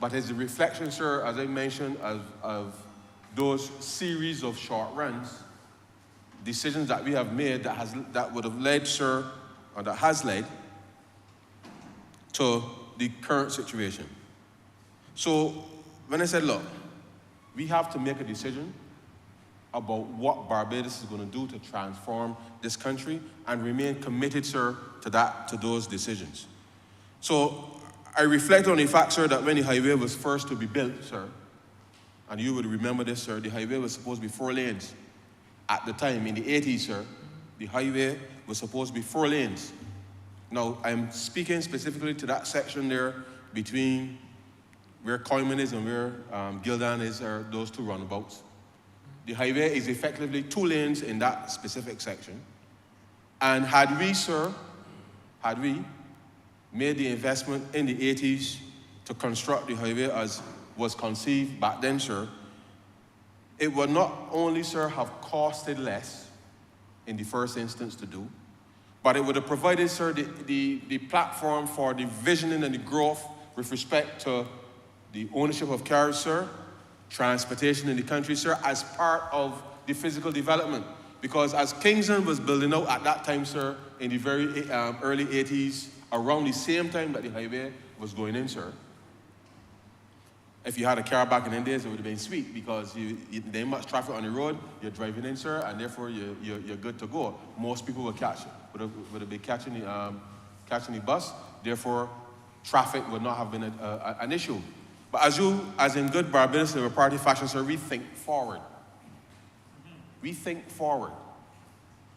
but it's a reflection, sir, as I mentioned, of those series of short runs, decisions that we have made that would have led, sir, or that has led to the current situation. So when I said, look, we have to make a decision about what Barbados is going to do to transform this country, and remain committed, sir, to those decisions. So I reflect on the fact, sir, that when the highway was first to be built, sir, and you would remember this, sir, the highway was supposed to be 4 lanes. At the time, in the 80s, sir, the highway was supposed to be 4 lanes. Now, I'm speaking specifically to that section there between where Coleman is and where Gildan is, are those 2 roundabouts. The highway is effectively 2 lanes in that specific section. And had we made the investment in the 80s to construct the highway as was conceived back then, sir, it would not only, sir, have costed less in the first instance to do, but it would have provided, sir, the platform for the visioning and the growth with respect to the ownership of cars, sir, transportation in the country, sir, as part of the physical development. Because as Kingston was building out at that time, sir, in the very early 80s, around the same time that the highway was going in, sir, if you had a car back in the days, it would have been sweet because there ain't much traffic on the road, you're driving in, sir, and therefore you're good to go. Most people would have been catching the bus, therefore traffic would not have been an issue. But as in good Barbados Labour Party fashion, sir, we think forward. We think forward.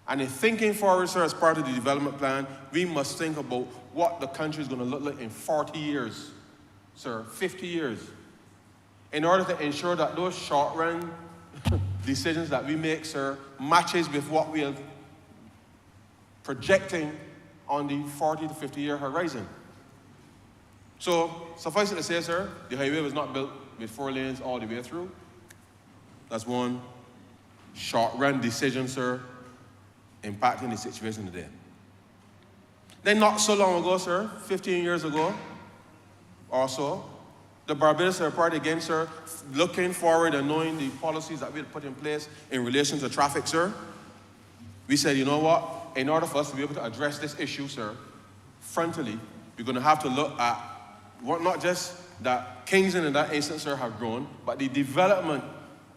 And in thinking forward, sir, as part of the development plan, we must think about what the country is going to look like in 40 years, sir, 50 years, in order to ensure that those short-run decisions that we make, sir, matches with what we are projecting on the 40 to 50-year horizon. So, suffice it to say, sir, the highway was not built with 4 lanes all the way through. That's one short-run decision, sir, impacting the situation today. Then not so long ago, sir, 15 years ago or so, the Barbados Labour Party, again, sir, looking forward and knowing the policies that we had put in place in relation to traffic, sir, we said, you know what, in order for us to be able to address this issue, sir, frontally, we're going to have to look at what, not just that Kingston in that instance, sir, have grown, but the development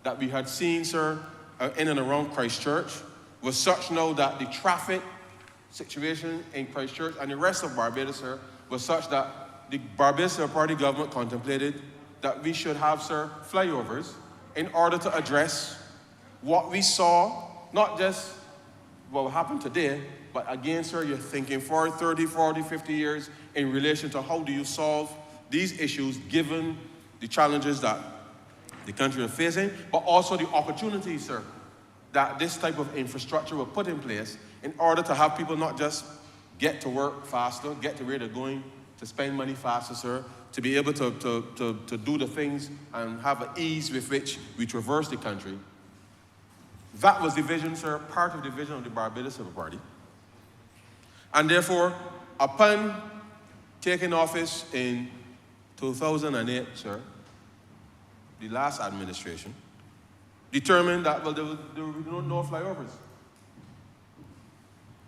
that we had seen, sir, in and around Christchurch was such now that the traffic situation in Christchurch and the rest of Barbados, sir, was such that the Barbados Labour Party government contemplated that we should have, sir, flyovers in order to address what we saw, not just what happened today, but again, sir, you're thinking for 30, 40, 50 years in relation to how do you solve these issues given the challenges that the country is facing, but also the opportunities, sir, that this type of infrastructure will put in place in order to have people not just get to work faster, get to where they're going, to spend money faster, sir, to be able to do the things and have an ease with which we traverse the country. That was the vision, sir, part of the vision of the Barbados Labour Party. And therefore, upon taking office in 2008, sir, the last administration determined that, well, there will be no flyovers.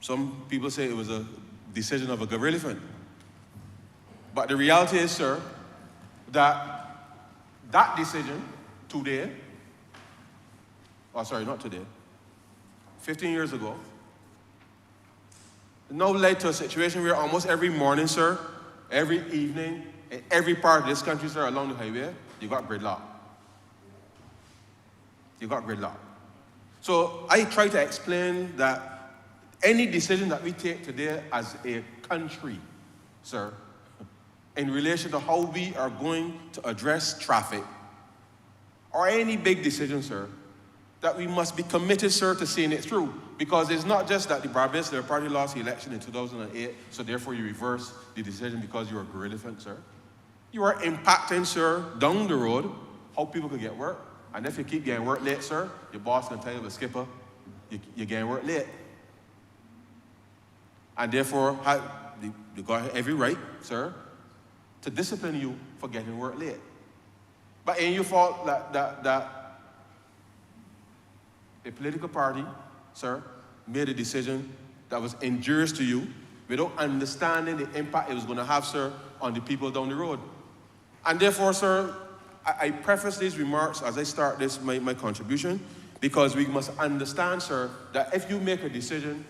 Some people say it was a decision of a good elephant. But the reality is, sir, that that decision today, not today, 15 years ago, now led to a situation where almost every morning, sir, every evening, in every part of this country, sir, along the highway, you got gridlock. You got gridlock. So I try to explain that any decision that we take today as a country, sir, in relation to how we are going to address traffic, or any big decision, sir, that we must be committed, sir, to seeing it through. Because it's not just that the Barbados Labour Party lost the election in 2008, so therefore you reverse the decision because you're a good elephant, sir. You are impacting, sir, down the road, how people can get work. And if you keep getting work late, sir, your boss can tell you, but skipper, you're getting work late. And therefore, you got every right, sir, to discipline you for getting work late. But ain't your fault that a political party, sir, made a decision that was injurious to you without understanding the impact it was going to have, sir, on the people down the road. And therefore, sir, I preface these remarks as I start my contribution, because we must understand, sir, that if you make a decision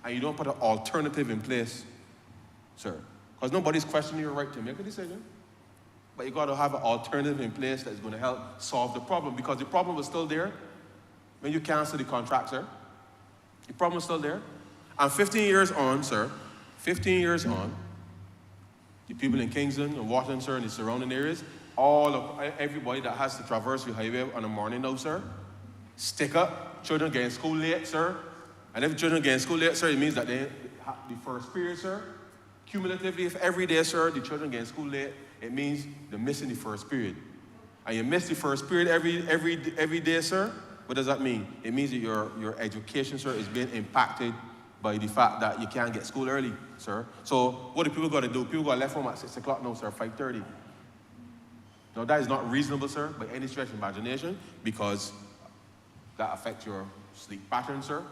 and you don't put an alternative in place, sir, because nobody's questioning your right to make a decision, but you got to have an alternative in place that's going to help solve the problem, because the problem was still there when you cancel the contract, sir. The problem is still there. And 15 years on, sir, 15 years on, the people in Kingston and Washington, sir, and the surrounding areas, everybody that has to traverse the highway on a morning now, sir, stick up. Children getting school late, sir. And if children getting school late, sir, it means that they have the first period, sir. Cumulatively, if every day, sir, the children getting school late, it means they're missing the first period. And you miss the first period every day, sir, what does that mean? It means that your education, sir, is being impacted by the fact that you can't get school early, sir. So what do people got to do? People got left home at 6 o'clock now, sir, 5:30. Now, that is not reasonable, sir, by any stretch of imagination, because that affects your sleep pattern, sir,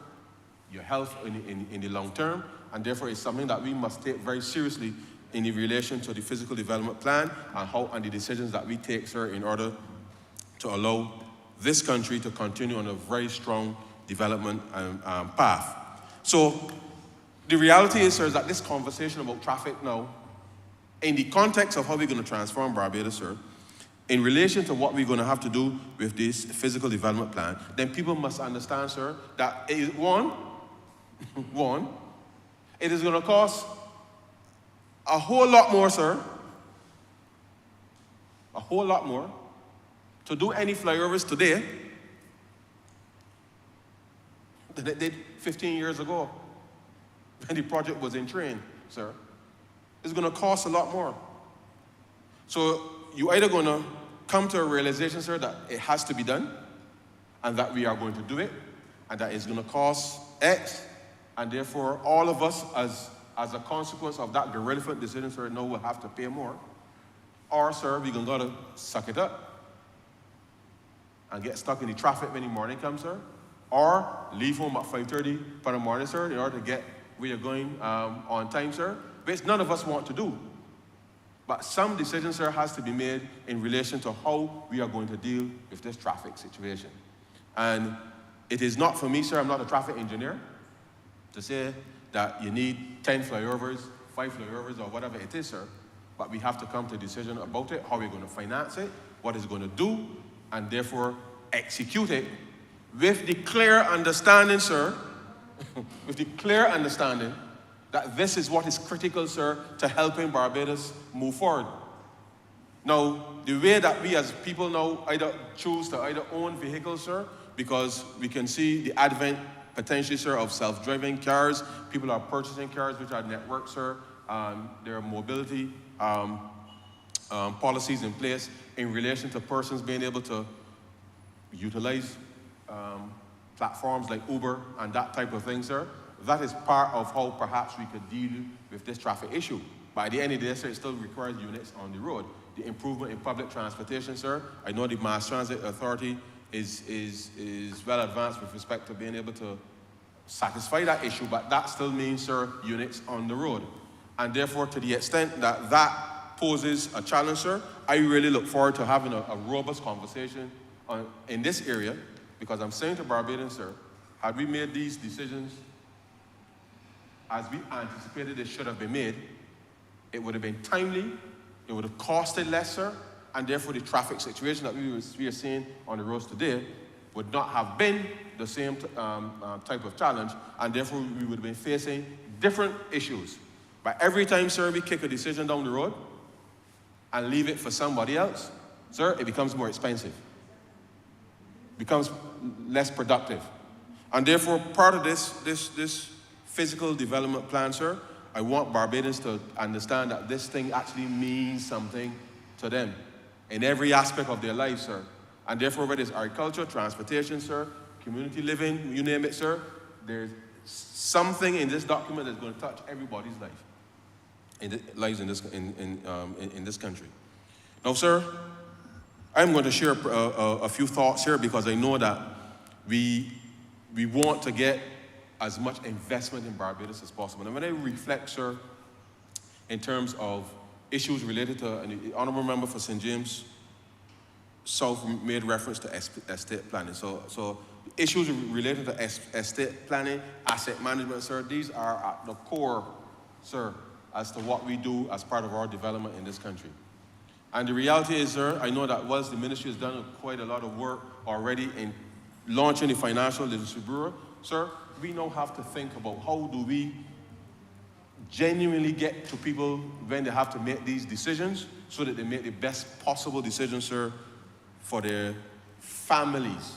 your health in the long term, and therefore it's something that we must take very seriously in relation to the physical development plan and the decisions that we take, sir, in order to allow this country to continue on a very strong development path. So the reality is, sir, is that this conversation about traffic now, in the context of how we're going to transform Barbados, sir, in relation to what we're going to have to do with this physical development plan, then people must understand, sir, that it is one, it is going to cost a whole lot more, sir, a whole lot more to do any flyovers today than it did 15 years ago when the project was in train, sir. It's going to cost a lot more. So you're either going to come to a realization, sir, that it has to be done, and that we are going to do it, and that it's going to cost X, and therefore all of us, as a consequence of that irrelevant decision, sir, now will have to pay more. Or, sir, we're going to suck it up and get stuck in the traffic when the morning comes, sir, or leave home at 5:30 for the morning, sir, in order to get where you're going on time, sir, which none of us want to do. But some decision, sir, has to be made in relation to how we are going to deal with this traffic situation. And it is not for me, sir, I'm not a traffic engineer, to say that you need 10 flyovers, 5 flyovers, or whatever it is, sir. But we have to come to a decision about it, how we're going to finance it, what it's going to do, and therefore execute it with the clear understanding, sir, with the clear understanding that this is what is critical, sir, to helping Barbados move forward. Now, the way that we as people now either choose to either own vehicles, sir, because we can see the advent, potentially, sir, of self-driving cars. People are purchasing cars which are networked, sir. There are mobility policies in place in relation to persons being able to utilize platforms like Uber and that type of thing, sir. That is part of how perhaps we could deal with this traffic issue. By the end of the day, sir, it still requires units on the road. The improvement in public transportation, sir, I know the Mass Transit Authority is well advanced with respect to being able to satisfy that issue, but that still means, sir, units on the road. And therefore, to the extent that that poses a challenge, sir, I really look forward to having a robust conversation in this area, because I'm saying to Barbadians, sir, had we made these decisions as we anticipated it should have been made, it would have been timely, it would have costed less, sir, and therefore the traffic situation that we are seeing on the roads today would not have been the same type of challenge, and therefore we would have been facing different issues. But every time, sir, we kick a decision down the road and leave it for somebody else, sir, it becomes more expensive, becomes less productive. And therefore, part of this physical development plan, sir, I want Barbadians to understand that this thing actually means something to them in every aspect of their life, sir. And therefore, whether it's agriculture, transportation, sir, community living, you name it, sir, there's something in this document that's going to touch everybody's lives in this country. Now, sir, I'm going to share a few thoughts here, because I know that we want to get as much investment in Barbados as possible. And when I reflect, sir, in terms of issues related to, and the Honourable Member for St. James South made reference to estate planning. So issues related to estate planning, asset management, sir, these are at the core, sir, as to what we do as part of our development in this country. And the reality is, sir, I know that whilst the ministry has done quite a lot of work already in launching the Financial Literacy Bureau, sir, we now have to think about how do we genuinely get to people when they have to make these decisions so that they make the best possible decisions, sir, for their families.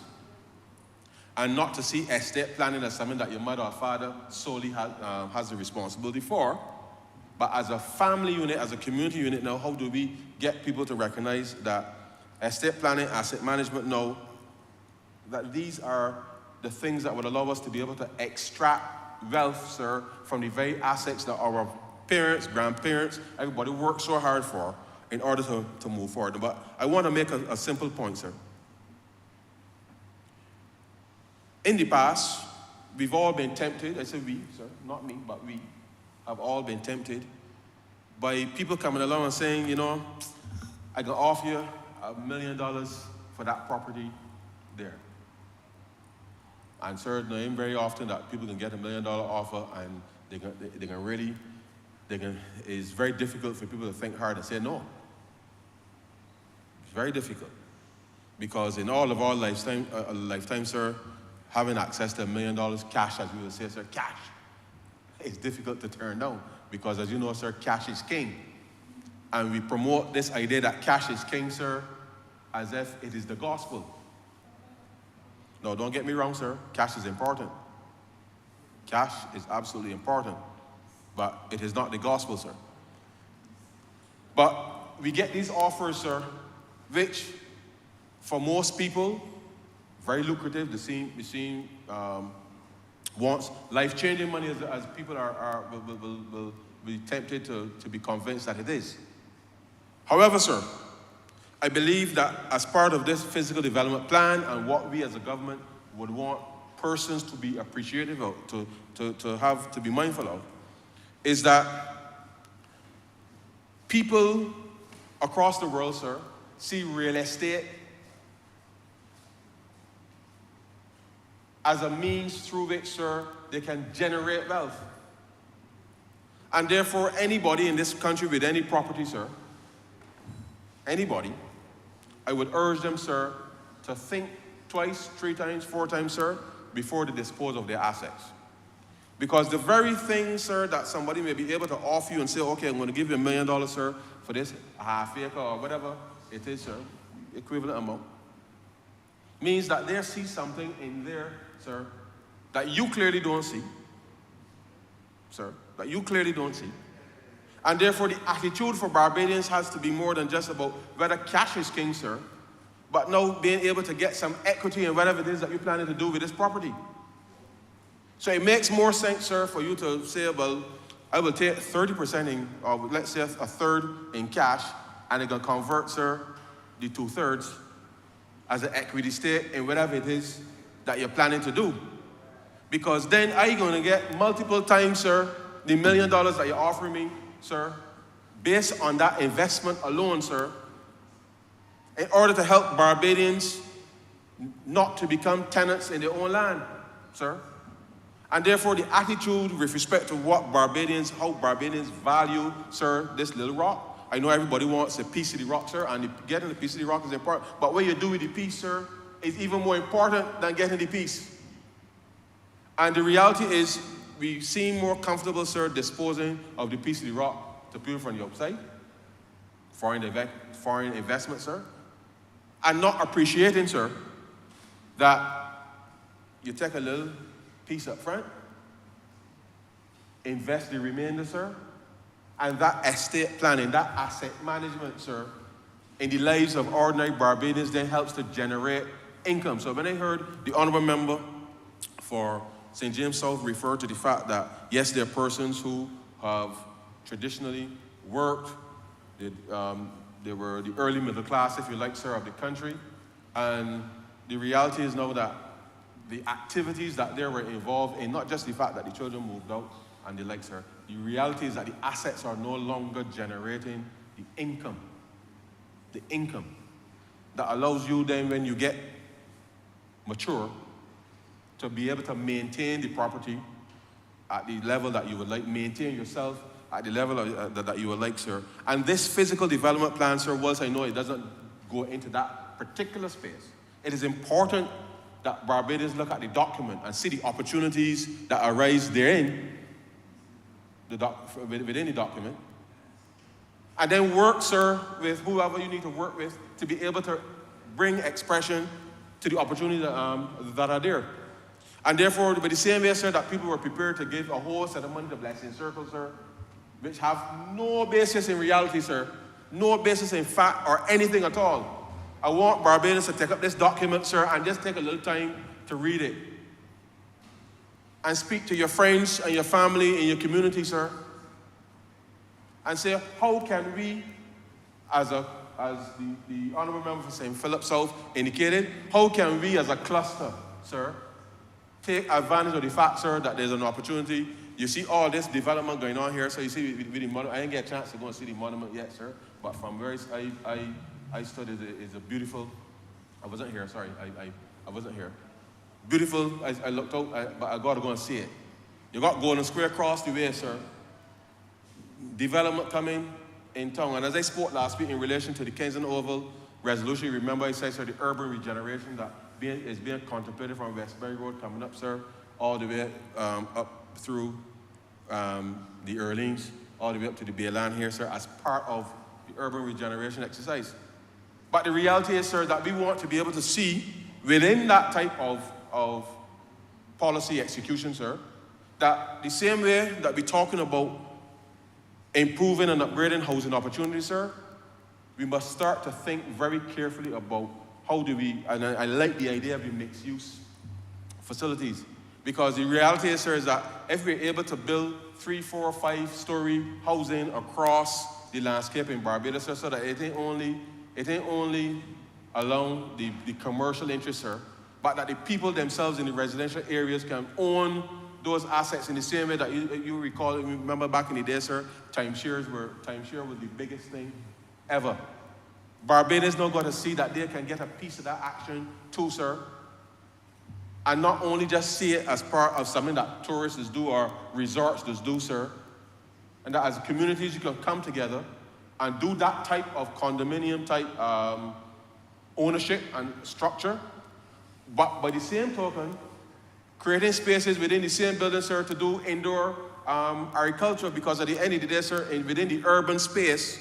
And not to see estate planning as something that your mother or father solely has the responsibility for, but as a family unit, as a community unit now, how do we get people to recognize that estate planning, asset management now, that these are the things that would allow us to be able to extract wealth, sir, from the very assets that our parents, grandparents, everybody worked so hard for, in order to move forward. But I want to make a simple point, sir. In the past, we've all been tempted, I say we, sir, not me, but we have all been tempted by people coming along and saying, you know, I can offer you $1 million for that property there. And sir, it ain't very often that people can get $1 million offer and it's very difficult for people to think hard and say no. It's very difficult. Because in all of our lifetime, sir, having access to $1 million cash, as we would say, sir, cash, it's difficult to turn down. Because as you know, sir, cash is king. And we promote this idea that cash is king, sir, as if it is the gospel. No, don't get me wrong, sir. Cash is important. Cash is absolutely important. But it is not the gospel, sir. But we get these offers, sir, which for most people, very lucrative. The wants life-changing money as people will be tempted to be convinced that it is. However, sir, I believe that as part of this physical development plan and what we as a government would want persons to be appreciative of, to be mindful of, is that people across the world, sir, see real estate as a means through which, sir, they can generate wealth. And therefore, anybody in this country with any property, sir, anybody, I would urge them, sir, to think twice, 3 times, 4 times, sir, before they dispose of their assets. Because the very thing, sir, that somebody may be able to offer you and say, okay, I'm going to give you $1 million, sir, for this half acre or whatever it is, sir, equivalent amount, means that they see something in there, sir, that you clearly don't see, sir, that you clearly don't see. And therefore, the attitude for Barbadians has to be more than just about whether cash is king, sir, but now being able to get some equity in whatever it is that you're planning to do with this property. So it makes more sense, sir, for you to say, well, I will take 30% in, or let's say a third in cash, and it can convert, sir, the 2/3 as an equity stake in whatever it is that you're planning to do. Because then are you going to get multiple times, sir, the $1 million that you're offering me, sir, based on that investment alone, sir, in order to help Barbadians not to become tenants in their own land, sir. And therefore, the attitude with respect to what Barbadians, how Barbadians value, sir, this little rock. I know everybody wants a piece of the rock, sir, and getting a piece of the rock is important. But what you do with the piece, sir, is even more important than getting the piece. And the reality is, we seem more comfortable, sir, disposing of the piece of the rock to people from the outside, foreign investment, sir, and not appreciating, sir, that you take a little piece up front, invest the remainder, sir, and that estate planning, that asset management, sir, in the lives of ordinary Barbadians then helps to generate income. So when I heard the Honourable Member for St. James South refer to the fact that, yes, there are persons who have traditionally worked, they were the early middle class, if you like, sir, of the country, and the reality is now that the activities that they were involved in, not just the fact that the children moved out and the like, sir, the reality is that the assets are no longer generating the income that allows you then, when you get mature, to be able to maintain the property at the level that you would like, maintain yourself at the level that you would like, sir. And this physical development plan, sir, whilst I know it doesn't go into that particular space, it is important that Barbadians look at the document and see the opportunities that arise therein, within the document, and then work, sir, with whoever you need to work with to be able to bring expression to the opportunities that are there. And therefore, by the same way, sir, that people were prepared to give a whole set of money to Blessing Circle, sir, which have no basis in reality, sir, no basis in fact or anything at all. I want Barbadians to take up this document, sir, and just take a little time to read it. And speak to your friends and your family and your community, sir. And say, how can we, as the Honourable Member for St. Philip South indicated, how can we as a cluster, sir, take advantage of the fact, sir, that there's an opportunity. You see all this development going on here, so you see with the monument, I didn't get a chance to go and see the monument yet, sir, but from where I studied it, it's a beautiful, I wasn't here, sorry, I wasn't here. Beautiful, I looked out, but I got to go and see it. You got Golden Square across the way, sir. Development coming in town. And as I spoke last week in relation to the Kensington Oval resolution, remember I said, sir, the urban regeneration that is being contemplated from Westbury Road coming up, sir, all the way up through the Orleans, all the way up to the Bayland here, sir, as part of the urban regeneration exercise. But the reality is, sir, that we want to be able to see within that type of policy execution, sir, that the same way that we're talking about improving and upgrading housing opportunities, sir, we must start to think very carefully about how do we, and I like the idea of the mixed-use facilities, because the reality is, sir, is that if we're able to build 3, 4, 5-story housing across the landscape in Barbados, sir, so that it ain't only along the commercial interest, sir, but that the people themselves in the residential areas can own those assets in the same way that you remember back in the day, sir, timeshare was the biggest thing ever. Barbados now got to see that they can get a piece of that action too, sir. And not only just see it as part of something that tourists do or resorts do, sir, and that as communities you can come together and do that type of condominium type ownership and structure, but by the same token, creating spaces within the same building, sir, to do indoor agriculture, because at the end of the day, sir, within the urban space,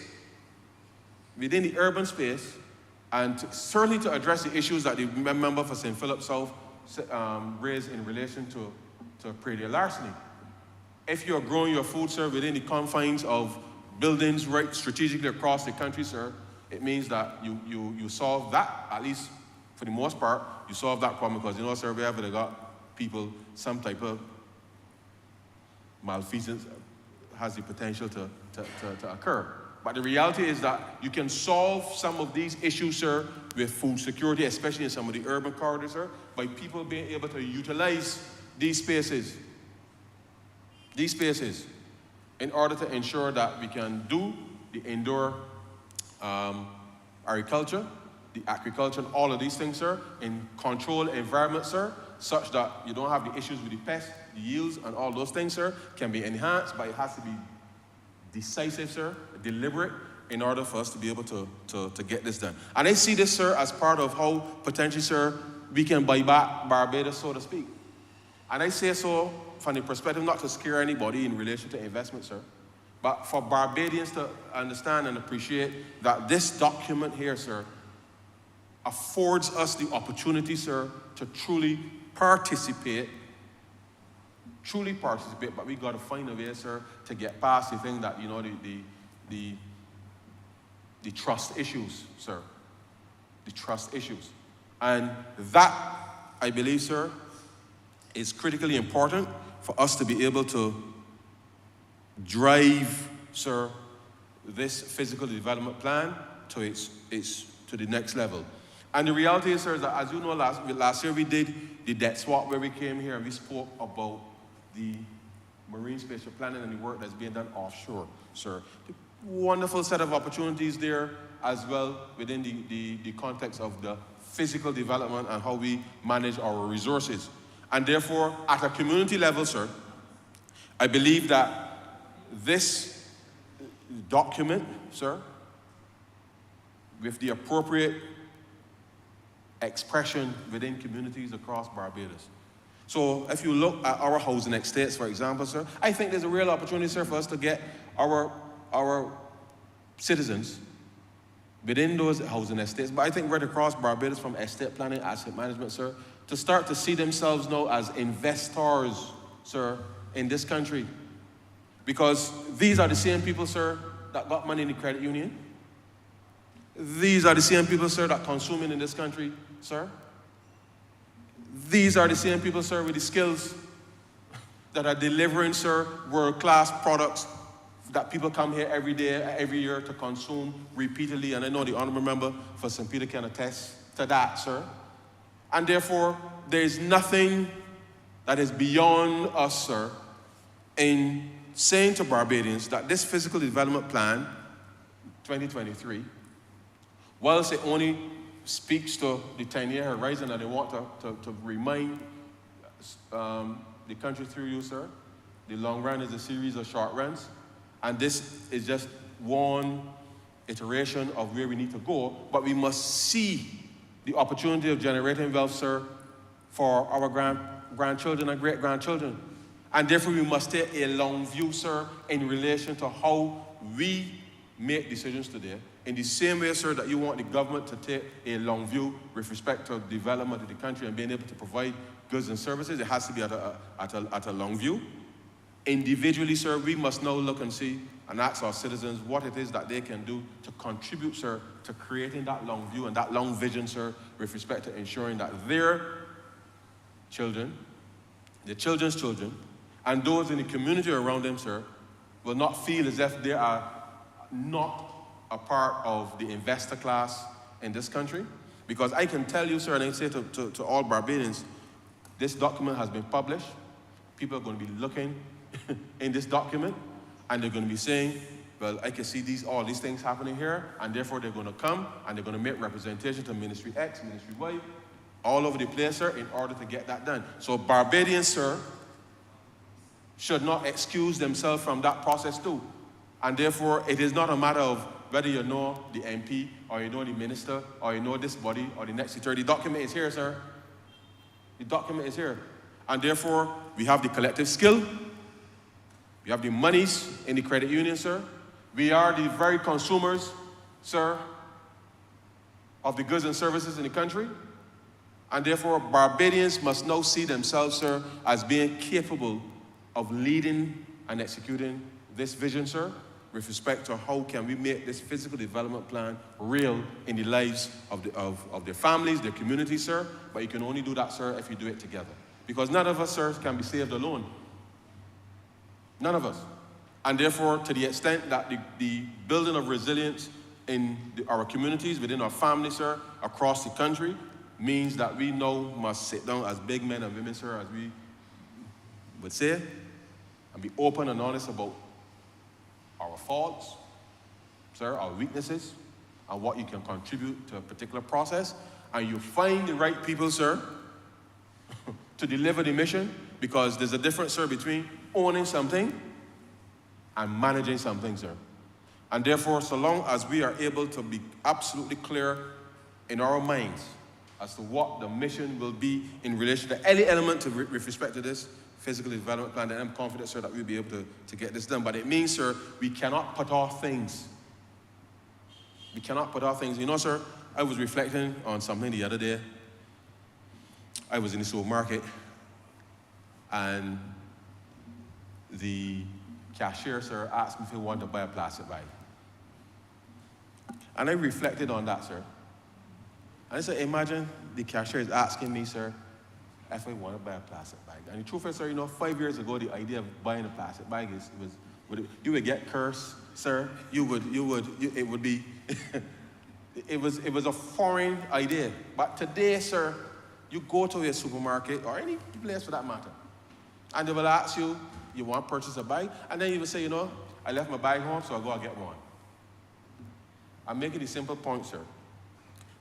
and certainly to address the issues that the member for St. Philip South raised in relation to predial larceny. If you're growing your food, sir, within the confines of buildings right strategically across the country, sir, it means that you solve that, at least for the most part, you solve that problem, because, you know, sir, wherever they got people, some type of malfeasance has the potential to occur. But the reality is that you can solve some of these issues, sir, with food security, especially in some of the urban corridors, sir, by people being able to utilize these spaces in order to ensure that we can do the indoor agriculture, the aquaculture, and all of these things, sir, in controlled environment, sir, such that you don't have the issues with the pests, the yields, and all those things, sir, can be enhanced, but it has to be decisive, sir, deliberate, in order for us to be able to get this done. And I see this, sir, as part of how potentially, sir, we can buy back Barbados, so to speak. And I say so from the perspective not to scare anybody in relation to investment, sir, but for Barbadians to understand and appreciate that this document here, sir, affords us the opportunity, sir, to truly participate, but we got to find a way, sir, to get past the thing that, you know, the trust issues, sir. The trust issues. And that, I believe, sir, is critically important for us to be able to drive, sir, this physical development plan to to the next level. And the reality is, sir, is that, as you know, last year we did the debt swap, where we came here and we spoke about the marine spatial planning and the work that's being done offshore, sir. The wonderful set of opportunities there as well within the context of the physical development and how we manage our resources. And therefore, at a community level, sir, I believe that this document, sir, with the appropriate expression within communities across Barbados. So if you look at our housing estates, for example, sir, I think there's a real opportunity, sir, for us to get our citizens within those housing estates, but I think right across Barbados, from estate planning, asset management, sir, to start to see themselves now as investors, sir, in this country. Because these are the same people, sir, that got money in the credit union. These are the same people, sir, that consuming in this country, sir. These are the same people, sir, with the skills that are delivering, sir, world-class products that people come here every day, every year to consume repeatedly, and I know the Honourable Member for St. Peter can attest to that, sir. And therefore, there is nothing that is beyond us, sir, in saying to Barbadians that this Physical Development Plan, 2023, whilst it only speaks to the 10-year horizon, and they want to remind the country through you, sir, the long run is a series of short runs, and this is just one iteration of where we need to go, but we must see the opportunity of generating wealth, sir, for our grandchildren and great-grandchildren. And therefore, we must take a long view, sir, in relation to how we make decisions today. In the same way, sir, that you want the government to take a long view with respect to development of the country and being able to provide goods and services, it has to be at a long view. Individually, sir, we must now look and see and ask our citizens what it is that they can do to contribute, sir, to creating that long view and that long vision, sir, with respect to ensuring that their children, their children's children, and those in the community around them, sir, will not feel as if they are not a part of the investor class in this country. Because I can tell you, sir, and I say to all Barbadians, this document has been published. People are going to be looking in this document, and they're going to be saying, well, I can see all these things happening here, and therefore they're going to come and they're going to make representation to Ministry X, Ministry Y, all over the place, sir, in order to get that done. So Barbadians, sir, should not excuse themselves from that process too. And therefore, it is not a matter of whether you know the MP, or you know the minister, or you know this body, or the next secretary. The document is here, sir. The document is here. And therefore, we have the collective skill. We have the monies in the credit union, sir. We are the very consumers, sir, of the goods and services in the country. And therefore, Barbadians must now see themselves, sir, as being capable of leading and executing this vision, sir, with respect to how can we make this physical development plan real in the lives of their families, their communities, sir. But you can only do that, sir, if you do it together. Because none of us, sir, can be saved alone. None of us. And therefore, to the extent that the building of resilience in our communities, within our families, sir, across the country, means that we now must sit down as big men and women, sir, as we would say, and be open and honest about our faults, sir, our weaknesses, and what you can contribute to a particular process. And you find the right people, sir, to deliver the mission, because there's a difference, sir, between owning something and managing something, sir. And therefore, so long as we are able to be absolutely clear in our minds as to what the mission will be in relation to any element with respect to this physical development plan, then I'm confident, sir, that we'll be able to get this done. But it means, sir, we cannot put off things. We cannot put off things. You know, sir, I was reflecting on something the other day. I was in the supermarket, and the cashier, sir, asked me if he wanted to buy a plastic bag. And I reflected on that, sir. And I said, imagine the cashier is asking me, sir, if I want to buy a plastic bag. And the truth is, sir, you know, 5 years ago, the idea of buying a plastic bag you would get cursed, sir. It would be, it was a foreign idea. But today, sir, you go to a supermarket, or any place for that matter, and they will ask you, you want to purchase a bag? And then you will say, you know, I left my bag home, so I'll go and get one. I'm making the simple point, sir,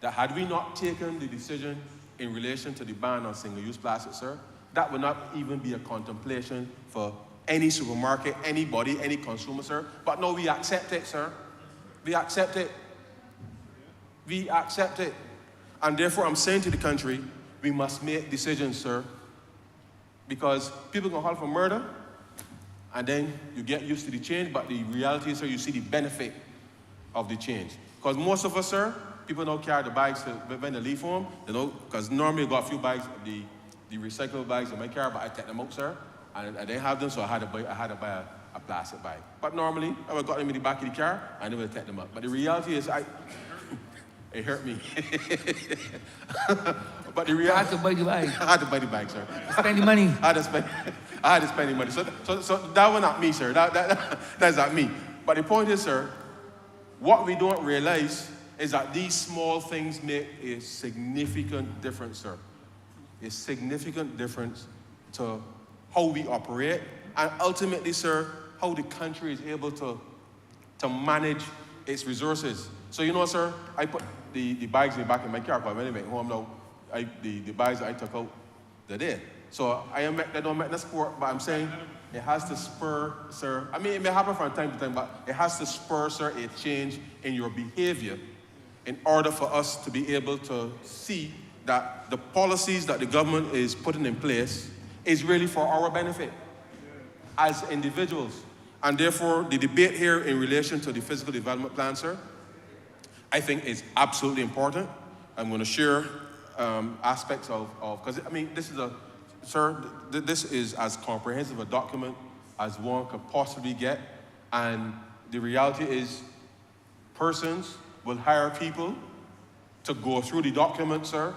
that had we not taken the decision in relation to the ban on single-use plastic, sir, that would not even be a contemplation for any supermarket, anybody, any consumer, sir. But no, we accept it, sir. We accept it. We accept it. And therefore, I'm saying to the country, we must make decisions, sir. Because people can haul for murder, and then you get used to the change, but the reality is, sir, you see the benefit of the change. Because most of us, sir, people don't carry the bags when they leave home. They know, because normally I got a few bags, the recyclable bags in my car, but I take them out, sir, and I didn't have them, so I had to buy a plastic bag. But normally, I would got them in the back of the car, and they would take them up. But the reality is, It hurt me. But the I reality, had to buy the bag. I had to buy the bag, sir. Spend the money. I had to spend the money. So that was not me, sir. That's not me. But the point is, sir, what we don't realize is that these small things make a significant difference, sir. A significant difference to how we operate, and ultimately, sir, how the country is able to manage its resources. So you know, sir, I put the bags in the back of my car, but when I went home now, the bags I took out, they're there. So I don't make the sport, but I'm saying it has to spur, sir. I mean, it may happen from time to time, but it has to spur, sir, a change in your behavior in order for us to be able to see that the policies that the government is putting in place is really for our benefit as individuals. And therefore, the debate here in relation to the physical development plan, sir, I think is absolutely important. I'm going to share aspects of because I mean, this is as comprehensive a document as one could possibly get. And the reality is, persons will hire people to go through the document, sir,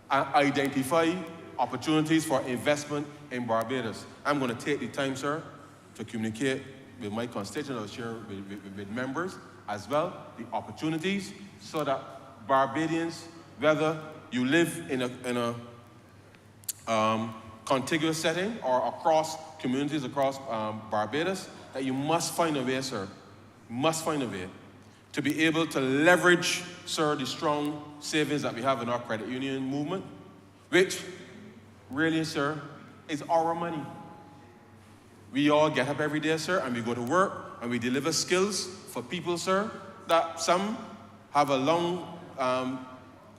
and identify opportunities for investment in Barbados. I'm going to take the time, sir, to communicate with my constituents, I'll share with members as well, the opportunities, so that Barbadians, whether you live in a contiguous setting or across communities across Barbados, that you must find a way, sir, must find a way to be able to leverage, sir, the strong savings that we have in our credit union movement, which really, sir, is our money. We all get up every day, sir, and we go to work, and we deliver skills for people, sir, that some have a long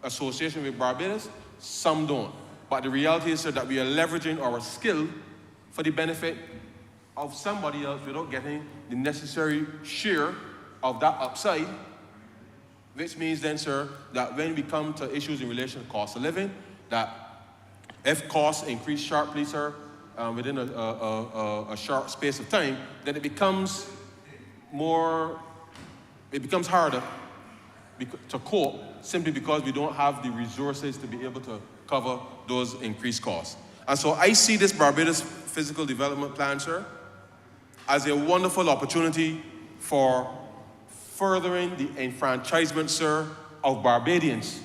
association with Barbados, some don't. But the reality is, sir, that we are leveraging our skill for the benefit of somebody else without getting the necessary share of that upside, which means then, sir, that when we come to issues in relation to cost of living, that if costs increase sharply, sir, within a short space of time, then it becomes harder to cope simply because we don't have the resources to be able to cover those increased costs. And so I see this Barbados Physical Development Plan, sir, as a wonderful opportunity for furthering the enfranchisement, sir, of Barbadians.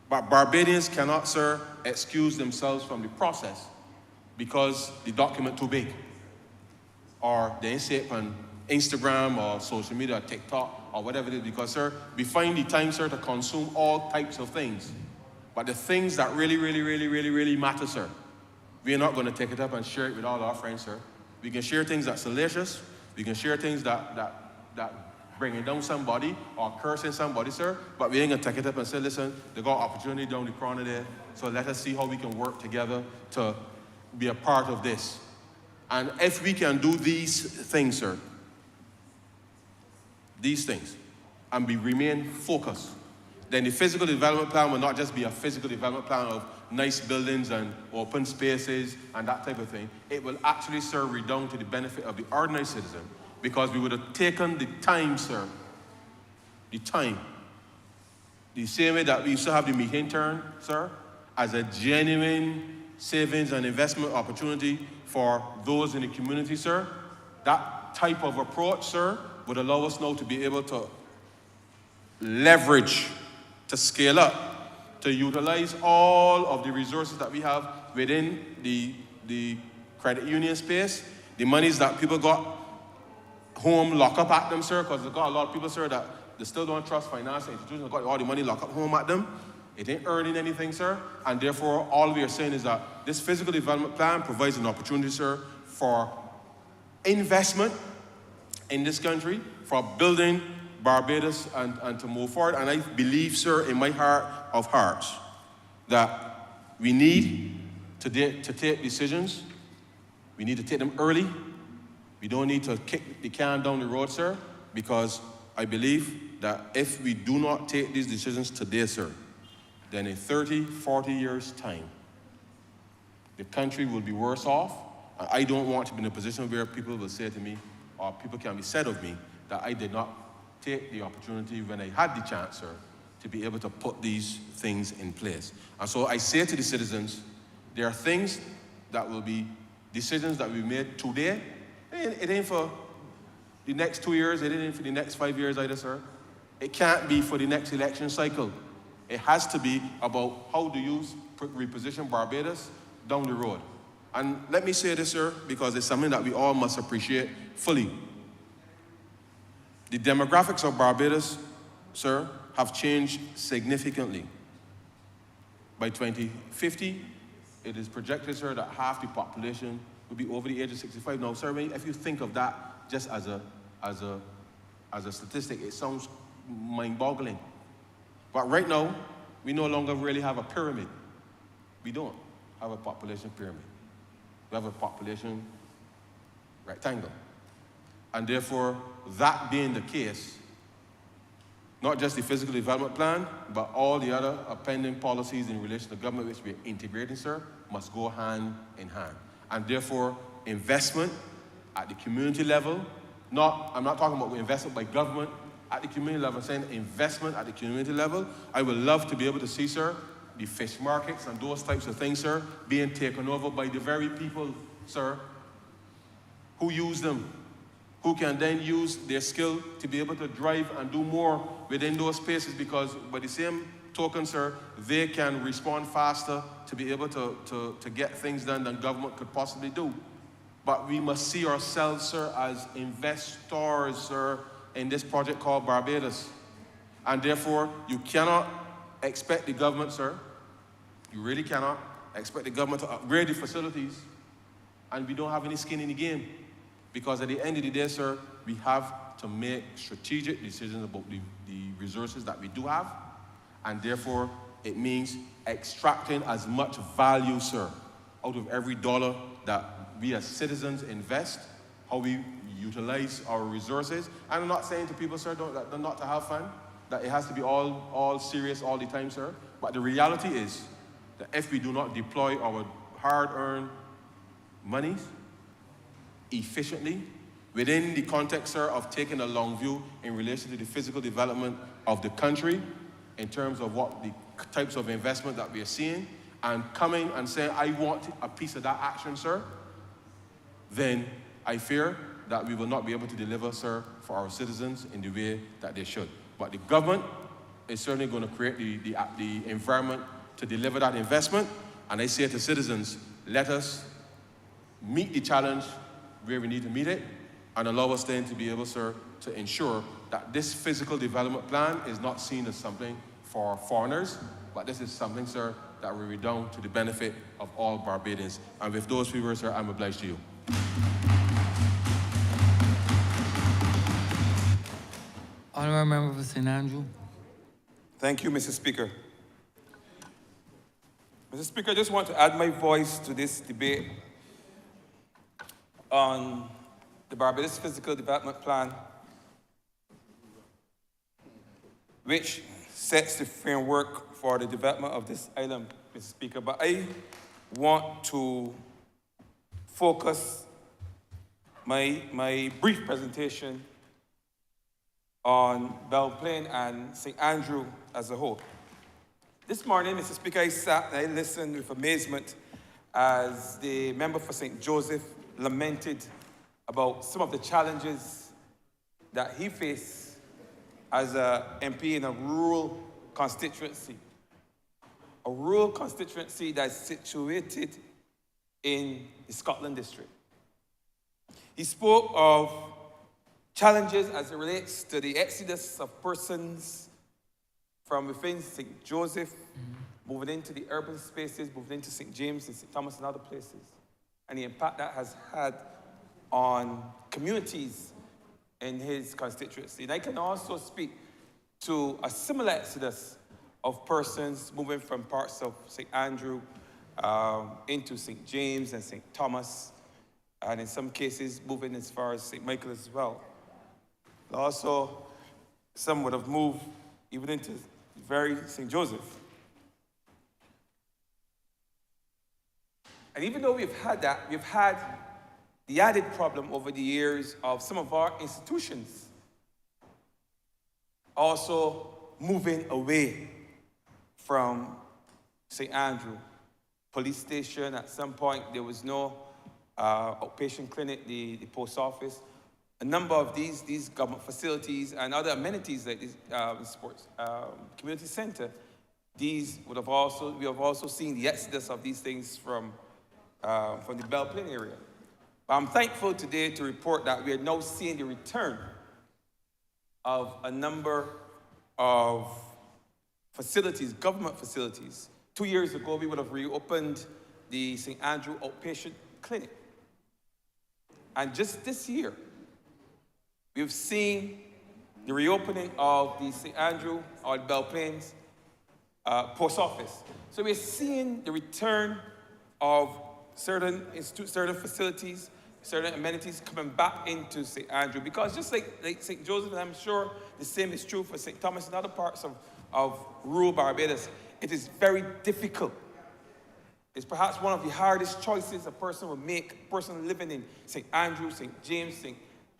But Barbadians cannot, sir, excuse themselves from the process because the document too big, or they ain't say it on Instagram or social media or TikTok or whatever it is, because, sir, we find the time, sir, to consume all types of things. But the things that really matter, sir, we are not going to take it up and share it with all our friends, sir. We can share things that's salacious. We can share things that bringing down somebody or cursing somebody, sir, but we ain't going to take it up and say, listen, they got opportunity down the corner there, so let us see how we can work together to be a part of this. And if we can do these things, sir, these things, and we remain focused, then the physical development plan will not just be a physical development plan of nice buildings and open spaces and that type of thing. It will actually, sir, redound to the benefit of the ordinary citizen, because we would have taken the time, sir, the time, the same way that we used to have the meat intern, sir, as a genuine savings and investment opportunity for those in the community, sir. That type of approach, sir, would allow us now to be able to leverage, to scale up, to utilize all of the resources that we have within the credit union space, the monies that people got home lock up at them, sir, because they've got a lot of people, sir, that they still don't trust financial institutions, they've got all the money locked up home at them. It ain't earning anything, sir, and therefore all we are saying is that this physical development plan provides an opportunity, sir, for investment in this country, for building Barbados and to move forward. And I believe, sir, in my heart of hearts, that we need to take decisions. We need to take them early. We don't need to kick the can down the road, sir, because I believe that if we do not take these decisions today, sir, then in 30, 40 years' time, the country will be worse off. And I don't want to be in a position where people will say to me, or people can be said of me, that I did not take the opportunity when I had the chance, sir, to be able to put these things in place. And so I say to the citizens, there are things that will be decisions that we made today. It ain't for the next 2 years, it ain't for the next 5 years either, sir. It can't be for the next election cycle. It has to be about how do you reposition Barbados down the road. And let me say this, sir, because it's something that we all must appreciate fully. The demographics of Barbados, sir, have changed significantly. By 2050, it is projected, sir, that half the population will be over the age of 65. Now, sir, if you think of that just as a statistic, it sounds mind-boggling. But right now, we no longer really have a pyramid. We don't have a population pyramid. We have a population rectangle. And therefore, that being the case, not just the physical development plan, but all the other pending policies in relation to government which we are integrating, sir, must go hand in hand. And therefore, investment at the community level, I'm not talking about investment by government at the community level, I'm saying investment at the community level. I would love to be able to see, sir, the fish markets and those types of things, sir, being taken over by the very people, sir, who use them, who can then use their skill to be able to drive and do more within those spaces, because by the same token, sir, they can respond faster to be able to get things done than government could possibly do. But we must see ourselves, sir, as investors, sir, in this project called Barbados. And therefore, you cannot expect the government, sir, you really cannot expect the government to upgrade the facilities and we don't have any skin in the game. Because at the end of the day, sir, we have to make strategic decisions about the resources that we do have. And therefore, it means extracting as much value, sir, out of every dollar that we as citizens invest, how we utilize our resources. And I'm not saying to people, sir, not to have fun, that it has to be all serious all the time, sir. But the reality is that if we do not deploy our hard-earned monies efficiently, within the context, sir, of taking a long view in relation to the physical development of the country, in terms of what the types of investment that we are seeing, and coming and saying, I want a piece of that action, sir, then I fear that we will not be able to deliver, sir, for our citizens in the way that they should. But the government is certainly going to create the environment to deliver that investment. And I say to citizens, let us meet the challenge where we need to meet it, and allow us then to be able, sir, to ensure that this physical development plan is not seen as something for foreigners, but this is something, sir, that will redound to the benefit of all Barbadians. And with those few words, sir, I'm obliged to you. Honourable Member for St. Andrew. Thank you, Mr. Speaker. Mr. Speaker, I just want to add my voice to this debate on the Barbados Physical Development Plan, which sets the framework for the development of this island, Mr. Speaker. But I want to focus my brief presentation on Belle Plaine and St. Andrew as a whole. This morning, Mr. Speaker, I sat and I listened with amazement as the member for St. Joseph lamented about some of the challenges that he faced as an MP in a rural constituency that's situated in the Scotland district. He spoke of challenges as it relates to the exodus of persons from within St. Joseph, moving into the urban spaces, moving into St. James and St. Thomas and other places, and the impact that has had on communities in his constituency. And I can also speak to a similar exodus of persons moving from parts of St. Andrew into St. James and St. Thomas, and in some cases moving as far as St. Michael as well. Also, some would have moved even into very St. Joseph. And even though we've had that, we've had the added problem over the years of some of our institutions also moving away from St. Andrew police station. At some point, there was no outpatient clinic, the post office. A number of these government facilities and other amenities like this sports community center, we have also seen the exodus of these things from the Belle Plaine area. But I'm thankful today to report that we are now seeing the return of a number of facilities, government facilities. 2 years ago, we would have reopened the St. Andrew outpatient clinic. And just this year, we've seen the reopening of the St. Andrew or Belle Plaine's post office. So we're seeing the return of certain institutes, certain facilities, certain amenities coming back into St. Andrew. Because just like St. Joseph, and I'm sure the same is true for St. Thomas and other parts of rural Barbados, it is very difficult. It's perhaps one of the hardest choices a person will make, a person living in St. Andrew, St. James,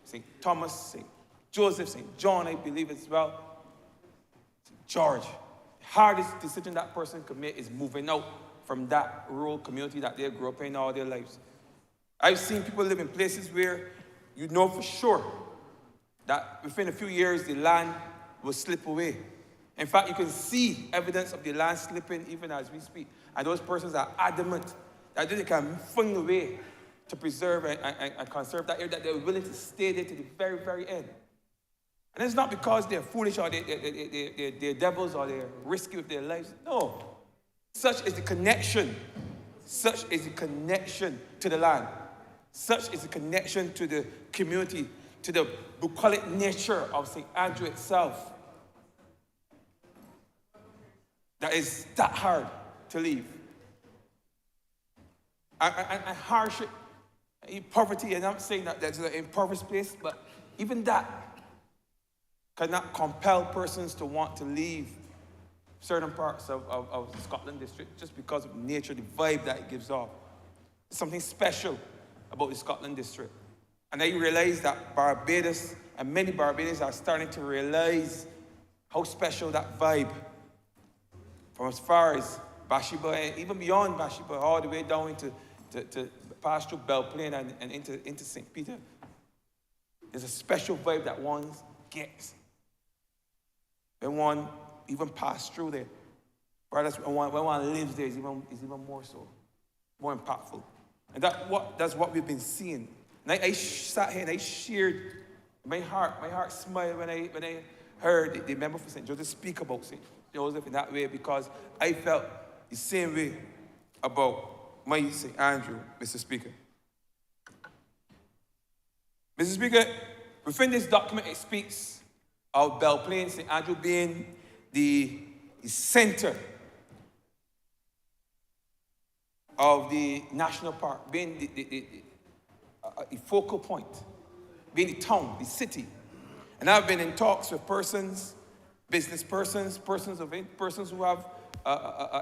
St. Thomas, St. Joseph, St. John, I believe as well, St. George. The hardest decision that person could make is moving out from that rural community that they grew up in all their lives. I've seen people live in places where you know for sure that within a few years the land will slip away. In fact, you can see evidence of the land slipping even as we speak. And those persons are adamant that they can find a way to preserve and conserve that area, that they're willing to stay there to the very, very end. And it's not because they're foolish or they're devils or they're risky with their lives. No. Such is the connection. Such is the connection to the land. Such is the connection to the community, to the bucolic nature of St. Andrew itself. That is that hard to leave. And hardship, poverty, and I'm saying that that's an impoverished place, but even that cannot compel persons to want to leave certain parts of the Scotland district just because of nature, the vibe that it gives off. There's something special about the Scotland district. And I realize that Barbados, and many Barbadians are starting to realize how special that vibe, from as far as Bathsheba and even beyond Bathsheba, all the way down to pass through Belle Plaine and into St. Peter. There's a special vibe that one gets when one even pass through there. Brothers, when one lives there, is even more so, more impactful. And that's what we've been seeing. And I sat here and I shared my heart smiled when I heard the member for St. Joseph speak about St. Joseph in that way, because I felt the same way about my St. Andrew, Mr. Speaker. Mr. Speaker, within this document, it speaks of Belle Plaine, St. Andrew being the center of the national park, being the focal point, being the town, the city. And I've been in talks with persons, business persons, persons who have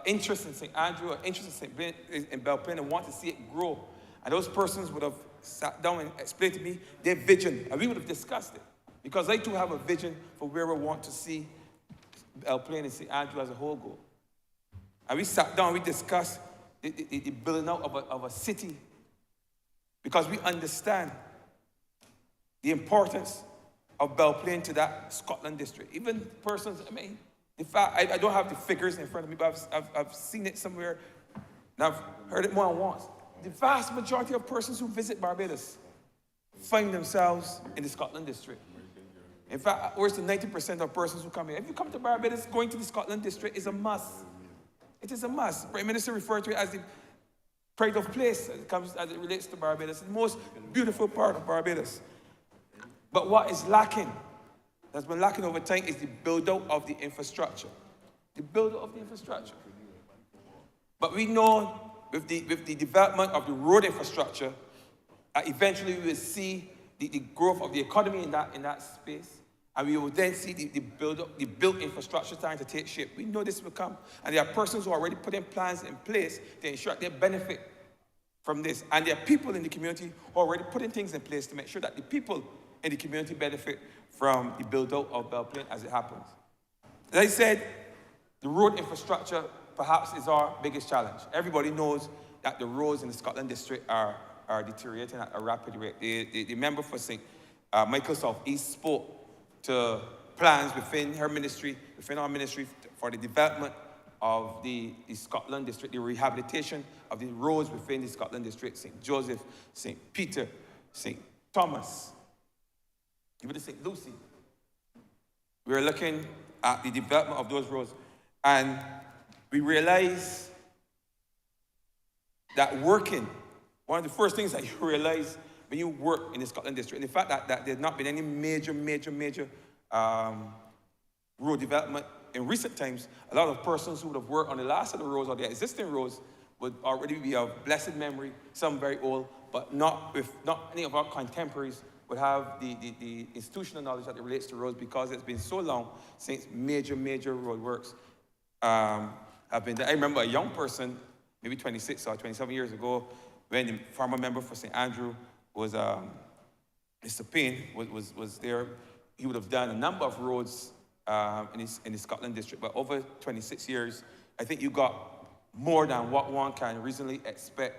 interest in St. Andrew or interest in Belle Plaine and want to see it grow. And those persons would have sat down and explained to me their vision, and we would have discussed it. Because I too have a vision for where we want to see Belle Plaine and St. Andrew as a whole go. And we sat down, we discussed the building out of a city, because we understand the importance of Belle Plaine to that Scotland district. Even persons, I mean, in fact, I don't have the figures in front of me, but I've seen it somewhere, and I've heard it more than once. The vast majority of persons who visit Barbados find themselves in the Scotland district. In fact, worse than 90% of persons who come here, if you come to Barbados, going to the Scotland district is a must. It is a must. Prime Minister referred to it as the pride of place as it relates to Barbados. The most beautiful part of Barbados. But what is lacking, that's been lacking over time, is the build-out of the infrastructure. The build-out of the infrastructure. But we know with the development of the road infrastructure, eventually we will see the growth of the economy in that space, and we will then see the built infrastructure starting to take shape. We know this will come, and there are persons who are already putting plans in place to ensure that they benefit from this, and there are people in the community who are already putting things in place to make sure that the people in the community benefit from the build-out of Belle Plaine as it happens. As I said, the road infrastructure perhaps is our biggest challenge. Everybody knows that the roads in the Scotland district are deteriorating at a rapid rate. The member for St. Michael South East spoke to plans within her ministry, within our ministry, for the development of the Scotland district, the rehabilitation of the roads within the Scotland district, St. Joseph, St. Peter, St. Thomas, even St. Lucy. We're looking at the development of those roads, and we realize that working, one of the first things that you realize when you work in the Scotland district, and the fact that there's not been any major road development in recent times, a lot of persons who would have worked on the last of the roads or the existing roads would already be of blessed memory, some very old, but not any of our contemporaries would have the institutional knowledge that it relates to roads, because it's been so long since major road works have been done. I remember a young person, maybe 26 or 27 years ago, when the former member for St. Andrew was, Mr. Payne was there. He would have done a number of roads in the Scotland district, but over 26 years, I think you got more than what one can reasonably expect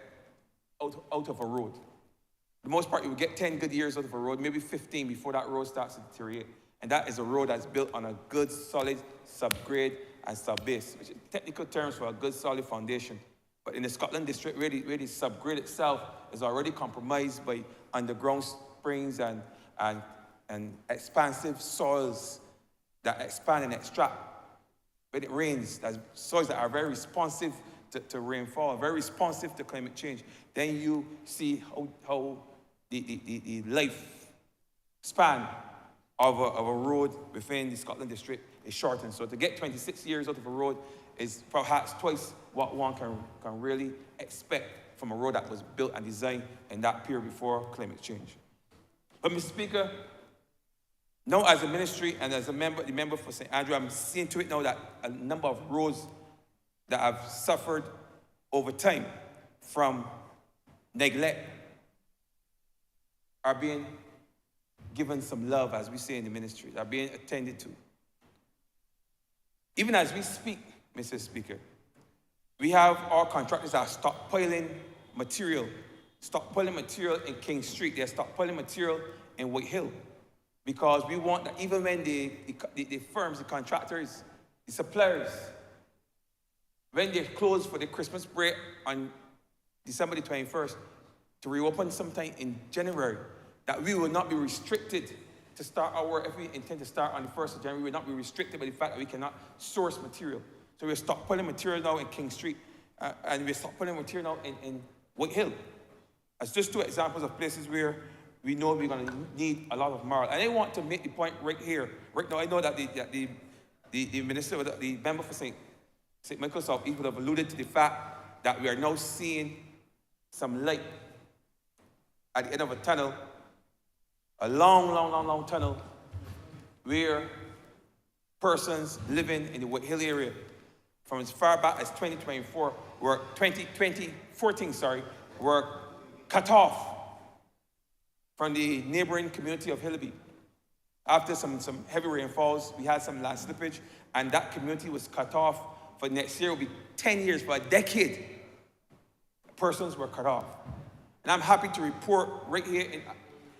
out of a road. For the most part, you would get 10 good years out of a road, maybe 15 before that road starts to deteriorate. And that is a road that's built on a good, solid subgrade and subbase, which is technical terms for a good, solid foundation. But in the Scotland district, really the subgrade itself is already compromised by underground springs and expansive soils that expand and extract. When it rains, that's soils that are very responsive to rainfall, very responsive to climate change. Then you see how the life span of a road within the Scotland district is shortened. So to get 26 years out of a road is perhaps twice what one can really expect from a road that was built and designed in that period before climate change. But Mr. Speaker, now as a ministry and as the member for St. Andrew, I'm seeing to it now that a number of roads that have suffered over time from neglect are being given some love, as we say in the ministry, are being attended to. Even as we speak, Mr. Speaker, we have our contractors that are stockpiling material in King Street. They're stockpiling material in White Hill, because we want that even when the firms, the contractors, the suppliers, when they're closed for the Christmas break on December the 21st, to reopen sometime in January, that we will not be restricted to start our work. If we intend to start on the 1st of January, we will not be restricted by the fact that we cannot source material. So we're stockpiling material now in King Street, and we're stockpiling material now in White Hill. As just two examples of places where we know we're going to need a lot of marl. And I want to make the point right here, right now. I know that the minister, the member for St. Michael South East would have alluded to the fact that we are now seeing some light at the end of a tunnel, a long tunnel, where persons living in the White Hill area from as far back as 2014 were cut off from the neighboring community of Hillaby. After some heavy rainfalls, we had some land slippage, and that community was cut off. For next year, it will be 10 years, for a decade, persons were cut off. And I'm happy to report right here in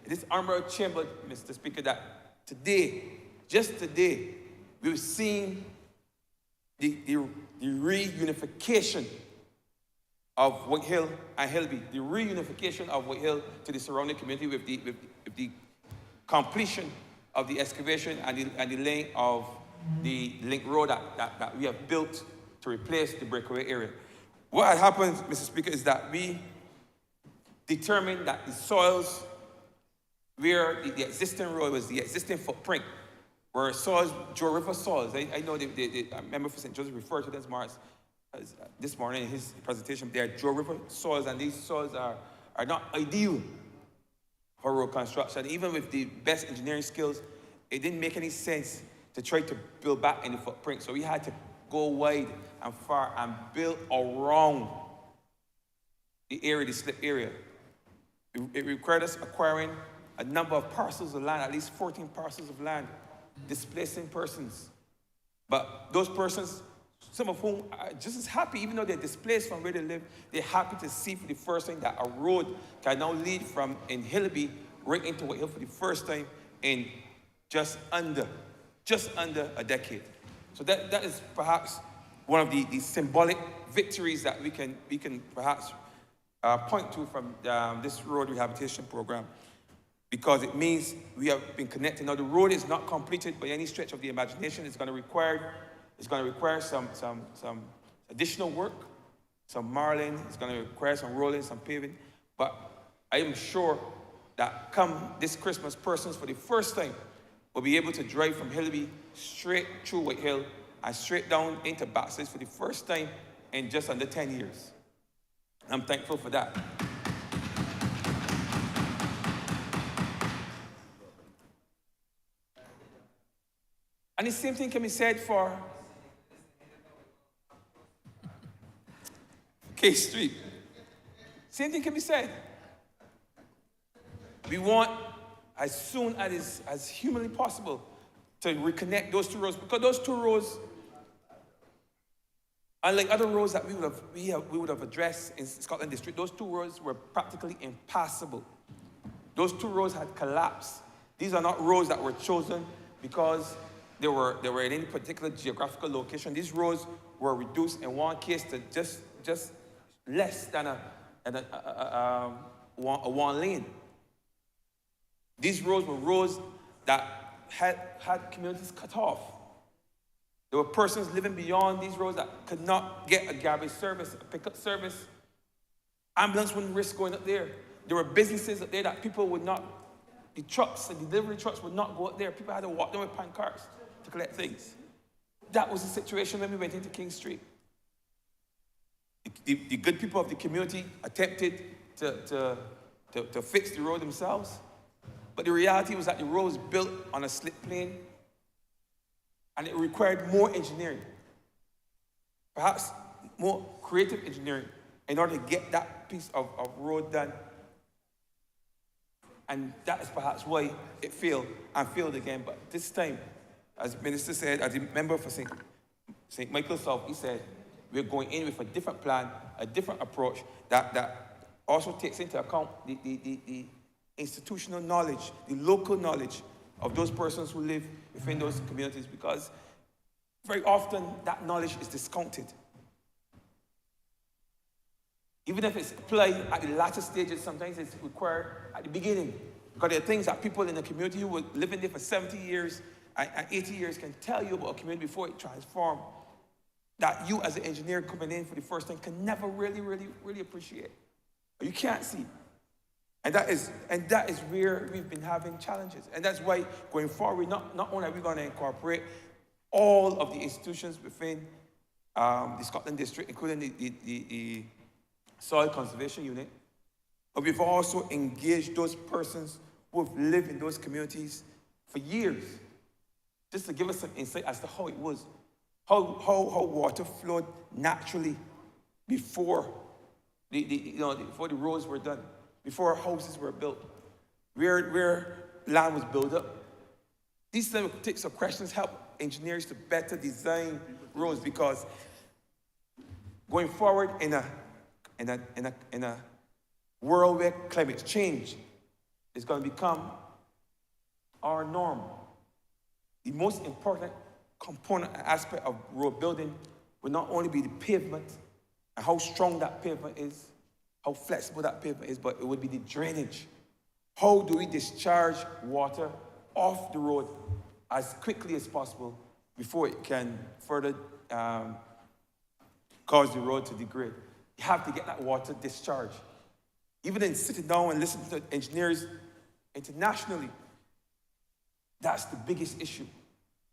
this Honourable chamber, Mr. Speaker, that today, just today, we've seen the reunification of White Hill and Hillaby, the reunification of White Hill to the surrounding community with the completion of the excavation and the laying of the link road that we have built to replace the breakaway area. What had happened, Mr. Speaker, is that we determined that the soils where the existing road was, the existing footprint, were soils, Joe River soils. I know the member for St. Joseph referred to this morning in his presentation. They are Joe River soils, and these soils are not ideal for road construction. Even with the best engineering skills, it didn't make any sense to try to build back any footprint. So we had to go wide and far and build around the area, the slip area. It required us acquiring a number of parcels of land, at least 14 parcels of land, displacing persons, But those persons, some of whom are just as happy, even though they're displaced from where they live, they're happy to see for the first time that a road can now lead from in Hillaby right into White Hill for the first time in just under a decade. So that is perhaps one of the symbolic victories that we can perhaps point to from this road rehabilitation program, because it means we have been connected. Now the road is not completed by any stretch of the imagination. It's going to require some additional work, some marling. It's going to require some rolling, some paving. But I am sure that come this Christmas, persons for the first time will be able to drive from Hillaby straight through White Hill and straight down into Batside for the first time in just under 10 years. I'm thankful for that. And the same thing can be said for K Street. Same thing can be said. We want, as soon as humanly possible, to reconnect those two roads, because those two roads, unlike other roads that we would have addressed in Scotland District, those two roads were practically impassable. Those two roads had collapsed. These are not roads that were chosen because they were in any particular geographical location. These roads were reduced in one case to just less than a one lane. These roads were roads that had communities cut off. There were persons living beyond these roads that could not get a garbage service, a pickup service. Ambulance wouldn't risk going up there. There were businesses up there that people would not, the trucks, the delivery trucks would not go up there. People had to walk down with pan carts to collect things. That was the situation when we went into King Street. The good people of the community attempted to fix the road themselves. But the reality was that the road was built on a slit plane, and it required more engineering, perhaps more creative engineering, in order to get that piece of road done. And that is perhaps why it failed and failed again. But this time, as the minister said, as a member for St. Michael's South, he said, we're going in with a different plan, a different approach that also takes into account the institutional knowledge, the local knowledge of those persons who live within those communities, because very often that knowledge is discounted. Even if it's applied at the latter stages, sometimes it's required at the beginning, because there are things that people in the community who were living there for 70 years and 80 years can tell you about a community before it transforms, that you as an engineer coming in for the first time can never really appreciate. You can't see. And that is where we've been having challenges. And that's why going forward, not only are we going to incorporate all of the institutions within the Scotland District, including the Soil Conservation Unit, but we've also engaged those persons who have lived in those communities for years, just to give us some insight as to how it was, how water flowed naturally before before the roads were done, before houses were built, where land was built up. These types of questions help engineers to better design roads, because going forward in a world where climate change is going to become our norm, the most important component aspect of road building will not only be the pavement and how strong that pavement is, how flexible that pavement is, but it would be the drainage. How do we discharge water off the road as quickly as possible before it can further cause the road to degrade? You have to get that water discharged. Even in sitting down and listening to engineers internationally, that's the biggest issue.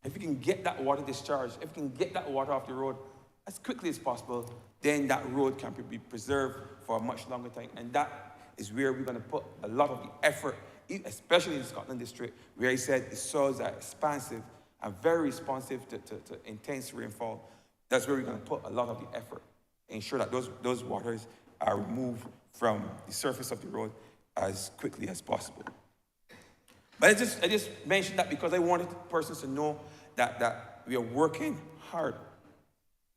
If we can get that water discharged, if we can get that water off the road as quickly as possible, then that road can be preserved for a much longer time. And that is where we're going to put a lot of the effort, especially in the Scotland District, where he said the soils are expansive and very responsive to intense rainfall. That's where we're going to put a lot of the effort, ensure that those waters are removed from the surface of the road as quickly as possible. But I just mentioned that because I wanted persons to know that we are working hard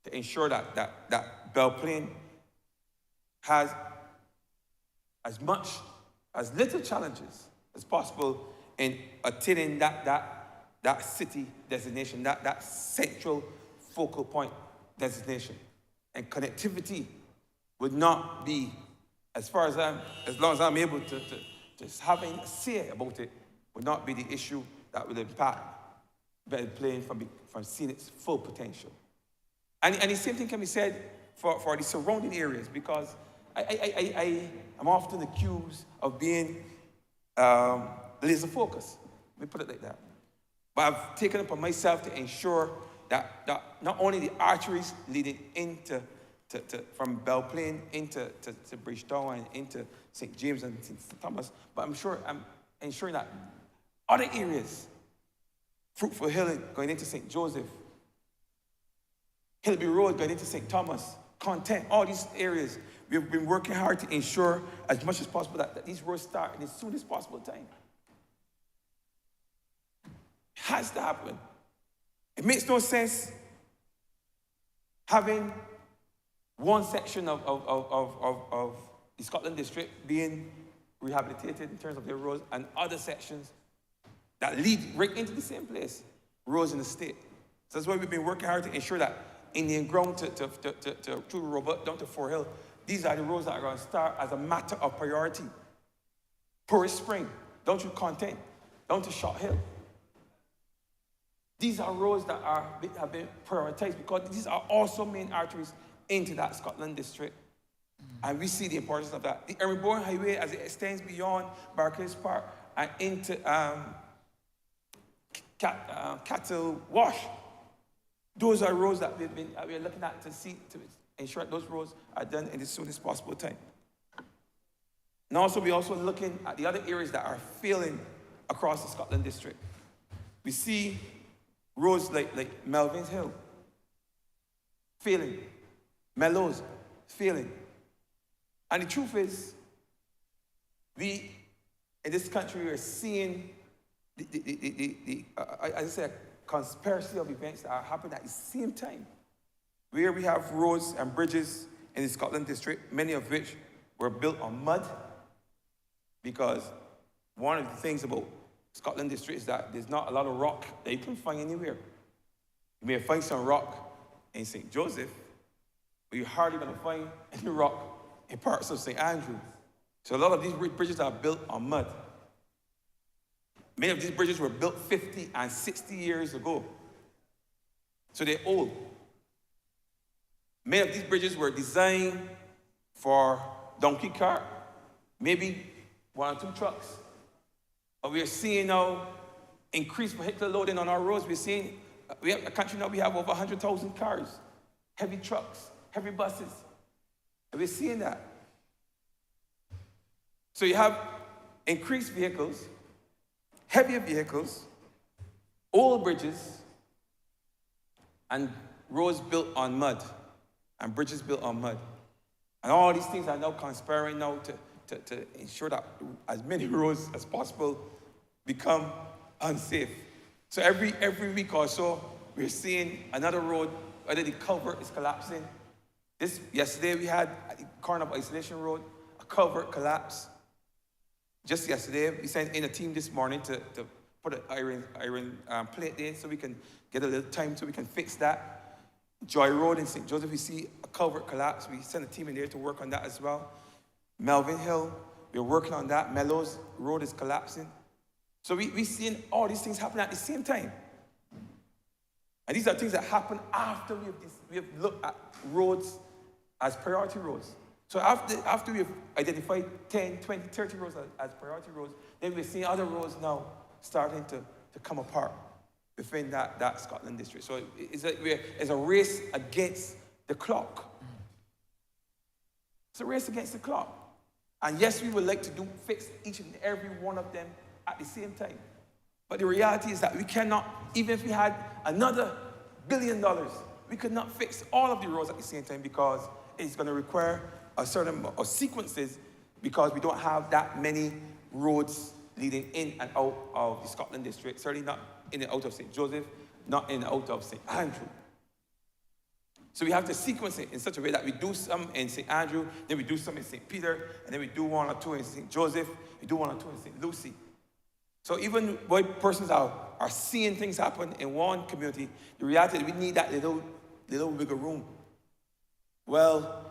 to ensure that Belle Plaine has as little challenges as possible in attaining that city designation, that central focal point designation. And connectivity would not be, as long as I'm able to having a say about it, would not be the issue that will impact Belle Plaine from seeing its full potential. And the same thing can be said for the surrounding areas, because I'm often accused of being laser focused. Let me put it like that. But I've taken it upon myself to ensure that not only the arteries leading into from Belle Plaine into Bridgetown and into St. James and St. Thomas, but I'm ensuring that other areas, Fruitful Hill going into St. Joseph, Hillby Road going into St. Thomas, Content, all these areas, we've been working hard to ensure as much as possible that these roads start in as soon as possible time. It has to happen. It makes no sense having one section of the Scotland District being rehabilitated in terms of their roads, and other sections that lead right into the same place, roads in the state. So that's why we've been working hard to ensure that Indian Ground to Robert down to Fort Hill, these are the roads that are going to start as a matter of priority. Porridge Spring, down to Content, down to Short Hill. These are roads that have been prioritized because these are also main arteries into that Scotland District. And we see the importance of that. The Ermborn Highway, as it extends beyond Barclays Park and into Cattle Wash, those are roads that we're looking at to ensure that those roads are done in the soonest possible time. And also, we're also looking at the other areas that are failing across the Scotland District. We see roads like Melvin's Hill failing, Mellows failing. And the truth is, we in this country are seeing as I said, conspiracy of events that are happening at the same time, where we have roads and bridges in the Scotland District, many of which were built on mud, because one of the things about Scotland District is that there's not a lot of rock that you can find anywhere. You may find some rock in St. Joseph, but you're hardly going to find any rock in parts of St. Andrew. So a lot of these bridges are built on mud. Many of these bridges were built 50 and 60 years ago. So they're old. Many of these bridges were designed for donkey cart, maybe 1 or 2 trucks. But we are seeing now increased vehicular loading on our roads. We're seeing, we have a country now, we have over 100,000 cars, heavy trucks, heavy buses. And we're seeing that. So you have increased vehicles, heavier vehicles, old bridges, and roads built on mud, and bridges built on mud. And all these things are now conspiring now to ensure that as many roads as possible become unsafe. So every week or so, we're seeing another road, whether the culvert is collapsing. Yesterday we had at the corner of Isolation Road, a culvert collapse. Just yesterday, we sent in a team this morning to put an iron plate in so we can get a little time so we can fix that. Joy Road in St. Joseph, we see a culvert collapse. We sent a team in there to work on that as well. Melvin Hill, we're working on that. Mellows Road is collapsing. So we're seeing all these things happen at the same time. And these are things that happen after we have looked at roads as priority roads. So after we've identified 10, 20, 30 roads as priority roads, then we're seeing other roads now starting to come apart within that Scotland District. So it's a race against the clock. It's a race against the clock. And yes, we would like to fix each and every one of them at the same time. But the reality is that we cannot, even if we had another $1 billion, we could not fix all of the roads at the same time, because it's going to require a certain amount of sequences, because we don't have that many roads leading in and out of the Scotland District, certainly not in and out of St. Joseph, not in and out of St. Andrew. So we have to sequence it in such a way that we do some in St. Andrew, then we do some in St. Peter, and then we do one or two in St. Joseph, we do one or two in St. Lucie. So even when persons are seeing things happen in one community, the reality is we need that little bigger room. Well,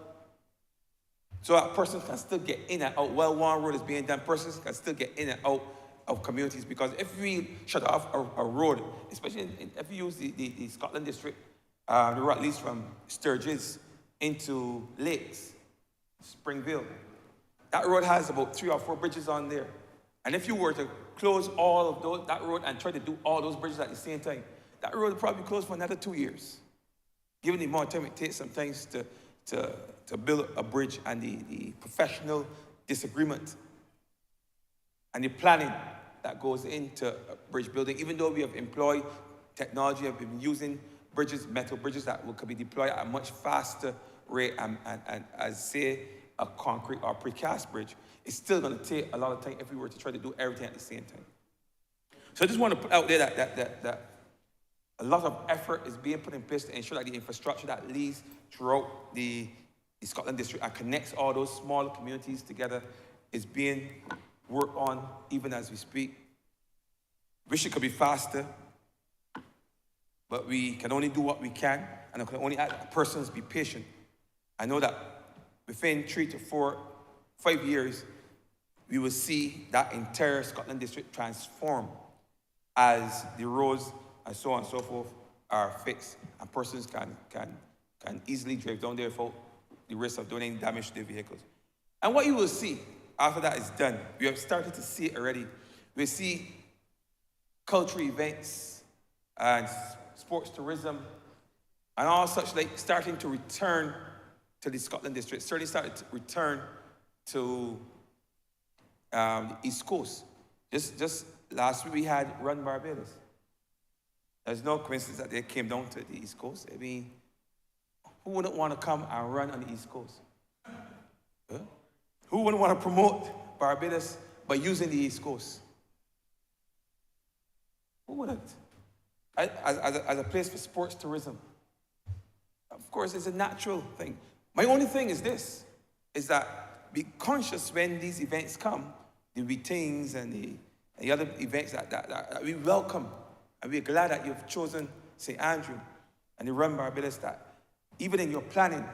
so that person can still get in and out. While one road is being done, persons can still get in and out of communities, because if we shut off a road, especially if you use the Scotland district, the road at least from Sturgis into Lakes, Springville, that road has about 3 or 4 bridges on there. And if you were to close all of that road and try to do all those bridges at the same time, that road would probably close for another 2 years. Given the amount of time it takes sometimes to build a bridge, and the professional disagreement and the planning that goes into bridge building. Even though we have employed technology, have been using bridges, metal bridges that could be deployed at a much faster rate, and as say a concrete or precast bridge, it's still going to take a lot of time if we were to try to do everything at the same time. So I just want to put out there that a lot of effort is being put in place to ensure that the infrastructure that leads throughout the Scotland district and connects all those smaller communities together is being worked on even as we speak. Wish it could be faster, but we can only do what we can, and I can only ask persons be patient. I know that within 3 to 4, 5 years, we will see that entire Scotland district transform as the roads and so on and so forth are fixed, and persons can easily drive down there without the risk of doing any damage to their vehicles. And what you will see after that is done, we have started to see it already. We see cultural events and sports tourism and all such like starting to return to the Scotland district, certainly started to return to the East Coast. Just last week we had Run Barbados. There's no coincidence that they came down to the East Coast. I mean, who wouldn't want to come and run on the East Coast? Huh? Who wouldn't want to promote Barbados by using the East Coast? Who wouldn't? As a place for sports tourism. Of course, it's a natural thing. My only thing is this, is that be conscious when these events come, the meetings and the other events that we welcome. And we're glad that you've chosen St. Andrew and the Run Barbados, that even in your planning,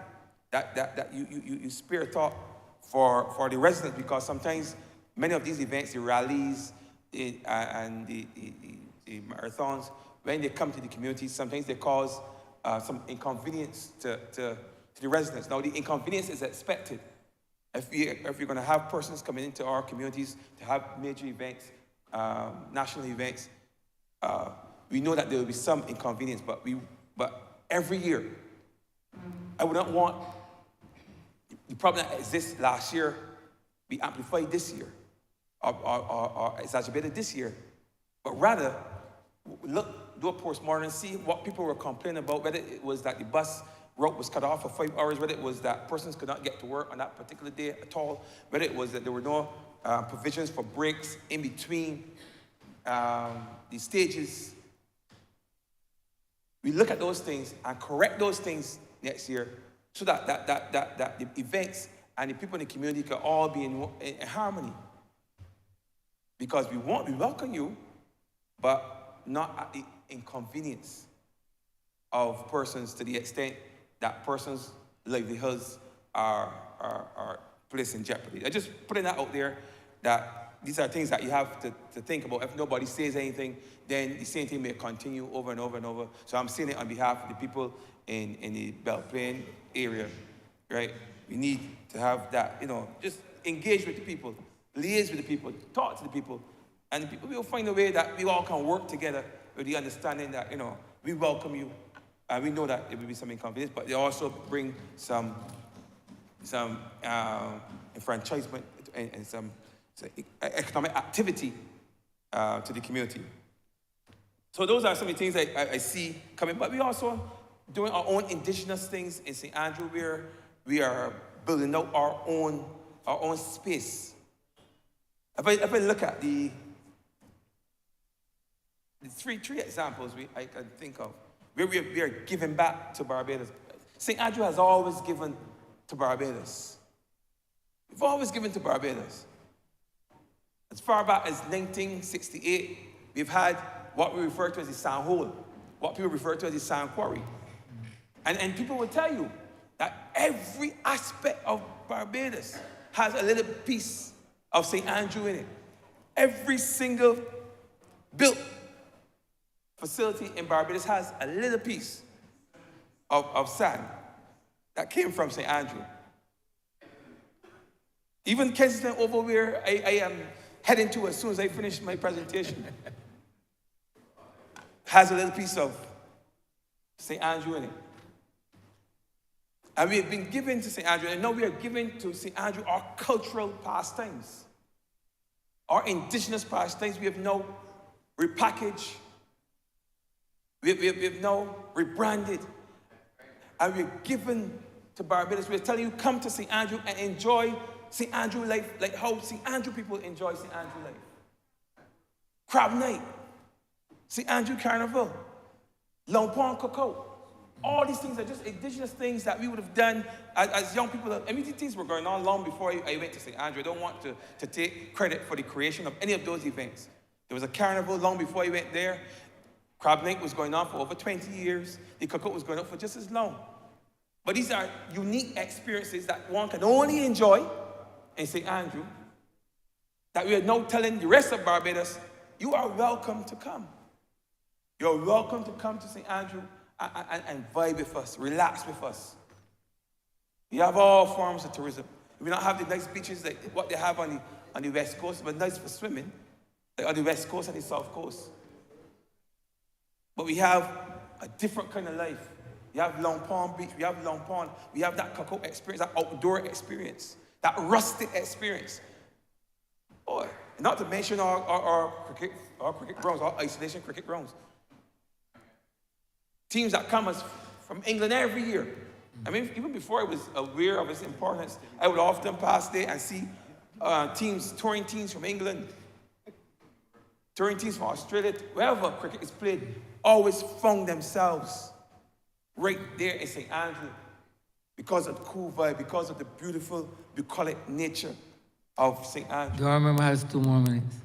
that you spare thought for the residents, because sometimes many of these events, the rallies and the marathons, when they come to the community, sometimes they cause some inconvenience to the residents. Now, the inconvenience is expected. If you're going to have persons coming into our communities to have major events, national events, we know that there will be some inconvenience, but every year, I would not want the problem that exists last year be amplified this year or exacerbated this year, but rather do a postmortem, see what people were complaining about, whether it was that the bus route was cut off for 5 hours, whether it was that persons could not get to work on that particular day at all, whether it was that there were no provisions for breaks in between the stages. We look at those things and correct those things next year so that the events and the people in the community can all be in harmony. Because we welcome you, but not at the inconvenience of persons, to the extent that persons' livelihoods are placed in jeopardy. I'm just putting that out there, that these are things that you have to think about. If nobody says anything, then the same thing may continue over and over and over. So I'm saying it on behalf of the people in the Belle Plaine area, right? We need to have that, just engage with the people, liaise with the people, talk to the people, and the people will find a way that we all can work together with the understanding that, we welcome you, and we know that it will be some inconvenience, but they also bring some enfranchisement and some economic activity to the community. So those are some of the things I see coming, but we also doing our own indigenous things in St. Andrew, where we are building out our own space. If I look at the three examples I can think of where we are giving back to Barbados. St. Andrew has always given to Barbados. We've always given to Barbados. As far back as 1968, we've had what we refer to as the sand hole, what people refer to as the sand quarry. And people will tell you that every aspect of Barbados has a little piece of St. Andrew in it. Every single built facility in Barbados has a little piece of sand that came from St. Andrew. Even Kensington over where I am heading to as soon as I finish my presentation has a little piece of St. Andrew in it. And we have been given to St. Andrew, and now we are giving to St. Andrew our cultural pastimes, our indigenous pastimes. We have now repackaged, we have now rebranded, and we're given to Barbados. We're telling you, come to St. Andrew and enjoy St. Andrew life, like how St. Andrew people enjoy St. Andrew life. Crab night, St. Andrew Carnival, Long Pond Cookout. All these things are just indigenous things that we would have done as young people. I mean, these things were going on long before I went to St. Andrew. I don't want to take credit for the creation of any of those events. There was a carnival long before I went there. Crab night was going on for over 20 years. The cookout was going on for just as long. But these are unique experiences that one can only enjoy in St. Andrew, that we are now telling the rest of Barbados, you are welcome to come. You're welcome to come to St. Andrew and vibe with us, relax with us. We have all forms of tourism. We don't have the nice beaches like what they have on the West Coast, but nice for swimming, like on the West Coast and the South Coast. But we have a different kind of life. We have Long Pond Beach, we have Long Pond, we have that cookout experience, that outdoor experience, that rustic experience. Oh, not to mention our cricket grounds, our isolation cricket grounds. Teams that come from England every year. I mean, even before I was aware of its importance, I would often pass there and see touring teams from England, touring teams from Australia, wherever cricket is played, always found themselves right there in St. Andrew because of the cool vibe, because of the beautiful, bucolic nature of St. Andrew. The honourable member has 2 more minutes.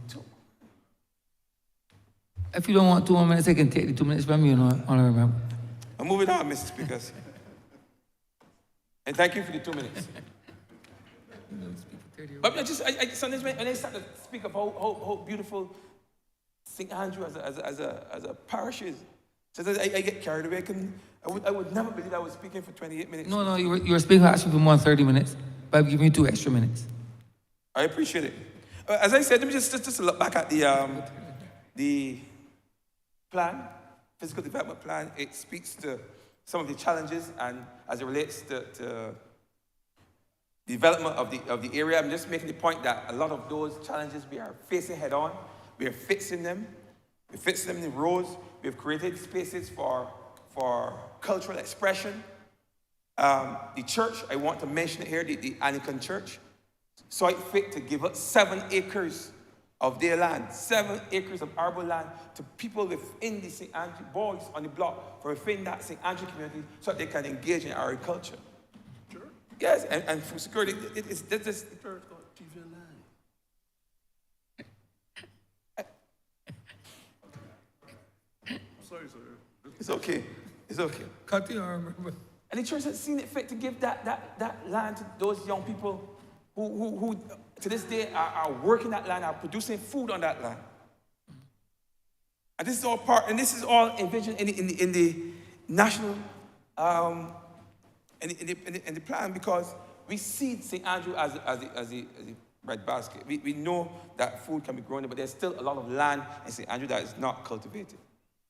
If you don't want 2 more minutes, I can take the 2 minutes from you, honourable member. I'm moving on, Mr. Speaker. And thank you for the 2 minutes. But sometimes when I start to speak of how beautiful St. Andrew as a parish is, sometimes I get carried away. I would never believe I was speaking for 28 minutes. No, you were speaking actually for more than 30 minutes, but I'm giving you 2 extra minutes. I appreciate it. As I said, let me just look back at the plan, physical development plan. It speaks to some of the challenges and as it relates to the development of the area. I'm just making the point that a lot of those challenges we are facing head on. We are fixing them. We fix them in the roads. We've created spaces for cultural expression. The church, I want to mention it here, the Anglican Church, saw it fit to give up 7 acres of their land, 7 acres of arable land to people within the St. Andrew, boys on the block, from within that St. Andrew community, so that they can engage in agriculture. Sure. Yes, and for security, it's this. Sorry, sir. It's okay. It's okay. Cut the arm. And the church has seen it fit to give that land to those young people who to this day are working that land, are producing food on that land. And this is all this is all envisioned in the national in the plan, because we see St. Andrew as a breadbasket. We know that food can be grown there, but there's still a lot of land in St. Andrew that is not cultivated.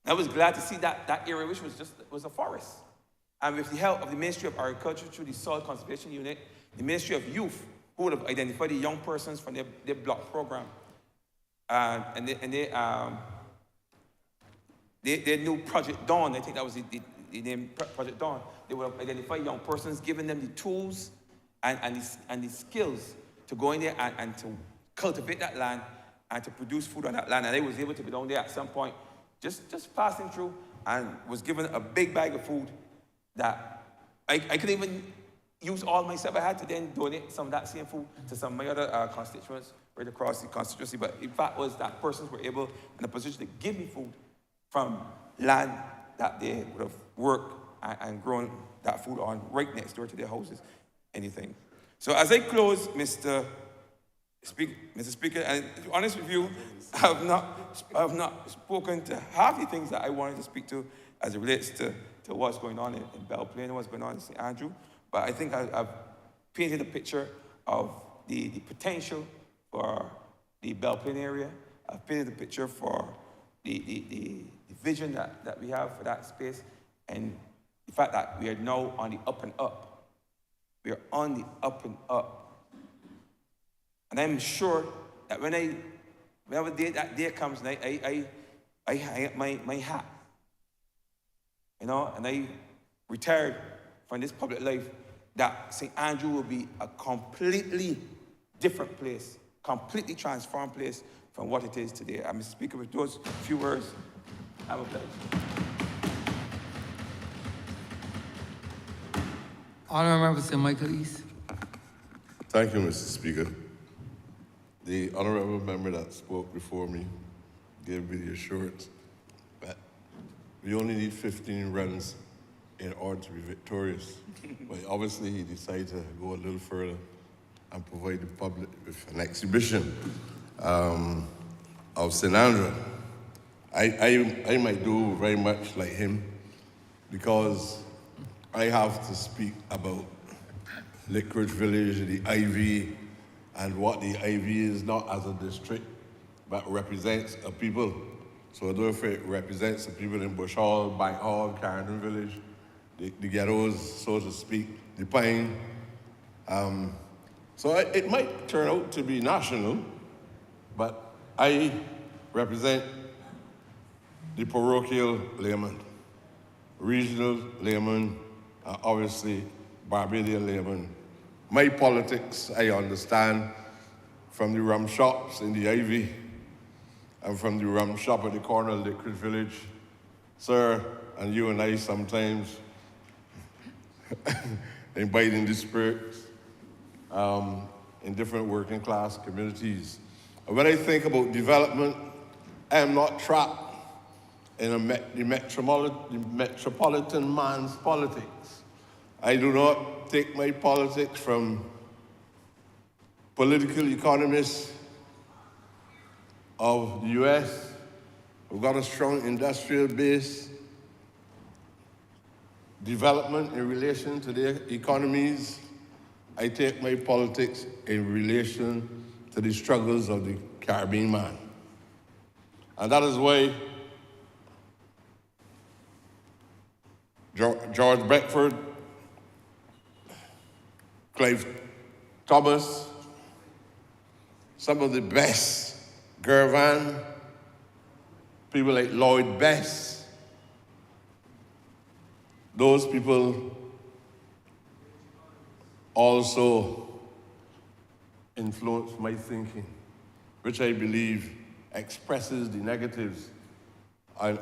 I was glad to see that area, which was a forest. And with the help of the Ministry of Agriculture through the Soil Conservation Unit, the Ministry of Youth, who would have identified the young persons from their block program, and their new Project Dawn, I think that was the name, Project Dawn. They would have identified young persons, giving them the tools and the skills to go in there and to cultivate that land and to produce food on that land. And they was able to be down there at some point just passing through, and was given a big bag of food that I couldn't even use all myself. I had to then donate some of that same food to some of my other constituents right across the constituency. But in fact, was that persons were able in a position to give me food from land that they would have worked and grown that food on right next door to their houses, anything. So as I close, Mr. Speaker, and to be honest with you, I have not spoken to half the things that I wanted to speak to as it relates to what's going on in Belle Plaine and what's going on in St. Andrew. But I think I've painted a picture of the potential for the Belle Plaine area. I've painted a picture for the vision that we have for that space, and the fact that we are now on the up and up. We are on the up and up. And I'm sure that whenever that day comes, and I hang up my hat, you know, and I retired from this public life, that St. Andrew will be a completely different place, completely transformed place from what it is today. Mr. Speaker, with those few words, have a pleasure. Honourable Member St. Michael East. Thank you, Mr. Speaker. The honourable member that spoke before me gave me the assurance that we only need 15 runs in order to be victorious. But obviously he decided to go a little further and provide the public with an exhibition of St. Andrew. I might do very much like him, because I have to speak about Lickridge Village, the Ivy, and what the Ivy is not as a district, but represents a people. So although if it represents the people in Bush Hall, Bank Hall, Carrington Village, the ghettos, so to speak, the Pine. So it might turn out to be national, but I represent the parochial layman, regional layman, obviously Barbadian layman. My politics, I understand from the rum shops in the Ivy and from the rum shop at the corner of Lickridge Village. Sir, and you and I sometimes imbibing the spirits in different working class communities. When I think about development, I am not trapped in the metropolitan man's politics. I do not take my politics from political economists of the US who've got a strong industrial base, development in relation to their economies. I take my politics in relation to the struggles of the Caribbean man. And that is why George Beckford, Clive Thomas, some of the best, Gervan, people like Lloyd Bess, those people also influence my thinking, which I believe expresses the negatives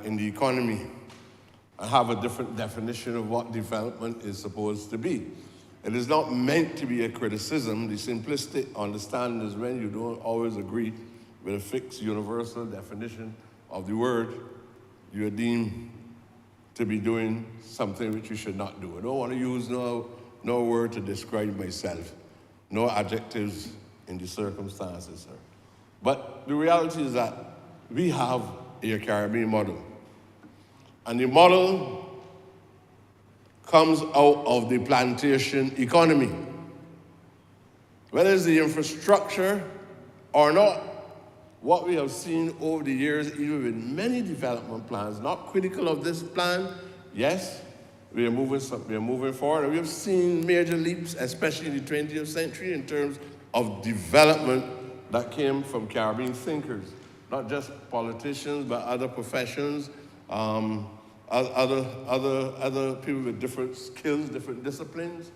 in the economy and have a different definition of what development is supposed to be. It is not meant to be a criticism. The simplistic understanding is when you don't always agree with a fixed universal definition of the word, you are deemed to be doing something which you should not do. I don't want to use no word to describe myself, no adjectives in the circumstances, sir. But the reality is that we have a Caribbean model. And the model comes out of the plantation economy. Whether it's the infrastructure or not, what we have seen over the years, even with many development plans, not critical of this plan, yes, we are moving forward, and we have seen major leaps, especially in the 20th century, in terms of development that came from Caribbean thinkers, not just politicians, but other professions, other people with different skills, different disciplines,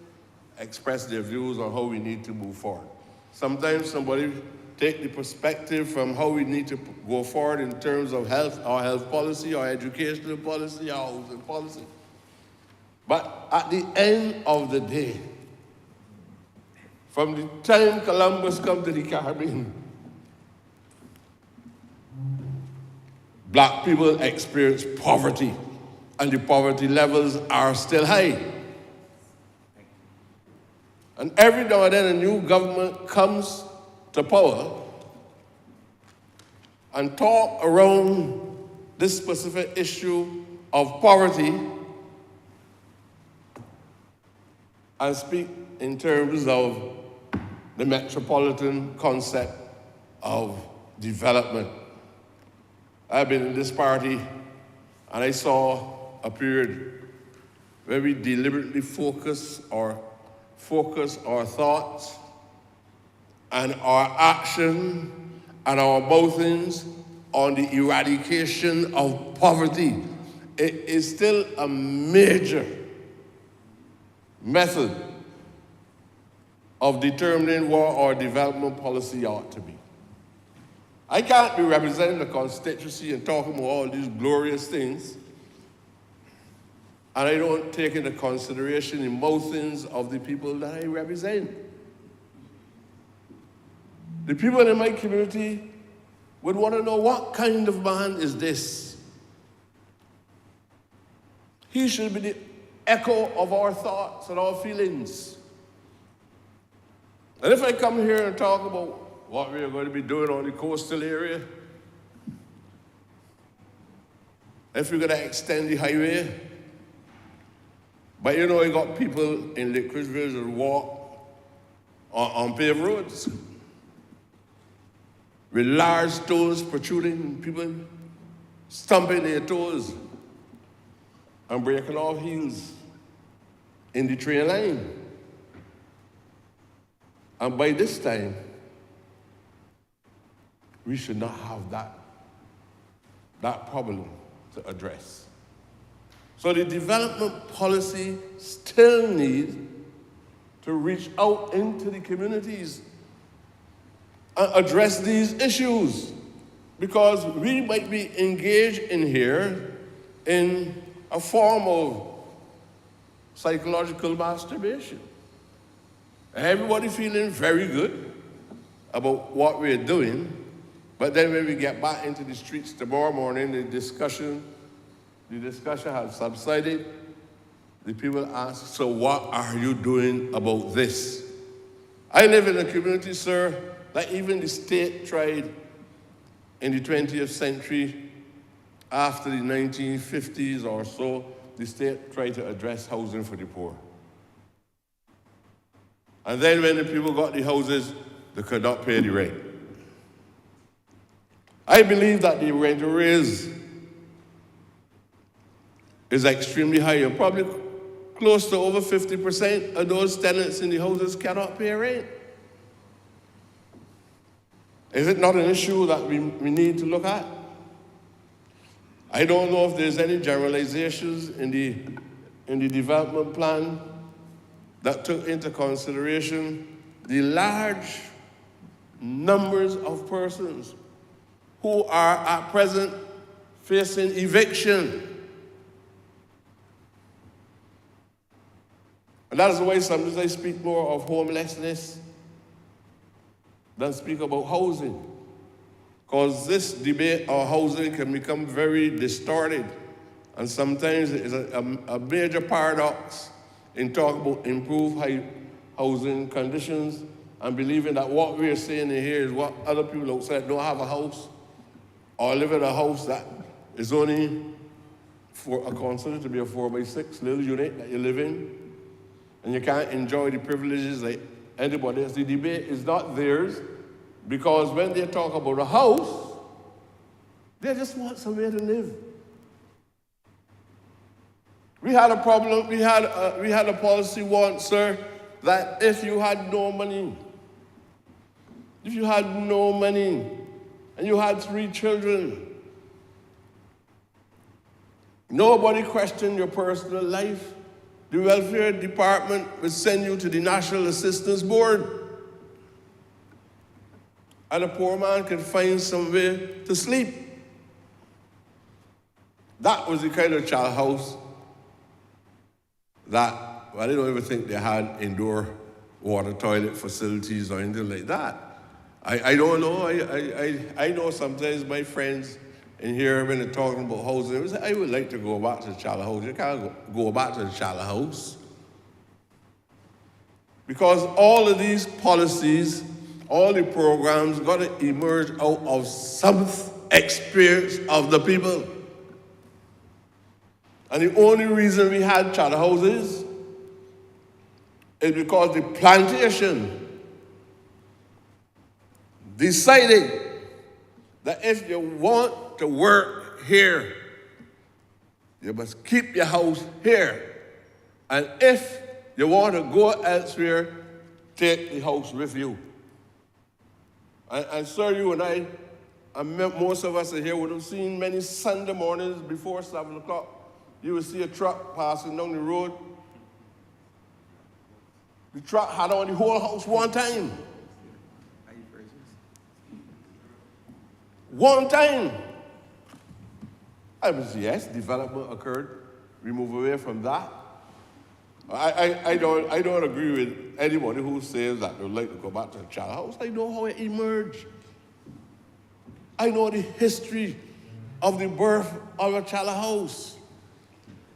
express their views on how we need to move forward. Sometimes somebody take the perspective from how we need to go forward in terms of health, our health policy, our educational policy, our housing policy. But at the end of the day, from the time Columbus come to the Caribbean, black people experience poverty, and the poverty levels are still high. And every now and then a new government comes to power and talk around this specific issue of poverty and speak in terms of the metropolitan concept of development. I've been in this party and I saw a period where we deliberately focus our thoughts and our action and our mouthings on the eradication of poverty. It is still a major method of determining what our development policy ought to be. I can't be representing the constituency and talking about all these glorious things, and I don't take into consideration the mouthings of the people that I represent. The people in my community would want to know, what kind of man is this? He should be the echo of our thoughts and our feelings. And if I come here and talk about what we are going to be doing on the coastal area, if we're going to extend the highway, but you know, you got people in Lickridgeville that walk on paved roads with large stones protruding, people stumping their toes and breaking off heels in the train line. And by this time, we should not have that problem to address. So the development policy still needs to reach out into the communities and address these issues, because we might be engaged in here in a form of psychological masturbation. Everybody feeling very good about what we're doing, but then when we get back into the streets tomorrow morning, the discussion has subsided. The people ask, so what are you doing about this? I live in a community, sir, that even the state tried in the 20th century, after the 1950s or so, the state tried to address housing for the poor. And then when the people got the houses, they could not pay the rent. I believe that the rent arrears is extremely high, and probably close to over 50% of those tenants in the houses cannot pay rent. Is it not an issue that we need to look at? I don't know if there's any generalizations in the development plan that took into consideration the large numbers of persons who are at present facing eviction. And that is why sometimes I speak more of homelessness than speak about housing. Because this debate on housing can become very distorted. And sometimes it is a major paradox in talking about improved housing conditions and believing that what we're saying in here is what other people outside don't have a house or live in a house that is only considered to be a 4x6 little unit that you live in, and you can't enjoy the privileges like anybody else. The debate is not theirs, because when they talk about a house, they just want somewhere to live. We had a problem, we had a policy once, sir, that if you had no money, and you had 3 children, nobody questioned your personal life. The welfare department would send you to the National Assistance Board. and a poor man can find somewhere to sleep. That was the kind of child house that, well, I don't even think they had indoor water toilet facilities or anything like that. I don't know. I know sometimes my friends in here, when they're talking about housing, they say, I would like to go back to the child house. You can't go back to the child house. Because all of these policies, all the programs got to emerge out of some experience of the people. And the only reason we had child houses is because the plantation decided that if you want to work here, you must keep your house here. And if you want to go elsewhere, take the house with you. And sir, you and I most of us are here would have seen many Sunday mornings before 7 o'clock. You would see a truck passing down the road. The truck had on the whole house one time. One time. I was, yes, development occurred. We move away from that. I don't agree with anybody who says that they would like to go back to the child house. I know how it emerged. I know the history of the birth of a child house.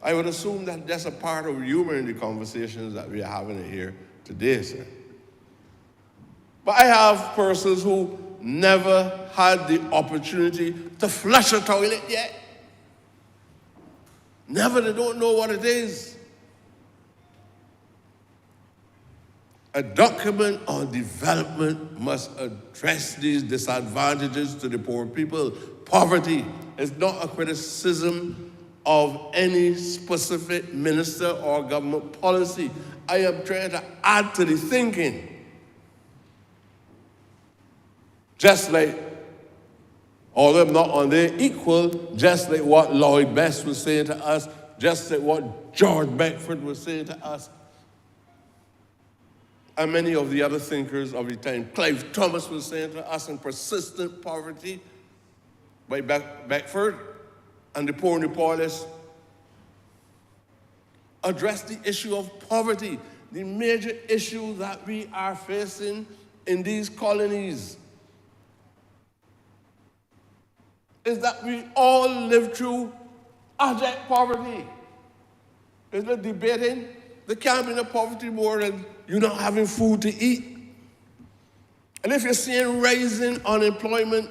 I would assume that that's a part of humor in the conversations that we are having here today, sir. But I have persons who never had the opportunity to flush a toilet yet. Never, they don't know what it is. A document on development must address these disadvantages to the poor people. Poverty is not a criticism of any specific minister or government policy. I am trying to add to the thinking. Just like, although I'm not on there, equal, just like what Lloyd Best was saying to us, just like what George Beckford was saying to us, and many of the other thinkers of the time. Clive Thomas was saying to us in Persistent Poverty by Beckford, and the poor and the poorless. Address the issue of poverty, the major issue that we are facing in these colonies is that we all live through abject poverty. There's no debating. There can't be no poverty more than you not having food to eat. And if you're seeing rising unemployment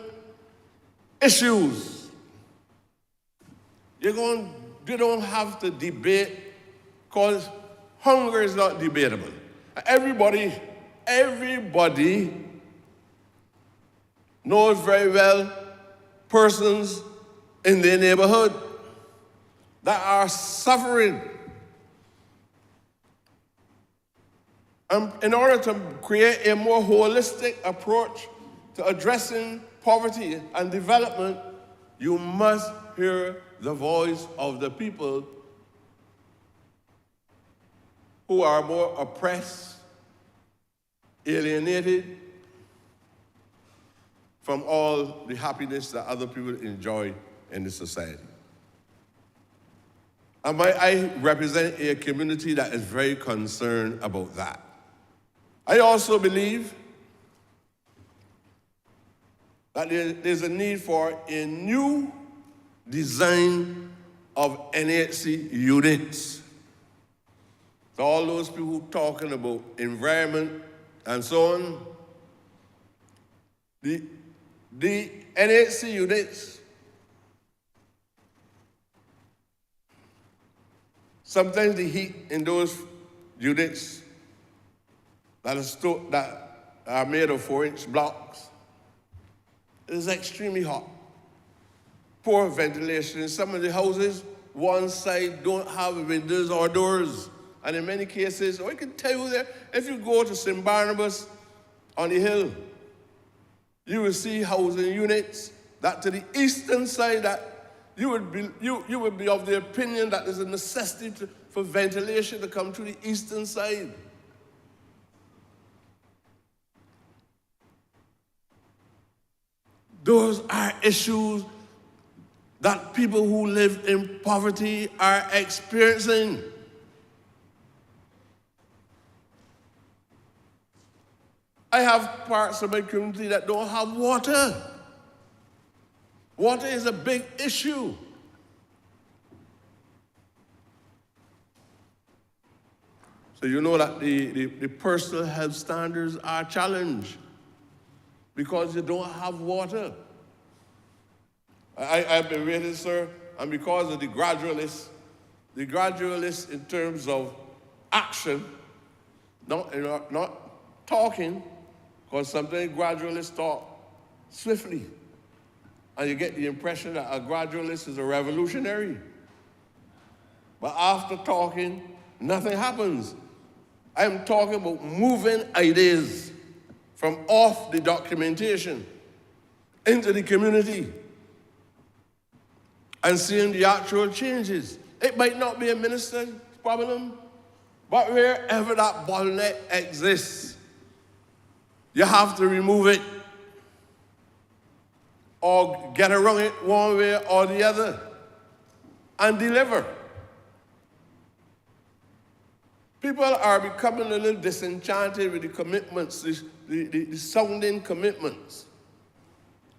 issues, you don't have to debate, because hunger is not debatable. Everybody knows very well persons in their neighborhood that are suffering. In order to create a more holistic approach to addressing poverty and development, you must hear the voice of the people who are more oppressed, alienated from all the happiness that other people enjoy in the society. And I represent a community that is very concerned about that. I also believe that there's a need for a new design of NHC units. So all those people who are talking about environment and so on, the NHC units, sometimes the heat in those units that are made of 4-inch blocks is extremely hot. Poor ventilation. In some of the houses, one side don't have windows or doors. And in many cases, I can tell you that if you go to St. Barnabas on the hill, you will see housing units that to the eastern side that you would be of the opinion that there's a necessity for ventilation to come to the eastern side. Those are issues that people who live in poverty are experiencing. I have parts of my community that don't have water. Water is a big issue. So you know that the personal health standards are challenged because you don't have water. I've been waiting, sir, and because of the gradualists in terms of action, not talking, because sometimes gradualists talk swiftly, and you get the impression that a gradualist is a revolutionary. But after talking, nothing happens. I'm talking about moving ideas from off the documentation into the community and seeing the actual changes. It might not be a minister's problem, but wherever that bottleneck exists, you have to remove it or get around it one way or the other and deliver. People are becoming a little disenchanted with the commitments, the sounding commitments,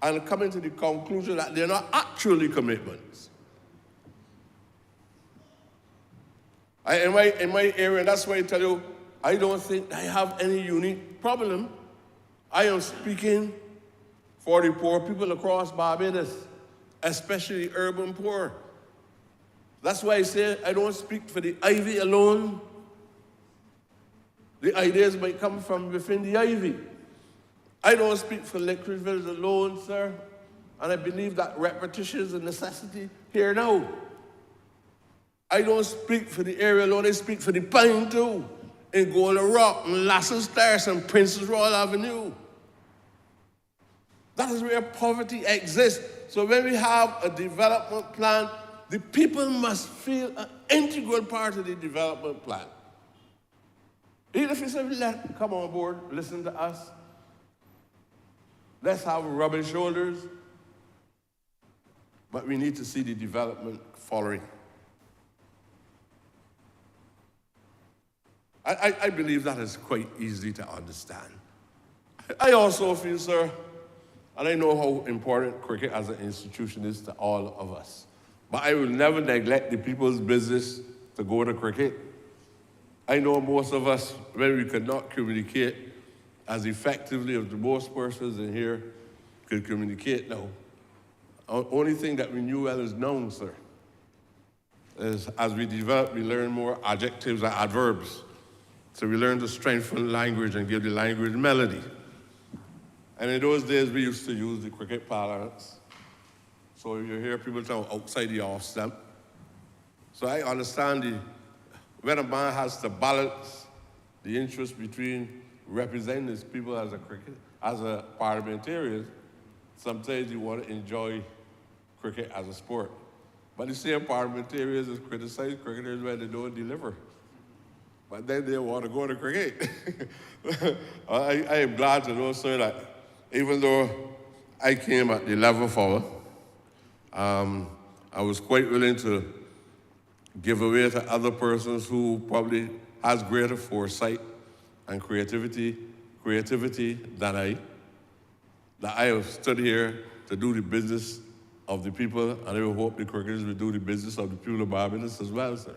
and coming to the conclusion that they're not actually commitments. In my area, that's why I tell you, I don't think I have any unique problem. I am speaking for the poor people across Barbados, especially urban poor. That's why I say I don't speak for the Ivy alone. The ideas might come from within the Ivy. I don't speak for Lickridge Village alone, sir, and I believe that repetition is a necessity here now. I don't speak for the area alone, I speak for the Pine too, in Golden Rock, and Lasses Terrace, and Princess Royal Avenue. That is where poverty exists. So when we have a development plan, the people must feel an integral part of the development plan. Even if you say, come on board, listen to us. Let's have rubbing shoulders. But we need to see the development following. I believe that is quite easy to understand. I also feel, sir, and I know how important cricket as an institution is to all of us, but I will never neglect the people's business to go to cricket. I know most of us, when we could not communicate as effectively as the most persons in here could communicate now. The only thing that we knew well is known, sir. Is as we develop, we learn more adjectives and adverbs. So we learn to strengthen language and give the language melody. And in those days, we used to use the cricket parlance. So you hear people talk outside the off stump. So I understand when a man has to balance the interest between representing his people as a parliamentarian, sometimes you want to enjoy cricket as a sport. But the same parliamentarians that criticize cricketers when they don't deliver. But then they want to go to cricket. I am glad to know, sir, that even though I came at the 11th hour, I was quite willing to give away to other persons who probably has greater foresight and creativity than I. That I have stood here to do the business of the people, and I will hope the cricketers will do the business of the people of Barbados as well, sir.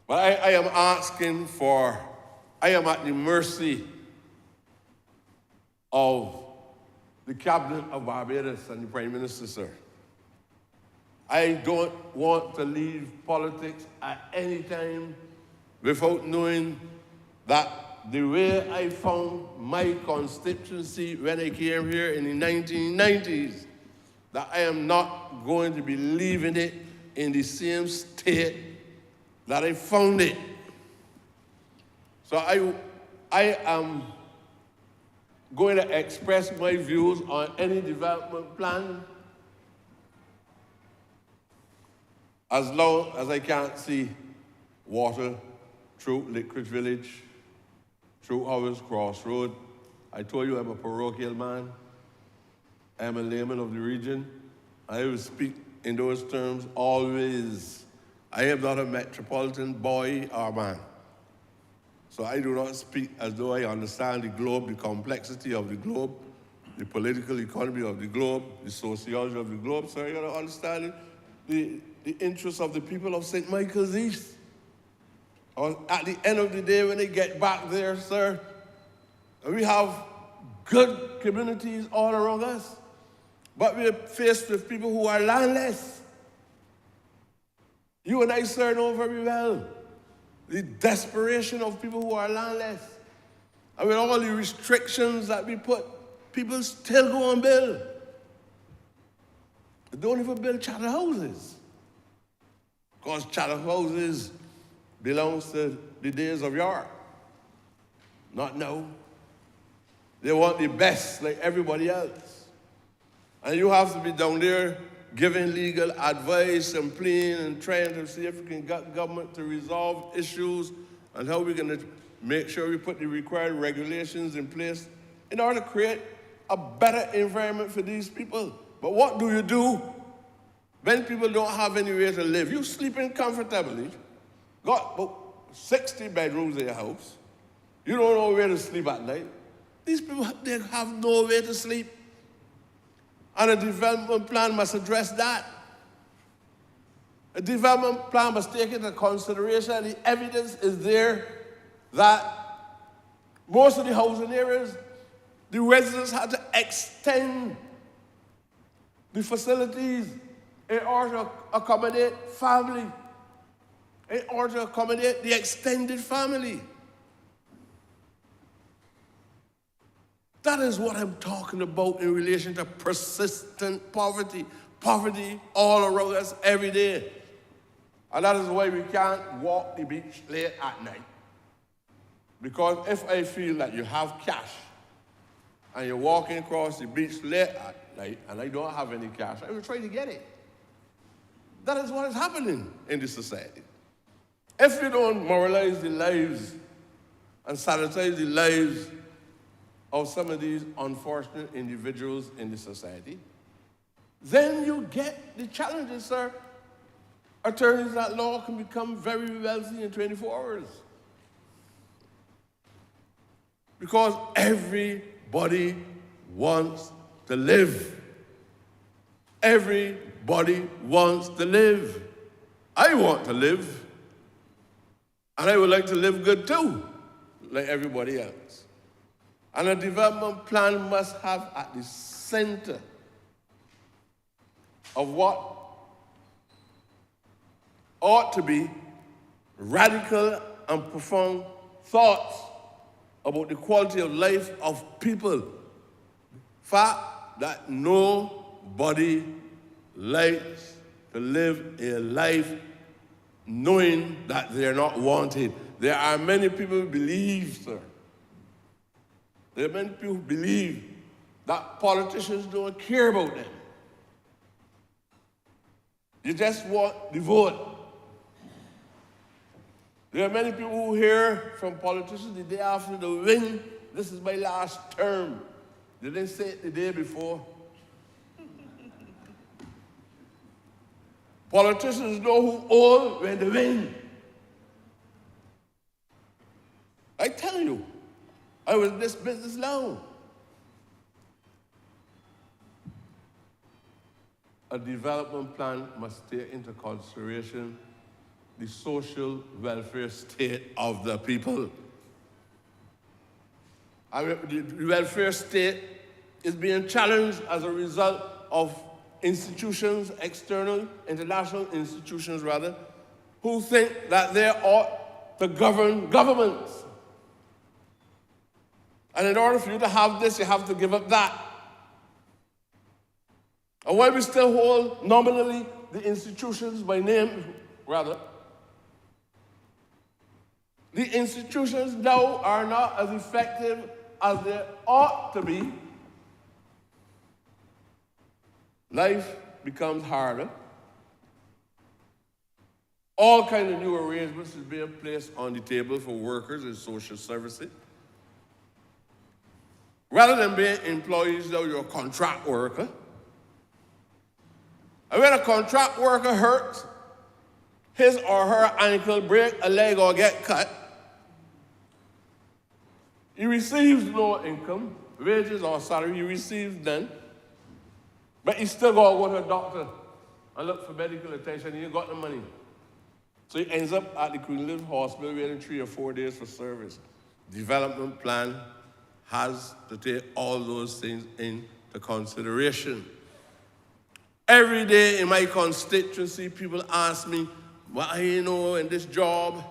But I am asking for, I am at the mercy of the cabinet of Barbados and the Prime Minister, sir. I don't want to leave politics at any time without knowing that the way I found my constituency when I came here in the 1990s, that I am not going to be leaving it in the same state that I found it. So I am going to express my views on any development plan as long as I can't see water through Lickridge Village, through Howells Crossroad. I told you I'm a parochial man. I am a layman of the region. I will speak in those terms always. I am not a metropolitan boy or man. So I do not speak as though I understand the globe, the complexity of the globe, the political economy of the globe, the sociology of the globe. So I got to understand the interests of the people of St. Michael's East. Or at the end of the day, when they get back there, sir, we have good communities all around us, but we're faced with people who are landless. You and I, sir, know very well the desperation of people who are landless. And with all the restrictions that we put, people still go and build. They don't even build chattel houses. Because chattel houses belongs to the days of yore. Not now. They want the best like everybody else. And you have to be down there giving legal advice and pleading and trying to see if we can get government to resolve issues and how we're going to make sure we put the required regulations in place in order to create a better environment for these people. But what do you do when people don't have anywhere to live? You sleeping comfortably, got about 60 bedrooms in your house. You don't know where to sleep at night. These people, they have nowhere to sleep. And a development plan must address that. A development plan must take into consideration the evidence is there that most of the housing areas, the residents had to extend the facilities in order to accommodate family, in order to accommodate the extended family. That is what I'm talking about in relation to persistent poverty. Poverty all around us every day. And that is why we can't walk the beach late at night. Because if I feel that you have cash and you're walking across the beach late at night and I don't have any cash, I will try to get it. That is what is happening in this society. If we don't moralize the lives and sanitize the lives of some of these unfortunate individuals in the society, then you get the challenges, sir. Attorneys at law can become very wealthy in 24 hours. Because everybody wants to live. Everybody wants to live. I want to live. And I would like to live good too, like everybody else. And a development plan must have at the center of what ought to be radical and profound thoughts about the quality of life of people. Fact that nobody likes to live a life knowing that they're not wanted. There are many people who believe, sir. There are many people who believe that politicians don't care about them. You just want the vote. There are many people who hear from politicians the day after they win, this is my last term. They didn't say it the day before. Politicians know who own when they win. I tell you, I was in this business long. A development plan must take into consideration the social welfare state of the people. The welfare state is being challenged as a result of institutions, external, international institutions rather, who think that they ought to govern governments. And in order for you to have this, you have to give up that. And while we still hold nominally the institutions by name, rather, the institutions now are not as effective as they ought to be. Life becomes harder. All kinds of new arrangements are being placed on the table for workers in social services. Rather than being employees, though, you're a contract worker. And when a contract worker hurts, his or her ankle break, a leg, or get cut, he receives no income, wages or salary, he receives none, but he still got to go to a doctor and look for medical attention, he ain't got the money. So he ends up at the Queen Elizabeth Hospital waiting 3 or 4 days for service. Development plan has to take all those things into consideration. Every day in my constituency, people ask me, what you know in this job?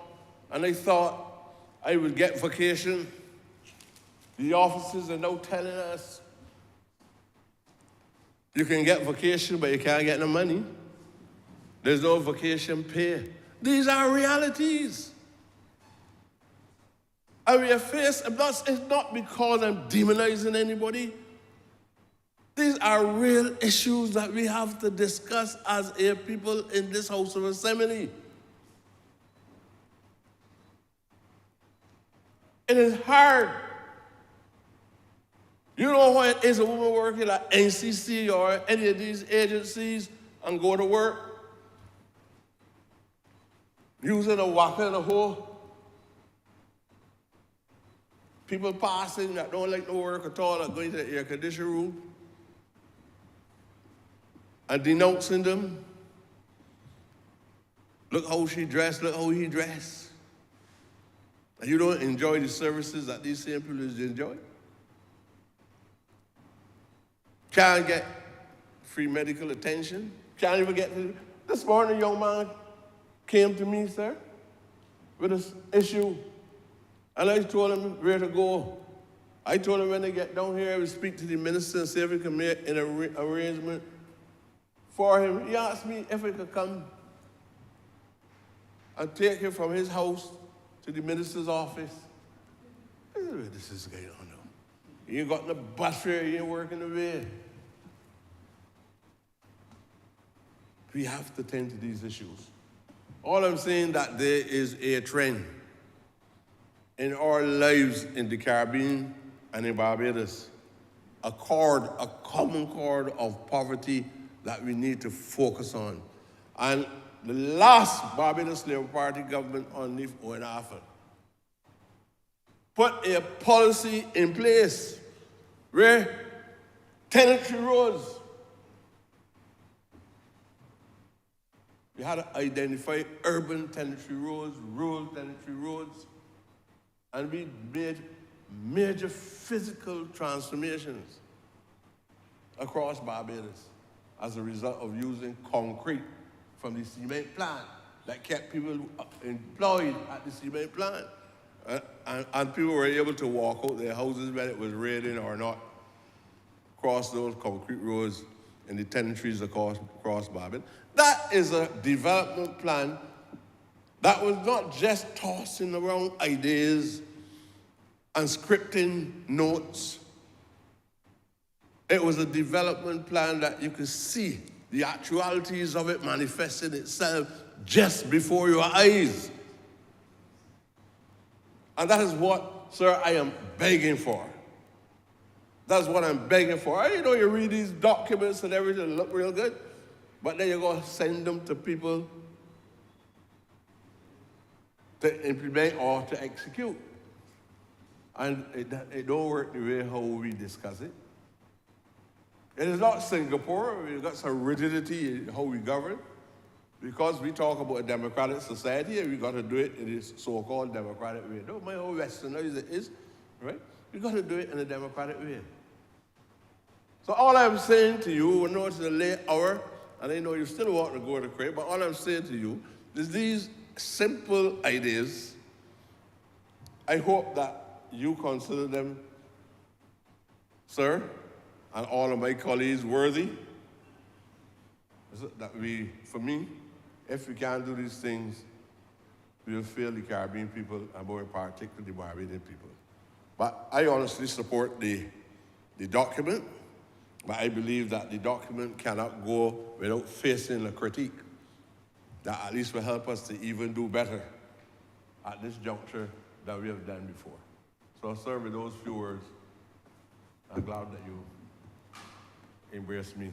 And I thought I would get vacation. The officers are now telling us, you can get vacation, but you can't get no money. There's no vacation pay. These are realities. And we are faced, it's not because I'm demonizing anybody. These are real issues that we have to discuss as a people in this House of Assembly. It is hard. You know what it is a woman working at NCC or any of these agencies and go to work? Using a whacker and a hoe. People passing that don't like to work at all, that go into the air conditioning room and denouncing them. Look how she dressed, look how he dressed. And you don't enjoy the services that these same people enjoy. Can't get free medical attention. Can't even get to... This morning, a young man came to me, sir, with an issue. And I told him where to go. I told him when they get down here, I would speak to the minister and see if we can make an arrangement for him. He asked me if I could come and take him from his house to the minister's office. I said, where this is going on now? He ain't got no bus fare, he ain't working the way. We have to tend to these issues. All I'm saying that there is a trend in our lives in the Caribbean and in Barbados, a common chord of poverty that we need to focus on. And the last Barbados Labour Party government on Leaf Owen-Arthur put a policy in place where tenantry roads, we had to identify urban tenantry roads, rural tenantry roads, and we made major physical transformations across Barbados as a result of using concrete from the cement plant that kept people employed at the cement plant. And people were able to walk out their houses when it was raining or not, across those concrete roads in the tenantries across Barbados. That is a development plan that was not just tossing around ideas and scripting notes. It was a development plan that you could see the actualities of it manifesting itself just before your eyes. And that is what, sir, I am begging for. That's what I'm begging for. You know, you read these documents and everything look real good, but then you're going to send them to people to implement or to execute. And it don't work the way how we discuss it. It is not Singapore. We've got some rigidity in how we govern, because we talk about a democratic society and we got to do it in this so-called democratic way. No matter how westernized it is, right? We got to do it in a democratic way. So all I'm saying to you, I know it's a late hour, and I know you still want to go to crib, but all I'm saying to you is these simple ideas, I hope that you consider them, sir, and all of my colleagues worthy. That we, for me, if we can't do these things, we will fail the Caribbean people, and more particularly the Barbadian people. But I honestly support the document, but I believe that the document cannot go without facing a critique that at least will help us to even do better at this juncture than we have done before. So, sir, with those few words, I'm glad that you embraced me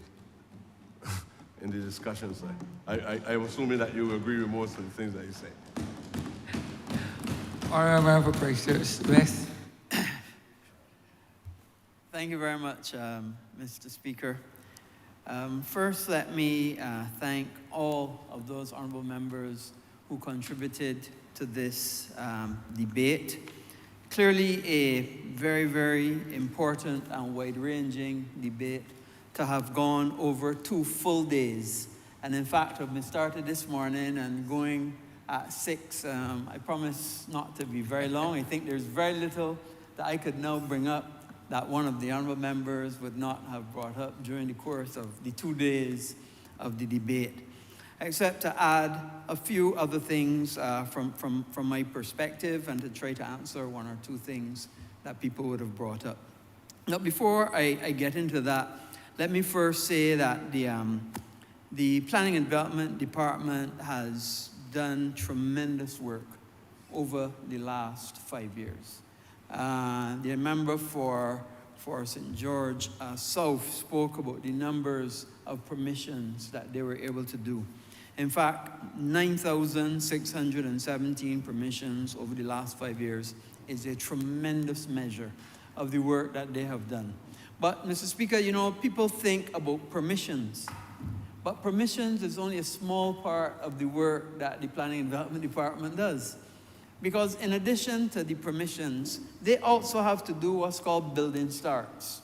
in the discussions. I'm assuming that you agree with most of the things that you say. Honourable Member for Christchurch West. Thank you very much, Mr. Speaker. First, let me thank all of those honourable members who contributed to this debate. Clearly a very, very important and wide-ranging debate to have gone over 2 full days. And in fact, I've been started this morning and going at 6. I promise not to be very long. I think there's very little that I could now bring up that one of the honourable members would not have brought up during the course of the 2 days of the debate, except to add a few other things from my perspective and to try to answer 1 or 2 things that people would have brought up. Now, before I get into that, let me first say that the Planning and Development Department has done tremendous work over the last 5 years. The member for St. George South spoke about the numbers of permissions that they were able to do. In fact, 9,617 permissions over the last 5 years is a tremendous measure of the work that they have done. But, Mr. Speaker, you know, people think about permissions, but permissions is only a small part of the work that the Planning and Development Department does. Because in addition to the permissions, they also have to do what's called building starts,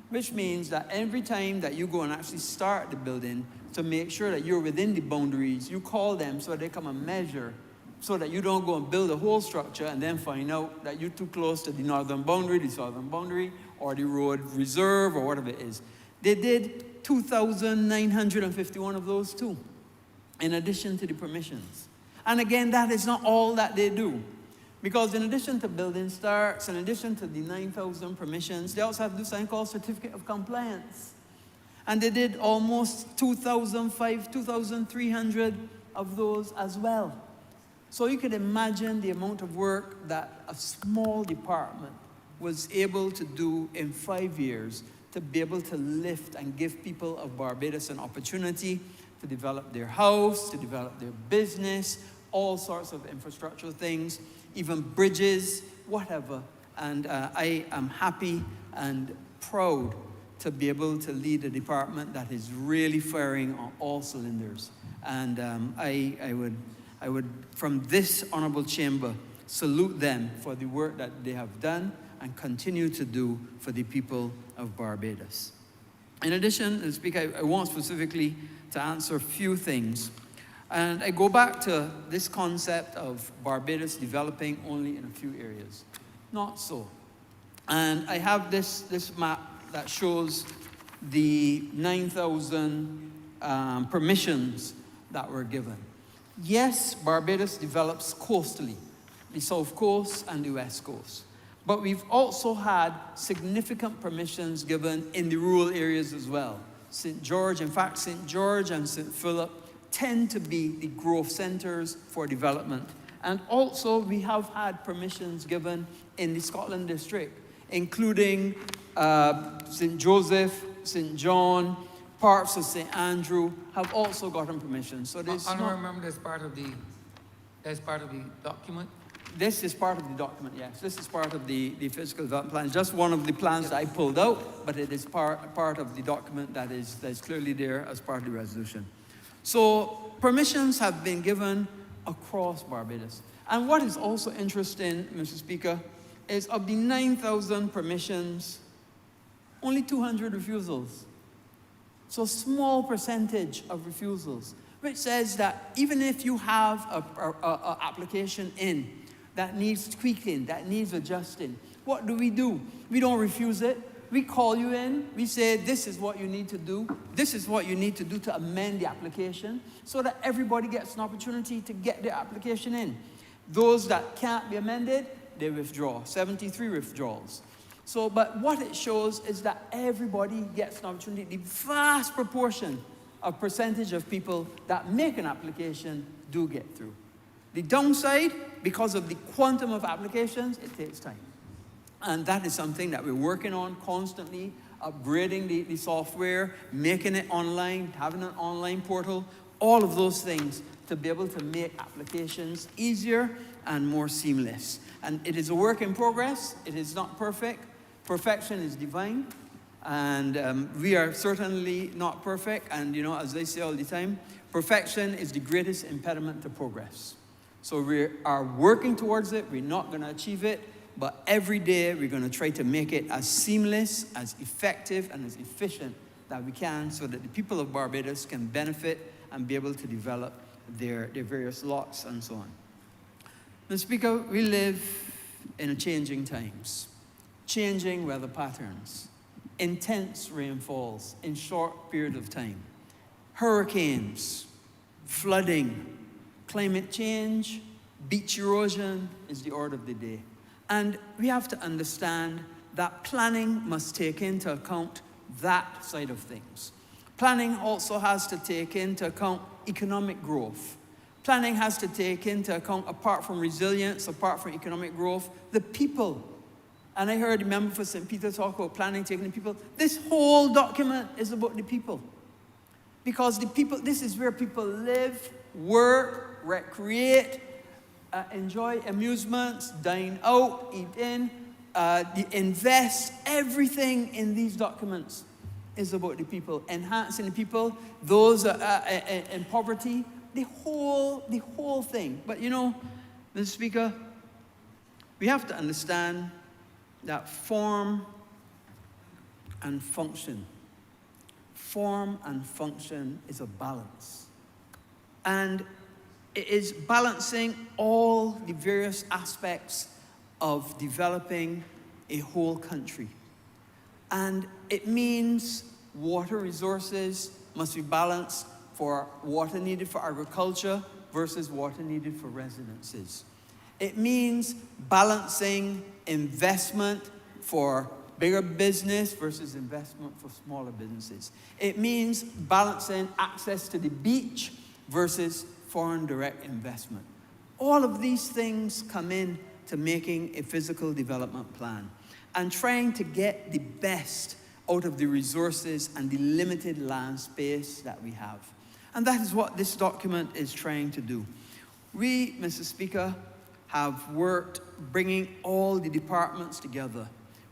which means that every time that you go and actually start the building, to make sure that you're within the boundaries, you call them so they come and measure, so that you don't go and build a whole structure and then find out that you're too close to the northern boundary, the southern boundary, or the road reserve, or whatever it is. They did 2,951 of those too, in addition to the permissions. And again, that is not all that they do. Because in addition to building starts, in addition to the 9,000 permissions, they also have to do something called Certificate of Compliance. And they did almost 2,300 of those as well. So you can imagine the amount of work that a small department was able to do in 5 years to be able to lift and give people of Barbados an opportunity to develop their house, to develop their business, all sorts of infrastructural things, even bridges, whatever. And I am happy and proud to be able to lead a department that is really firing on all cylinders. And I would, from this honourable chamber, salute them for the work that they have done and continue to do for the people of Barbados. In addition, Speaker, I want specifically to answer a few things. And I go back to this concept of Barbados developing only in a few areas. Not so. And I have this map that shows the 9,000 permissions that were given. Yes, Barbados develops coastally, the South Coast and the West Coast. But we've also had significant permissions given in the rural areas as well. St. George, in fact, St. George and St. Philip tend to be the growth centers for development. And also, we have had permissions given in the Scotland district, including St. Joseph, St. John, parts of St. Andrew have also gotten permission. So there's I don't remember that's part of the document. This is part of the document, yes. This is part of the physical development plan. It's just one of the plans that I pulled out, but it is part of the document that is clearly there as part of the resolution. So permissions have been given across Barbados. And what is also interesting, Mr. Speaker, is of the 9,000 permissions, only 200 refusals. So small percentage of refusals, which says that even if you have an application in that needs tweaking, that needs adjusting, what do? We don't refuse it. We call you in. We say, this is what you need to do. This is what you need to do to amend the application so that everybody gets an opportunity to get their application in. Those that can't be amended, they withdraw. 73 withdrawals. So, but what it shows is that everybody gets an opportunity. The vast proportion of percentage of people that make an application do get through. The downside, because of the quantum of applications, it takes time. And that is something that we're working on constantly, upgrading the software, making it online, having an online portal, all of those things to be able to make applications easier and more seamless. And it is a work in progress. It is not perfect. Perfection is divine. And we are certainly not perfect. And, you know, as they say all the time, perfection is the greatest impediment to progress. So we are working towards it. We're not going to achieve it. But every day we're going to try to make it as seamless, as effective, and as efficient that we can so that the people of Barbados can benefit and be able to develop their various lots and so on. Mr. Speaker, we live in changing times, changing weather patterns, intense rainfalls in short periods of time, hurricanes, flooding, climate change, beach erosion is the order of the day. And we have to understand that planning must take into account that side of things. Planning also has to take into account economic growth. Planning has to take into account, apart from resilience, apart from economic growth, the people. And I heard the member for St. Peter talk about planning taking the people. This whole document is about the people. Because the people, this is where people live, work, recreate, enjoy amusements, dine out, eat in, invest. Everything in these documents is about the people, enhancing the people, those in poverty, the whole thing. But you know, Mr. Speaker, we have to understand that form and function is a balance. And it is balancing all the various aspects of developing a whole country. And it means water resources must be balanced for water needed for agriculture versus water needed for residences. It means balancing investment for bigger business versus investment for smaller businesses. It means balancing access to the beach versus foreign direct investment. All of these things come in to making a physical development plan and trying to get the best out of the resources and the limited land space that we have. And that is what this document is trying to do. We, Mr. Speaker, have worked bringing all the departments together,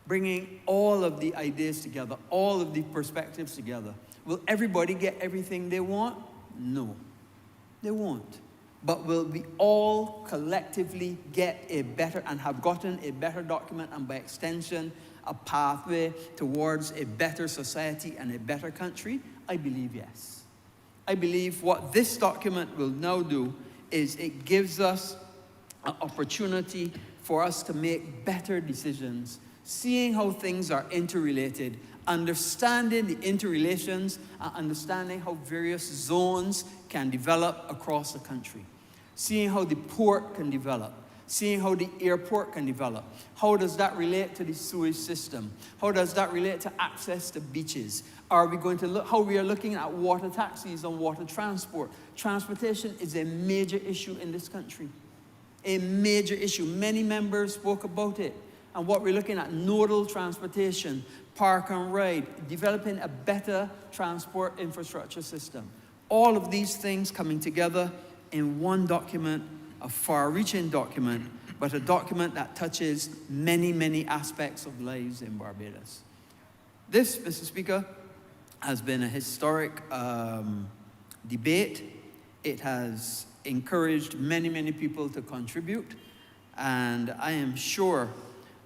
bringing all of the ideas together, all of the perspectives together. Will everybody get everything they want? No. They won't. But will we all collectively get a better and have gotten a better document and by extension a pathway towards a better society and a better country? I believe yes. I believe what this document will now do is it gives us an opportunity for us to make better decisions, seeing how things are interrelated, understanding the interrelations, and understanding how various zones can develop across the country. Seeing how the port can develop. Seeing how the airport can develop. How does that relate to the sewage system? How does that relate to access to beaches? Are we going to look how we are looking at water taxis and water transport? Transportation is a major issue in this country. A major issue. Many members spoke about it. And what we're looking at, nodal transportation, park and ride, developing a better transport infrastructure system. All of these things coming together in one document, a far-reaching document, but a document that touches many, many aspects of lives in Barbados. This, Mr. Speaker, has been a historic debate. It has encouraged many, many people to contribute, and I am sure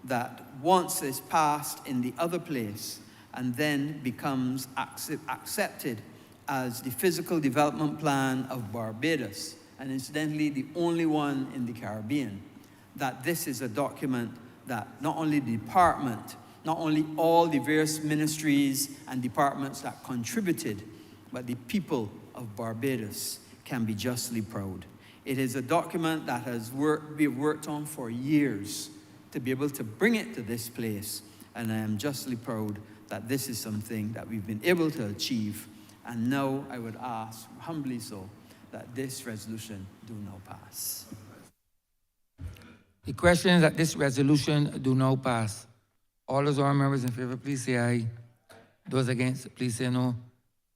that once it's passed in the other place and then becomes accepted as the physical development plan of Barbados, and incidentally the only one in the Caribbean, that this is a document that not only the department, not only all the various ministries and departments that contributed, but the people of Barbados can be justly proud. It is a document that we've worked on for years to be able to bring it to this place, and I am justly proud that this is something that we've been able to achieve. And now I would ask, humbly so, that this resolution do now pass. The question is that this resolution do now pass. All those honorable members in favor, please say aye. Those against, please say no.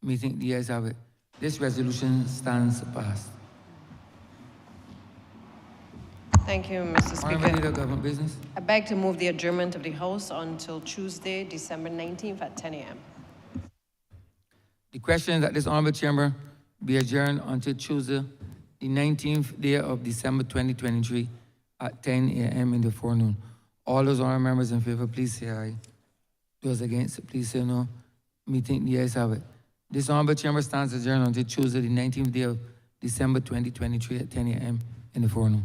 Meeting, the ayes have it. This resolution stands passed. Thank you, Mr. Honorable Leader Speaker. of Government Business. I beg to move the adjournment of the House until Tuesday, December 19th at 10 a.m. The question is that this honorable chamber be adjourned until Tuesday, the 19th day of December 2023 at 10 a.m. in the forenoon. All those honorable members in favor, please say aye. Those against, please say no. Meeting, the ayes have it. This honorable chamber stands adjourned until Tuesday, the 19th day of December 2023 at 10 a.m. in the forenoon.